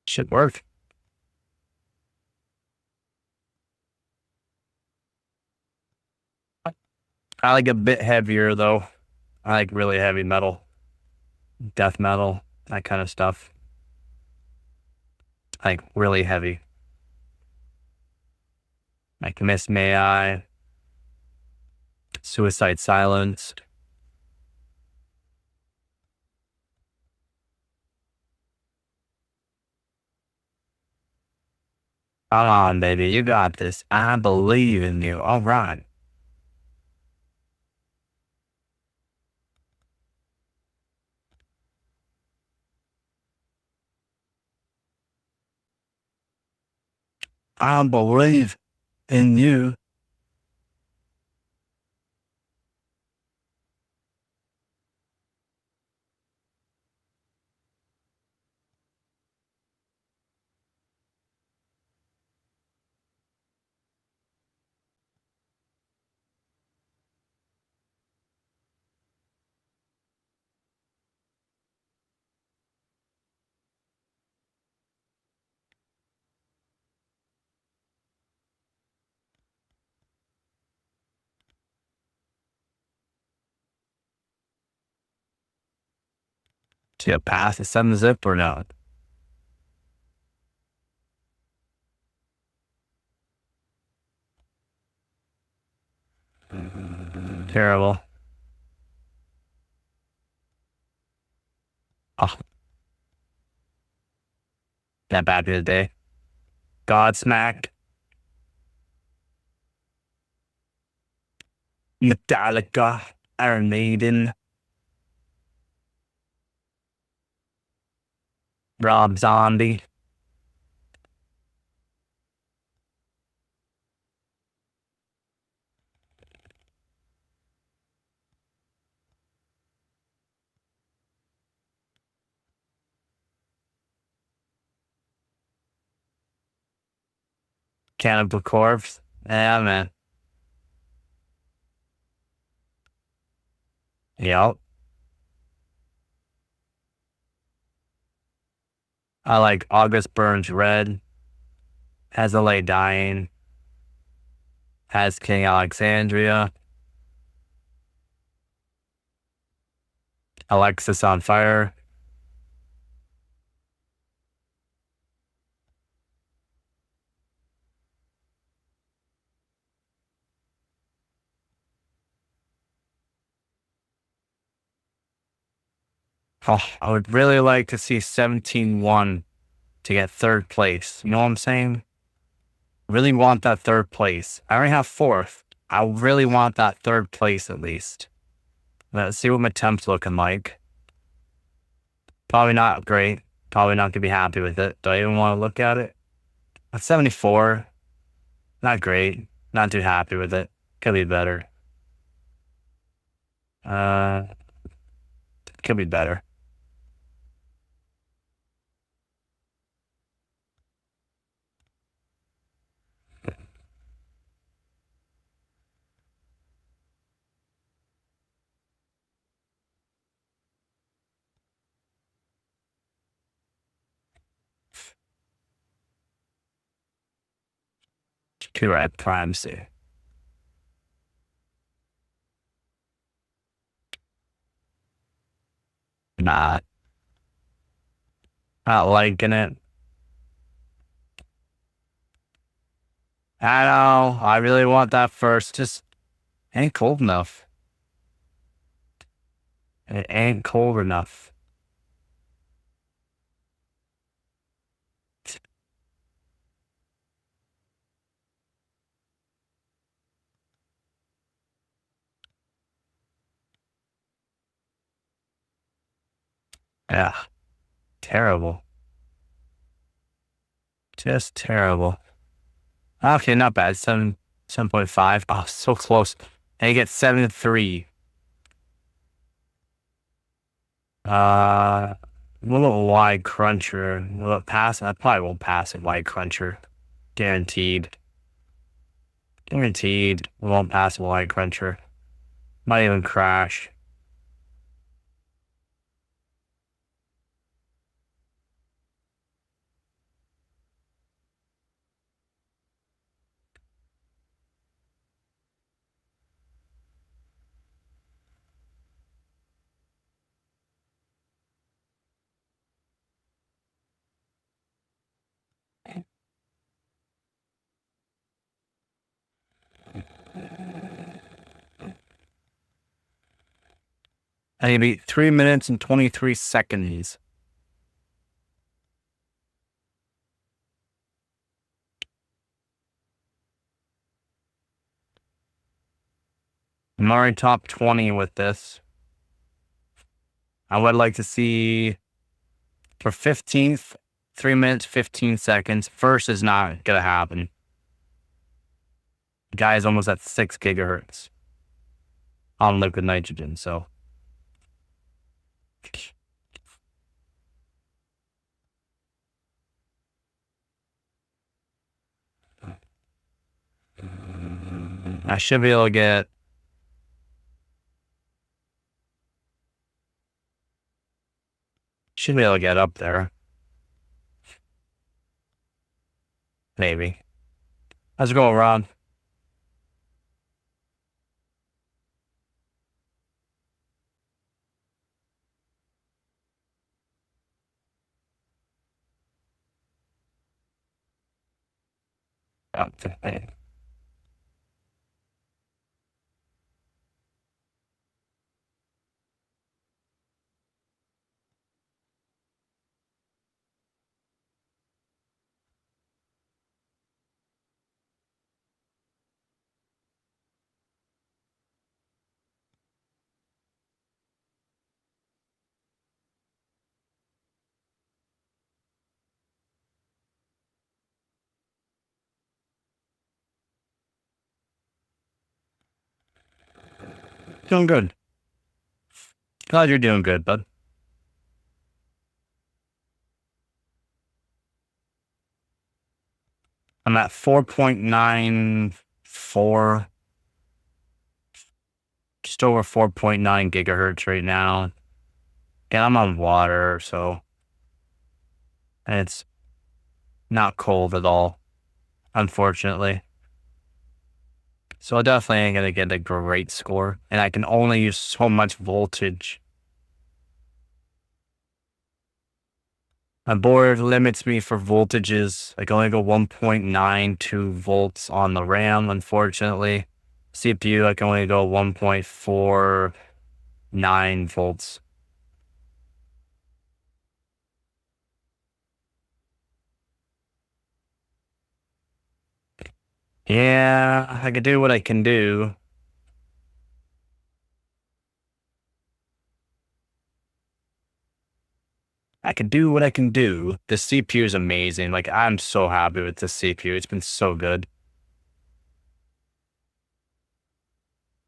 Should work. I like a bit heavier though. I like really heavy metal, death metal, that kind of stuff. Like really heavy. Like Miss May I, Suicide Silence. Come on, baby, you got this. I believe in you. All right. I believe in you. To pass the 7-zip or not? Terrible. Oh. That bad for the day. Godsmack. Metallica. Iron Maiden. Rob Zombie. Cannibal Corpse. Yeah, man. Yep. I like August Burns Red. Has LA Dying. Has King Alexandria. Alexis on Fire. Oh, I would really like to see 17-1 to get third place. You know what I'm saying? Really want that third place. I already have fourth. I really want that third place at least. Let's see what my temp's looking like. Probably not great. Probably not gonna be happy with it. Do I even want to look at it? At 74. Not great. Not too happy with it. Could be better. Could be better. Correct primacy. Not liking it. I know. I really want that first. Just ain't cold enough. It ain't cold enough. Yeah. Terrible. Just terrible. Okay, not bad. 7.5. Oh, so close. And you get 7-3. A little wide cruncher. Will it pass? I probably won't pass it. Wide cruncher. Guaranteed. Guaranteed. We won't pass a wide cruncher. Might even crash. And you beat 3 minutes and 23 seconds. I'm already top 20 with this. I would like to see for 15th, 3 minutes, 15 seconds. First is not going to happen. The guy is almost at 6 gigahertz on liquid nitrogen, so. I should be able to get. Should be able to get up there. Maybe. Let's go around. Doing good. Glad you're doing good, bud. I'm at 4.94, just over 4.9 gigahertz right now. And I'm on water, so. And it's not cold at all, unfortunately. So I definitely ain't going to get a great score. And I can only use so much voltage. My board limits me for voltages. I can only go 1.92 volts on the RAM, unfortunately. CPU, I can only go 1.49 volts. Yeah, I can do what I can do. I can do what I can do. The CPU is amazing. Like, I'm so happy with the CPU. It's been so good.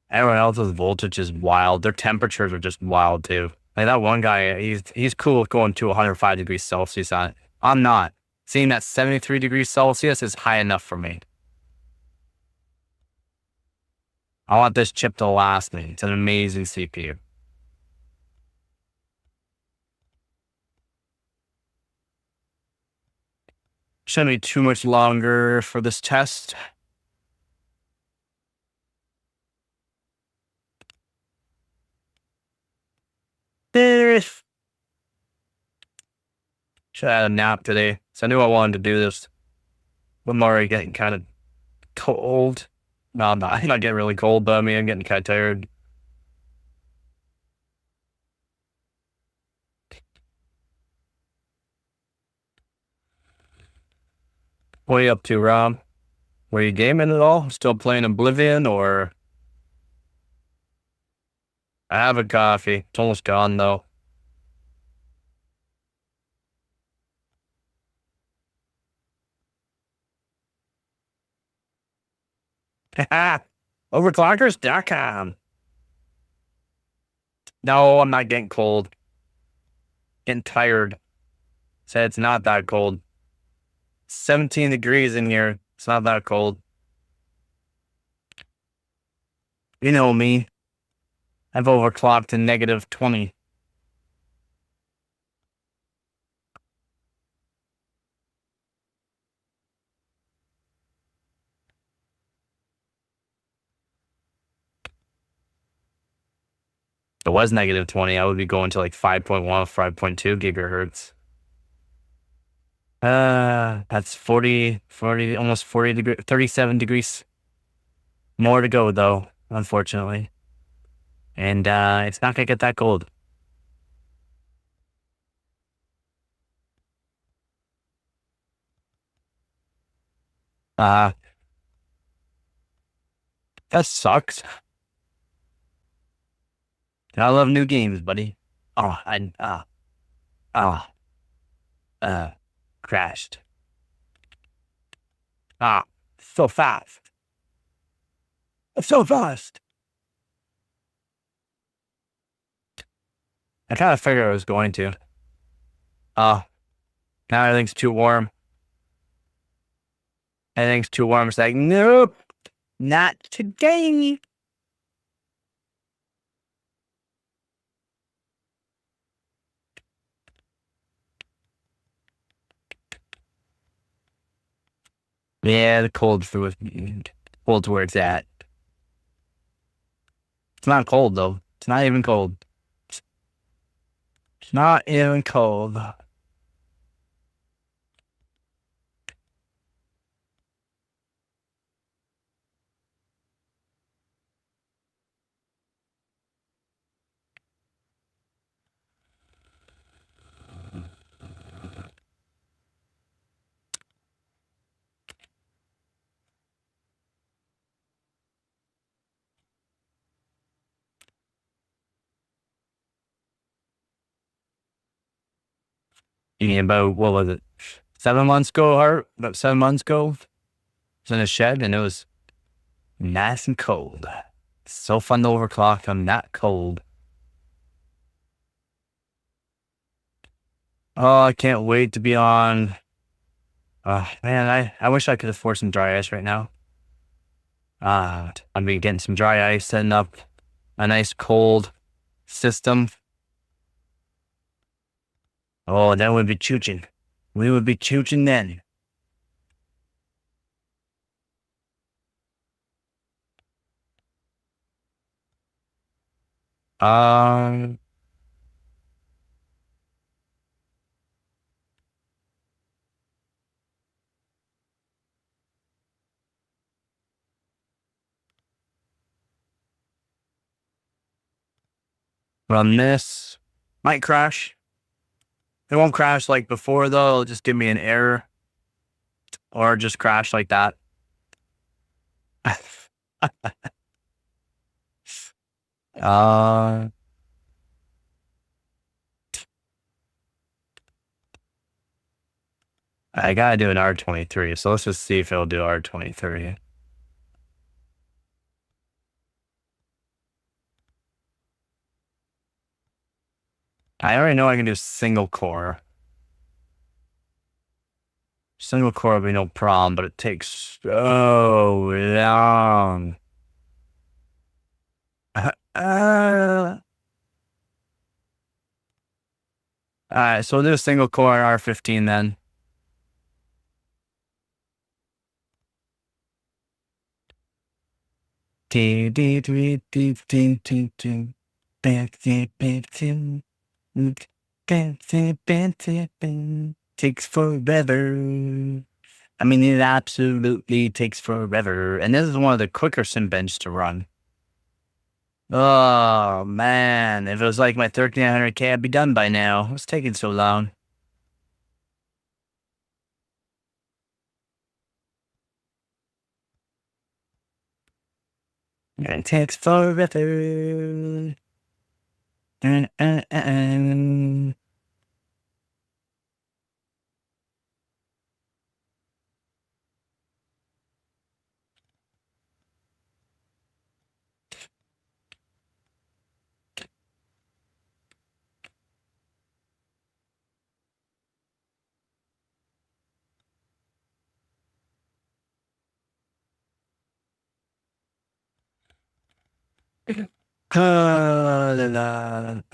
Everyone else's voltage is wild. Their temperatures are just wild too. Like that one guy, he's cool with going to 105 degrees Celsius on it. I'm not. Seeing that 73 degrees Celsius is high enough for me. I want this chip to last me. It's an amazing CPU. Shouldn't be too much longer for this test. Should have had a nap today. So I knew I wanted to do this. I'm already getting kind of cold. No, I'm not. I'm not getting really cold, but I mean, I'm getting kind of tired. What are you up to, Rob? Were you gaming at all? Still playing Oblivion or? I have a coffee. It's almost gone though. Overclockers.com. No, I'm not getting cold. Getting tired. Said it's not that cold. 17 degrees in here. It's not that cold. You know me. I've overclocked to negative 20. If it was negative 20, I would be going to like 5.1, 5.2 gigahertz. That's 40, almost 40 degrees, 37 degrees. More to go though, unfortunately. And it's not gonna get that cold. That sucks. I love new games, buddy. Oh, ah, crashed. So fast. So fast. I kind of figured I was going to. Now everything's too warm. Everything's too warm. It's like, nope, not today. Yeah, the cold's cold's where it's at. It's not cold though. It's not even cold. It's not even cold. About, what was it? 7 months ago, about 7 months ago, I was in a shed and it was nice and cold. It's so fun to overclock. I'm not cold. Oh, I can't wait to be on. Man, I wish I could afford some dry ice right now. I've been getting some dry ice, setting up a nice cold system. Oh, that would be chooching. We would be chooching then. Run this. Might crash. It won't crash like before though. It'll just give me an error. Or just crash like that. I gotta do an R23, so let's just see if it'll do R23. I already know I can do single core. Single core will be no problem, but it takes so long. Alright, so we'll do a single core R15 then. Takes forever. I mean, it absolutely takes forever. And this is one of the quicker sim bench to run. Oh, man. If it was like my 1300K, I'd be done by now. What's taking so long? It takes forever.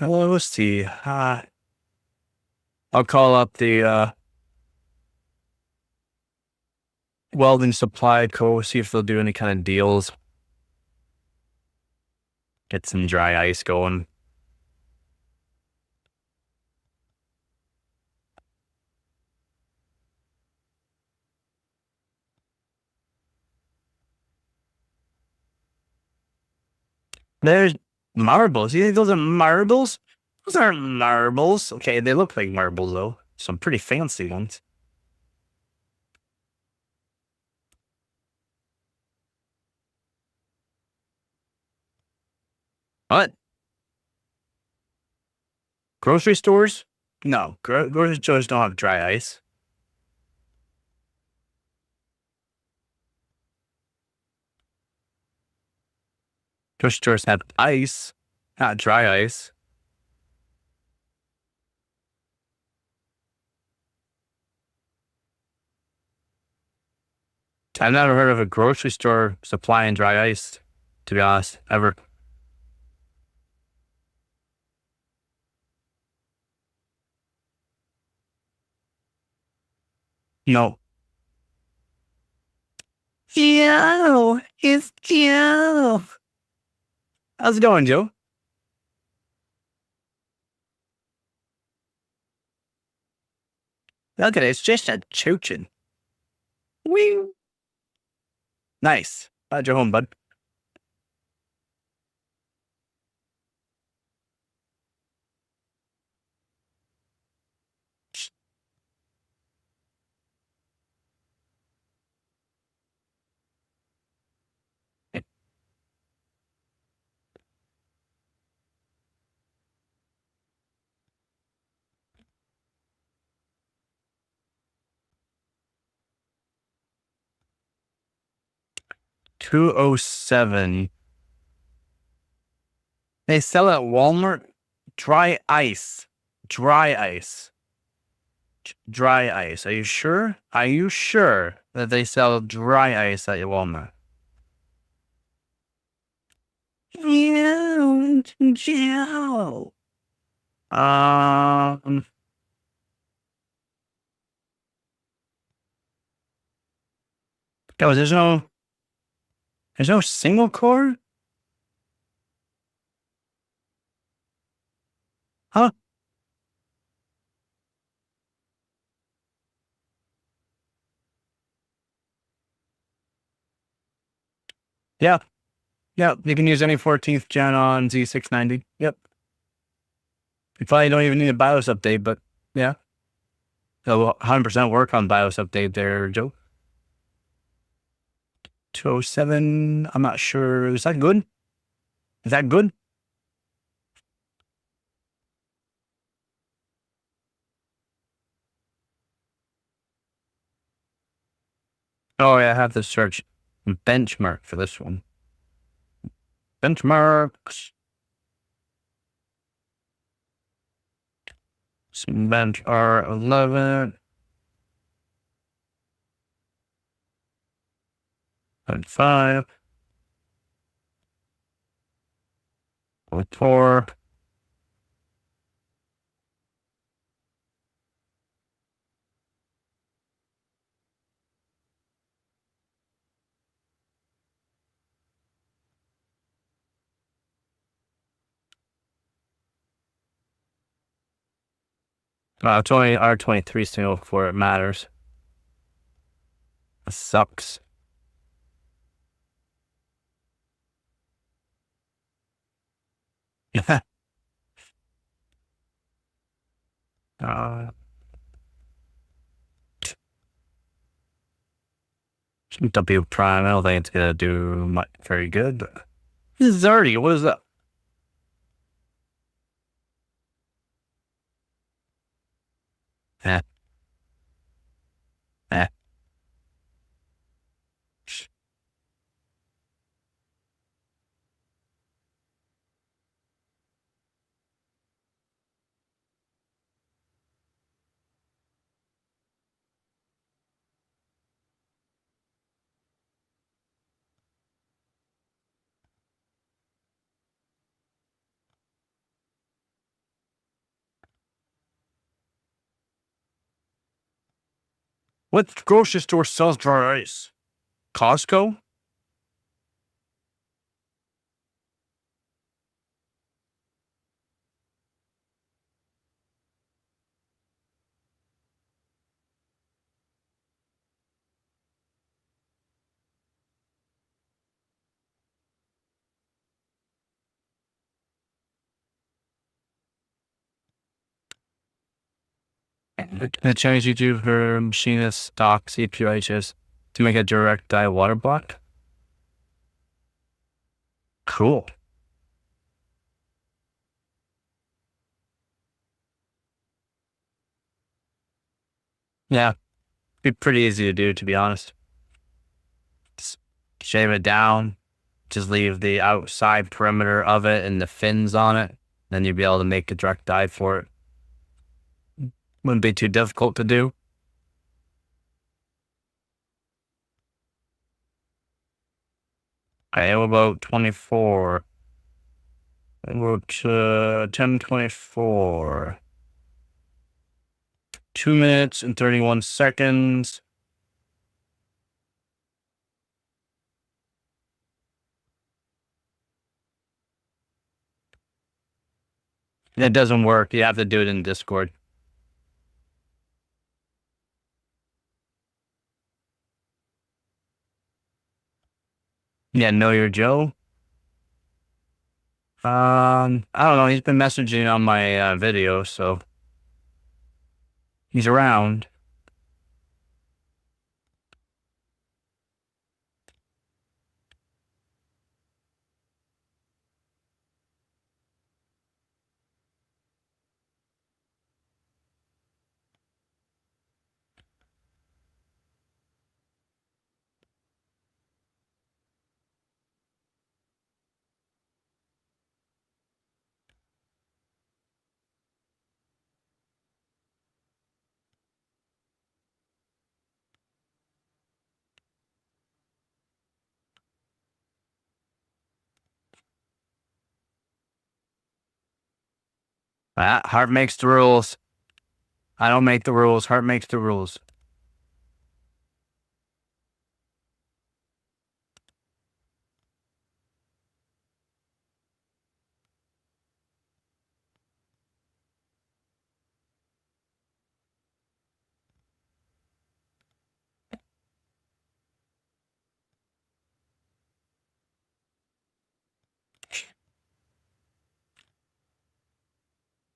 Let's see. I'll call up the welding supply co, see if they'll do any kind of deals. Get some dry ice going. There's marbles. You think those are marbles? Those aren't marbles. Okay, they look like marbles though. Some pretty fancy ones. What? Grocery stores? No, grocery stores don't have dry ice. Grocery stores have ice, not dry ice. I've never heard of a grocery store supplying dry ice, to be honest, ever. No. Joe, it's Joe. How's it going, Joe? Look at it, it's just a choochin'. Wee. Nice. Glad you're home, bud. $207. They sell at Walmart dry ice. Dry ice. Dry ice. Are you sure? Are you sure that they sell dry ice at Walmart? Joe. Guys, there's no single core? Huh? Yeah. Yeah, you can use any 14th gen on Z690. Yep. You probably don't even need a BIOS update, but yeah. It'll 100% work on BIOS update there, Joe. 207. I'm not sure. Is that good? Is that good? Oh, yeah, I have to search benchmark for this one. Benchmarks. Some bench R11. And 5. 4. It's only R23 single before it matters. It sucks. W prime, I don't think it's gonna do much very good. But this is already, what is that? Eh. Eh. What grocery store sells dry ice? Costco? The Chinese YouTuber machinist stock CPUHs to make a direct dye water block. Cool. Yeah, be pretty easy to do, to be honest. Just shave it down, just leave the outside perimeter of it and the fins on it. Then you'd be able to make a direct dye for it. Wouldn't be too difficult to do. I am about 24. About 10:24. 2 minutes and 31 seconds. It doesn't work. You have to do it in Discord. Yeah, Know Your Joe. I don't know. He's been messaging on my video, so he's around. Heart makes the rules. I don't make the rules. Heart makes the rules.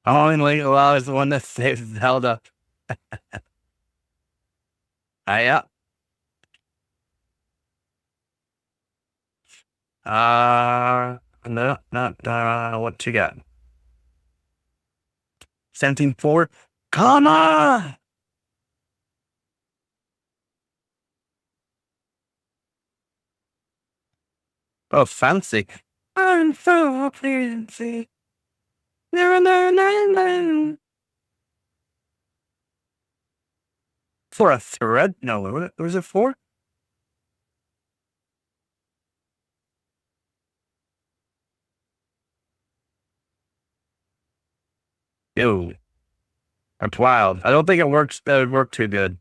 Only well is the one that saves Zelda. Yeah. No, not, what you got? 17.4? Come on! Oh, fancy. I'm so fancy. No, no, no, no. For a thread? No, what was it for? Ew, that's wild. I don't think it works. It would work too good.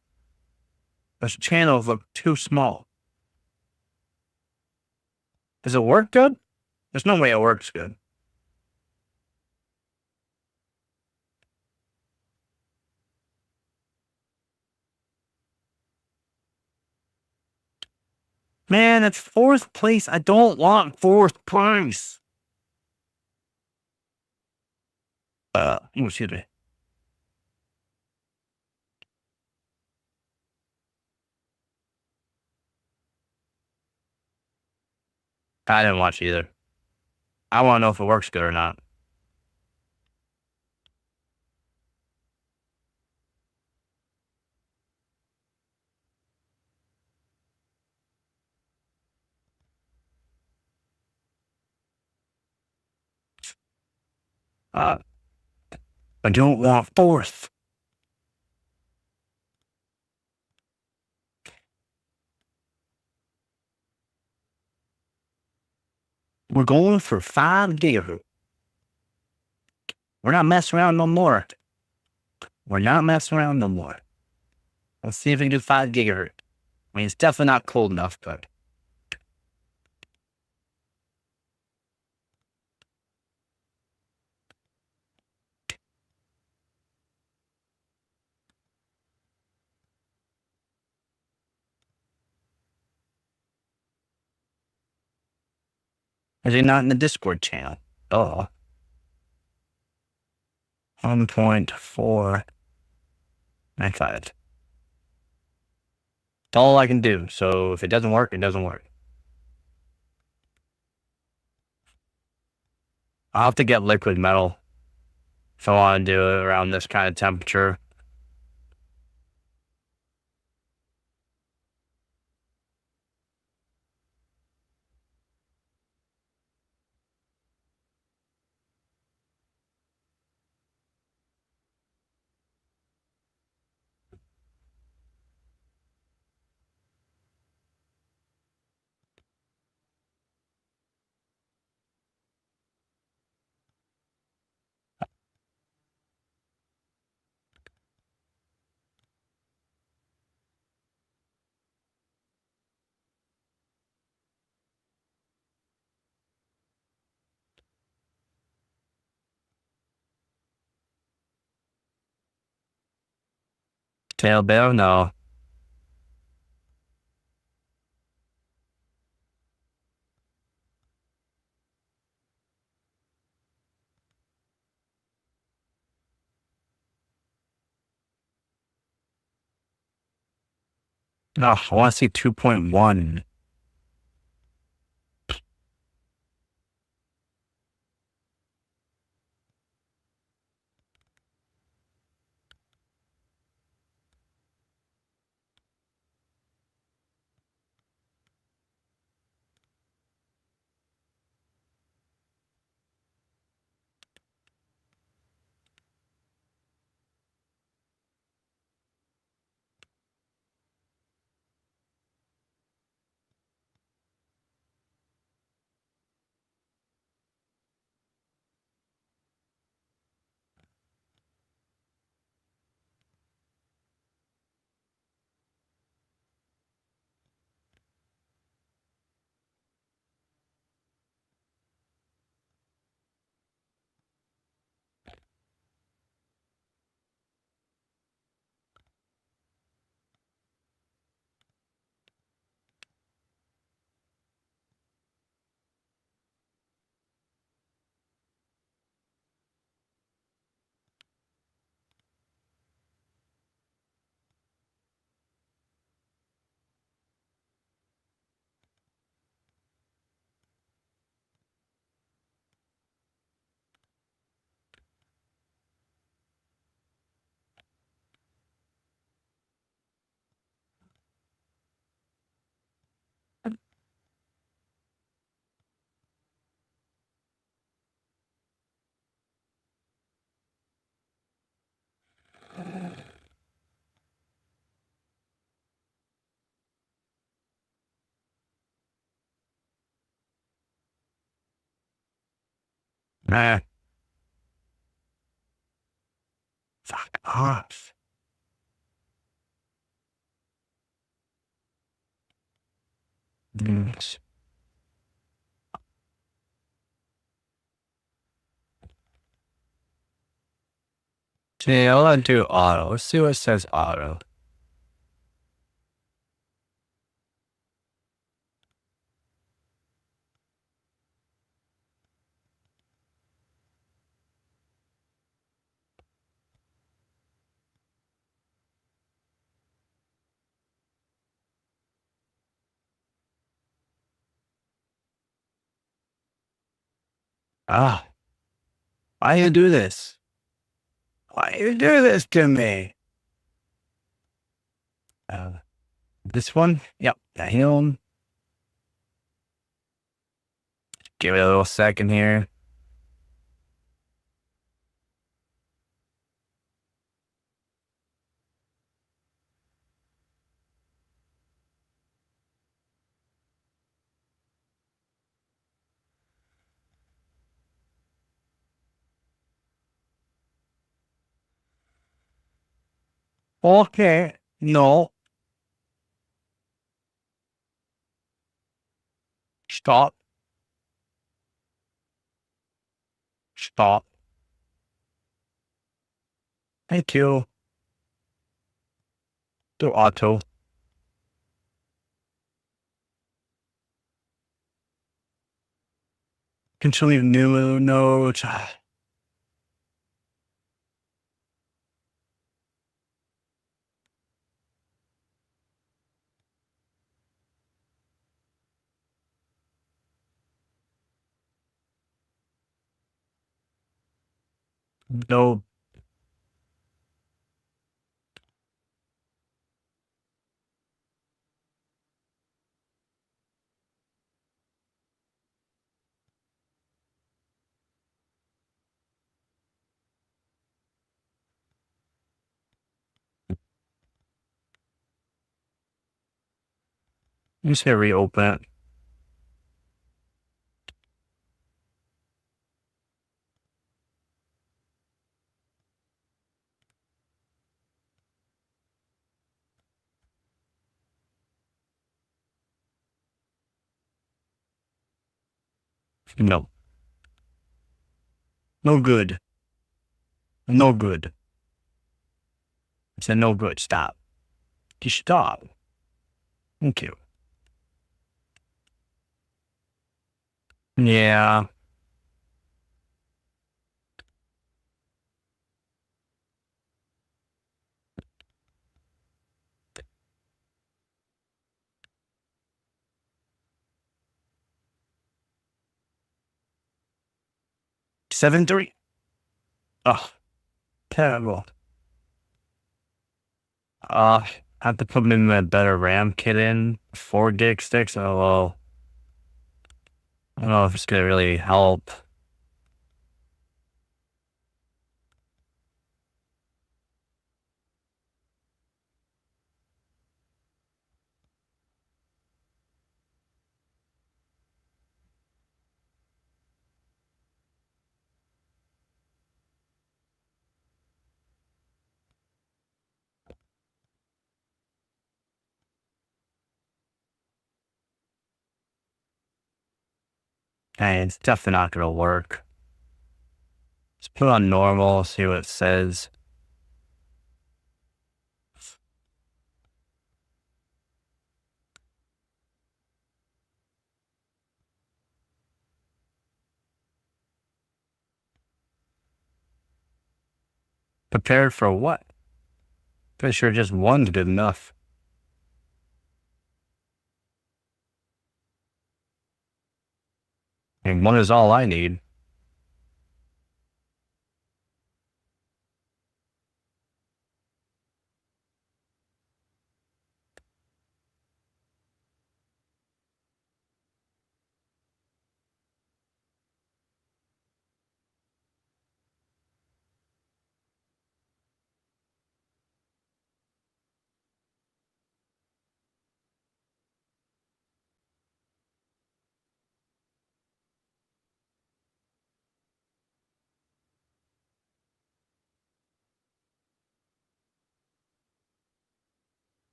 Those channels look too small. Does it work good? There's no way it works good. Man, it's fourth place. I don't want fourth place. Excuse me. I didn't watch either. I want to know if it works good or not. Uh, I don't want fourth. We're going for 5 gigahertz. We're not messing around no more. We're not messing around no more. Let's see if we can do 5 gigahertz. I mean, it's definitely not cold enough, but is he not in the Discord channel? Oh, 1.495. That's all I can do. So if it doesn't work, it doesn't work. I'll have to get liquid metal if I want to do it around this kind of temperature. Tail bear? No. No, I want to see 2.1. Fuck off. Mm. See, I'll undo auto. Let's see what it says auto. Ah, why you do this? Why you do this to me? This one? Yep, him. Give it a little second here. Okay, no. Stop. Stop. Thank you. Do auto. Continue new notes. No. Just gonna reopen it. No. No good. No good. I said no good. Stop. Just stop. Thank you. Yeah. Seven three. Oh, terrible. I have to put in a better RAM kit in. 4 gig sticks. Oh, well. I don't know if it's gonna really help. Hey, it's definitely not gonna work. Let's put on normal, see what it says. Prepared for what? Pretty sure just one's good enough. And one is all I need.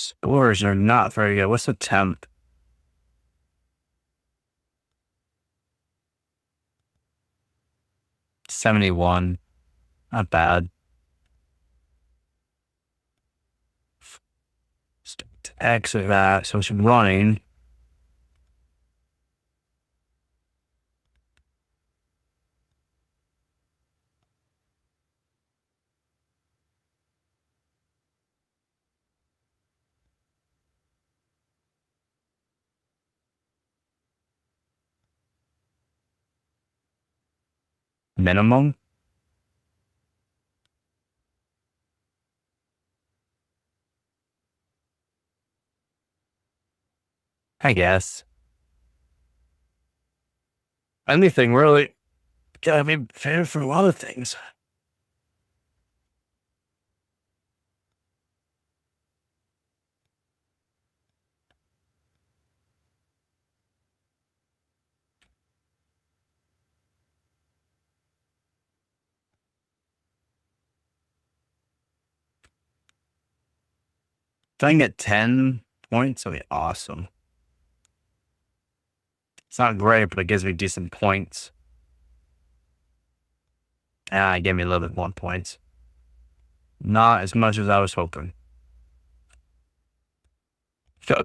Scores are not very good. What's the temp? $71. Not bad. Exit that. So it's running. Minimum. I guess. Anything really. Gotta be fair for a lot of things. If I can get 10 points, that'll be awesome. It's not great, but it gives me decent points. It gave me a little bit more points. Not as much as I was hoping. So,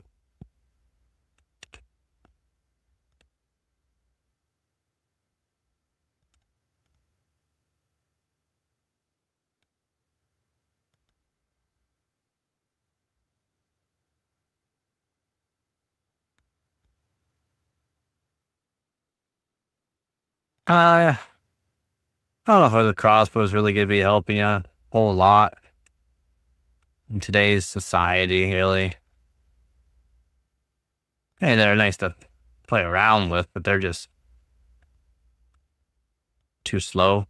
I don't know if the crossbow is really going to be helping you a whole lot in today's society, really. Hey, they're nice to play around with, but they're just too slow.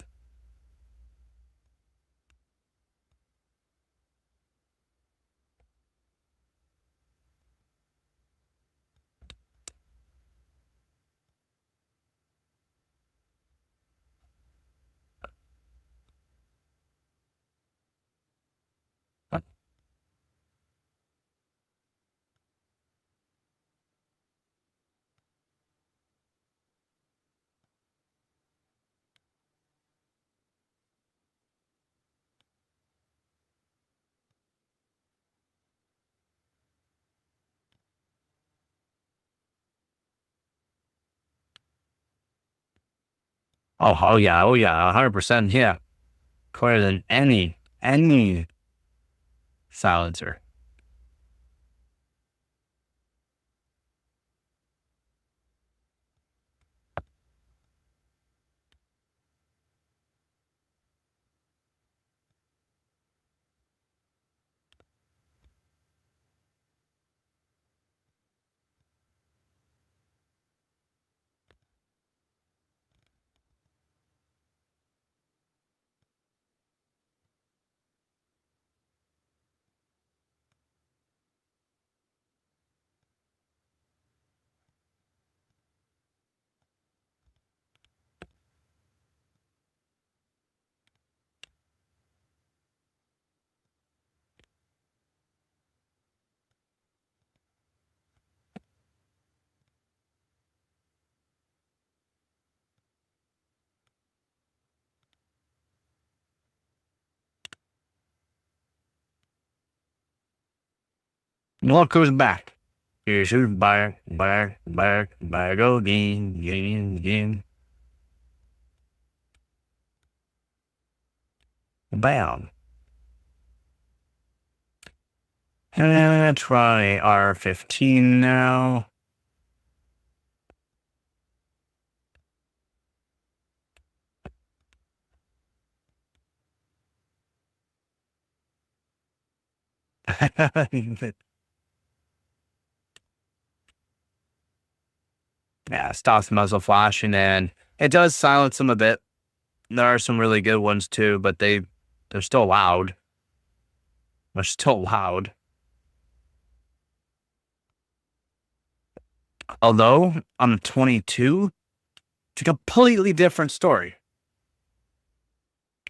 Oh yeah, 100%, yeah. Clearer than any silencer. Look who's back. Here's who's back, go again. Bam. And try R15 now. Yeah, stops muzzle flashing, and it does silence them a bit. There are some really good ones too, but they're still loud. They're still loud. Although on 22, it's a completely different story.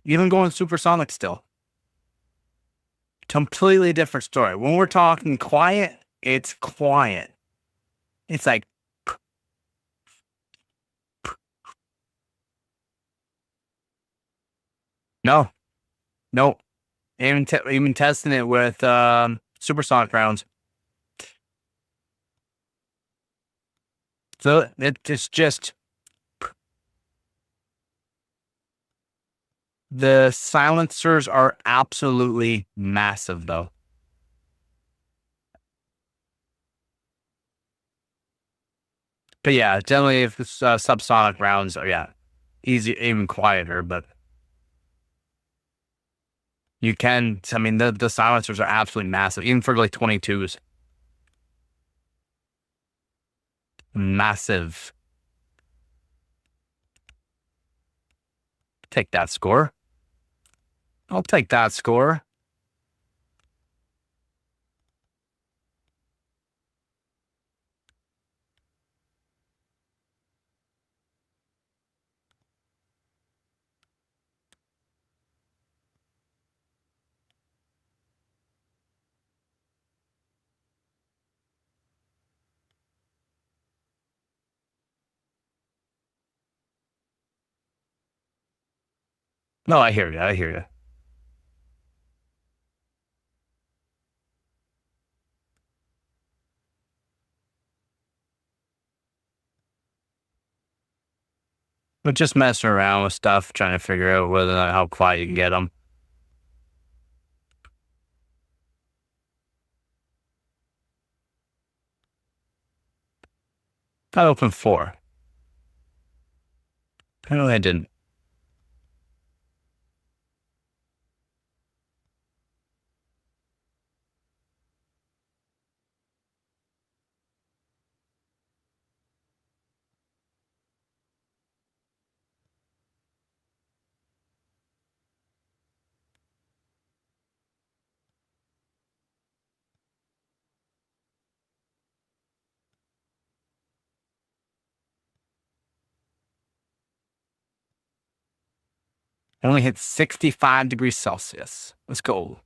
Even going supersonic still. Completely different story. When we're talking quiet, it's quiet. It's like, no, no. Even testing it with supersonic rounds. So it's just the silencers are absolutely massive, though. But yeah, generally, if it's subsonic rounds, are yeah, easy, even quieter. But you can, I mean, the silencers are absolutely massive, even for like 22s. Massive. Take that score. I'll take that score. No, I hear you. I hear you. But just messing around with stuff, trying to figure out whether how quiet you can get them. I opened 4. Apparently I didn't. I only hit 65 degrees Celsius. Let's go. All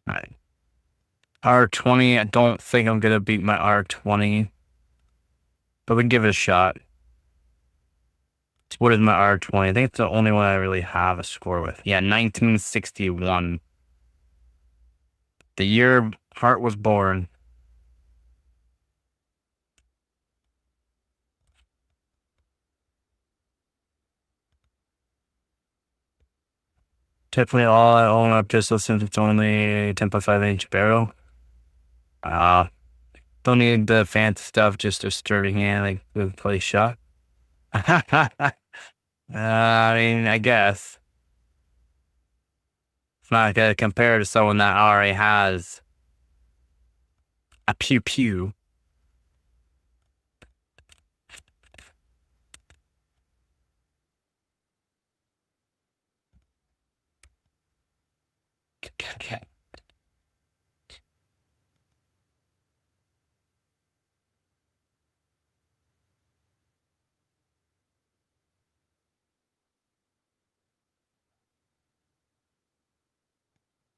right. R20, I don't think I'm going to beat my R20, but we can give it a shot. What is my R20? I think it's the only one I really have a score with. Yeah, 1961. The year Hart was born. Typically, all I own are pistols since it's only 10.5-inch barrel. Don't need the fancy stuff, just a sturdy hand, like the play shot. I mean, I guess it's not gonna compare to someone that already has a pew pew.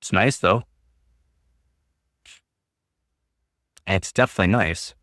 It's nice though. It's definitely nice.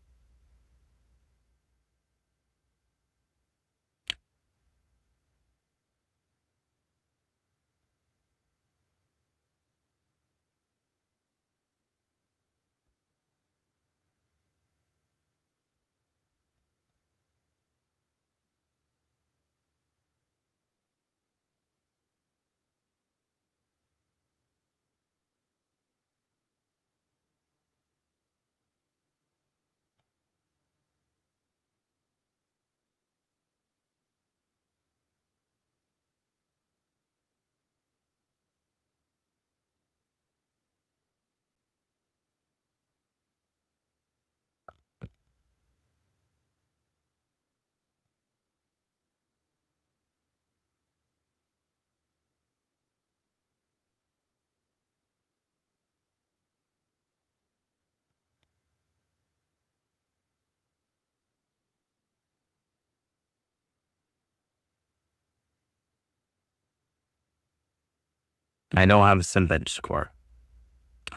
I don't have a synthetic score.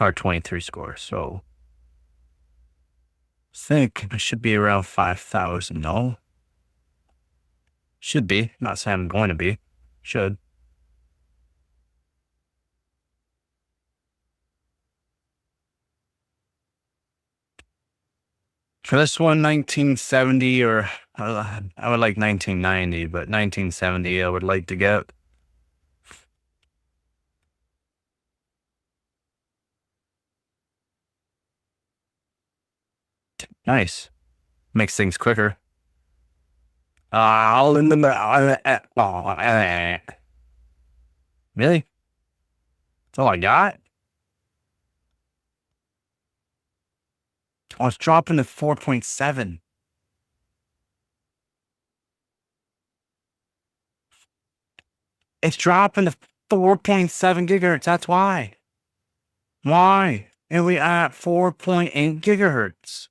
Or 23 score, so I think I should be around 5,000, no? Should be. Not saying I'm going to be. Should. For this one, 1970 or I would like 1990, but 1970 I would like to get. Nice. Makes things quicker. All in the really? That's all I got? Oh, it's dropping to 4.7. It's dropping to 4.7 gigahertz. That's why. Why? And we at 4.8 gigahertz.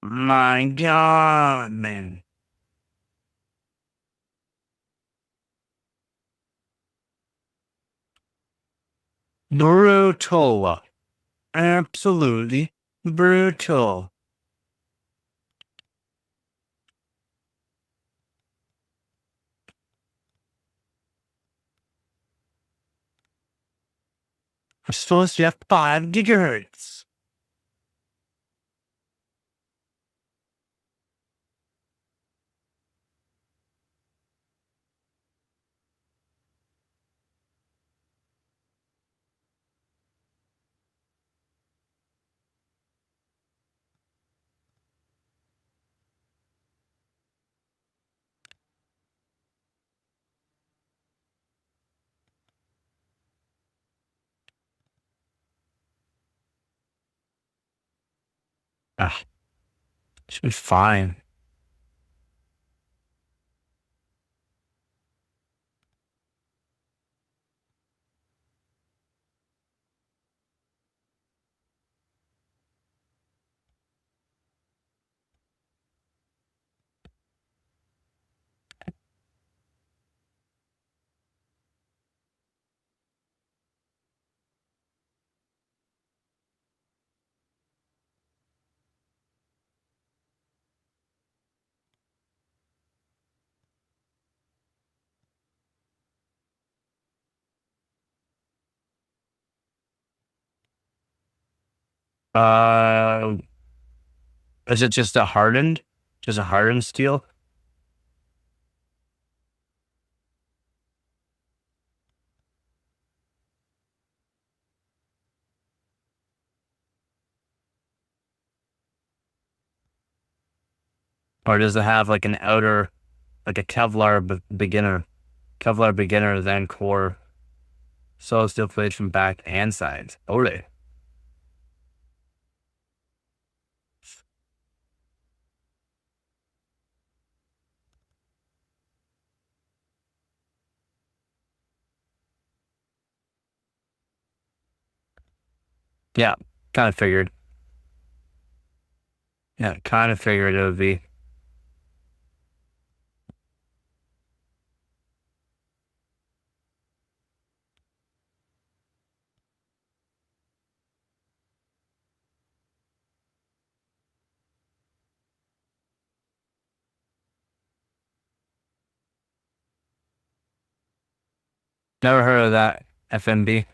My God, man. Brutal. Absolutely brutal. We're supposed to have 5 gigahertz. Ah, should be fine. Uh, is it just a hardened? Just a hardened steel? Or does it have like an outer, like a beginner, Kevlar beginner, then core, solid steel plate from back and sides? Ole. Yeah, kind of figured. Yeah, kind of figured it would be. Never heard of that FMB.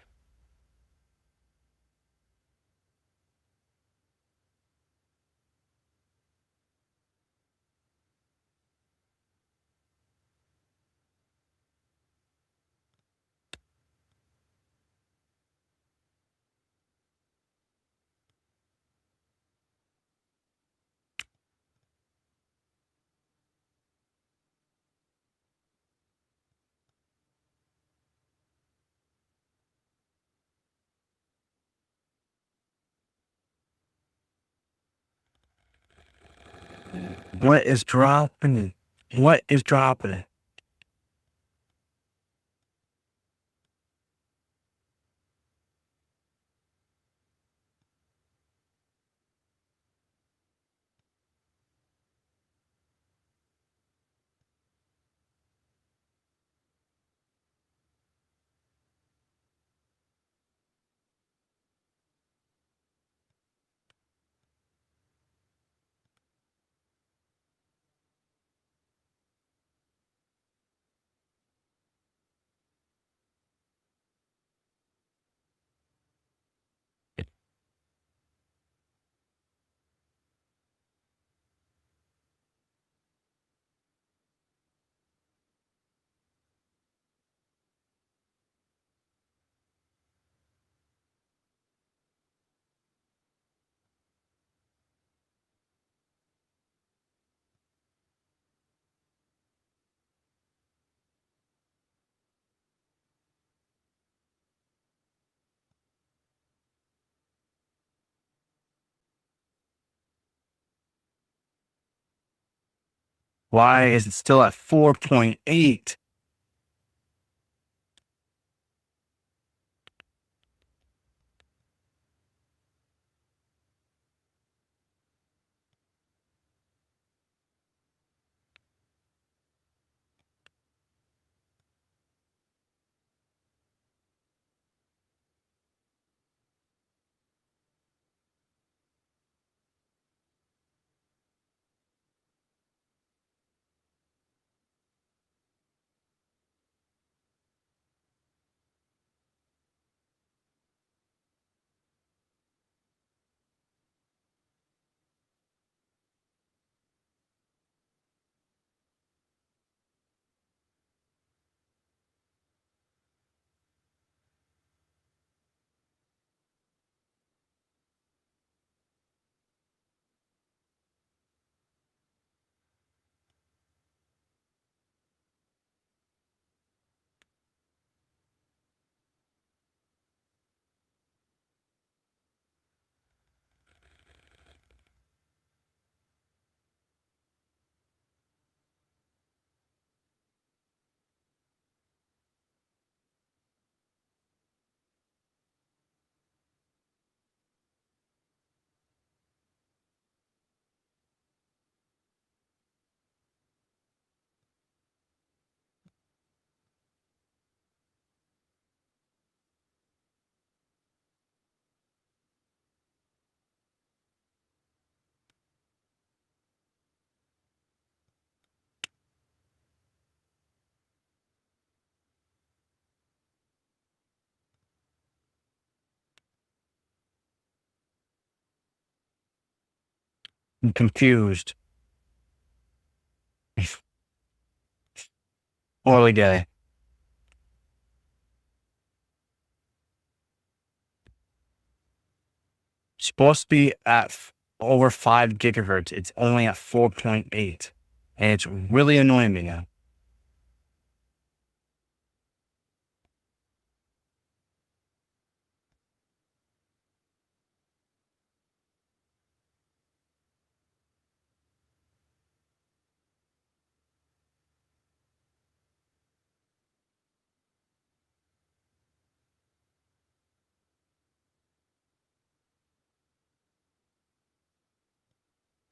What is dropping? What is dropping? Why is it still at 4.8? I'm confused. Holy day. Supposed to be at over 5 gigahertz. It's only at 4.8. And it's really annoying me now.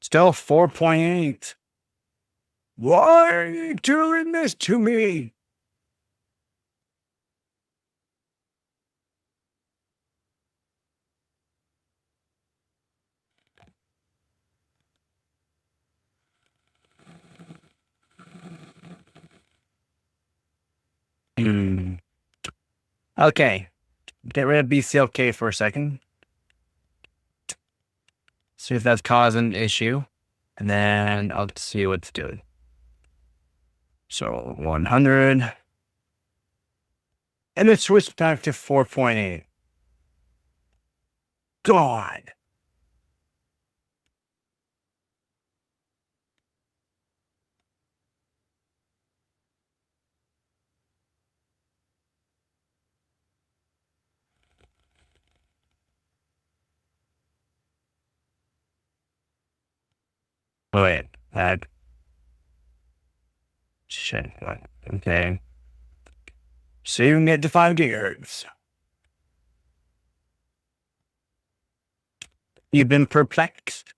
Still 4.8. Why are you doing this to me? Okay. Get rid of BCLK for a second. See if that's causing an issue. And then I'll see what's doing. So 100. And then switch back to 4.8. God. Wait. That. Shit. What? Okay. So you can get to 5 gigahertz. You've been perplexed.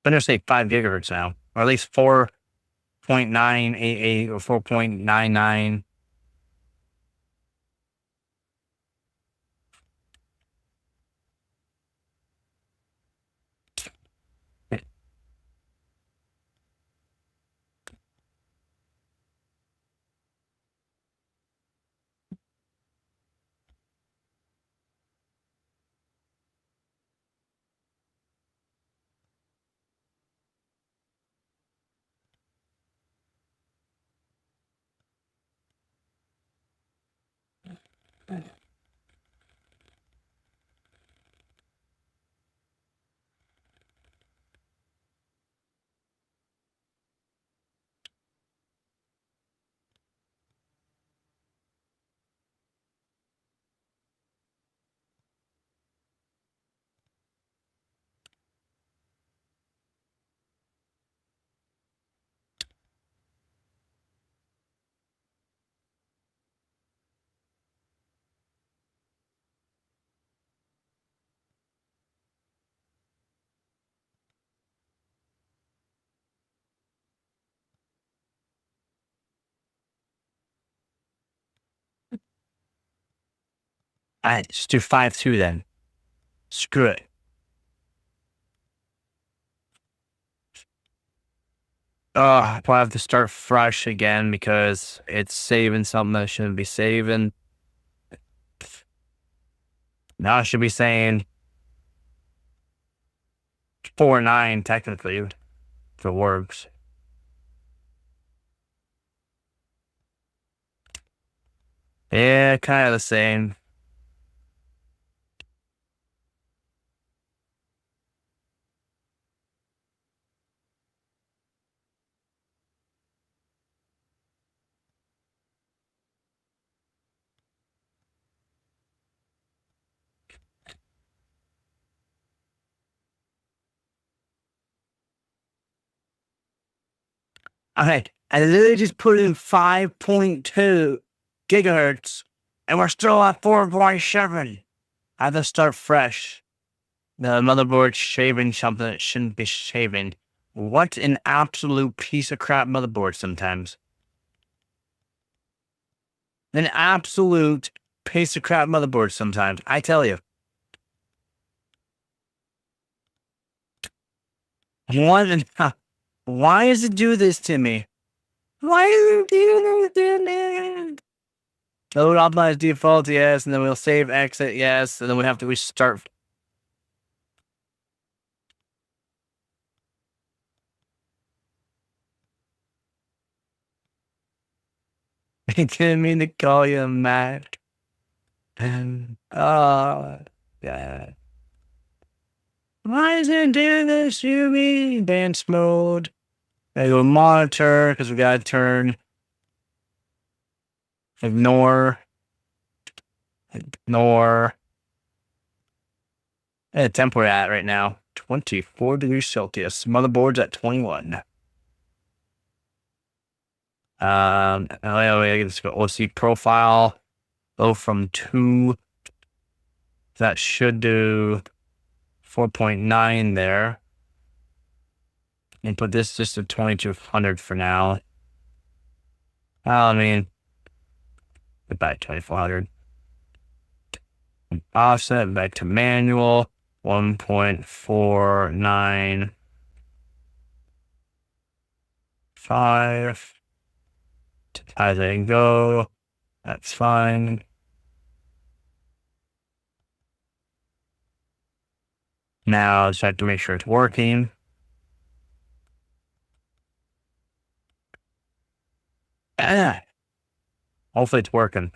I'm going to say 5 gigahertz now. Or at least 4.988 or 4.99. Alright, just do 5.2 then. Screw it. I'll have to start fresh again because it's saving something that shouldn't be saving. Now I should be saying 4.9 technically, if it works. Yeah, kind of the same. Okay, I literally just put in 5.2 gigahertz, and we're still at 4.7. I have to start fresh. The motherboard's shaving something that shouldn't be shaving. What an absolute piece of crap motherboard sometimes. An absolute piece of crap motherboard sometimes, I tell you. Why does it do this to me? Why does it do this to me? Load optimize default, yes, and then we'll save exit, yes, and then we have to restart. I didn't mean to call you Matt. Yeah. Why is it doing this to me? Advanced mode. I go monitor because we gotta turn. Ignore. Temp we're at right now, 24 degrees Celsius. Motherboard's at 21. Let's go OC profile. Go from 2. That should do 4.9 there. And put this just to 2200 for now. I mean, back 2400. Offset back to manual 1.495. As I go, that's fine. Now just have to make sure it's working. Hopefully it's working.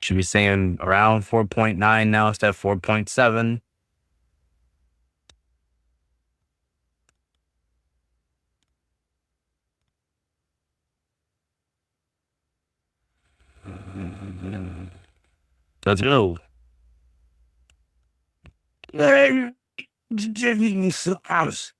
Should be saying around 4.9 now instead of 4.7. Let's go. House.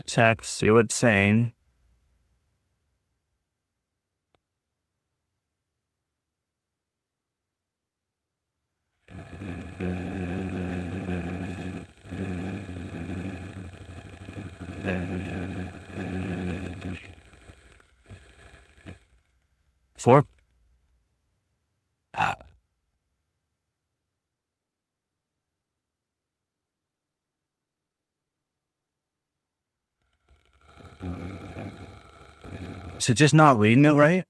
Check, see what it's saying. Four. Is it just not reading it right?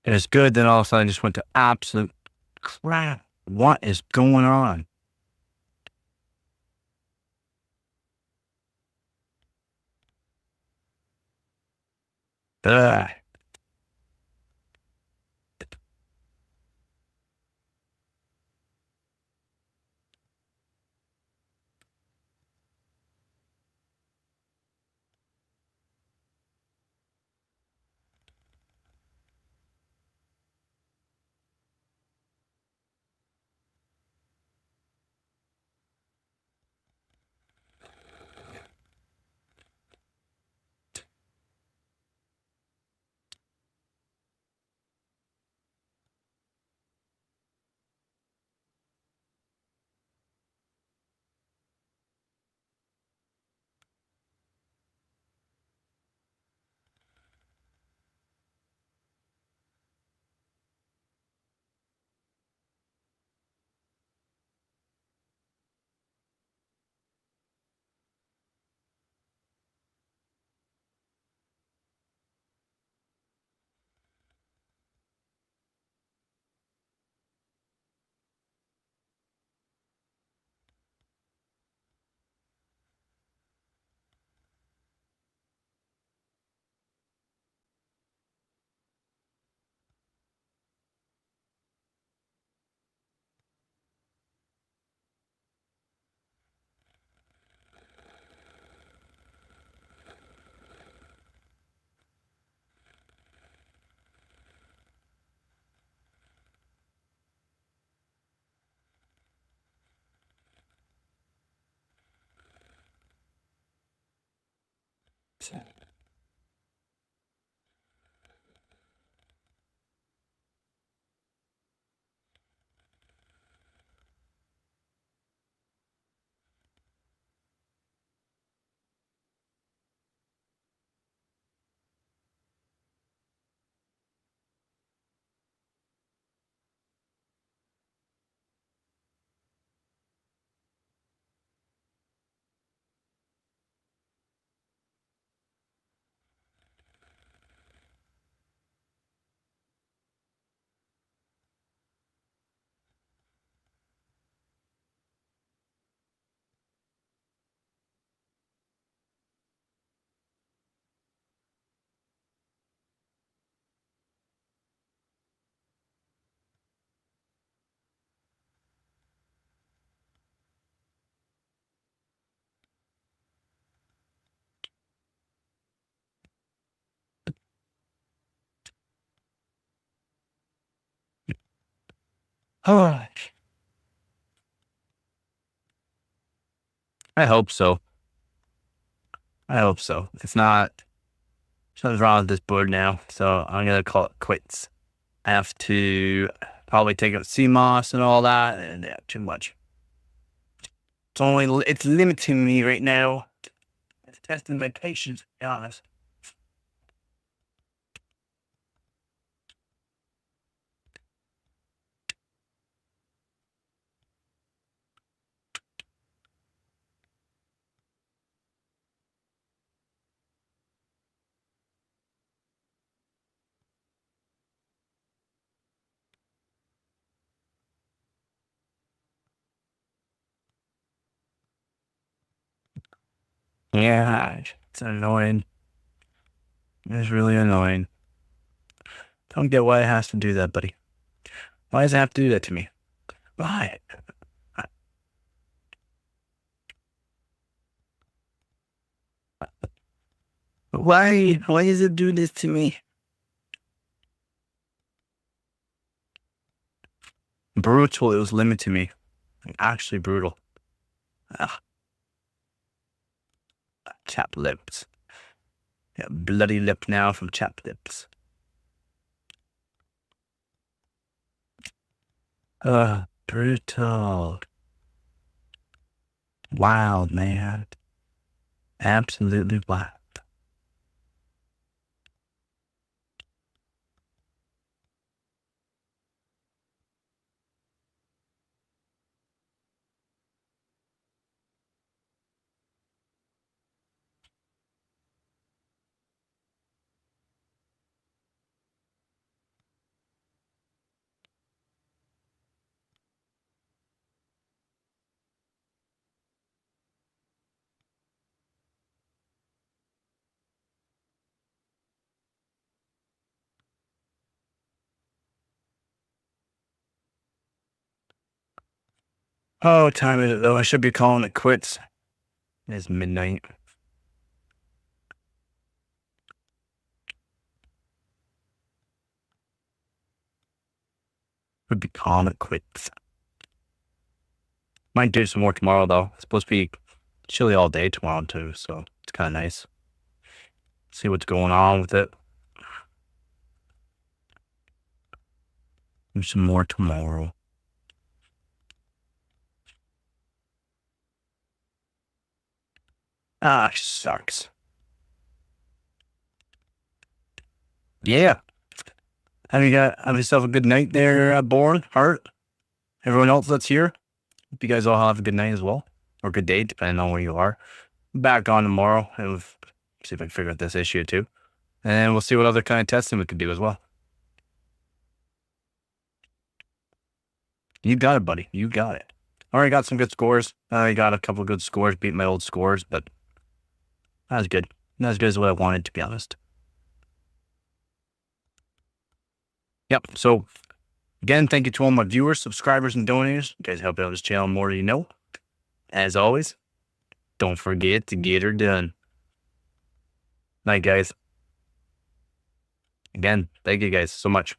It was good, then all of a sudden I just went to absolute crap. What is going on? Ugh. Oh, I hope so. I hope so. It's not, something's wrong with this board now, so I'm gonna call it quits. I have to probably take out CMOS and all that, and yeah, too much. It's limiting me right now. It's testing my patience, to be honest. Yeah, it's annoying. It's really annoying. Don't get why it has to do that, buddy. Why does it have to do that to me? Why? Why? Why does it do this to me? Brutal. It was limiting me. Like, actually brutal. Ugh, chapped lips. Yeah, bloody lip now from chapped lips. Brutal. Wild, man. Absolutely wild. Oh, what time is it though? I should be calling it quits. It's midnight. Would be calling it quits. Might do some more tomorrow though. It's supposed to be chilly all day tomorrow too, so it's kind of nice. See what's going on with it. Do some more tomorrow. Ah, sucks. Yeah. Have yourself a good night there, Born, Hart? Everyone else that's here? Hope you guys all have a good night as well. Or good day, depending on where you are. Back on tomorrow and we'll see if I can figure out this issue too. And we'll see what other kind of testing we could do as well. You got it, buddy. You got it. Already got some good scores. I got a couple of good scores, beat my old scores, but that was good. Not as good as what I wanted, to be honest. Yep. So again, thank you to all my viewers, subscribers, and donors. You guys help out this channel more than you know. As always, don't forget to get her done. Night, guys. Again, thank you guys so much.